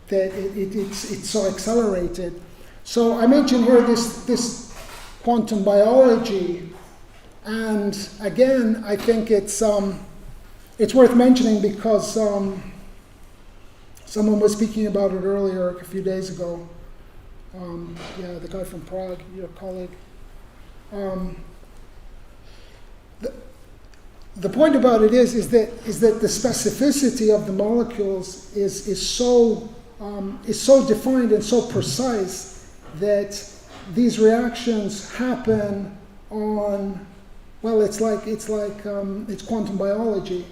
that it's so accelerated. So I mentioned here this quantum biology, and again, I think it's worth mentioning because someone was speaking about it earlier a few days ago. Yeah, the guy from Prague, your colleague. The point about it is that the specificity of the molecules is so defined and so precise that these reactions happen on, well, it's quantum biology.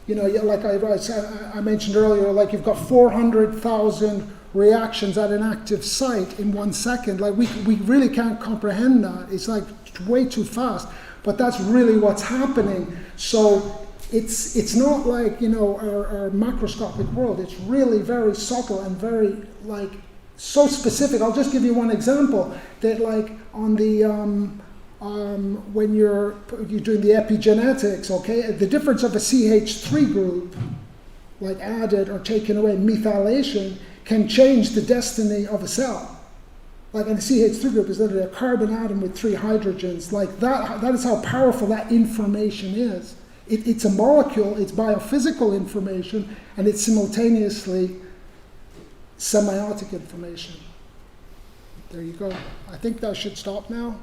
You know, like I mentioned earlier, like you've got 400,000 reactions at an active site in 1 second. Like we really can't comprehend that. It's like way too fast. But that's really what's happening. So it's not like, you know, our macroscopic world. It's really very subtle and very like so specific. I'll just give you one example that like on the when you're doing the epigenetics, okay, the difference of a CH3 group, like added or taken away, methylation, can change the destiny of a cell. Like in the CH3 group is literally a carbon atom with 3 hydrogens. Like that is how powerful that information is. It's a molecule, it's biophysical information, and it's simultaneously semiotic information. There you go. I think that should stop now.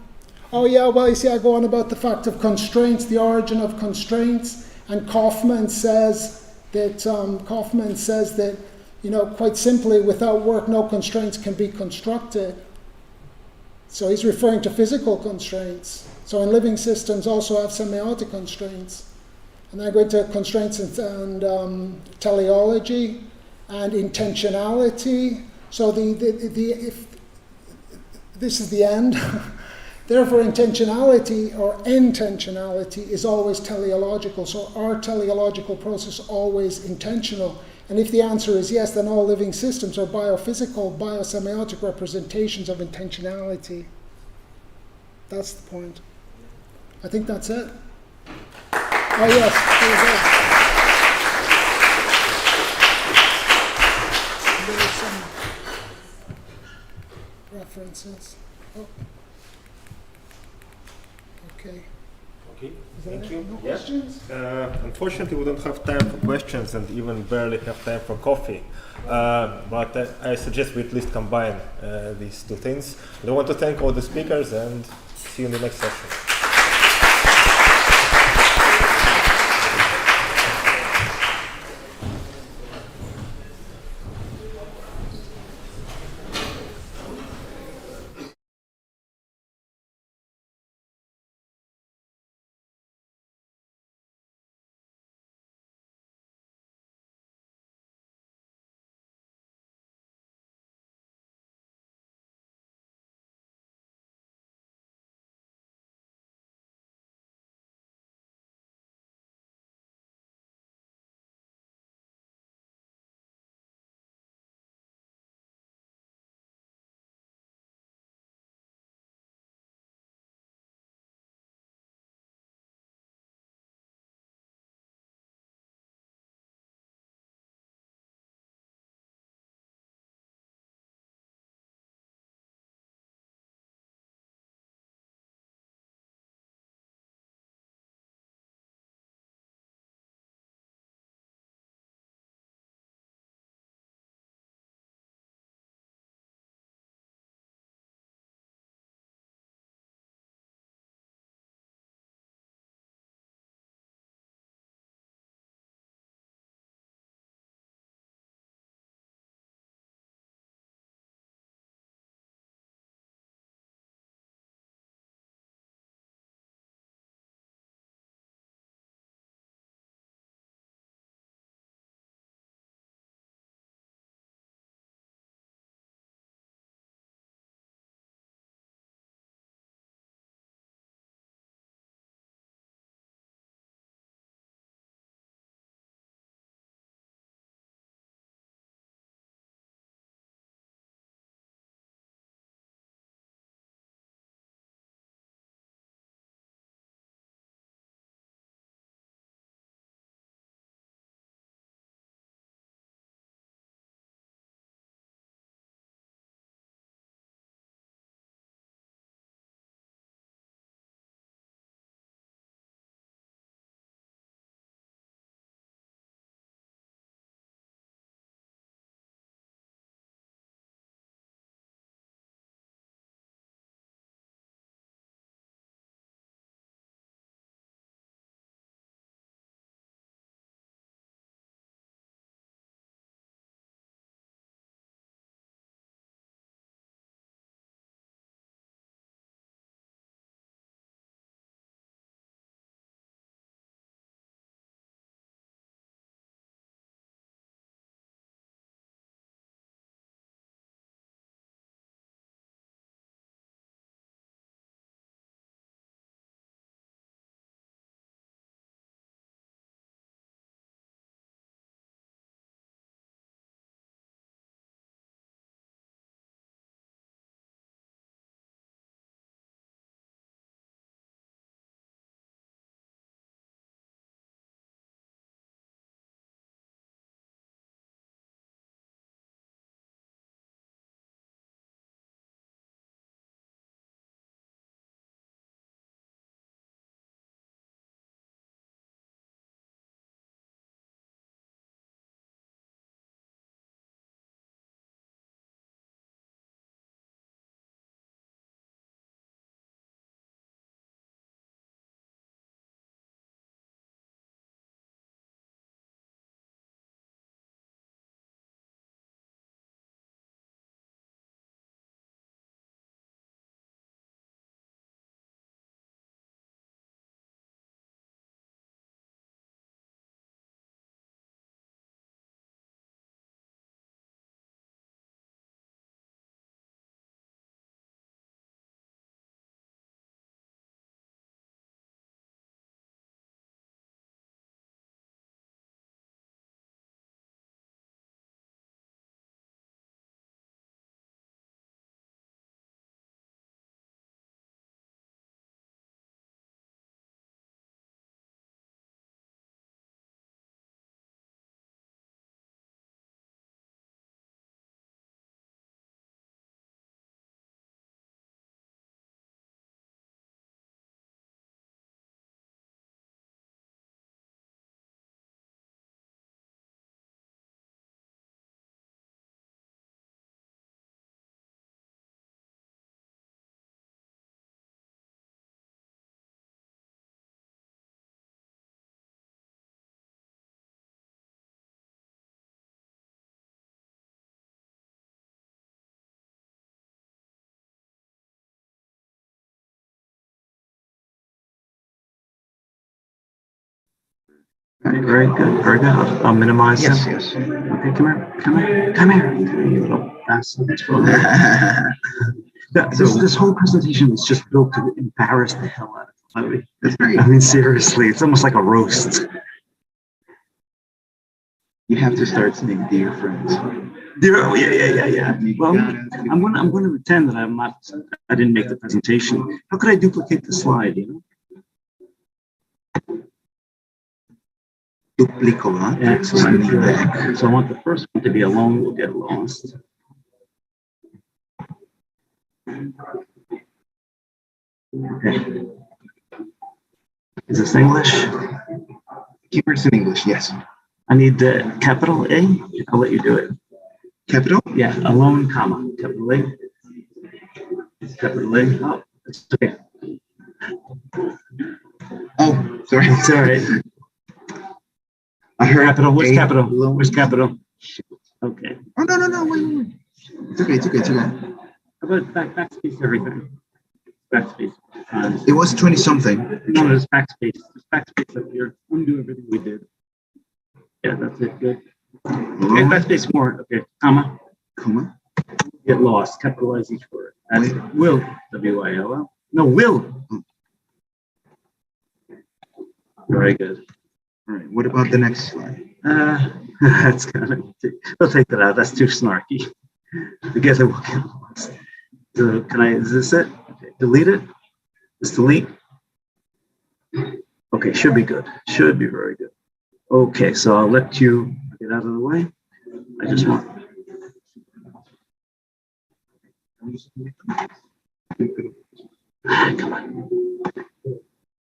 Oh yeah, well, you see, I go on about the fact of constraints, the origin of constraints, and Kaufman says that, you know, quite simply, without work, no constraints can be constructed. So he's referring to physical constraints. So in living systems also have semiotic constraints. And then I go into constraints and teleology and intentionality. So if this is the end. Therefore, intentionality or intentionality is always teleological. So our teleological process is always intentional. And if the answer is yes, then all living systems are biophysical, biosemiotic representations of intentionality. That's the point. I think that's it. Oh yes, there are some references. Oh. Okay. Okay, Is that thank it? you. No Yeah. questions? Unfortunately, we don't have time for questions and even barely have time for coffee. But I suggest we at least combine these two things. And I want to thank all the speakers and see you in the next session. Very good, very good. I'll minimize Yes, them. yes. Okay, come here, you little bastard. This whole presentation is just built to embarrass the hell out of me. That's great. I mean, seriously, it's almost like a roast. You have to start saying dear friends. Yeah. Well, I'm going to pretend that I didn't make the presentation. How could I duplicate the slide, you know? Duplicate. Excellent. So I want the first one to be alone will get lost. Okay. Is this English? Keywords in English, yes. I need the capital A. I'll let you do it. Capital? Yeah, alone, comma, capital A. Capital A. Oh, it's okay. Oh, sorry. It's all right. I heard capital. Where's A capital? alone. Where's capital? Okay. Oh, no, wait. It's okay. How about backspace everything? Backspace. It was 20 something. No, there's backspace. There's backspace up here. Undo everything we did. Yeah, that's it. Good. Okay, backspace more. Okay, comma. Get lost. Capitalize each word. That's will. W-I-L-L. No, will. Very good. All right. What about the next slide? That's kind of. We'll take that out. That's too snarky. Together we'll get lost. So is this it? Okay, delete it. Just delete. Okay, should be good. Should be very good. Okay, so I'll let you get out of the way. I just want. Come on.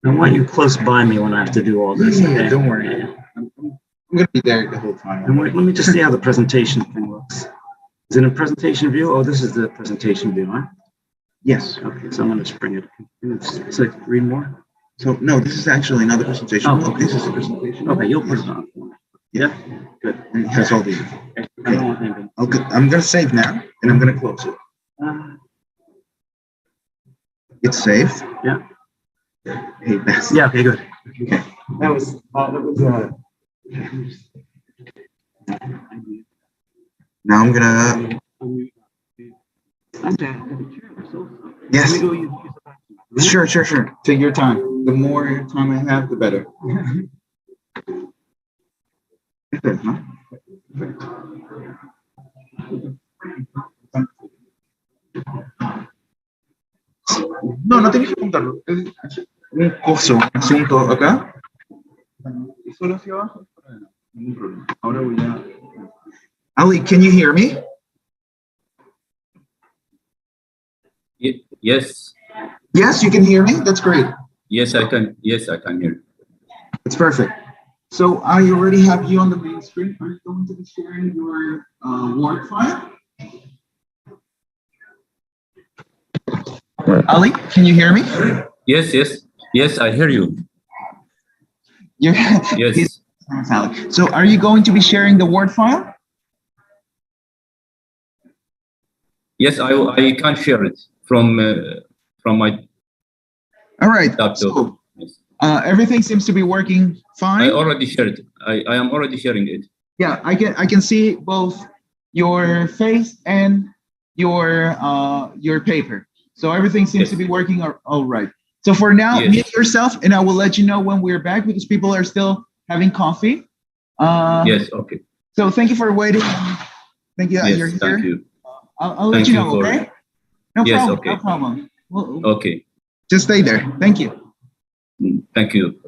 I want you close by me when I have to do all this. Yeah, Okay? don't worry. I'm going to be there the whole time. And wait, let me just see how the presentation thing looks. Is it a presentation view? Oh, this is the presentation view, huh? Yes. Okay, so I'm going to spring it. It's like read more. So no, this is actually another presentation. Oh, okay. This is a presentation. Okay, you'll put it on. Yeah, good. And it has all these. Okay. I don't want anything. I'm going to save now, and I'm going to close it. It's saved. Yeah. Hey, that's Yeah. Okay. Good. okay. That was. Now I'm gonna. Yes. Sure. Take your time. The more time I have, the better. No tienes que apuntarlo. Es un coso, un asunto acá. Y solo hacia abajo. Ningún problema. Ahora voy a. Ali, can you hear me? Yes. Yes, you can hear me. That's great. Yes, I can. Yes, I can hear. It's perfect. So I already have you on the main screen. Are you going to be sharing your Word file? Ali, can you hear me? Yes, I hear you. Yes. So are you going to be sharing the Word file? Yes, I can share it from my. All right. laptop. So, everything seems to be working fine. I already shared it. I am already sharing it. Yeah, I can see both your face and your paper. So everything seems to be working all right. So for now, mute yourself, and I will let you know when we're back because people are still having coffee. Yes. Okay. So thank you for waiting. Thank you. Yes, You're here. thank you. I'll let you know. Okay. No Yes, problem. okay. No problem. Okay. Just stay there. Thank you. Thank you.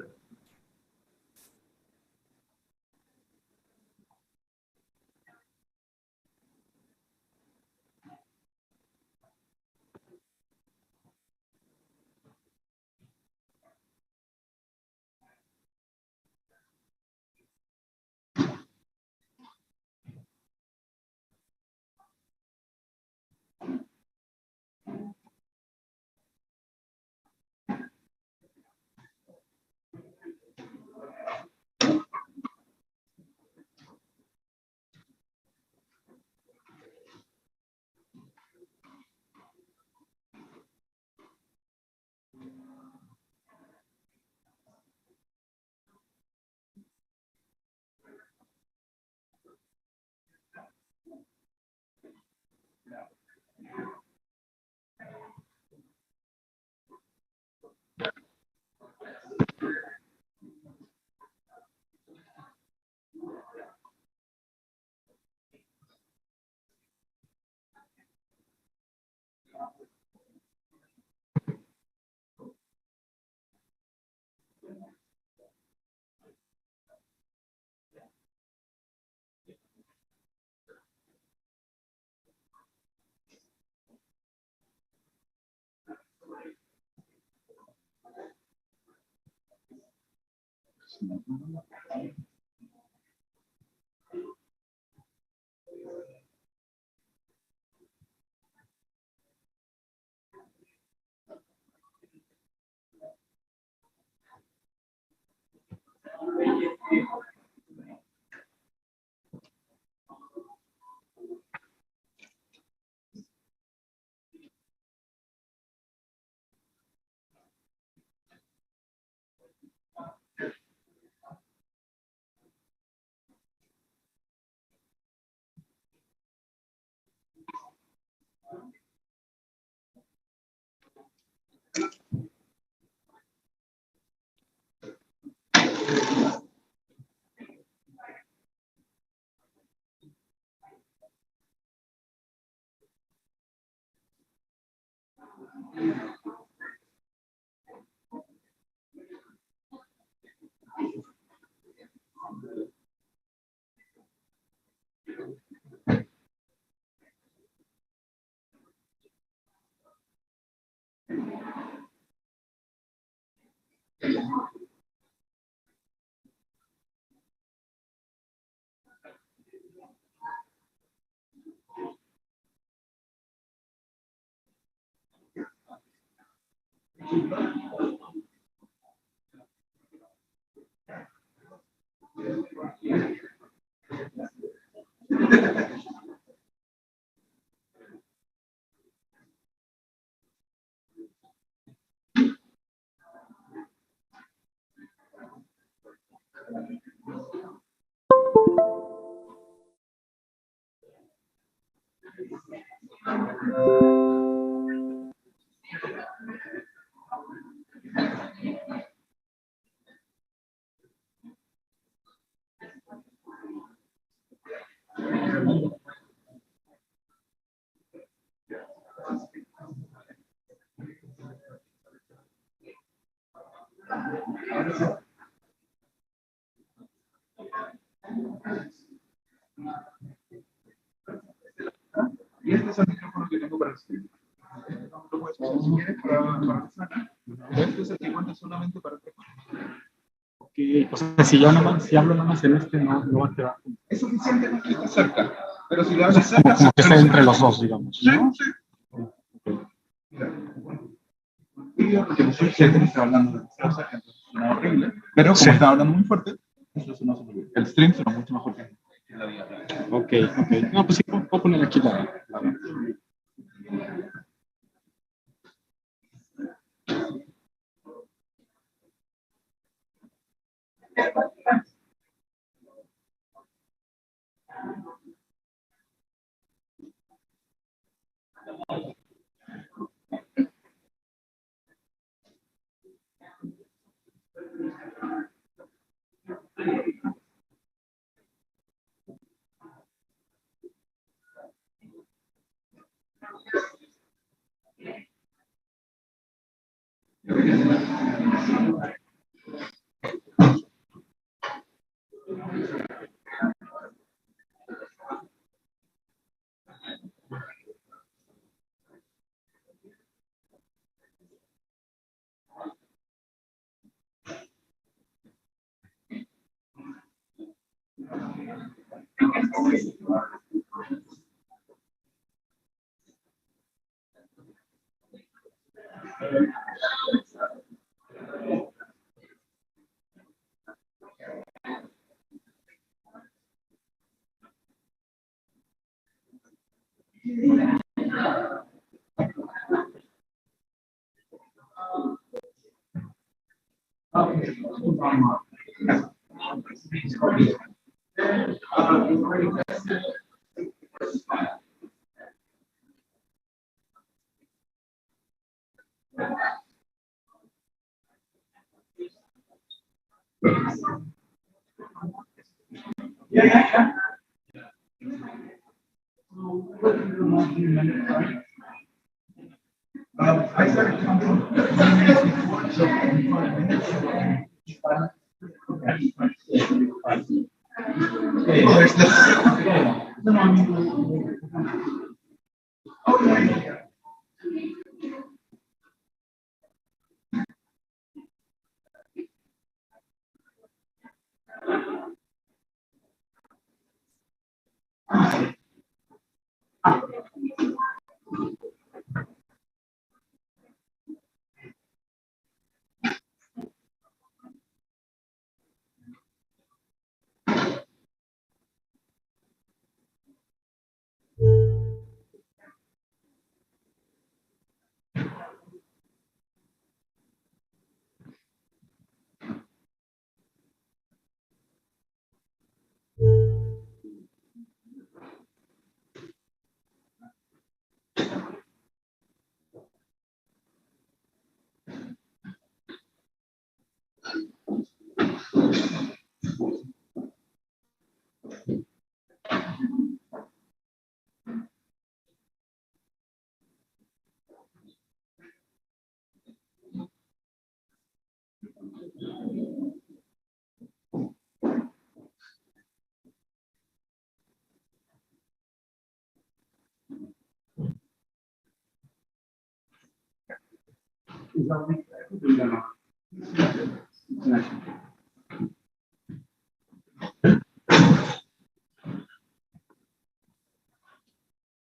Y este es el micrófono que tengo para el stream. No lo puedes usar si quieres para la sala. Este es el que aguanta solamente para el Ok, o sea, si yo nomás, si hablo nomás en este, no va a quedar. Es suficiente con que esté cerca, pero si lo haces cerca... Como que esté entre los dos, digamos, ¿no? Sí, sí. Mira, porque los gente está hablando de cosas que suena horrible, pero como está hablando muy fuerte, eso suena súper bien. El stream suena mucho mejor que la vida real. Ok, ok. No, pues sí, puedo poner aquí la.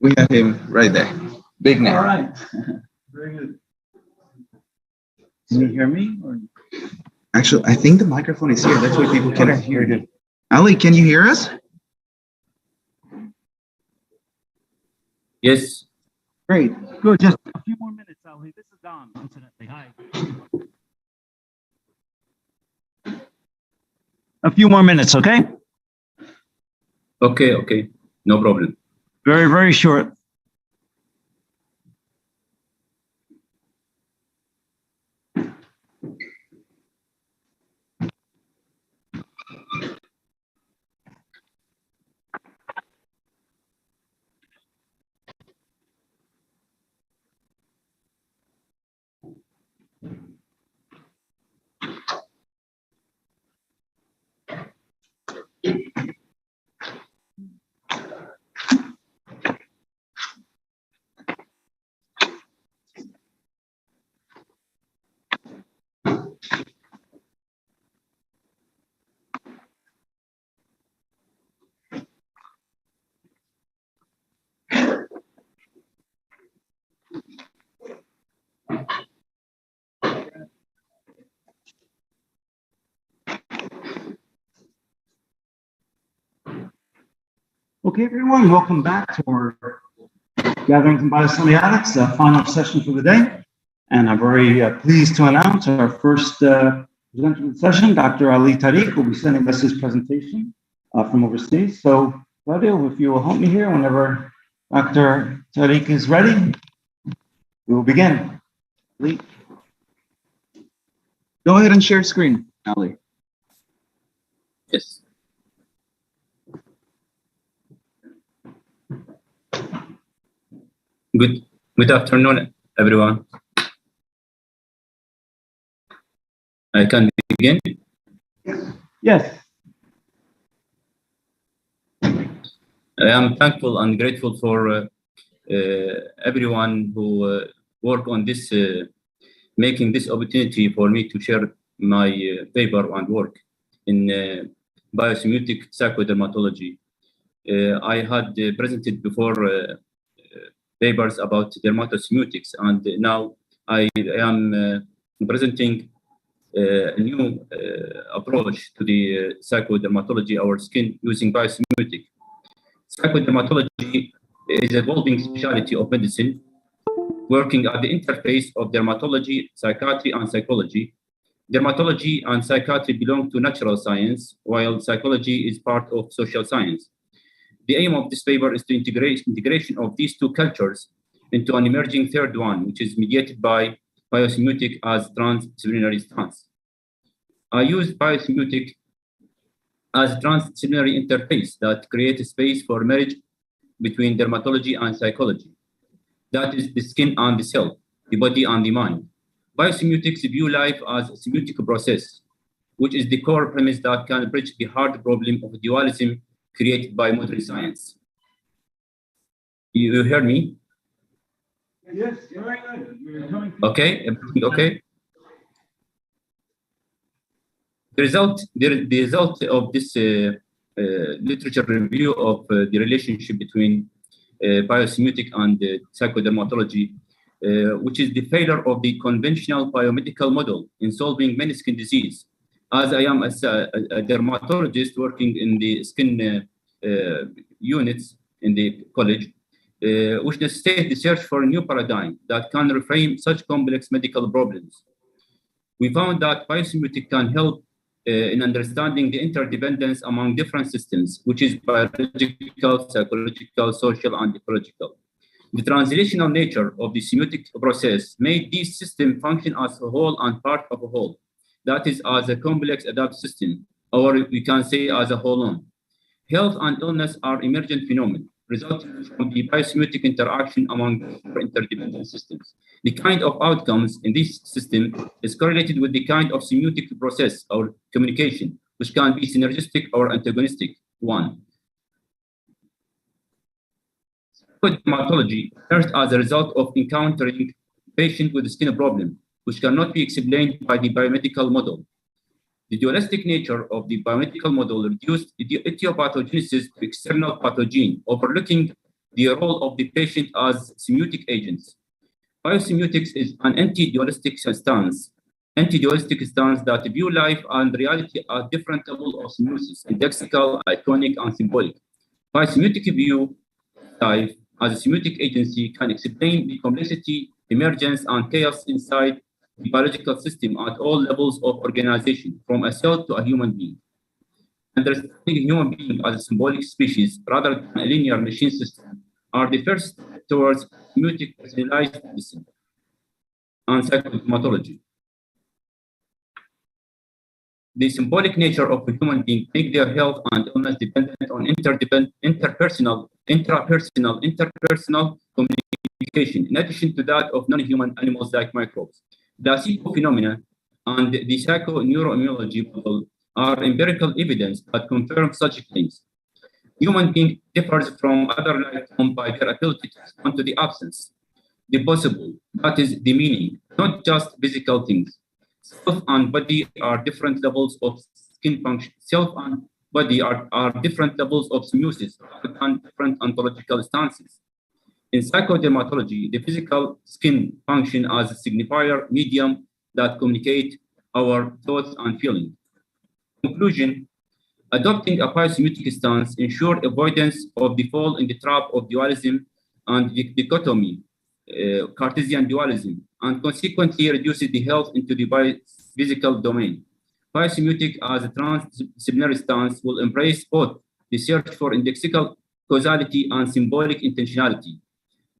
We have him right there. Big name. All right. Very good. Can you hear me? Or? Actually, I think the microphone is here. That's why people can Okay, hear very you. good. Ali, can you hear us? Yes. Great. Good. Just a few more minutes, Ali. This is Don, incidentally. Hi. A few more minutes, okay? Okay, okay. No problem. Very, very short. Okay, everyone, welcome back to our Gatherings in Biosemiotics, the final session for the day. And I'm very pleased to announce our first presenter of the session, Dr. Ali Tariq, will be sending us his presentation from overseas. So, Claudio, if you will help me here whenever Dr. Tariq is ready, we will begin. Ali. Go ahead and share screen, Ali. Yes. Good afternoon, everyone. I can begin? Yes. I am thankful and grateful for everyone who work on this, making this opportunity for me to share my paper and work in biosemiotic psychodermatology. I had presented before papers about dermatosemiotics, and now I am presenting a new approach to the psychodermatology, our skin, using biosemiotic. Psychodermatology is an evolving specialty of medicine, working at the interface of dermatology, psychiatry, and psychology. Dermatology and psychiatry belong to natural science, while psychology is part of social science. The aim of this paper is to integration of these two cultures into an emerging third one, which is mediated by biosemiotic as transdisciplinary stance. I use biosemiotic as a transdisciplinary interface that creates a space for marriage between dermatology and psychology. That is the skin and the cell. the body and the mind. Biosemiotics view life as a semiotic process, which is the core premise that can bridge the hard problem of dualism created by modern science. You hear me? Yes, very good. You're coming through. Okay, everything okay? The result of this literature review of the relationship between biosemiotic and psychodermatology, which is the failure of the conventional biomedical model in solving many skin disease. As I am a dermatologist working in the skin units in the college, which necessitates the search for a new paradigm that can reframe such complex medical problems. We found that biosemiotic can help in understanding the interdependence among different systems, which is biological, psychological, social, and ecological. The translational nature of the semiotic process made these systems function as a whole and part of a whole. That is, as a complex adaptive system, or we can say as a whole on. Health and illness are emergent phenomena resulting from the biosemiotic interaction among interdependent systems. The kind of outcomes in this system is correlated with the kind of semiotic process or communication, which can be synergistic or antagonistic. One. Dermatology emerged as a result of encountering patient with a skin problem, which cannot be explained by the biomedical model. The dualistic nature of the biomedical model reduced the etiopathogenesis to external pathogen, overlooking the role of the patient as semiotic agents. Biosemiotics is an anti-dualistic stance that view life and reality at different levels of semiosis, indexical, iconic, and symbolic. Biosemiotic view life as a semiotic agency can explain the complexity, emergence, and chaos inside the biological system at all levels of organization, from a cell to a human being. Understanding a human being as a symbolic species rather than a linear machine system are the first towards semiotic personalized medicine and psychodermatology. The symbolic nature of a human being make their health and illness dependent on interpersonal communication, in addition to that of non-human animals like microbes. The psychophenomena and the psychoneuroimmunology model are empirical evidence that confirm such claims. Human being differs from other life forms by their ability to respond to the absence, the possible, that is the meaning, not just physical things. Self and body are different levels of skin function. Self and body are different levels of semiosis and different ontological stances. In psychodermatology, the physical skin function as a signifier medium that communicate our thoughts and feelings. Conclusion, adopting a biosemiotic stance ensures avoidance of the fall in the trap of dualism and dichotomy, Cartesian dualism, and consequently reduces the health into the physical domain. Biosemiotic as a transdisciplinary stance will embrace both the search for indexical causality and symbolic intentionality.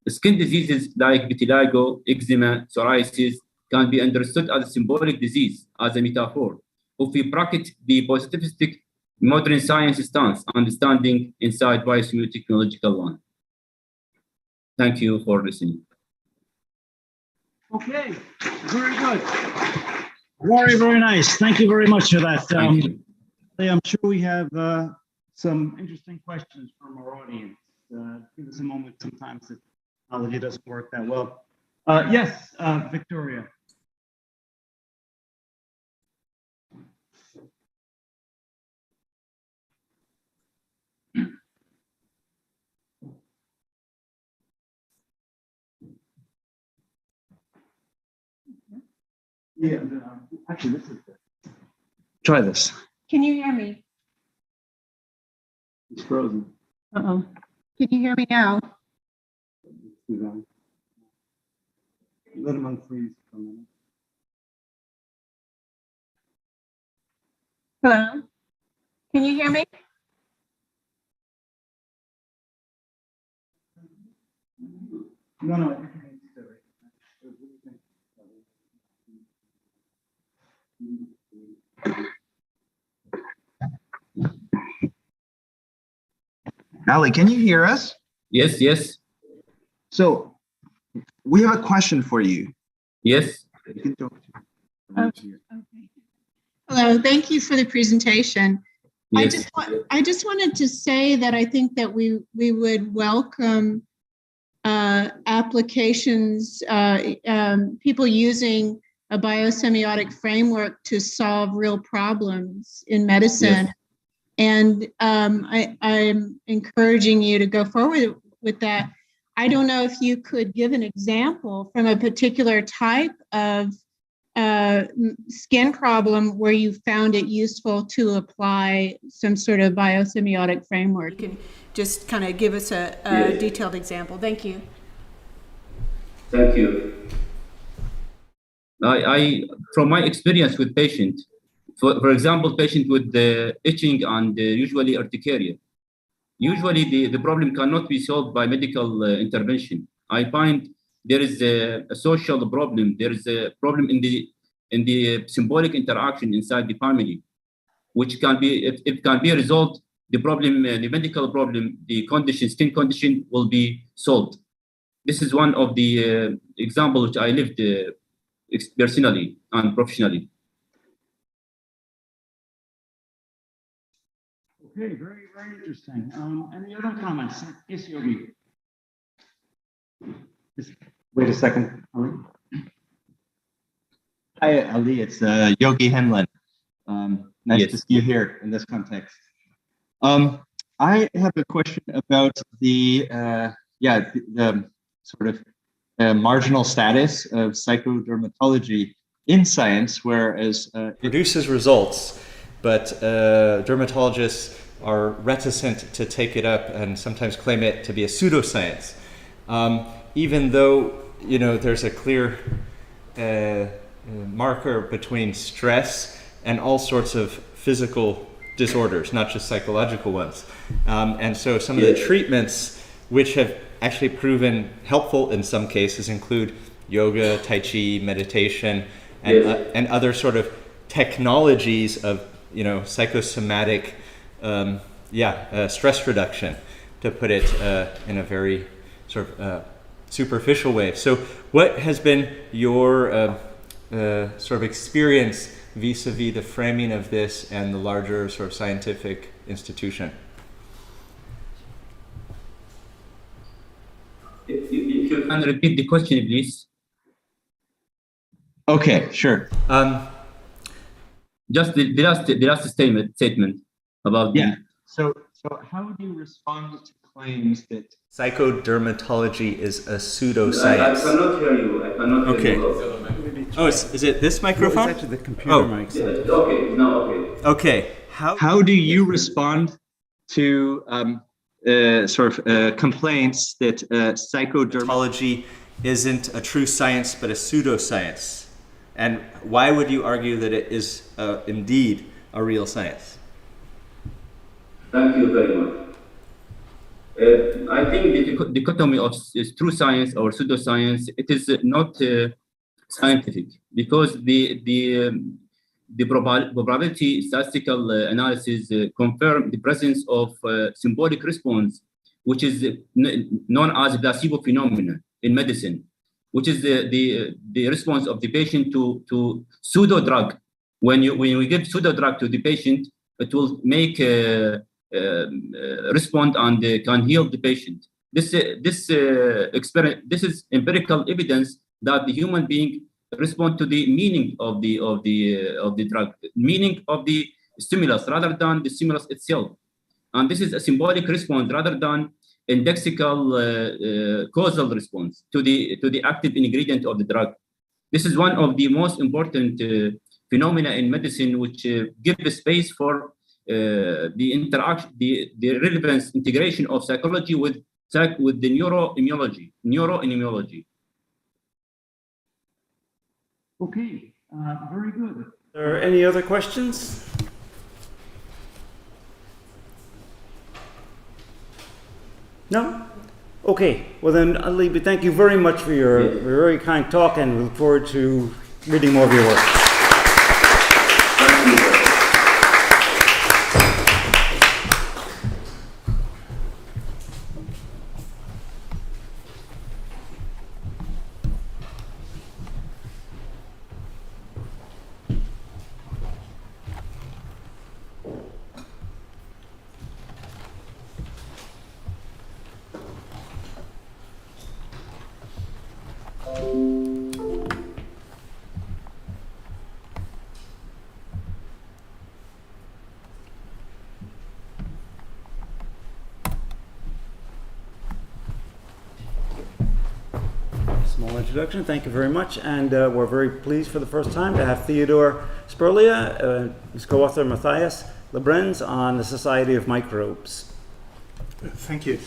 Skin diseases like vitiligo, eczema, psoriasis can be understood as a symbolic disease, as a metaphor. If we bracket the positivistic modern science stance, understanding inside biosemiotic technological one. Thank you for listening. Okay, very good. Very, very nice. Thank you very much for that. I'm sure we have some interesting questions from our audience. Give us a moment. Sometimes the technology doesn't work that well. Yes, Victoria. Yeah, actually, this is good. Try this. Can you hear me? It's frozen. Uh-oh. Can you hear me now? Let him unfreeze for a minute. Hello? Can you hear me? No. Ali, can you hear us? Yes. So we have a question for you. Yes. You can talk to Okay. Hello, thank you for the presentation. Yes. I just wanted to say that I think that we would welcome applications, people using a biosemiotic framework to solve real problems in medicine. Yes. And I'm encouraging you to go forward with that. I don't know if you could give an example from a particular type of skin problem where you found it useful to apply some sort of biosemiotic framework. You can just kind of give us a Yes. detailed example. Thank you. Thank you. From my experience with patients, for example, patient with itching and usually urticaria, usually the problem cannot be solved by medical intervention. I find there is a social problem. There is a problem in the symbolic interaction inside the family, which can be, if it can be resolved, the problem, the medical problem, the condition, skin condition will be solved. This is one of the examples which I lived personally and professionally. Okay, very, very interesting. Any other comments? Yes, Yogi. Just wait a second, Ali. Hi, Ali. It's Yogi Henlin. Nice Yes. to see you here in this context. I have a question about the sort of marginal status of psychodermatology in science, whereas it produces results, but dermatologists are reticent to take it up and sometimes claim it to be a pseudoscience, even though there's a clear marker between stress and all sorts of physical disorders, not just psychological ones. And so some of the treatments which have actually proven helpful in some cases include yoga, tai chi, meditation, and other sort of technologies of psychosomatic stress reduction, to put it in a very sort of superficial way. So what has been your sort of experience vis-a-vis the framing of this and the larger sort of scientific institution? If you can repeat the question, please. Okay, sure. Just the last statement about So how do you respond to claims that psychodermatology is a I pseudoscience? cannot hear you. I cannot hear you. Oh, is it this microphone? It's actually the computer mic. Okay, now okay. Okay. How do you respond to complaints that psychodermatology isn't a true science but a pseudoscience? And why would you argue that it is indeed a real science? Thank you very much. I think the dichotomy of true science or pseudoscience, it is not scientific, because the probability statistical analysis confirm the presence of symbolic response, which is known as placebo phenomenon in medicine, which is the response of the patient to pseudo drug. When we give pseudo drug to the patient, it will make respond and can heal the patient. This experiment, this is empirical evidence that the human being respond to the meaning of the drug, meaning of the stimulus rather than the stimulus itself. And this is a symbolic response rather than indexical causal response to the active ingredient of the drug. This is one of the most important phenomena in medicine, which give the space for the interaction, the relevance integration of psychology with the neuroimmunology. Okay, very good. Are there any other questions? No? Okay, well then, Ali, thank you very much for your very kind talk, and we look forward to reading more of your work. wonderful introduction. Thank you very much. And we're very pleased for the first time to have Theodore Sperlia, his co-author Matthias Lebrenz on the Society of Microbes. Thank you.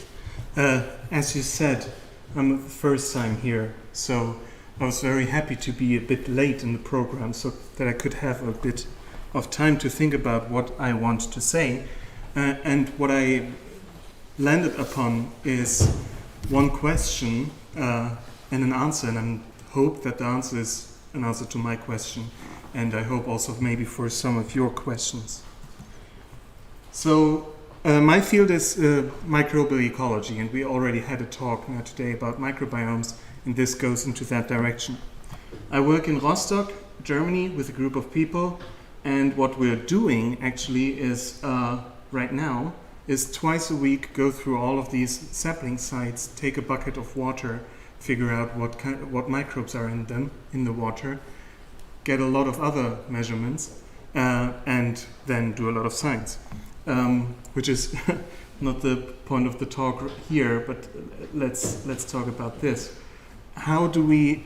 As you said, I'm the first time here, so I was very happy to be a bit late in the program so that I could have a bit of time to think about what I want to say. And what I landed upon is one question and an answer, and I hope that the answer is an answer to my question, and I hope also maybe for some of your questions. So my field is microbial ecology, and we already had a talk today about microbiomes, and this goes into that direction. I work in Rostock, Germany, with a group of people, and what we're doing actually is right now is twice a week go through all of these sapling sites, take a bucket of water, figure out what microbes are in them, in the water, get a lot of other measurements, and then do a lot of science, which is not the point of the talk here, but let's talk about this. How do we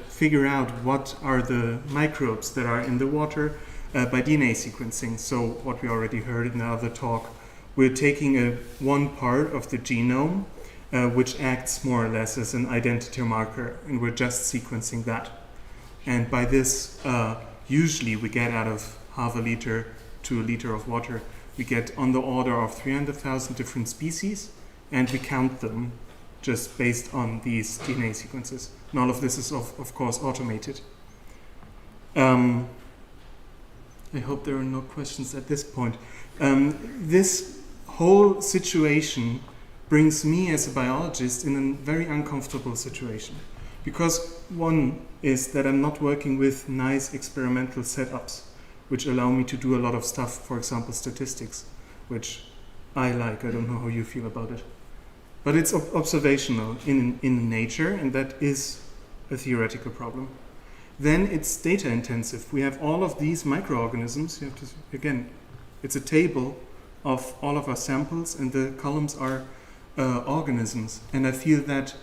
figure out what are the microbes that are in the water by DNA sequencing? So what we already heard in the other talk, we're taking one part of the genome, which acts more or less as an identity marker, and we're just sequencing that. And by this, usually we get out of half a liter to a liter of water, we get on the order of 300,000 different species, and we count them just based on these DNA sequences. And all of this is, of course, automated. I hope there are no questions at this point. This whole situation brings me as a biologist in a very uncomfortable situation. Because one is that I'm not working with nice experimental setups, which allow me to do a lot of stuff, for example, statistics, which I like. I don't know how you feel about it. But it's observational in nature, and that is a theoretical problem. Then it's data intensive. We have all of these microorganisms. You have to, again, it's a table of all of our samples, and the columns are organisms. And I feel that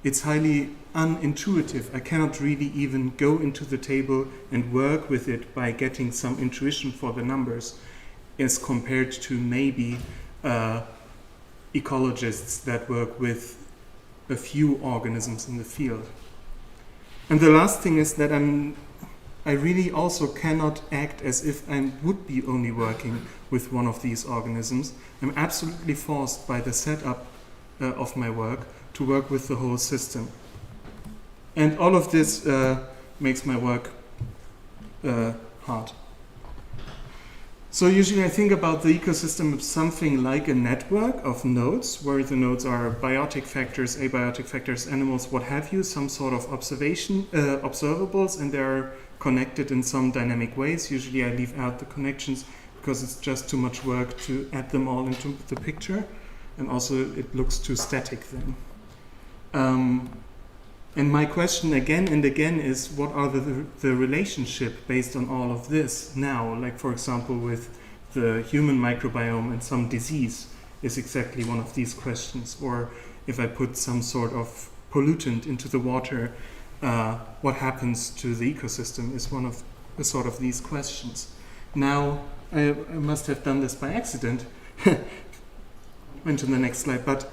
it's highly unintuitive. I cannot really even go into the table and work with it by getting some intuition for the numbers, as compared to maybe ecologists that work with a few organisms in the field. And the last thing is that I really also cannot act as if I would be only working with one of these organisms. I'm absolutely forced by the setup of my work to work with the whole system. And all of this makes my work hard. So usually I think about the ecosystem as something like a network of nodes, where the nodes are biotic factors, abiotic factors, animals, what have you, some sort of observables, and they're connected in some dynamic ways. Usually I leave out the connections because it's just too much work to add them all into the picture, and also it looks too static then. And my question again and again is, what are the relationship based on all of this now? Like, for example, with the human microbiome and some disease is exactly one of these questions. Or if I put some sort of pollutant into the water, what happens to the ecosystem is one of the sort of these questions. Now, I must have done this by accident. Went to the next slide, but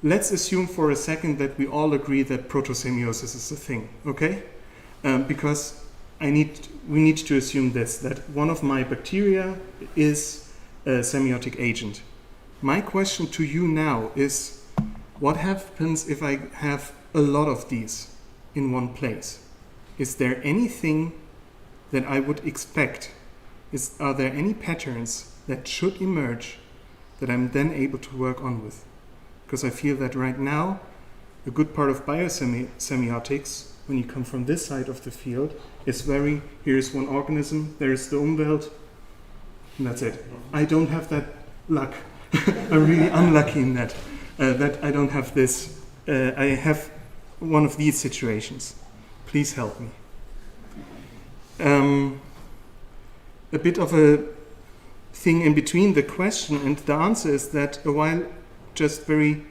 let's assume for a second that we all agree that protosemiosis is a thing, okay? Because we need to assume this, that one of my bacteria is a semiotic agent. My question to you now is, what happens if I have a lot of these in one place? Is there anything that I would expect? Are there any patterns that should emerge that I'm then able to work on with? Because I feel that right now, a good part of biosemiotics, when you come from this side of the field, is here's one organism, there's the Umwelt, and that's it. I don't have that luck. I'm really unlucky in that I don't have this. I have one of these situations. Please help me. A bit of a thing in between the question and the answer is that while just very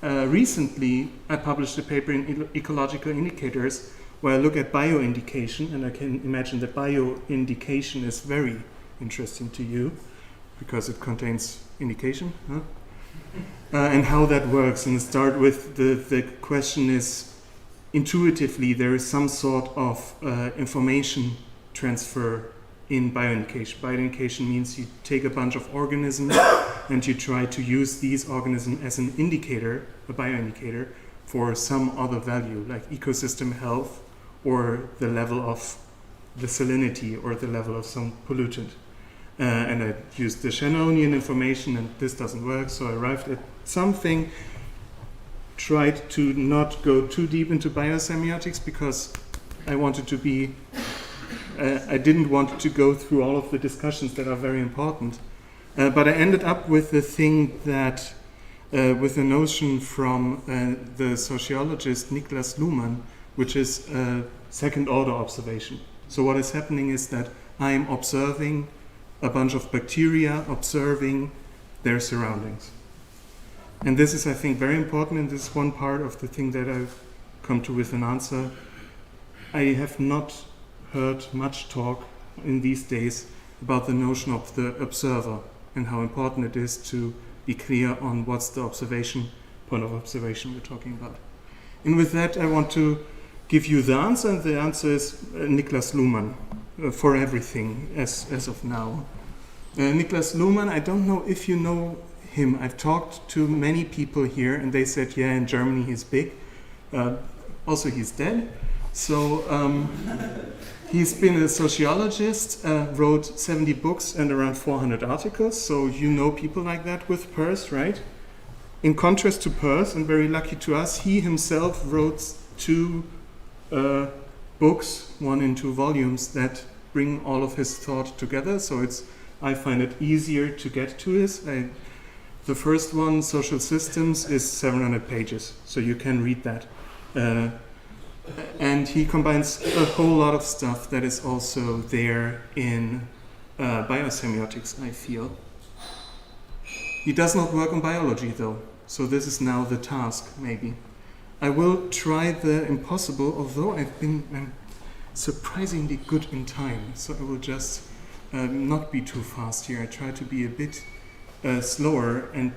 recently, I published a paper in Ecological Indicators where I look at bioindication, and I can imagine that bioindication is very interesting to you because it contains indication, huh? And how that works. And start with the question is, intuitively, there is some sort of information transfer in bioindication. Bioindication means you take a bunch of organisms and you try to use these organisms as an indicator, a bioindicator, for some other value, like ecosystem health or the level of the salinity or the level of some pollutant. And I used the Shannonian information, and this doesn't work, so I arrived at something, tried to not go too deep into biosemiotics because I wanted to be, I didn't want to go through all of the discussions that are very important. But I ended up with the thing that, with a notion from the sociologist Niklas Luman, which is second order observation. So what is happening is that I'm observing a bunch of bacteria, observing their surroundings. And this is, I think, very important, and this is one part of the thing that I've come to with an answer. I have not heard much talk in these days about the notion of the observer and how important it is to be clear on what's the observation, point of observation we're talking about. And with that, I want to give you the answer, and the answer is Niklas Luman for everything as of now. Niklas Luman, I don't know if you know him. I've talked to many people here, and they said, yeah, in Germany he's big. Also, he's dead. So he's been a sociologist, wrote 70 books and around 400 articles. So you know people like that with Peirce, right? In contrast to Peirce, and very lucky to us, he himself wrote 2 books, 1 in 2 volumes, that bring all of his thought together. So I find it easier to get to this. The first one, Social Systems, is 700 pages, so you can read that. And he combines a whole lot of stuff that is also there in biosemiotics, I feel. He does not work on biology, though, so this is now the task, maybe. I will try the impossible, although I'm surprisingly good in time, so I will just not be too fast here. I try to be a bit slower and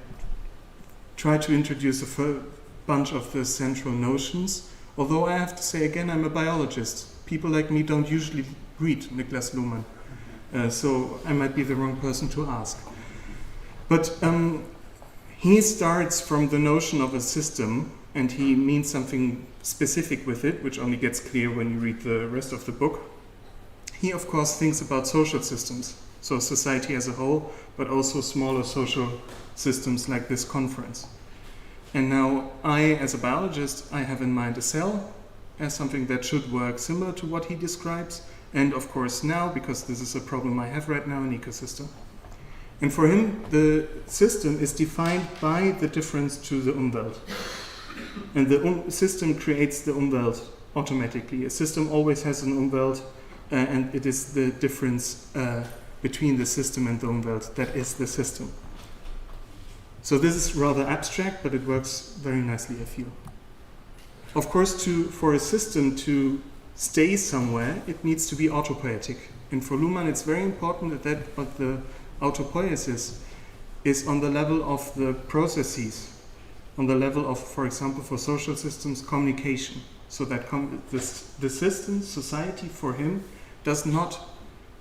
try to introduce a bunch of the central notions. Although I have to say again, I'm a biologist. People like me don't usually read Niklas Luman, so I might be the wrong person to ask. But he starts from the notion of a system, and he means something specific with it, which only gets clear when you read the rest of the book. He, of course, thinks about social systems, so society as a whole, but also smaller social systems like this conference. And now I, as a biologist, I have in mind a cell as something that should work similar to what he describes, and of course now, because this is a problem I have right now, an ecosystem. And for him, the system is defined by the difference to the Umwelt. And the system creates the Umwelt automatically. A system always has an Umwelt, and it is the difference between the system and the Umwelt that is the system. So this is rather abstract, but it works very nicely, I feel. Of course, for a system to stay somewhere, it needs to be autopoietic. And for Luman, it's very important but the autopoiesis is on the level of the processes, on the level of, for example, for social systems, communication. So that the system, society, for him, does not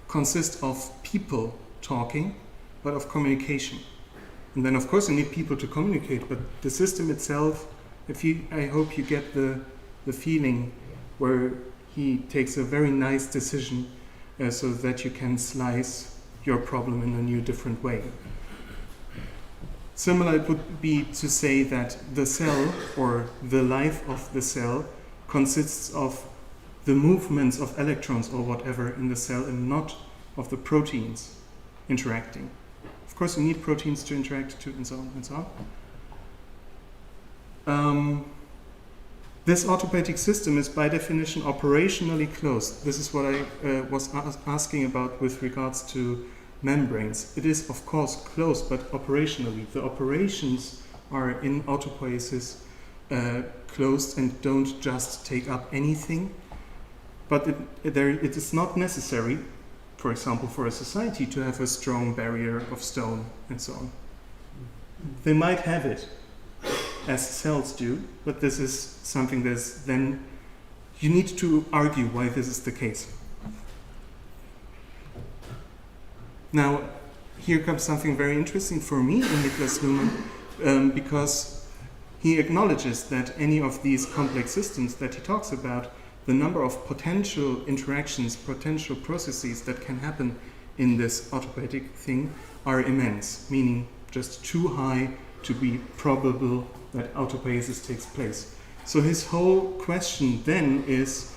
consist of people talking, but of communication. And then, of course, you need people to communicate, but the system itself, I hope you get the feeling where he takes a very nice decision so that you can slice your problem in a new, different way. Similar, it would be to say that the cell, or the life of the cell, consists of the movements of electrons or whatever in the cell, and not of the proteins interacting. Of course, you need proteins to interact too, and so on and so on. This autopoietic system is by definition operationally closed. This is what I was asking about with regards to membranes. It is, of course, closed, but operationally. The operations are in autopoiesis closed and don't just take up anything. But it is not necessary, for example, for a society to have a strong barrier of stone and so on. They might have it, as cells do, but this is something that's then, you need to argue why this is the case. Now, here comes something very interesting for me in Niklas Luman, because he acknowledges that any of these complex systems that he talks about, the number of potential interactions, potential processes that can happen in this autopoietic thing are immense, meaning just too high to be probable that autopoiesis takes place. So his whole question then is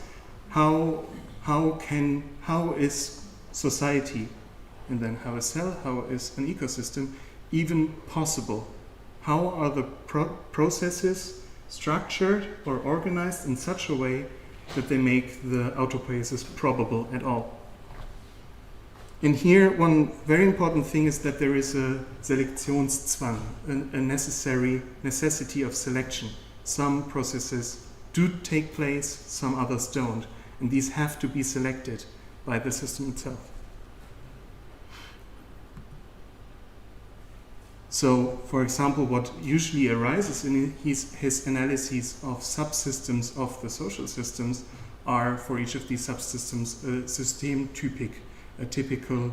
how is society, and then how is cell, how is an ecosystem even possible? How are the processes structured or organized in such a way that they make the autopoiesis probable at all? And here, one very important thing is that there is a Selektionszwang, a necessity of selection. Some processes do take place, some others don't, and these have to be selected by the system itself. So, for example, what usually arises in his analyses of subsystems of the social systems are, for each of these subsystems, a systemtypic, a typical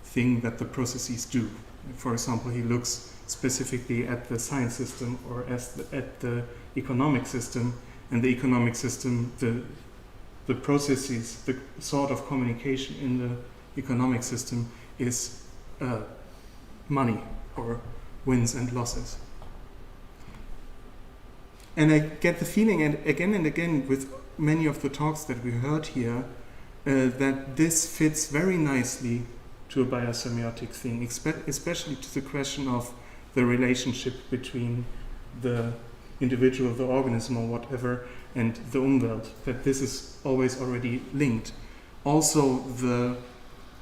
thing that the processes do. For example, he looks specifically at the science system or at the economic system, and the economic system, the processes, the sort of communication in the economic system is money or wins and losses. And I get the feeling, and again with many of the talks that we heard here, that this fits very nicely to a biosemiotic thing, especially to the question of the relationship between the individual, the organism or whatever, and the Umwelt, that this is always already linked. Also, the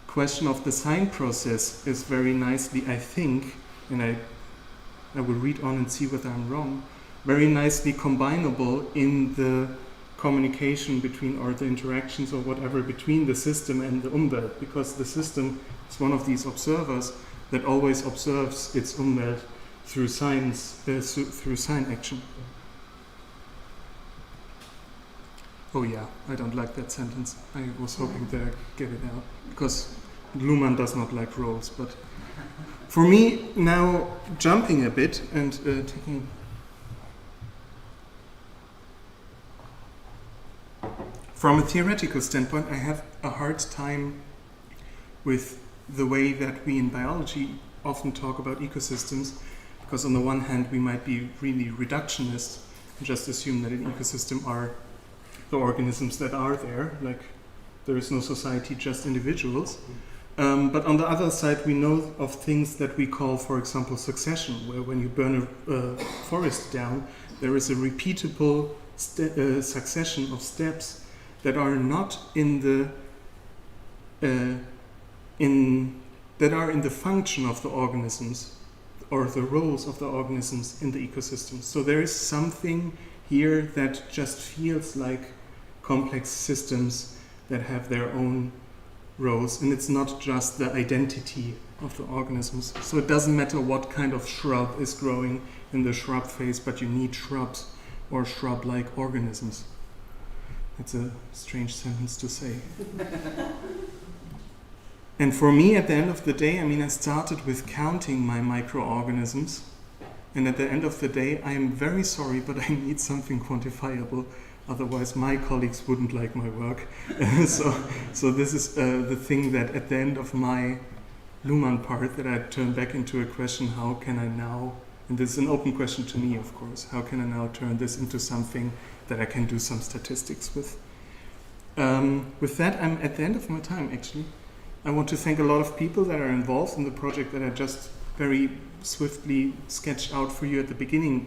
question of the sign process is very nicely, I think, and I will read on and see whether I'm wrong, very nicely combinable in the communication between, or the interactions or whatever, between the system and the Umwelt, because the system is one of these observers that always observes its Umwelt through signs, through sign action. Oh yeah, I don't like that sentence. I was hoping that I could get it out, because Luman does not like roles, but for me, now jumping a bit and taking from a theoretical standpoint, I have a hard time with the way that we in biology often talk about ecosystems, because on the one hand we might be really reductionist and just assume that an ecosystem are the organisms that are there, like there is no society, just individuals. But on the other side, we know of things that we call, for example, succession, where when you burn a forest down, there is a repeatable succession of steps that are not in the that are in the function of the organisms or the roles of the organisms in the ecosystem. So there is something here that just feels like complex systems that have their own roles, and it's not just the identity of the organisms. So it doesn't matter what kind of shrub is growing in the shrub phase, but you need shrubs or shrub-like organisms. That's a strange sentence to say. And for me, at the end of the day, I mean, I started with counting my microorganisms, and at the end of the day, I am very sorry, but I need something quantifiable. Otherwise, my colleagues wouldn't like my work. So this is the thing that at the end of my Luman part that I turn back into a question, how can I now, and this is an open question to me, of course, how can I now turn this into something that I can do some statistics with? With that, I'm at the end of my time, actually. I want to thank a lot of people that are involved in the project that I just very swiftly sketched out for you at the beginning.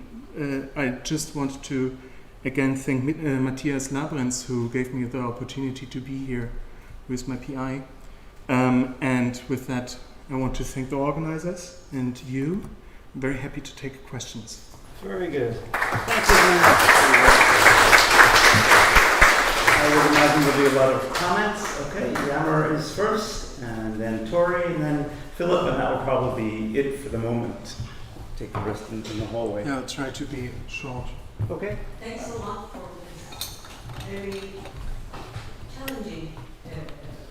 I just want to again thank Matthias Labrenz, who gave me the opportunity to be here with my PI. And with that, I want to thank the organizers and you very happy to take questions. Very good. Thank you very much. I would imagine there'll be a lot of comments. Okay, Yammer is first, and then Tori, and then Philip, and that will probably be it for the moment. Take the rest in the hallway. Yeah, I'll try to be short. Okay. Thanks a lot for this very challenging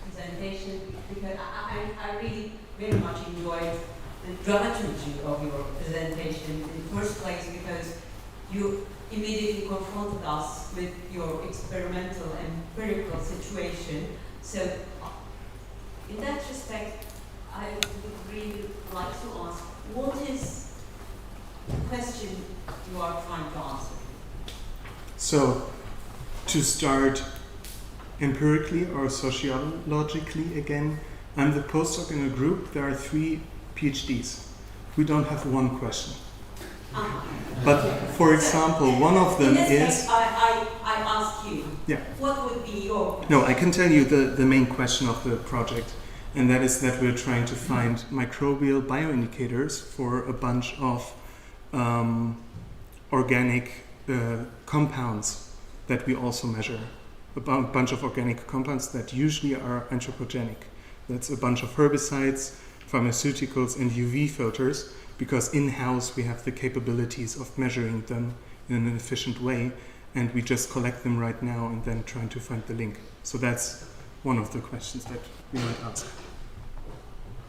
presentation, because I really very much enjoyed the dramaturgy of your presentation in the first place, because you immediately confronted us with your experimental and empirical situation. So in that respect, I would really like to ask, what is the question you are trying to answer? So, to start empirically or sociologically again, I'm the postdoc in a group. There are 3 PhDs. We don't have one question. But, for example, one of them in this is... case, I ask you, yeah. What would be your question? No, I can tell you the main question of the project, and that is that we're trying to find microbial bioindicators for a bunch of organic compounds that we also measure. A bunch of organic compounds that usually are anthropogenic. That's a bunch of herbicides, pharmaceuticals, and UV filters, because in-house we have the capabilities of measuring them in an efficient way, and we just collect them right now and then trying to find the link. So that's one of the questions that we might ask.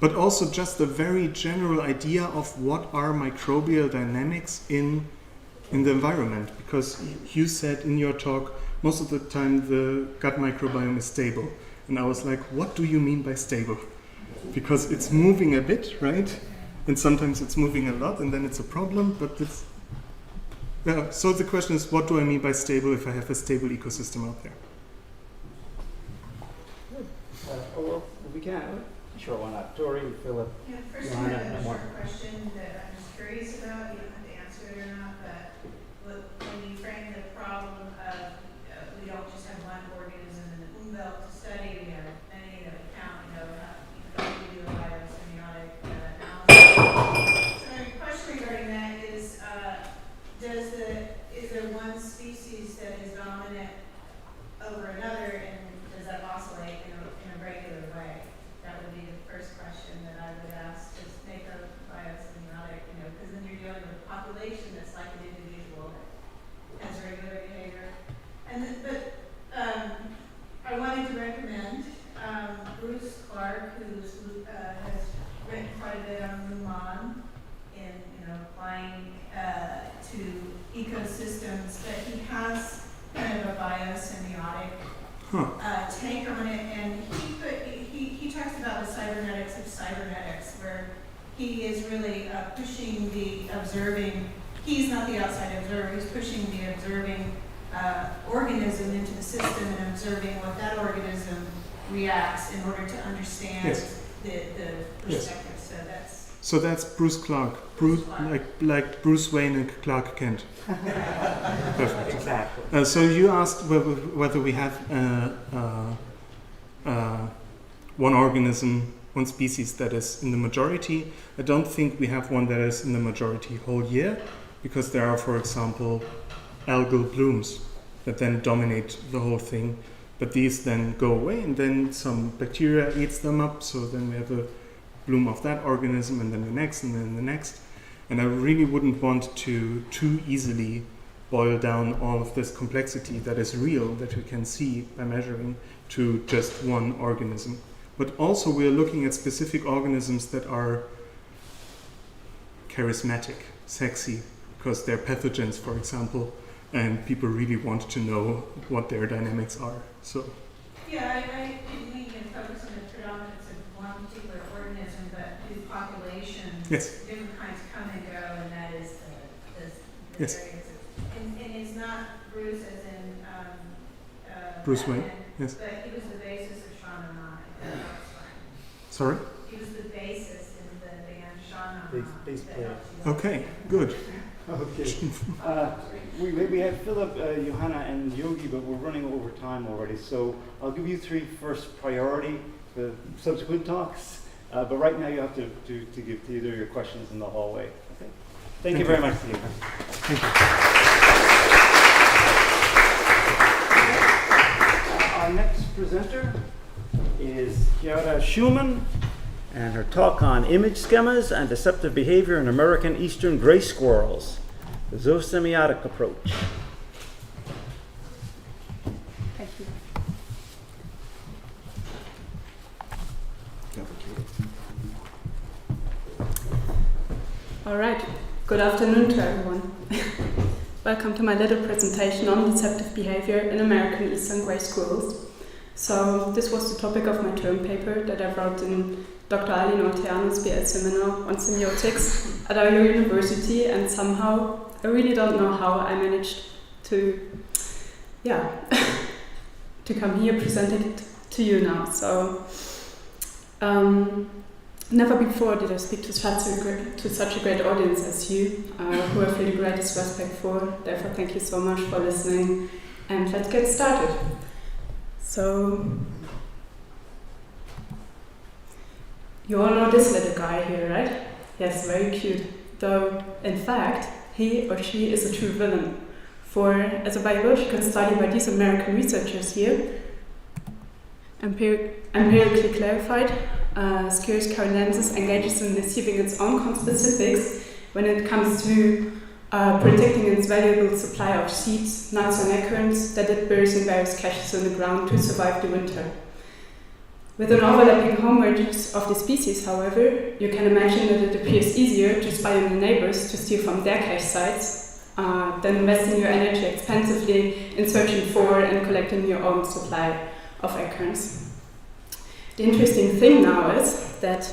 But also just a very general idea of what are microbial dynamics in the environment, because you said in your talk most of the time the gut microbiome is stable, and I was like, what do you mean by stable? Because it's moving a bit, right? And sometimes it's moving a lot, and then it's a problem, but it's... so the question is, what do I mean by stable if I have a stable ecosystem out there? Well, we can. Sure, why not? Tori, Philip, Yeah, first I have a short question that I'm just curious about. You don't have to answer it or not, but when you frame the problem of we don't just have one organism in the Umwelt to study, we have many that we count, how we do a biosemiotic analysis. So my question regarding that is, is there one species that is dominant over another, and does that oscillate in a regular way? That would be the first question that I would ask to make a biosemiotic, because then you're dealing with a population that's like an individual that has regular behavior. I wanted to recommend Bruce Clark, who has written quite a bit on Luman in applying to ecosystems, but he has kind of a biosemiotic take on it, and he talks about the cybernetics of cybernetics, where he is really pushing the observing. He's not the outside observer. He's pushing the observing organism into the system and observing what that organism reacts in order to understand the perspective. Yes. So that's Bruce Clark, like Bruce Wayne and Clark Kent. Perfect. Exactly. So you asked whether we have one organism, one species that is in the majority. I don't think we have one that is in the majority whole year, because there are, for example, algal blooms that then dominate the whole thing. But these then go away, and then some bacteria eats them up. So then we have a bloom of that organism, and then the next, and then the next. And I really wouldn't want to too easily boil down all of this complexity that is real, that we can see by measuring, to just one organism. But also we are looking at specific organisms that are charismatic, sexy, because they're pathogens, for example, and people really want to know what their dynamics are. So. Yeah, I didn't mean to focus on the predominance of one particular organism, but the population, different kinds come and go, and that is the variance. And it's not Bruce as in Bruce Wayne, but he was the basis of Shahnameh. Sorry? He was the basis in the band Shahnameh. Bass player. Okay, good. Okay. We have Philip, Johanna, and Yogi, but we're running over time already. So I'll give you 3 first priority, the subsequent talks. But right now you have to give Theodore your questions in the hallway. Okay. Thank you very much, Steve. Thank you. Our next presenter is Chiara Schumann, and her talk on image schemas and deceptive behavior in American Eastern gray squirrels, the zoosemiotic approach. Thank you. All right. Good afternoon to everyone. Welcome to my little presentation on deceptive behavior in American Eastern gray squirrels. So this was the topic of my term paper that I wrote in Dr. Eileen Orteano's BL seminar on semiotics at our university, and somehow, I really don't know how I managed to, to come here, present it to you now. So, never before did I speak to such a great audience as you, who I feel the greatest respect for. Therefore, thank you so much for listening, and let's get started. So, you all know this little guy here, right? Yes, very cute. Though, in fact, he or she is a true villain. For, as a biological study by these American researchers here, empirically clarified, Sciurus carolensis engages in deceiving its own conspecifics when it comes to predicting its valuable supply of seeds, nuts, and acorns that it buries in various caches in the ground to survive the winter. With an overlapping home ranges of the species, however, you can imagine that it appears easier to spy on the neighbors to steal from their cache sites than investing your energy expensively in searching for and collecting your own supply of acorns. The interesting thing now is that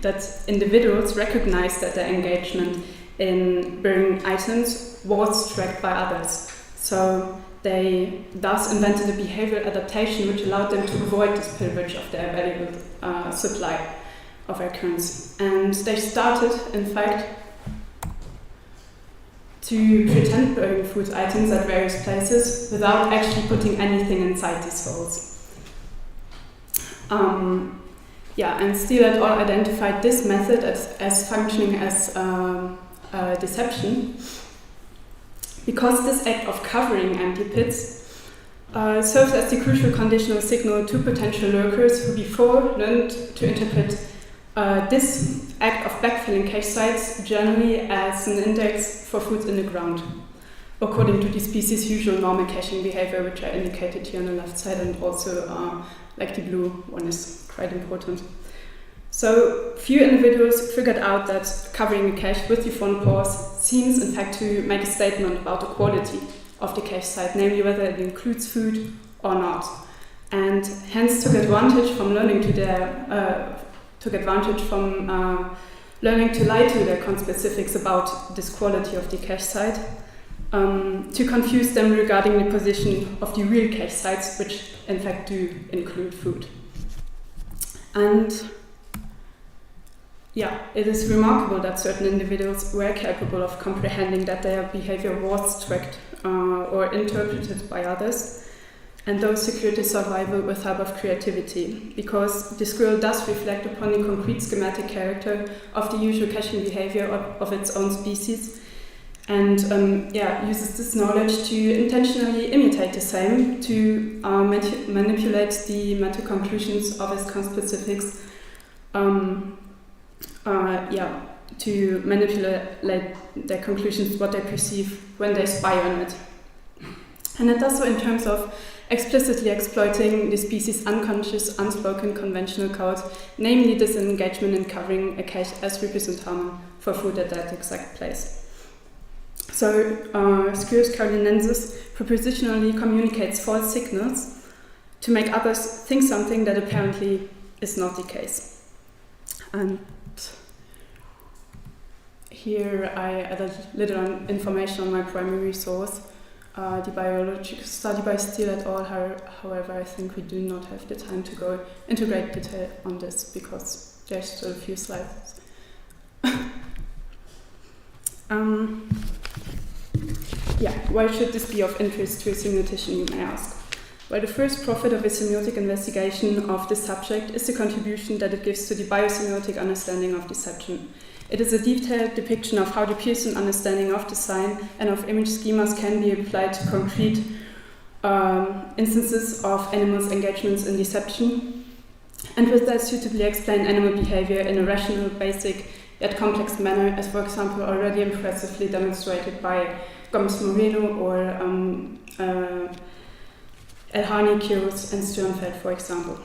that individuals recognize that their engagement in burying items was tracked by others. So they thus invented a behavioral adaptation which allowed them to avoid this pillage of their valuable supply of acorns. And they started, in fact, to pretend burying food items at various places without actually putting anything inside these holes. And Steele et al. Identified this method as functioning as deception, because this act of covering empty pits serves as the crucial conditional signal to potential lurkers who before learned to interpret this act of backfilling cache sites generally as an index for food in the ground, according to the species' usual normal caching behavior, which I indicated here on the left side, and also like the blue one is quite important. So few individuals figured out that covering a cache with the front paws seems in fact to make a statement about the quality of the cache site, namely whether it includes food or not, and hence took advantage from learning to lie to their conspecifics about this quality of the cache site, to confuse them regarding the position of the real cache sites, which in fact do include food. And it is remarkable that certain individuals were capable of comprehending that their behavior was tracked or interpreted by others, and those secured their survival with help of creativity, because the squirrel does reflect upon the concrete schematic character of the usual caching behavior of its own species, and uses this knowledge to intentionally imitate the same, to manipulate the meta conclusions of its conspecifics, to manipulate their conclusions, what they perceive when they spy on it. And it does so in terms of explicitly exploiting the species' unconscious, unspoken conventional code, namely disengagement in covering a cache as representation for food at that exact place. So, Sciurus carolinensis propositionally communicates false signals to make others think something that apparently is not the case. And here I added little information on my primary source, the biological study by Steele et al. However, I think we do not have the time to go into great detail on this because there's still a few slides. Why should this be of interest to a semiotician, you may ask? While the first profit of a semiotic investigation of the subject is the contribution that it gives to the biosemiotic understanding of deception. It is a detailed depiction of how the Pearson understanding of design and of image schemas can be applied to concrete instances of animals' engagements in deception, and with that suitably explain animal behavior in a rational, basic, yet complex manner, as for example already impressively demonstrated by Gomez Moreno or Elhani, Kiros, and Sternfeld, for example.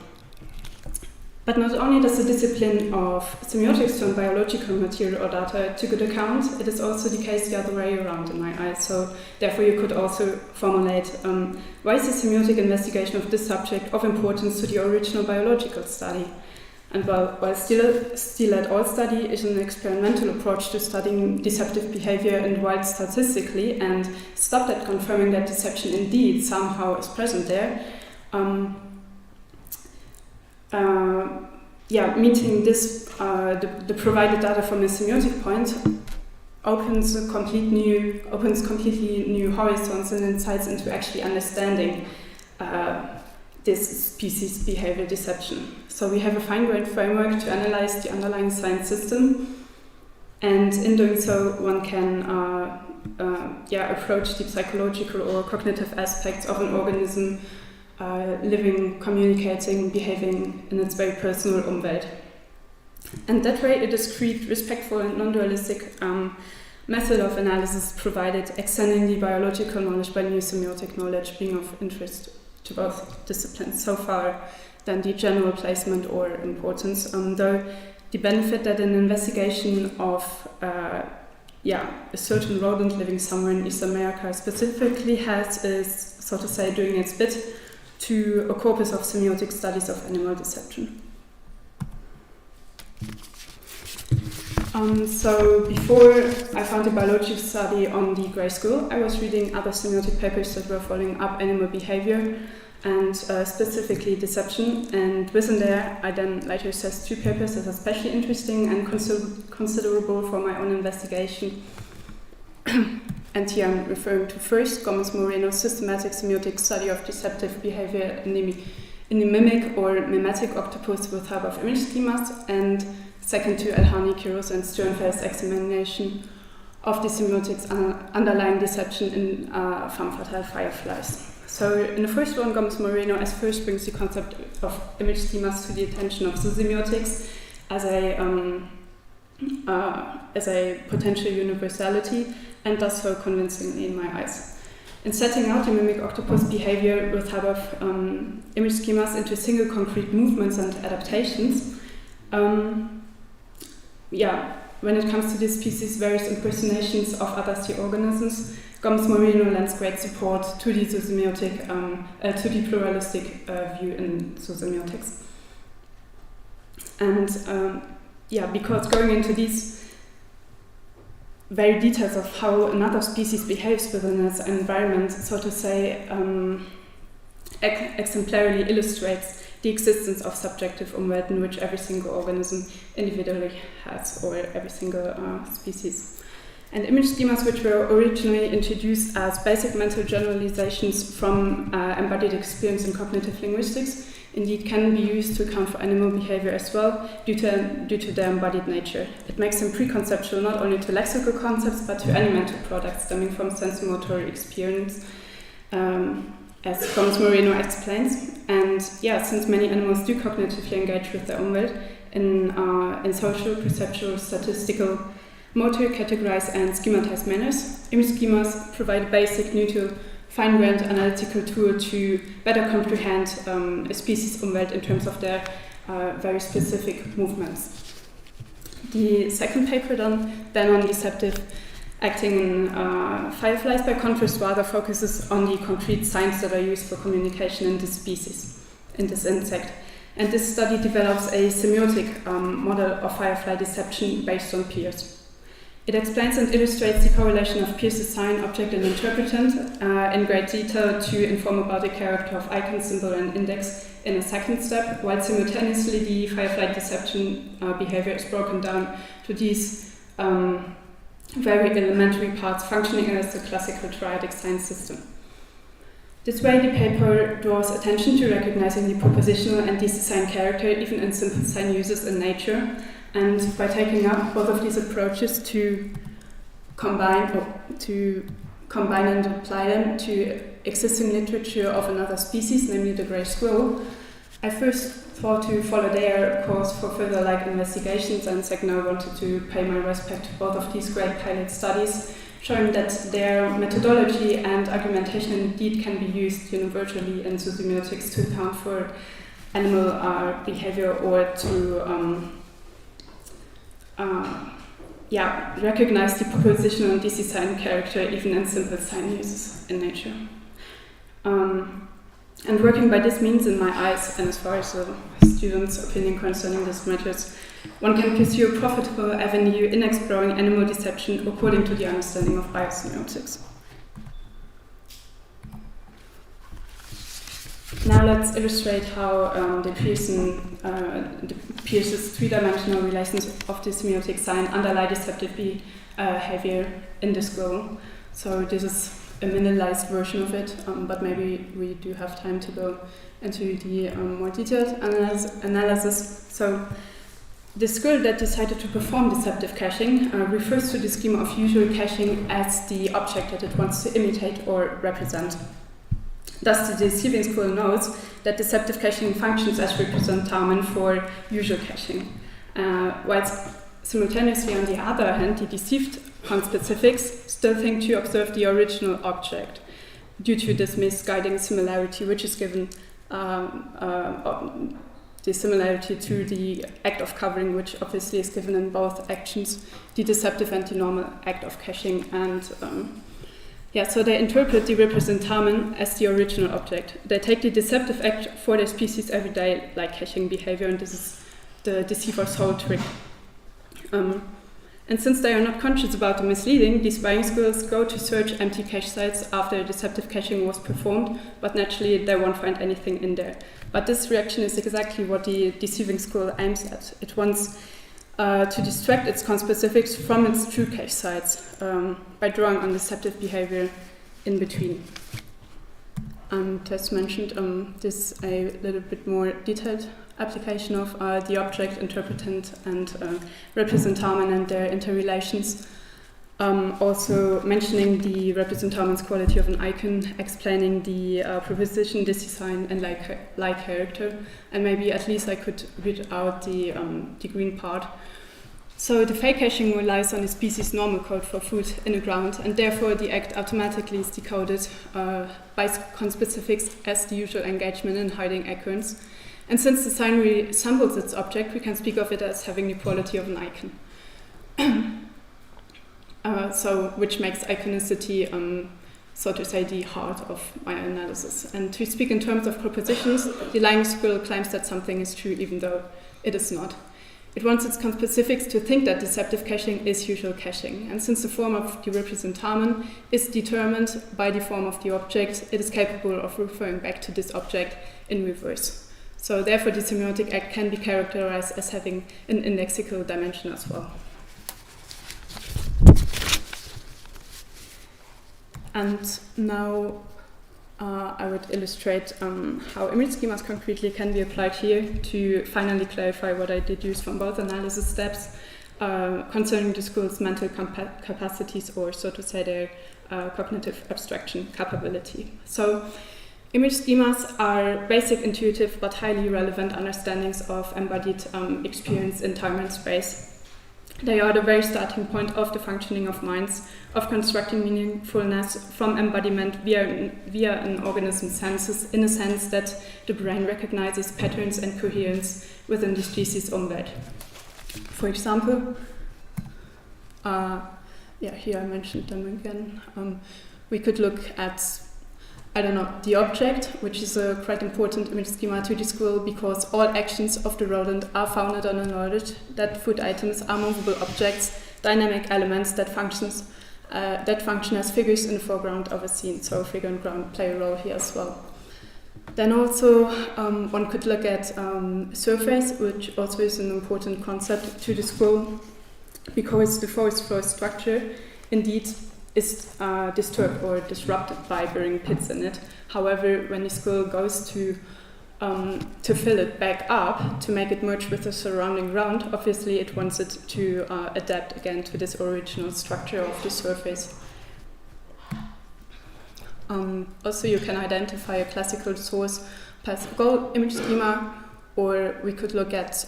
But not only does the discipline of semiotics turn biological material or data to good account, it is also the case the other way around in my eyes. So therefore you could also formulate, why is the semiotic investigation of this subject of importance to the original biological study? And while still at all study is an experimental approach to studying deceptive behavior in the wild statistically and stopped at confirming that deception indeed somehow is present there, meeting this, the provided data from a semiotic point opens completely new horizons and insights into actually understanding this species behavior deception. So we have a fine-grained framework to analyze the underlying science system, and in doing so one can approach the psychological or cognitive aspects of an organism living, communicating, behaving in its very personal Umwelt. And that way a discrete, respectful and non-dualistic method of analysis provided, extending the biological knowledge by new semiotic knowledge being of interest to both disciplines so far than the general placement or importance, though the benefit that an investigation of a certain rodent living somewhere in East America specifically has is, so to say, doing its bit to a corpus of semiotic studies of animal deception. So before I found a biological study on the grey school, I was reading other semiotic papers that were following up animal behavior and specifically deception. And within there, I then later assessed two papers as especially interesting and considerable for my own investigation. And here I'm referring to first Gomez Moreno's systematic semiotic study of deceptive behavior in the mimic or mimetic octopus with help of image schemas, and second to Elhani, Kiros, and Sternfeld's examination of the semiotics underlying deception in femme fatale fireflies. So in the first one, Gomez Moreno as first brings the concept of image schemas to the attention of the semiotics as a potential universality, and does so convincingly in my eyes. In setting out the mimic octopus behavior with help of image schemas into single concrete movements and adaptations, when it comes to this species' various impersonations of other sea organisms, Gomez Moreno lends great support to the zoosemiotic, to the pluralistic view in zoosemiotics. And because going into these very details of how another species behaves within its environment, so to say, exemplarily illustrates the existence of subjective Umwelt in which every single organism individually has, or every single species. And image schemas, which were originally introduced as basic mental generalizations from embodied experience in cognitive linguistics, indeed can be used to account for animal behavior as well, due to their embodied nature. It makes them preconceptual not only to lexical concepts, but to any mental products stemming from sensomotor experience, as Gomez Moreno explains. And since many animals do cognitively engage with their Umwelt in social, perceptual, statistical, motor, categorized and schematized manners, image schemas provide a basic, neutral, fine-grained analytical tool to better comprehend a species' Umwelt in terms of their very specific movements. The second paper then on deceptive acting in fireflies, by contrast, rather focuses on the concrete signs that are used for communication in this species, in this insect. And this study develops a semiotic model of firefly deception based on peers. It explains and illustrates the correlation of peers' sign, object, and interpretant in great detail to inform about the character of icon, symbol, and index in a second step, while simultaneously the firefly deception behavior is broken down to these very elementary parts functioning as the classical triadic sign system. This way, the paper draws attention to recognizing the propositional and design character even in simple sign uses in nature, and by taking up both of these approaches to combine and apply them to existing literature of another species, namely the grey squirrel, I first thought to follow their course for further investigations, and second I wanted to pay my respect to both of these great pilot studies, showing that their methodology and argumentation indeed can be used universally in semiotics to account for animal behavior or to recognize the propositional and design character even in simple sign uses in nature. And working by this means, in my eyes, and as far as the students' opinion concerning this matters, one can pursue a profitable avenue in exploring animal deception according to the understanding of biosemiotics. Now let's illustrate how Peirce's three-dimensional relations of the semiotic sign underlie deceptive behavior in the squirrel. So this is a minimalized version of it, but maybe we do have time to go into the more detailed analysis. So the squirrel that decided to perform deceptive caching refers to the schema of usual caching as the object that it wants to imitate or represent. Thus, the deceiving squirrel knows that deceptive caching functions as representamen for usual caching, whilst simultaneously, on the other hand, the deceived conspecifics still think to observe the original object due to this misguiding similarity, which is given the similarity to the act of covering, which obviously is given in both actions, the deceptive and the normal act of caching. And so they interpret the representamen as the original object. They take the deceptive act for their species everyday, like caching behavior, and this is the deceiver's whole trick. And since they are not conscious about the misleading, these spying squirrels go to search empty cache sites after deceptive caching was performed, but naturally they won't find anything in there. But this reaction is exactly what the deceiving squirrel aims at. It wants to distract its conspecifics from its true cache sites by drawing on deceptive behavior in between. And as mentioned, this is a little bit more detailed application of the object, interpretant, and representamen and their interrelations. Also mentioning the representamen's quality of an icon, explaining the proposition, design, and like character, and maybe at least I could read out the green part. So the fake caching relies on the species normal code for food in the ground, and therefore the act automatically is decoded by conspecifics as the usual engagement in hiding acorns. And since the sign resembles its object, we can speak of it as having the quality of an icon. Which makes iconicity, so to say, the heart of my analysis. And to speak in terms of propositions, the lying squirrel claims that something is true even though it is not. It wants its conspecifics to think that deceptive caching is usual caching. And since the form of the representamen is determined by the form of the object, it is capable of referring back to this object in reverse. So therefore the semiotic act can be characterized as having an indexical dimension as well. And now I would illustrate how image schemas concretely can be applied here to finally clarify what I deduce from both analysis steps concerning the school's mental capacities, or so to say their cognitive abstraction capability. So image schemas are basic, intuitive, but highly relevant understandings of embodied experience in time and space. They are the very starting point of the functioning of minds, of constructing meaningfulness from embodiment via an organism's senses, in a sense that the brain recognizes patterns and coherence within the species' umwelt. For example, here I mentioned them again. We could look at the object, which is a quite important image schema to the squirrel because all actions of the rodent are founded on the knowledge that food items are movable objects, dynamic elements that function as figures in the foreground of a scene. So figure and ground play a role here as well. Then also one could look at surface, which also is an important concept to the squirrel because the forest floor structure indeed is disturbed or disrupted by burying pits in it. However, when the skull goes to fill it back up, to make it merge with the surrounding ground, obviously it wants it to adapt again to this original structure of the surface. Also, you can identify a classical source goal image schema, or we could look at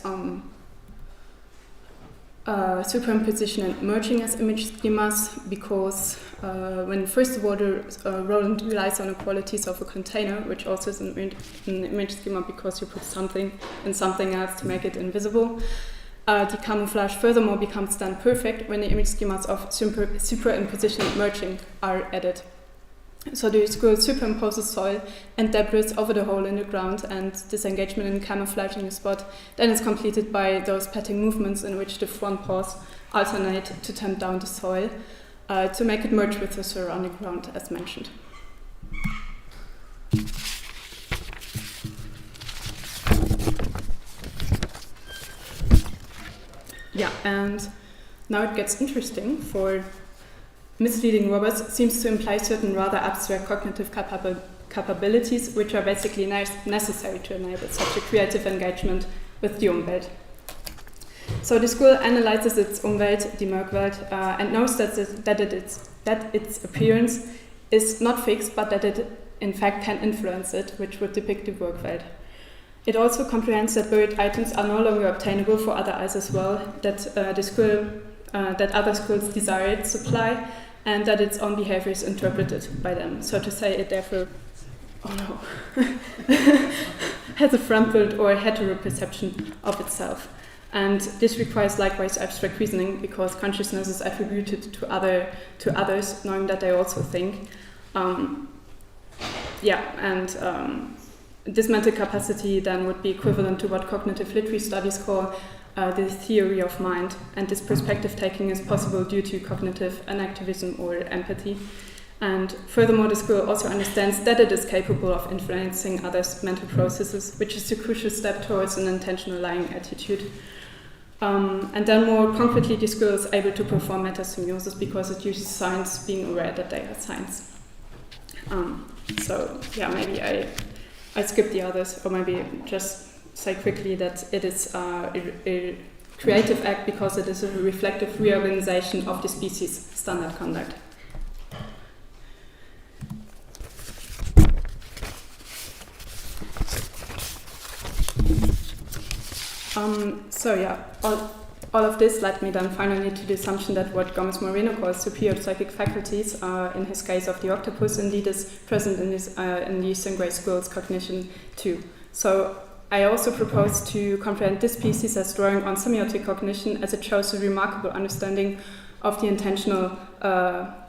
superimposition and merging as image schemas, because when first of all the rodent relies on the qualities of a container, which also is an image schema because you put something in something else to make it invisible, the camouflage furthermore becomes then perfect when the image schemas of superimposition and merging are added. So the squirrel superimposes soil and debris over the hole in the ground, and this engagement in camouflaging the spot then is completed by those patting movements in which the front paws alternate to tamp down the soil to make it merge with the surrounding ground, as mentioned. Yeah, and now it gets interesting. For misleading robots seems to imply certain rather abstract cognitive capabilities, which are basically necessary to enable such a creative engagement with the Umwelt. So the school analyzes its Umwelt, die Merkwelt, and knows that its appearance is not fixed, but that it in fact can influence it, which would depict the Workwelt. It also comprehends that buried items are no longer obtainable for other eyes as well, that that other schools desire its supply, and that its own behavior is interpreted by them. So to say, it therefore, has a frontal or hetero perception of itself. And this requires likewise abstract reasoning, because consciousness is attributed to others, knowing that they also think. This mental capacity then would be equivalent to what cognitive literary studies call the theory of mind, and this perspective taking is possible due to cognitive anactivism or empathy. And furthermore, the school also understands that it is capable of influencing others' mental processes, which is a crucial step towards an intentional lying attitude. And then more concretely, the school is able to perform metasemiosis because it uses signs, being aware that they are signs. Maybe I skip the others, or maybe just say quickly that it is a creative act because it is a reflective reorganization of the species' standard conduct. All of this led me then finally to the assumption that what Gomez Moreno calls superior psychic faculties, in his case of the octopus, indeed is present in the stingray squirrel's cognition too. So I also propose to comprehend this species as drawing on semiotic cognition, as it shows a remarkable understanding of the intentional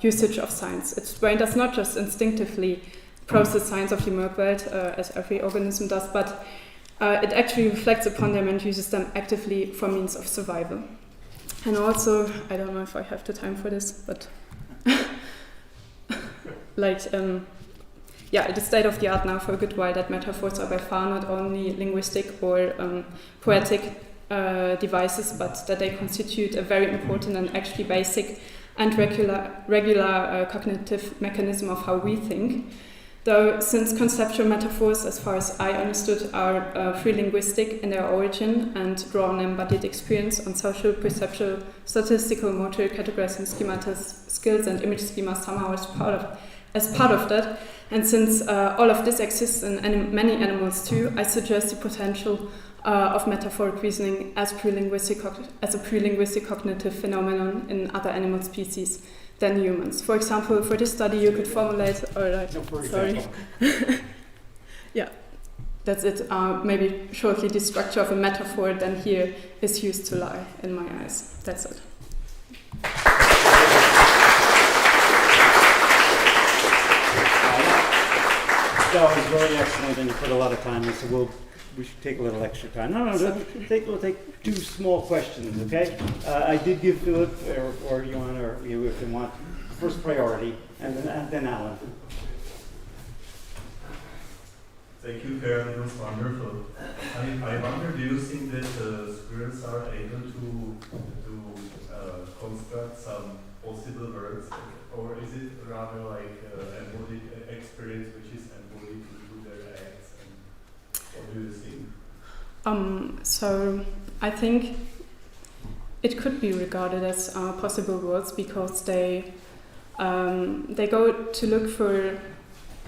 usage of signs. Its brain does not just instinctively process signs of the Merkwelt, as every organism does, but it actually reflects upon them and uses them actively for means of survival. And also, I don't know if I have the time for this, but it is state of the art now for a good while that metaphors are by far not only linguistic or poetic devices, but that they constitute a very important and actually basic and regular cognitive mechanism of how we think. Though, since conceptual metaphors, as far as I understood, are free linguistic in their origin and draw on embodied experience, on social, perceptual, statistical, motor, categorizing schemata, skills, and image schemas somehow as part of that, and since all of this exists in many animals too, I suggest the potential of metaphoric reasoning as a pre-linguistic cognitive phenomenon in other animal species than humans. For example, for this study you could formulate, that's it. Maybe shortly the structure of a metaphor then here is used to lie in my eyes. That's it. That was very excellent, and you put a lot of time in, so we should take a little extra time. We'll take two small questions, okay? I did give Philip, or Johan, or you if you want, first priority, and then Alan. Thank you, Karen. It was wonderful. I wonder, do you think that squirrels are able to construct some possible words, or is it rather like embodied experience which is embodied into their acts? And what do you think? So I think it could be regarded as possible words because they go to look for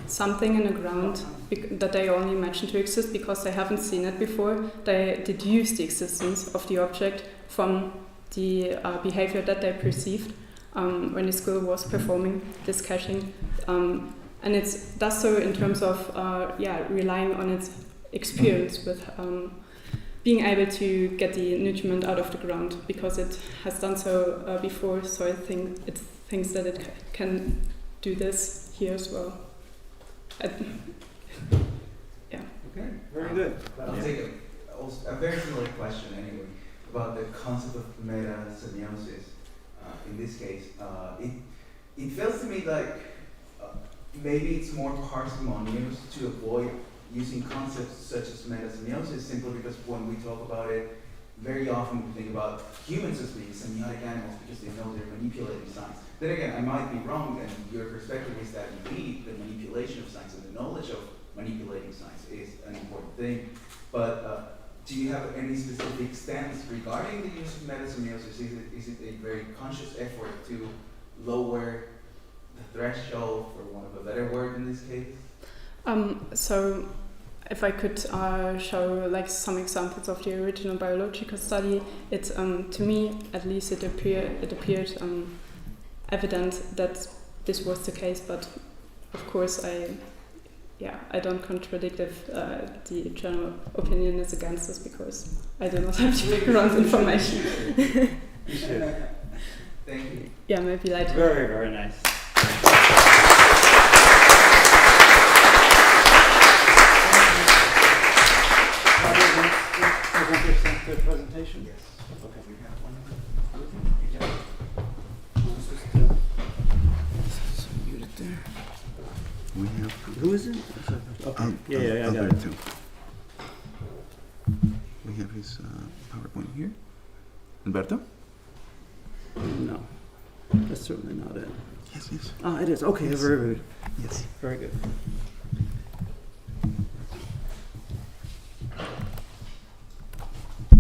something in the ground that they only imagine to exist because they haven't seen it before. They deduce the existence of the object from the behavior that they perceived when the skill was performing this caching. And it does so in terms of relying on its experience with being able to get the nutriment out of the ground because it has done so before. So I think it thinks that it can do this here as well. Yeah. Okay, very good. I'll take a very similar question anyway about the concept of metasemiosis. In this case, it feels to me like maybe it's more parsimonious to avoid using concepts such as metasemiosis simply because when we talk about it, very often we think about humans as being semiotic animals because they know they're manipulating science. Then again, I might be wrong, and your perspective is that indeed the manipulation of science and the knowledge of manipulating science is an important thing. But do you have any specific stance regarding the use of metasemiosis? Is it a very conscious effort to lower the threshold, for want of a better word in this case? So if I could show like some examples of the original biological study, it to me at least it appeared evident that this was the case, but of course I don't contradict if the general opinion is against this because I do not have the background information. You should. Thank you. Yeah, maybe later. Very, very nice. The presentation? Yes. Okay. We have one. We have. Who is it? Okay. Yeah, I got it. Alberto. We have his PowerPoint here. Alberto? No, that's certainly not it. Yes. Ah, it is. Okay, Yes. very good. Yes. Very good.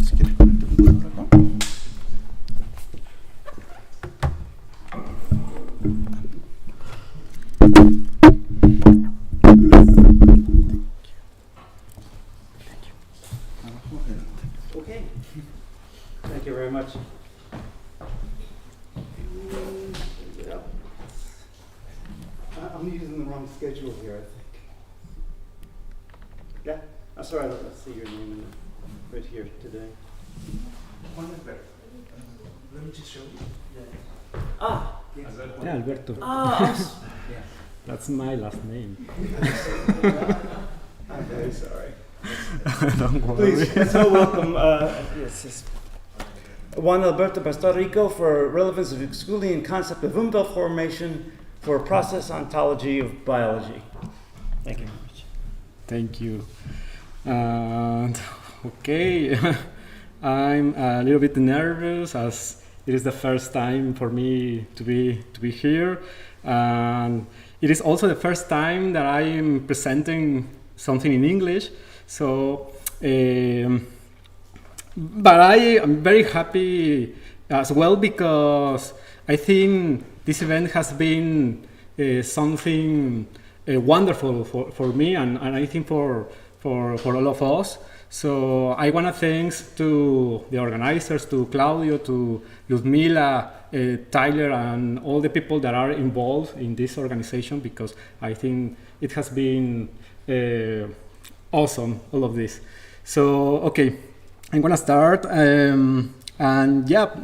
Si quieres ponerte un poco acá. Okay. Thank you very much. I'm using the wrong schedule here, I think. Yeah? I'm sorry, let's see your name right here today. One is better. Let me just show you. Ah! Yes. Yeah, Alberto. Ah! Yeah. That's my last name. I'm very sorry. Don't worry. Please, so welcome. Yes. Juan Alberto Pastorico for relevance of Schooling concept of umbrella formation for process ontology of biology. Thank you very much. Thank you. Okay, I'm a little bit nervous as it is the first time for me to be here, and it is also the first time that I am presenting something in English. So, but I am very happy as well because I think this event has been something wonderful for me and I think for all of us. So I want to thanks to the organizers, to Claudio, to Ludmila, Tyler, and all the people that are involved in this organization because I think it has been awesome, all of this. So, okay, I'm gonna start. And yeah,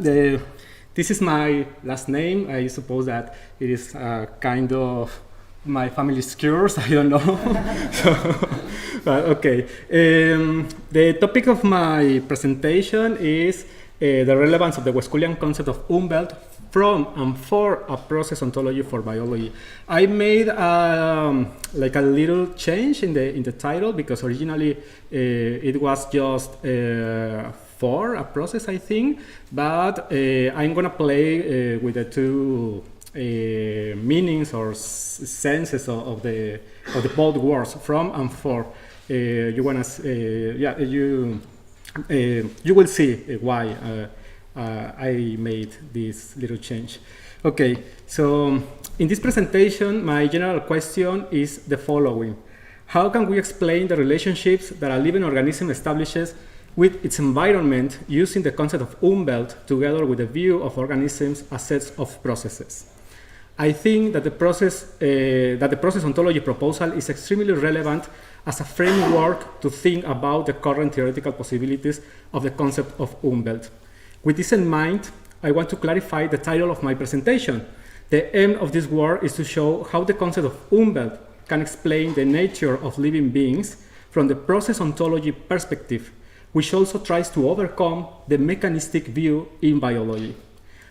this is my last name. I suppose that it is kind of my family's curse, I don't know. But okay. The topic of my presentation is the relevance of the Westphalian concept of umwelt from and for a process ontology for biology. I made like a little change in the title because originally it was just for a process, I think, but I'm gonna play with the two meanings or senses of the both words, from and for. You wanna, yeah, you will see why I made this little change. Okay, so in this presentation, my general question is the following. How can we explain the relationships that a living organism establishes with its environment using the concept of Umwelt together with the view of organisms as sets of processes? I think that the process ontology proposal is extremely relevant as a framework to think about the current theoretical possibilities of the concept of Umwelt. With this in mind, I want to clarify the title of my presentation. The aim of this work is to show how the concept of Umwelt can explain the nature of living beings from the process ontology perspective, which also tries to overcome the mechanistic view in biology.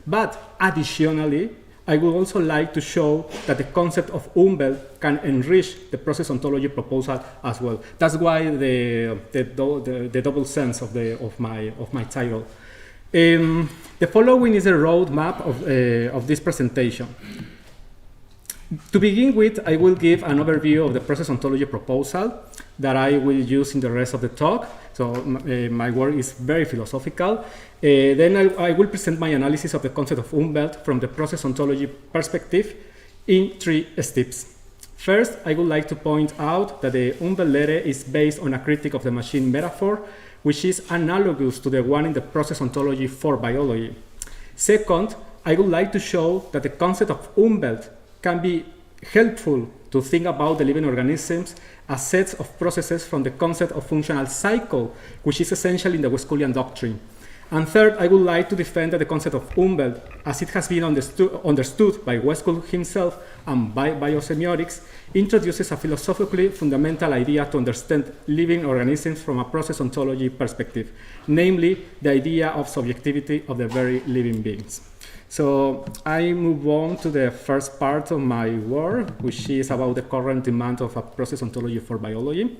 But additionally, I would also like to show that the concept of Umwelt can enrich the process ontology proposal as well. That's why the double sense of my title. The following is a roadmap of this presentation. To begin with, I will give an overview of the process ontology proposal that I will use in the rest of the talk. So my work is very philosophical. Then I will present my analysis of the concept of Umwelt from the process ontology perspective in 3 steps. First, I would like to point out that the Umweltlehre is based on a critique of the machine metaphor, which is analogous to the one in the process ontology for biology. Second, I would like to show that the concept of Umwelt can be helpful to think about the living organisms as sets of processes from the concept of functional cycle, which is essential in the Westphalian doctrine. And third, I would like to defend that the concept of Umwelt, as it has been understood by Westphal himself and by Biosemiotics, introduces a philosophically fundamental idea to understand living organisms from a process ontology perspective, namely the idea of subjectivity of the very living beings. So I move on to the first part of my work, which is about the current demand of a process ontology for biology.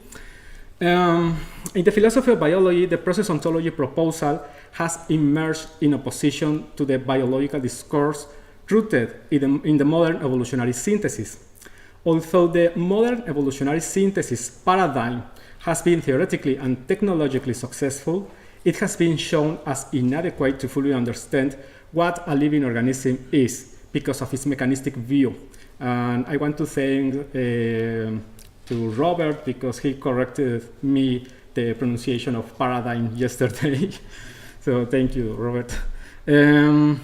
In the philosophy of biology, the process ontology proposal has emerged in opposition to the biological discourse rooted in the modern evolutionary synthesis. Although the modern evolutionary synthesis paradigm has been theoretically and technologically successful, it has been shown as inadequate to fully understand what a living organism is because of its mechanistic view. And I want to thank to Robert because he corrected me the pronunciation of paradigm yesterday. So thank you, Robert. I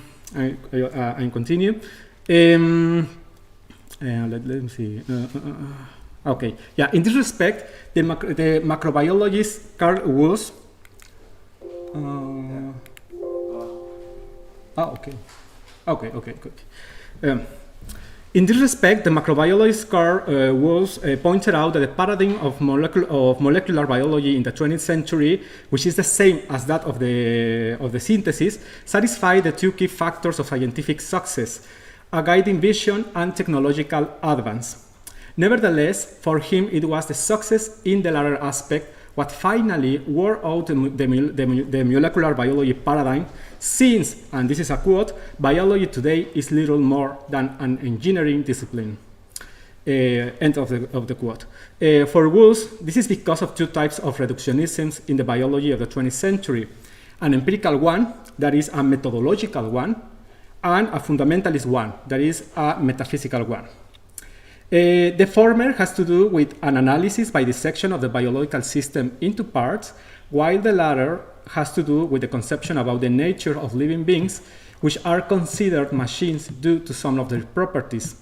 continue. Let me see. Okay, yeah, in this respect, the macrobiologist Carl Woese okay, good. In this respect, the macrobiologist Carl Woese pointed out that the paradigm of molecular biology in the 20th century, which is the same as that of the synthesis, satisfied the 2 key factors of scientific success: a guiding vision and technological advance. Nevertheless, for him, it was the success in the latter aspect what finally wore out the molecular biology paradigm, since, and this is a quote, biology today is little more than an engineering discipline. End of the quote. For Woese, this is because of 2 types of reductionisms in the biology of the 20th century. An empirical one, that is a methodological one, and a fundamentalist one, that is a metaphysical one. The former has to do with an analysis by dissection of the biological system into parts, while the latter has to do with the conception about the nature of living beings, which are considered machines due to some of their properties.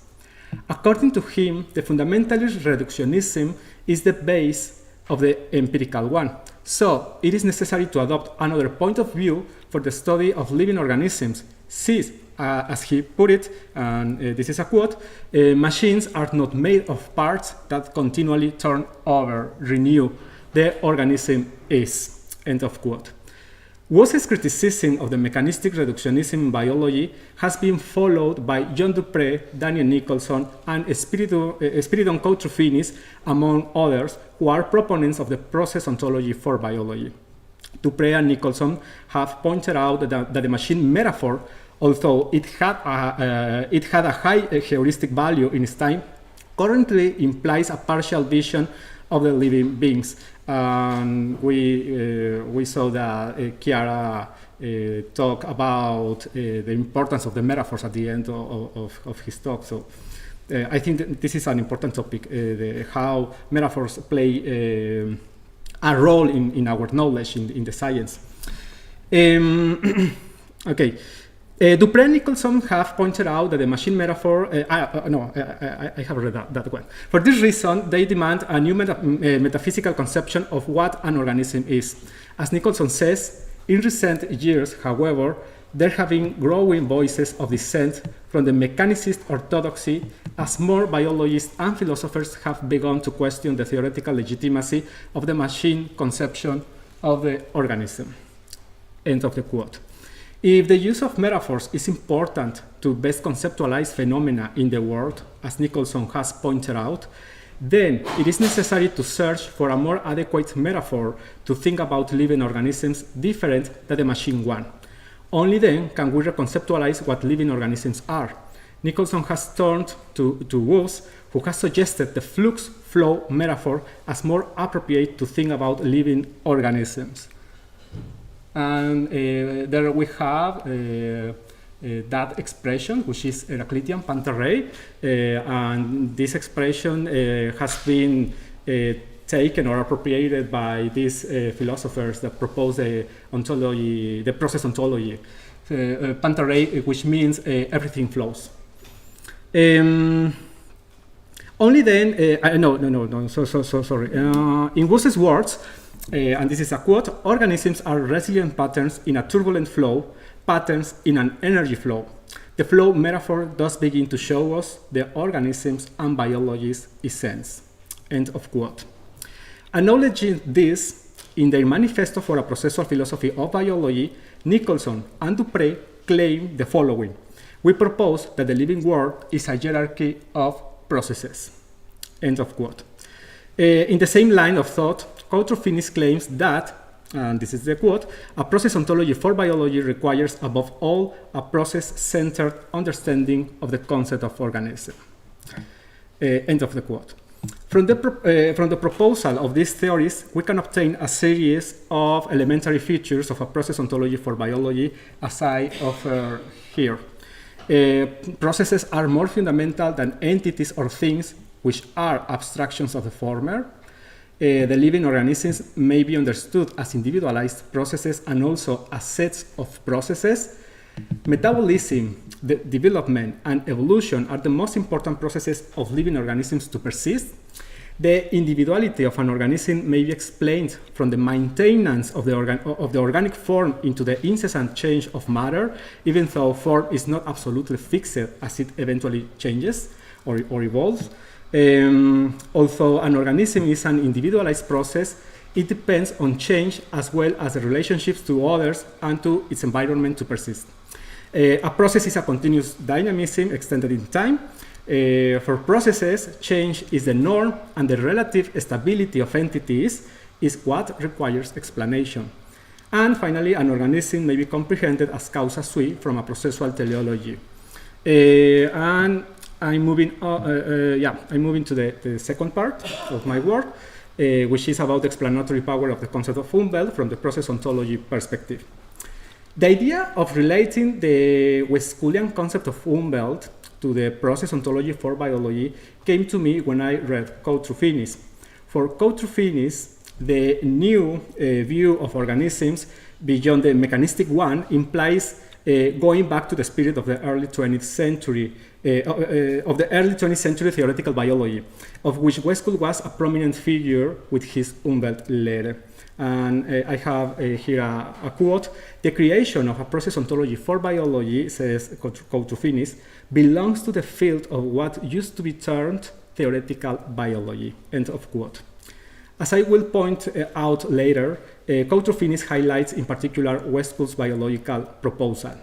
According to him, the fundamentalist reductionism is the base of the empirical one. So it is necessary to adopt another point of view for the study of living organisms, since, as he put it, and this is a quote, machines are not made of parts that continually turn over, renew. The organism is, end of quote. Woose's criticism of the mechanistic reductionism in biology has been followed by John Dupré, Daniel Nicholson, and Spiridon Koutroufinis, among others, who are proponents of the process ontology for biology. Dupré and Nicholson have pointed out that the machine metaphor, although it had a high heuristic value in its time, currently implies a partial vision of the living beings. We saw that Chiara talk about the importance of the metaphors at the end of his talk. So I think that this is an important topic, how metaphors play a role in our knowledge in the science. Okay. Dupré and Nicholson have pointed out that the machine metaphor, I have read that one. For this reason, they demand a new metaphysical conception of what an organism is. As Nicholson says, in recent years, however, there have been growing voices of dissent from the mechanicist orthodoxy as more biologists and philosophers have begun to question the theoretical legitimacy of the machine conception of the organism. End of the quote. If the use of metaphors is important to best conceptualize phenomena in the world, as Nicholson has pointed out, then it is necessary to search for a more adequate metaphor to think about living organisms different than the machine one. Only then can we reconceptualize what living organisms are. Nicholson has turned to Woos, who has suggested the flux flow metaphor as more appropriate to think about living organisms. And there we have that expression, which is Heraclitean Pantarei, and this expression has been taken or appropriated by these philosophers that propose the ontology, the process ontology, Pantarei, which means everything flows. Only then, sorry. In Woos's words, and this is a quote, organisms are resilient patterns in a turbulent flow, patterns in an energy flow. The flow metaphor does begin to show us the organisms and biology's essence. End of quote. Acknowledging this, in their manifesto for a processual philosophy of biology, Nicholson and Dupré claim the following. We propose that the living world is a hierarchy of processes. End of quote. In the same line of thought, Coutre-Finis claims that, and this is the quote, a process ontology for biology requires above all a process-centered understanding of the concept of organism. End of the quote. From the proposal of these theories, we can obtain a series of elementary features of a process ontology for biology, as I offer here. Processes are more fundamental than entities or things, which are abstractions of the former. The living organisms may be understood as individualized processes and also as sets of processes. Metabolism, development, and evolution are the most important processes of living organisms to persist. The individuality of an organism may be explained from the maintenance of the organic form into the incessant change of matter, even though form is not absolutely fixed as it eventually changes or evolves. Although an organism is an individualized process, it depends on change as well as the relationships to others and to its environment to persist. A process is a continuous dynamism extended in time. For processes, change is the norm, and the relative stability of entities is what requires explanation. And finally, an organism may be comprehended as causa sui from a processual teleology. And I'm moving to the second part of my work, which is about the explanatory power of the concept of Umwelt from the process ontology perspective. The idea of relating the Westphalian concept of Umwelt to the process ontology for biology came to me when I read Coutre-Finis. For Coutre-Finis, the new view of organisms beyond the mechanistic one implies going back to the spirit of the early 20th century, theoretical biology, of which Westphal was a prominent figure with his Umwelt letter. And I have here a quote. The creation of a process ontology for biology, says Coutre-Finis, belongs to the field of what used to be termed theoretical biology. End of quote. As I will point out later, Coutre-Finis highlights in particular Westphal's biological proposal.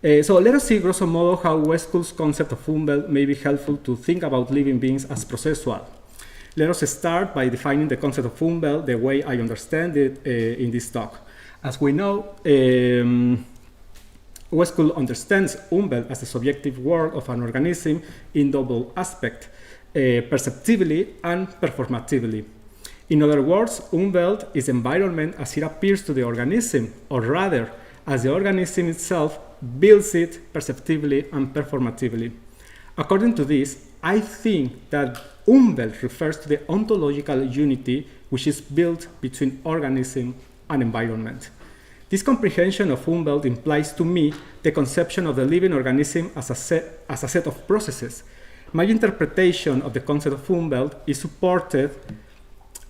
So let us see, grosso modo, how Westphal's concept of Umwelt may be helpful to think about living beings as processual. let us start by defining the concept of Umwelt the way I understand it in this talk. As we know, Westkuhl understands Umwelt as the subjective world of an organism in double aspect, perceptively and performatively. In other words, Umwelt is environment as it appears to the organism, or rather, as the organism itself builds it perceptively and performatively. According to this, I think that Umwelt refers to the ontological unity which is built between organism and environment. This comprehension of Umwelt implies to me the conception of the living organism as a set of processes. My interpretation of the concept of Umwelt is supported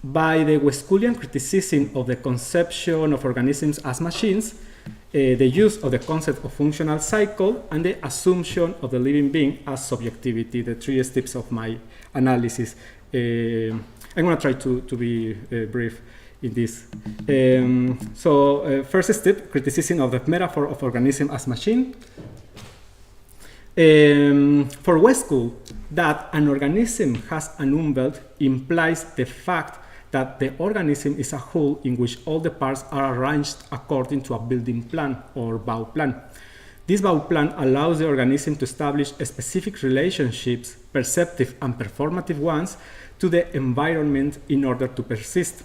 by the Westkuhlian criticism of the conception of organisms as machines, the use of the concept of functional cycle, and the assumption of the living being as subjectivity, the three steps of my analysis. I'm going to try to be brief in this. First step, criticism of the metaphor of organism as machine. For Westkuhl, that an organism has an Umwelt implies the fact that the organism is a whole in which all the parts are arranged according to a building plan or Bauplan. This Bauplan allows the organism to establish specific relationships, perceptive and performative ones, to the environment in order to persist.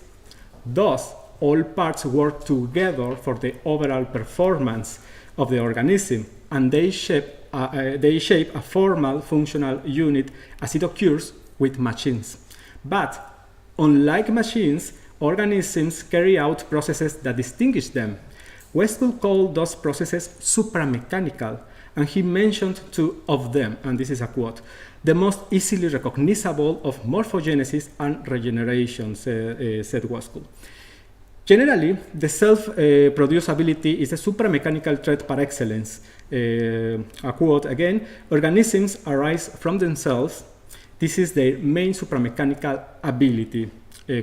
Thus, all parts work together for the overall performance of the organism, and they shape a formal functional unit as it occurs with machines. But unlike machines, organisms carry out processes that distinguish them. Westkuhl called those processes supramechanical, and he mentioned two of them, and this is a quote: "The most easily recognizable of morphogenesis and regeneration," said Westkuhl. Generally, the self-producibility is a supramechanical trait par excellence. A quote again: "Organisms arise from themselves. This is their main supramechanical ability,"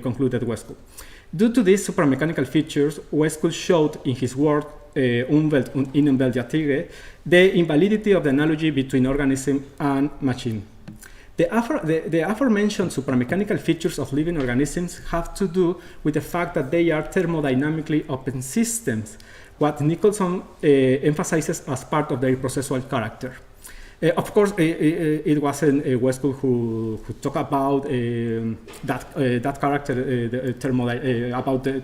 concluded Westkuhl. Due to these supramechanical features, Westkuhl showed in his work Umwelt und Embodied the invalidity of the analogy between organism and machine. The aforementioned supramechanical features of living organisms have to do with the fact that they are thermodynamically open systems, what Nicholson emphasizes as part of their processual character. Of course, it wasn't Westkuhl who talked about that character about the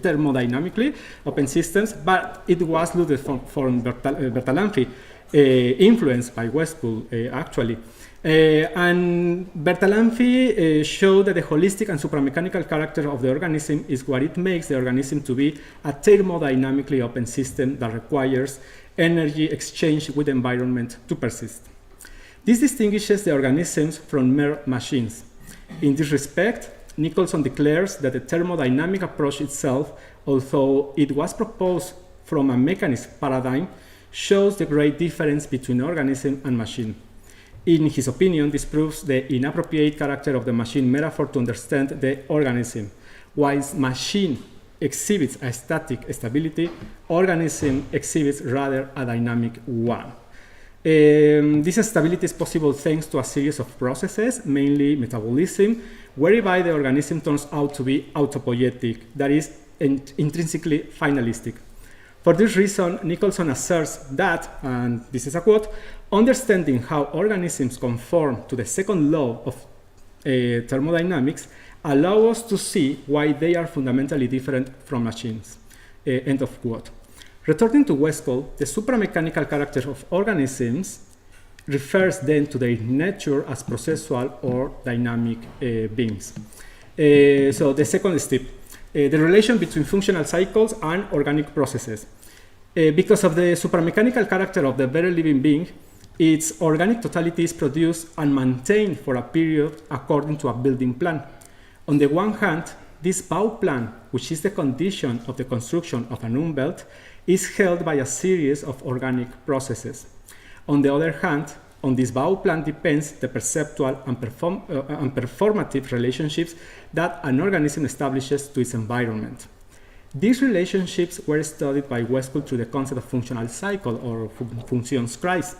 thermodynamically open systems, but it was Ludwig von Bertalanffy, influenced by Westkuhl, actually. And Bertalanffy showed that the holistic and supramechanical character of the organism is what it makes the organism to be a thermodynamically open system that requires energy exchange with the environment to persist. This distinguishes the organisms from mere machines. In this respect, Nicholson declares that the thermodynamic approach itself, although it was proposed from a mechanism paradigm, shows the great difference between organism and machine. In his opinion, this proves the inappropriate character of the machine metaphor to understand the organism. Whilst machine exhibits a static stability, organism exhibits rather a dynamic one. This stability is possible thanks to a series of processes, mainly metabolism, whereby the organism turns out to be autopoietic, that is, intrinsically finalistic. For this reason, Nicholson asserts that, and this is a quote, "Understanding how organisms conform to the second law of thermodynamics allow us to see why they are fundamentally different from machines." End of quote. Returning to Westkuhl, the supramechanical character of organisms refers then to their nature as processual or dynamic beings. So the second step, the relation between functional cycles and organic processes. Because of the supramechanical character of the very living being, its organic totality is produced and maintained for a period according to a building plan. On the one hand, this Bauplan, which is the condition of the construction of an Umwelt, is held by a series of organic processes. On the other hand, on this Bauplan depends the perceptual and performative relationships that an organism establishes to its environment. These relationships were studied by Westkuhl through the concept of functional cycle or Funktionskreis.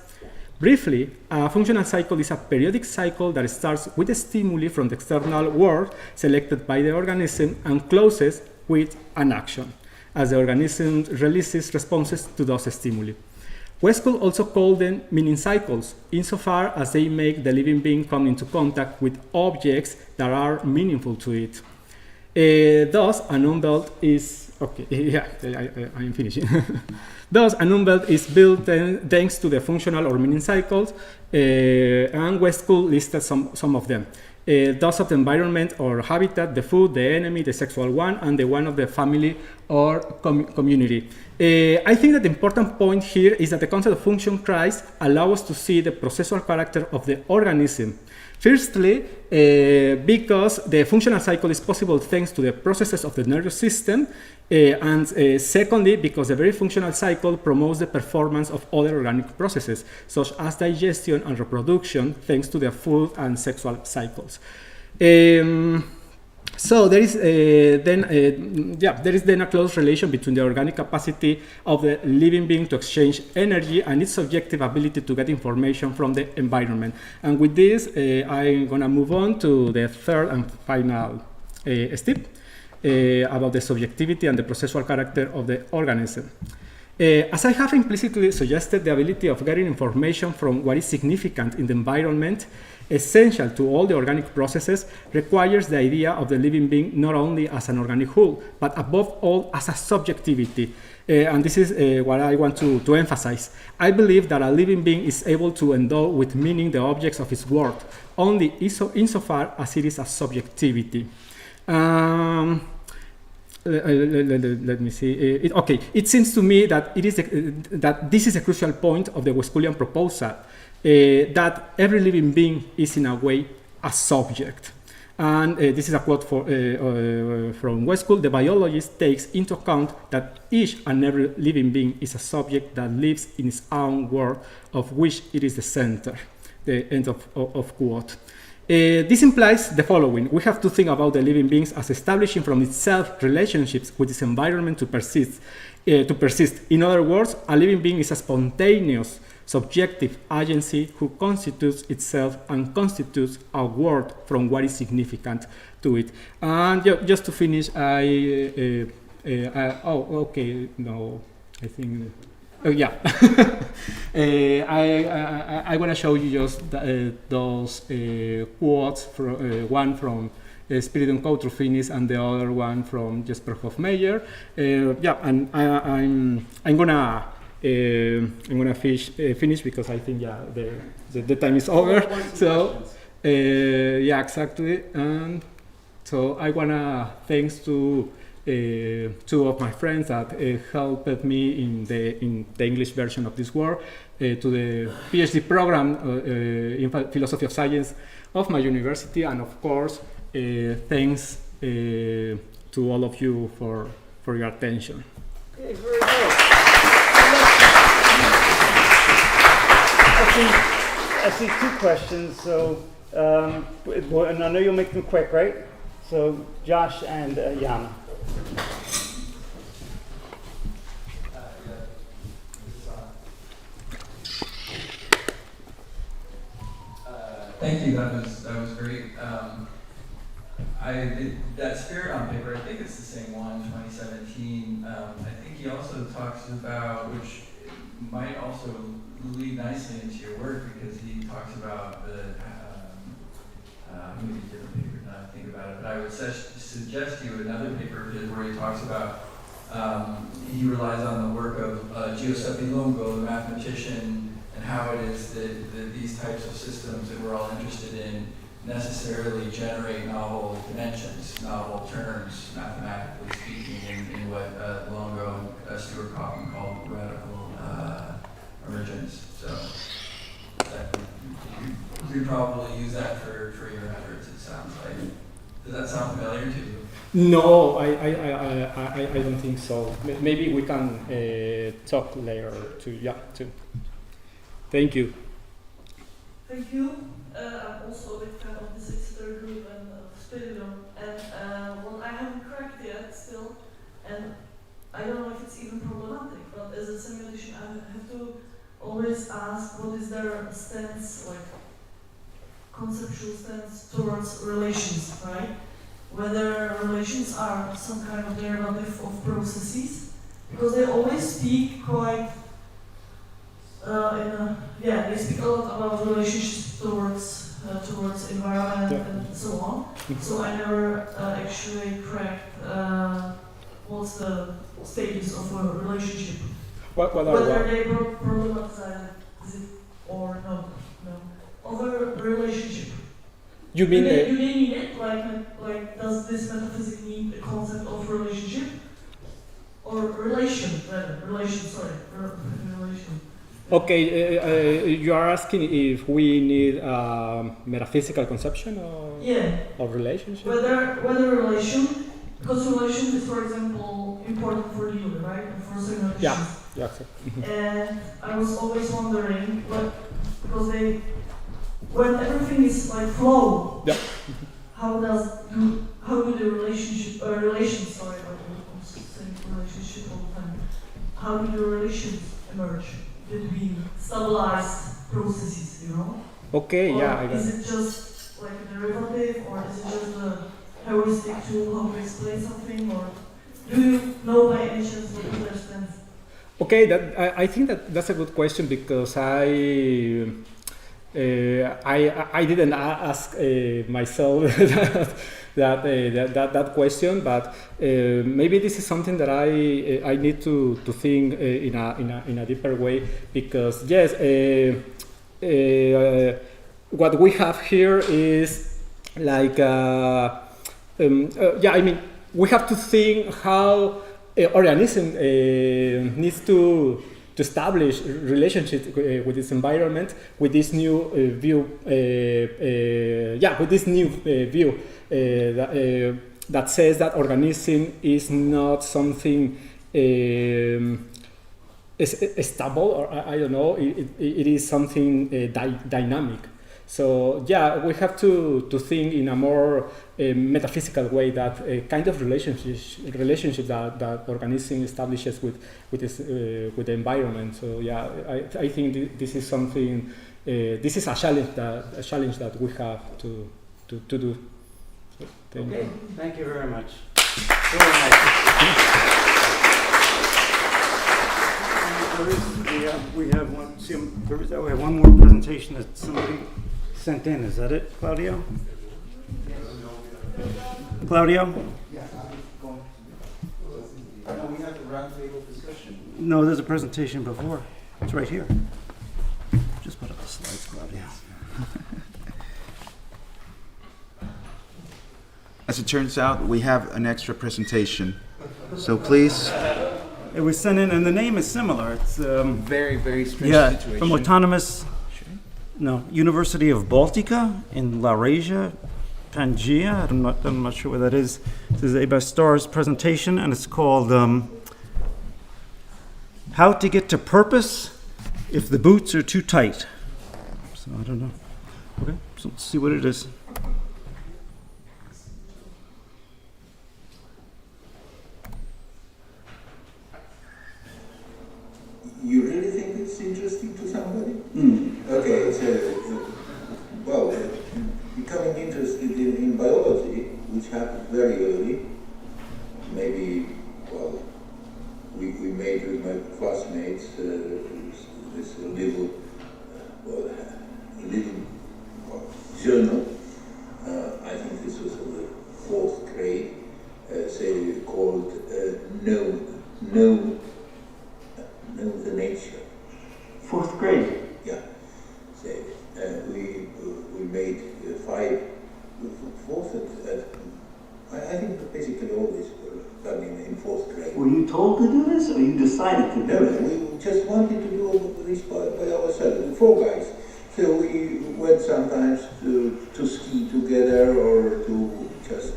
Briefly, a functional cycle is a periodic cycle that starts with a stimuli from the external world selected by the organism and closes with an action, as the organism releases responses to those stimuli. Westcott also called them meaning cycles, insofar as they make the living being come into contact with objects that are meaningful to it. Thus, an unbelt is okay. Yeah, I'm finishing. Thus, an unbelt is built thanks to the functional or meaning cycles, and Westcott listed some of them. Those of the environment or habitat, the food, the enemy, the sexual one, and the one of the family or community. I think that the important point here is that the concept of function cries allow us to see the processual character of the organism. Firstly, because the functional cycle is possible thanks to the processes of the nervous system, and secondly, because the very functional cycle promotes the performance of other organic processes, such as digestion and reproduction, thanks to the food and sexual cycles. So there is then a close relation between the organic capacity of the living being to exchange energy and its subjective ability to get information from the environment. And with this, I'm going to move on to the third and final step about the subjectivity and the processual character of the organism. As I have implicitly suggested, the ability of getting information from what is significant in the environment, essential to all the organic processes, requires the idea of the living being not only as an organic whole, but above all as a subjectivity. And this is what I want to emphasize. I believe that a living being is able to endow with meaning the objects of its work, only insofar as it is a subjectivity. Let me see. It seems to me that that this is a crucial point of the Westcottian proposal, that every living being is in a way a subject. And this is a quote from Westcott. The biologist takes into account that each and every living being is a subject that lives in its own world, of which it is the center. The end of quote. This implies the following. We have to think about the living beings as establishing from itself relationships with its environment to persist. In other words, a living being is a spontaneous, subjective agency who constitutes itself and constitutes a world from what is significant to it. And just to finish, I want to show you just those quotes, one from Spirit and Culture Finish and the other one from Jesper Hofmeier. And I'm gonna finish because I think the time is over. So exactly. And so I wanna thanks to two of my friends that helped me in the English version of this work, to the PhD program in philosophy of science of my university, and of course thanks to all of you for your attention. Okay, very good. I see two questions, so and I know you'll make them quick, right? So Josh and Jana. Thank you. That was great. That Spirit paper, I think it's the same one, 2017. I think he also talks about, which might also lead nicely into your work, because he talks about the maybe different paper now I think about it, but I would suggest to you another paper of his where he talks about he relies on the work of Giuseppe Longo, the mathematician, and how it is that these types of systems that we're all interested in necessarily generate novel dimensions, novel terms, mathematically speaking, in what Longo and Stuart Kaufman called radical emergence. So you could probably use that for your efforts, it sounds like. Does that sound familiar to you? No, I don't think so. Maybe we can talk later too. Thank you. Thank you. I'm also a big fan of this Exeter group and of Spiritum. And well, I haven't cracked yet still, and I don't know if it's even problematic, but as a semiotician I have to always ask what is their stance, like conceptual stance towards relations, right? Whether relations are some kind of derivative of processes, because they always speak quite, they speak a lot about relationships towards environment and so on. So I never actually cracked what's the status of a relationship. Whether they problematize it or no. Other relationship. You mean do they need it? Like does this metaphysics need a concept of relationship? Or relation, rather. Relation. Okay, you are asking if we need a metaphysical conception of relationship? Whether relation, because relation is, for example, important for you, right? And for semiotics. Yeah. And I was always wondering, because when everything is like flow, how do the relationship all the time. How do the relations emerge between stabilized processes, you know? Okay, or I got is it just like a derivative, or is it just a heuristic tool how to explain something, or do you know by any chance what you understand? Okay, I think that's a good question, because I didn't ask myself that question, but maybe this is something that I need to think in a deeper way, because yes, what we have here is like we have to think how organism needs to establish relationship with its environment, with this new view, that says that organism is not something stable, or I don't know. It is something dynamic. So yeah, we have to think in a more metaphysical way, that kind of relationship that organism establishes with the environment. So yeah, I think this is something. This is a challenge that we have to do. So, thank you very much. We have one more presentation that somebody sent in. Is that it, Claudio? Claudio? Yeah, no, we have the roundtable discussion. No, there's a presentation before. It's right here. Just put up the slides, Claudio. As it turns out, we have an extra presentation. So please. It was sent in, and the name is similar. It's very, very strange situation. From autonomous, University of Baltica in Laurasia, Pangea. I'm not sure where that is. This is Eba Starr's presentation, and it's called "How to Get to Purpose If the Boots Are Too Tight." So I don't know. Okay, so let's see what it is. You really think it's interesting to somebody? Okay, well, becoming interested in biology, which happened very early, maybe, well, we made with my classmates this little journal. I think this was in the 4th grade, called Know the Nature. 4th grade? Yeah. We made 5, 4th and I think basically all this were done in 4th grade. Were you told to do this, or you decided to do it? No, we just wanted to do this by ourselves, 4 guys. So we went sometimes to ski together, or to just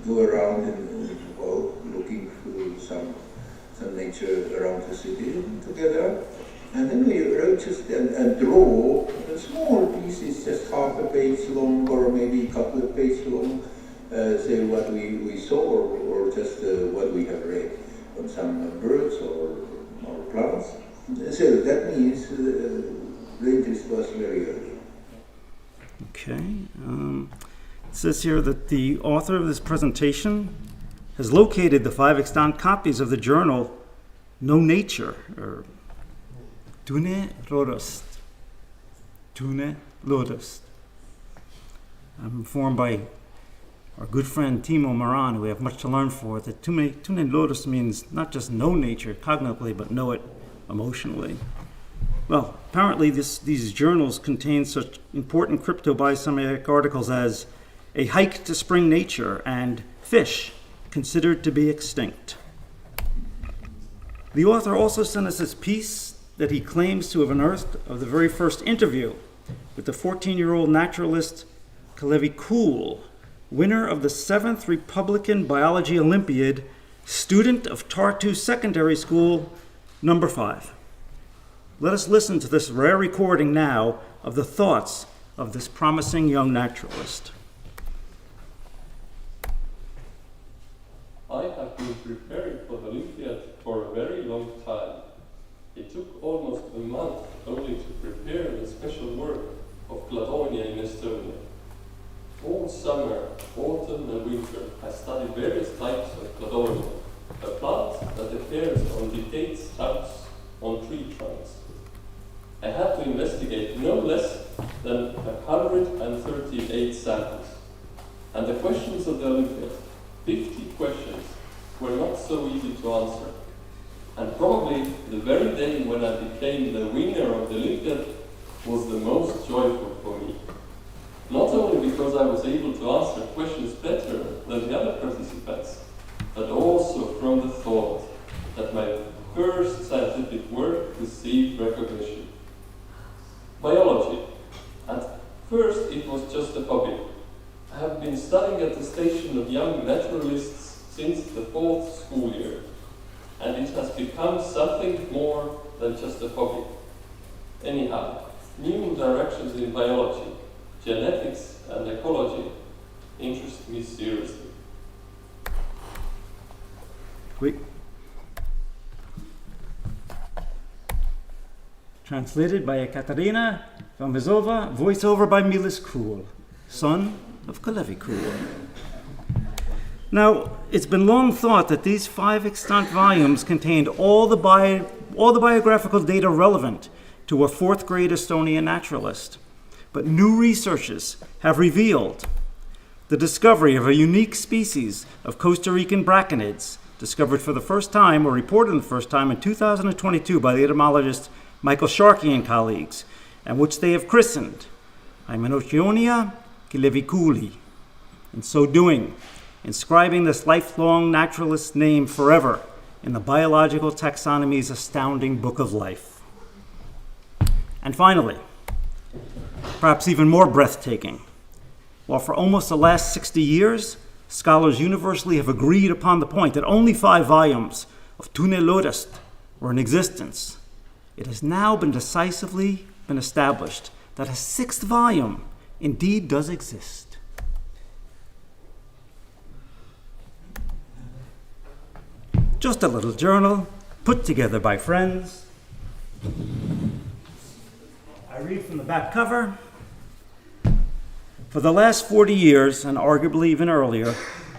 go around and looking for some nature around the city together. And then we wrote just and draw small pieces, just half a page long or maybe a couple of pages long, say what we saw or just what we have read on some birds or plants. So that means the interest was very early. Okay. It says here that the author of this presentation has located the 5 extant copies of the journal No Nature, or Tune Lodust. Tune Lodust. I'm informed by our good friend Timo Moran, who we have much to learn for, that Tune Lodust means not just know nature cognitively, but know it emotionally. Well, apparently these journals contain such important crypto-biosemiotic articles as A Hike to Spring Nature and Fish Considered to be Extinct. The author also sent us this piece that he claims to have unearthed of the very first interview with the 14-year-old naturalist Kalevi Kuhl, winner of the 7th Republican Biology Olympiad, student of Tartu Secondary School, number 5. Let us listen to this rare recording now of the thoughts of this promising young naturalist. I have been preparing for the Olympiad for a very long time. It took almost a month only to prepare the special work of cladonia in Estonia. All summer, autumn and winter, I studied various types of cladonia, a plant that appears on decayed stubs on tree trunks. I had to investigate no less than 138 samples. And the questions of the Olympiad, 50 questions, were not so easy to answer. And probably the very day when I became the winner of the Olympiad was the most joyful for me. Not only because I was able to answer questions better than the other participants, but also from the thought that my first scientific work received recognition. Biology. At first it was just a hobby. I have been studying at the station of young naturalists since the 4th school year, and it has become something more than just a hobby. Anyhow, new directions in biology, genetics and ecology interest me seriously. Quick. Translated by Ekaterina Vamezova, voiceover by Milis Kuhl, son of Kalevi Kuhl. Now, it's been long thought that these 5 extant volumes contained all the biographical data relevant to a 4th grade Estonian naturalist. But new researches have revealed the discovery of a unique species of Costa Rican braconids, discovered for the first time, or reported the first time, in 2022 by the etymologist Michael Sharkey and colleagues, and which they have christened Hymenocyonia kileviculi. In so doing, inscribing this lifelong naturalist's name forever in the biological taxonomy's astounding book of life. And finally, perhaps even more breathtaking, while for almost the last 60 years, scholars universally have agreed upon the point that only 5 volumes of Tune Lodust were in existence, it has now been decisively established that a 6th volume indeed does exist. Just a little journal put together by friends. I read from the back cover. For the last 40 years, and arguably even earlier,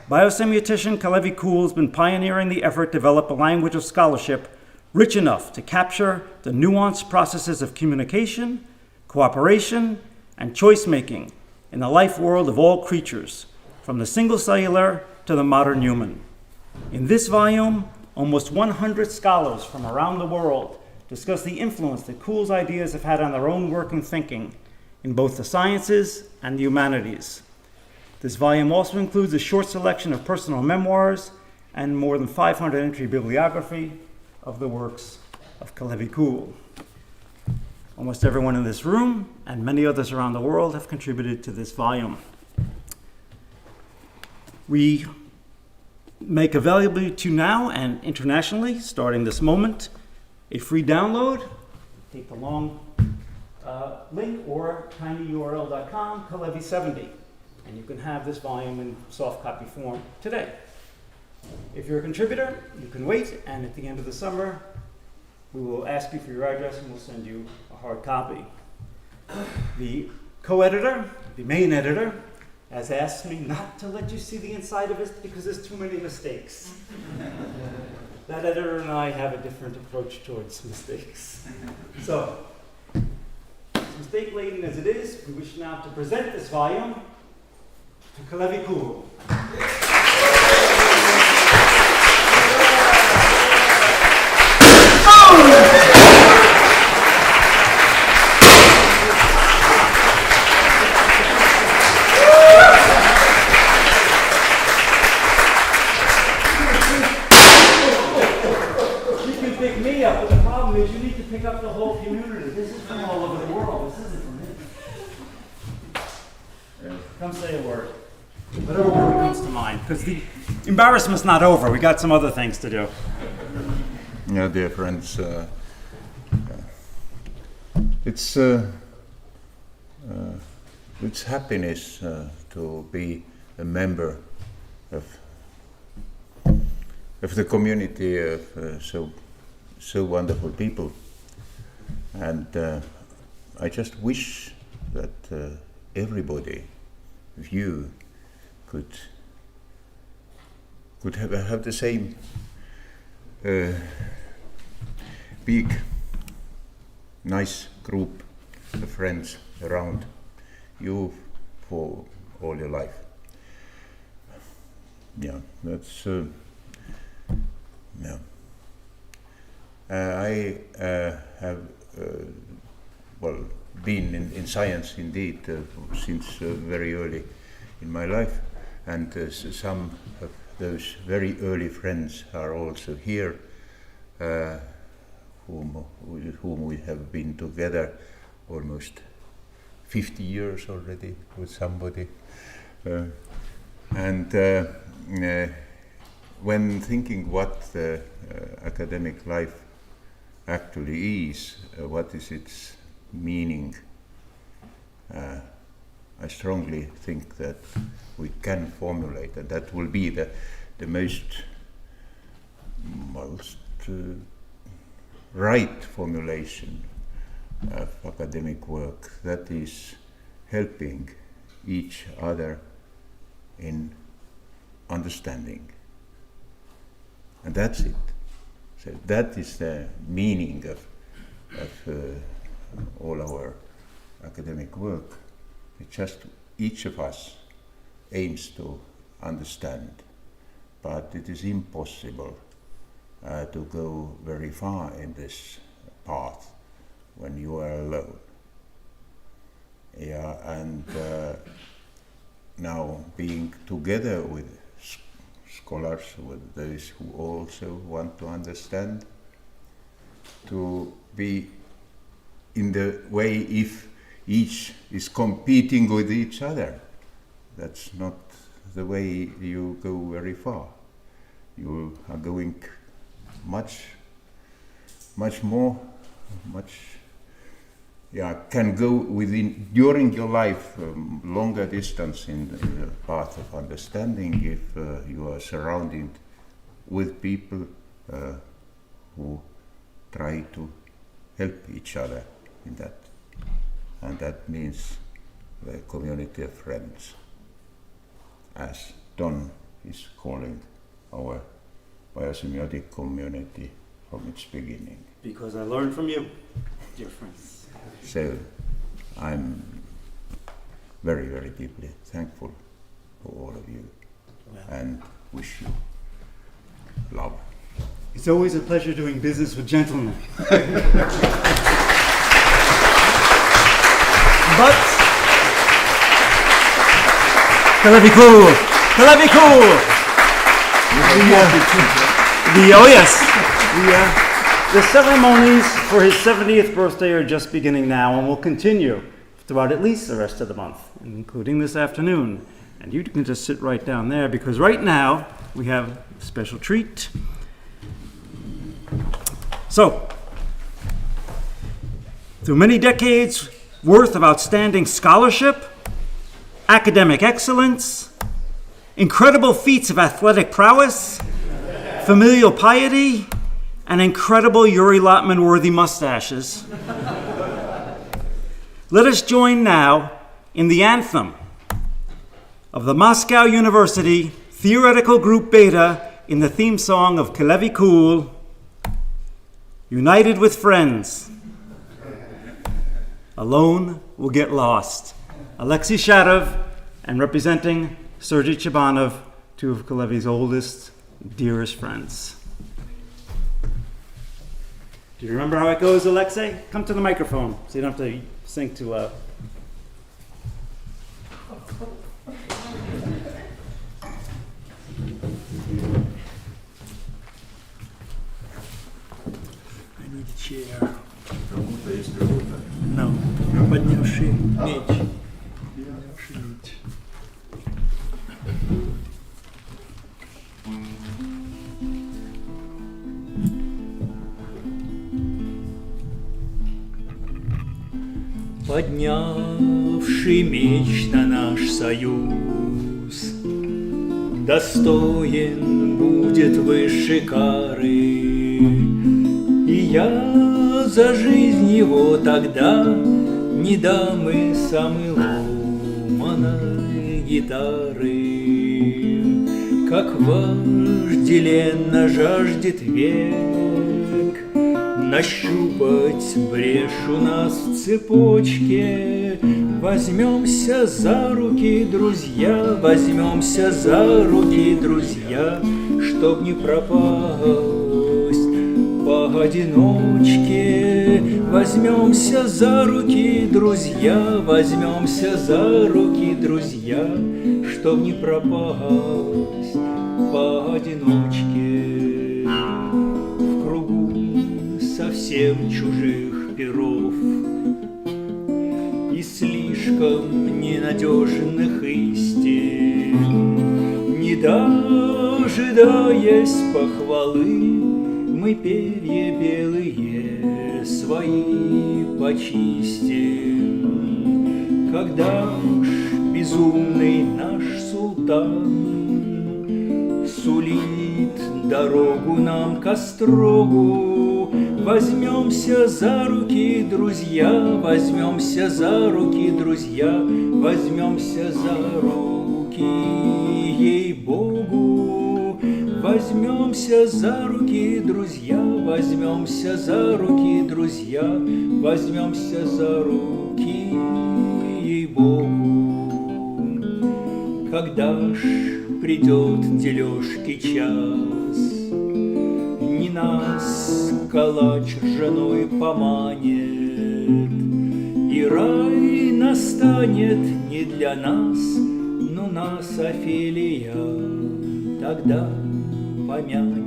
biosemiotician Kalevi Kuhl has been pioneering the effort to develop a language of scholarship rich enough to capture the nuanced processes of communication, cooperation, and choice-making in the life world of all creatures, from the single-cellular to the modern human. In this volume, almost 100 scholars from around the world discuss the influence that Kuhl's ideas have had on their own work and thinking in both the sciences and the humanities. This volume also includes a short selection of personal memoirs and more than 500 entry bibliography of the works of Kalevi Kuhl. Almost everyone in this room and many others around the world have contributed to this volume. We make available to you now and internationally, starting this moment, a free download. Take the long link or tinyurl.com, Kalevi70, and you can have this volume in soft copy form today. If you're a contributor, you can wait, and at the end of the summer, We will ask you for your address and we'll send you a hard copy. The co-editor, the main editor, has asked me not to let you see the inside of it because there's too many mistakes. That editor and I have a different approach towards mistakes. So, mistake-laden as it is, we wish now to present this volume to Kalevi Kuru. Pick up the whole community. This is from all over the world. This isn't from me. Come say a word. Whatever word comes to mind. Because the embarrassment's not over. We got some other things to do. Yeah, dear friends, it's happiness to be a member of the community of so wonderful people. And I just wish that everybody of you could have the same big, nice group of friends around you for all your life. Yeah, that's yeah. I have been in science indeed since very early in my life, and some of those very early friends are also here, with whom we have been together almost 50 years already with somebody. And when thinking what the academic life actually is, what is its meaning, I strongly think that we can formulate, and that will be the most right formulation of academic work, that is helping each other in understanding. And that's it. So that is the meaning of all our academic work. It's just each of us aims to understand, but it is impossible to go very far in this path when you are alone. Yeah, and now being together with scholars, with those who also want to understand, to be in the way if each is competing with each other, that's not the way you go very far. You are going much more, can go within, during your life, longer distance in the path of understanding if you are surrounded with people who try to help each other in that. And that means the community of friends, as Don is calling our biosemiotic community from its beginning. Because I learned from you, dear friends. So I'm very, very deeply thankful for all of you, and wish you love. It's always a pleasure doing business with gentlemen. But Kalevi Kuru. The ceremonies for his 70th birthday are just beginning now and will continue throughout at least the rest of the month, including this afternoon. And you can just sit right down there because right now we have a special treat. So, through many decades worth of outstanding scholarship, academic excellence, incredible feats of athletic prowess, familial piety, and incredible Yuri Lotman-worthy mustaches, let us join now in the anthem of the Moscow University Theoretical Group Beta in the theme song of Kalevi Kool, United with Friends. Alone we'll get lost. Alexei Shadov, and representing Sergei Chebanov, two of Kalevi's oldest, dearest friends. Do you remember how it goes, Alexei? Come to the microphone so you don't have to sing too loud. I need a chair. No. Поднявший меч. Поднявший меч на наш союз, достоин будет высшей кары. И я за жизнь его тогда не дам и самой ломаной гитары. Как вожделенно жаждет век нащупать брешь у нас в цепочке. Возьмемся за руки, друзья, возьмемся за руки, друзья, чтоб не пропасть поодиночке. Возьмемся за руки, друзья, возьмемся за руки, друзья, чтоб не пропасть поодиночке. В кругу совсем чужих перов и слишком ненадежных истин, не дожидаясь похвалы, мы перья белые свои почистим. Когда уж безумный наш султан сулит дорогу нам к острогу, возьмемся за руки, друзья, возьмемся за руки, друзья, возьмемся за руки, ей-богу. Возьмемся за руки, друзья, возьмемся за руки, друзья, возьмемся за руки, ей-богу. Когда ж придет дележки час, не нас калач ржаной поманит, и рай настанет не для нас, но нас Офелия тогда помянет.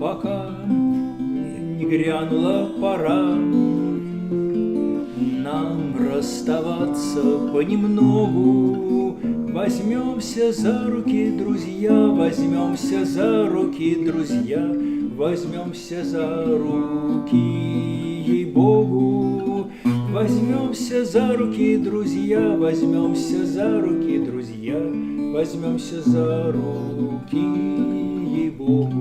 Пока не грянула пора нам расставаться понемногу, возьмемся за руки, друзья, возьмемся за руки, друзья, возьмемся за руки, ей-богу. Возьмемся за руки, друзья, возьмемся за руки, друзья, возьмемся за руки, ей-богу.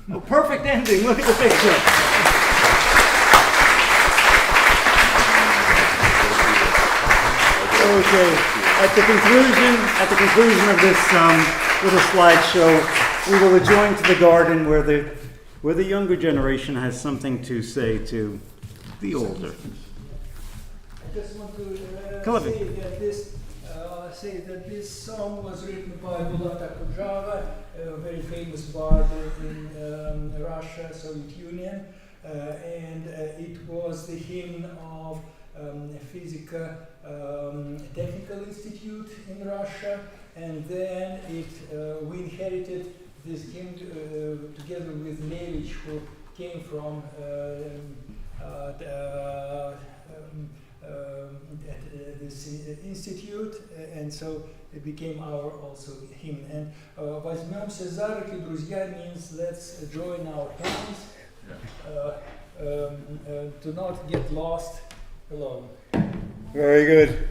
Oh, perfect ending. Look at the picture. Okay. At the conclusion of this little slideshow, we will adjourn to the garden where the younger generation has something to say to the older. I just want to say that this song was written by Bulata Kudrava, a very famous bard in Russia, Soviet Union, and it was the hymn of Physica Technical Institute in Russia, and then we inherited this hymn together with Levich, who came from this institute, and so it became our also hymn. And возьмемся за руки, друзья, means let's join our hands to not get lost alone. Very good.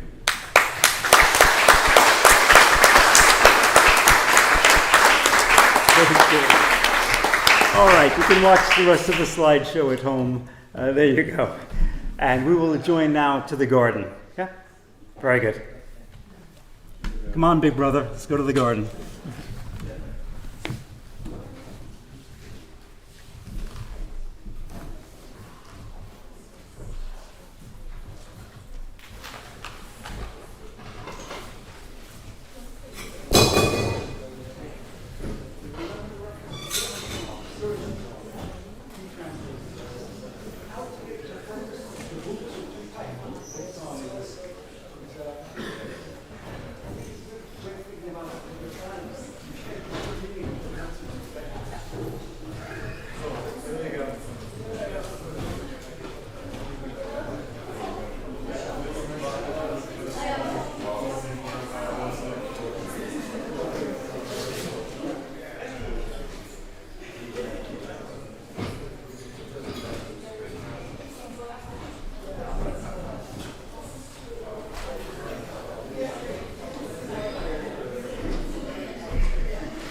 All right, you can watch the rest of the slideshow at home. There you go. And we will join now to the garden. Yeah? Very good. Come on, big brother. Let's go to the garden.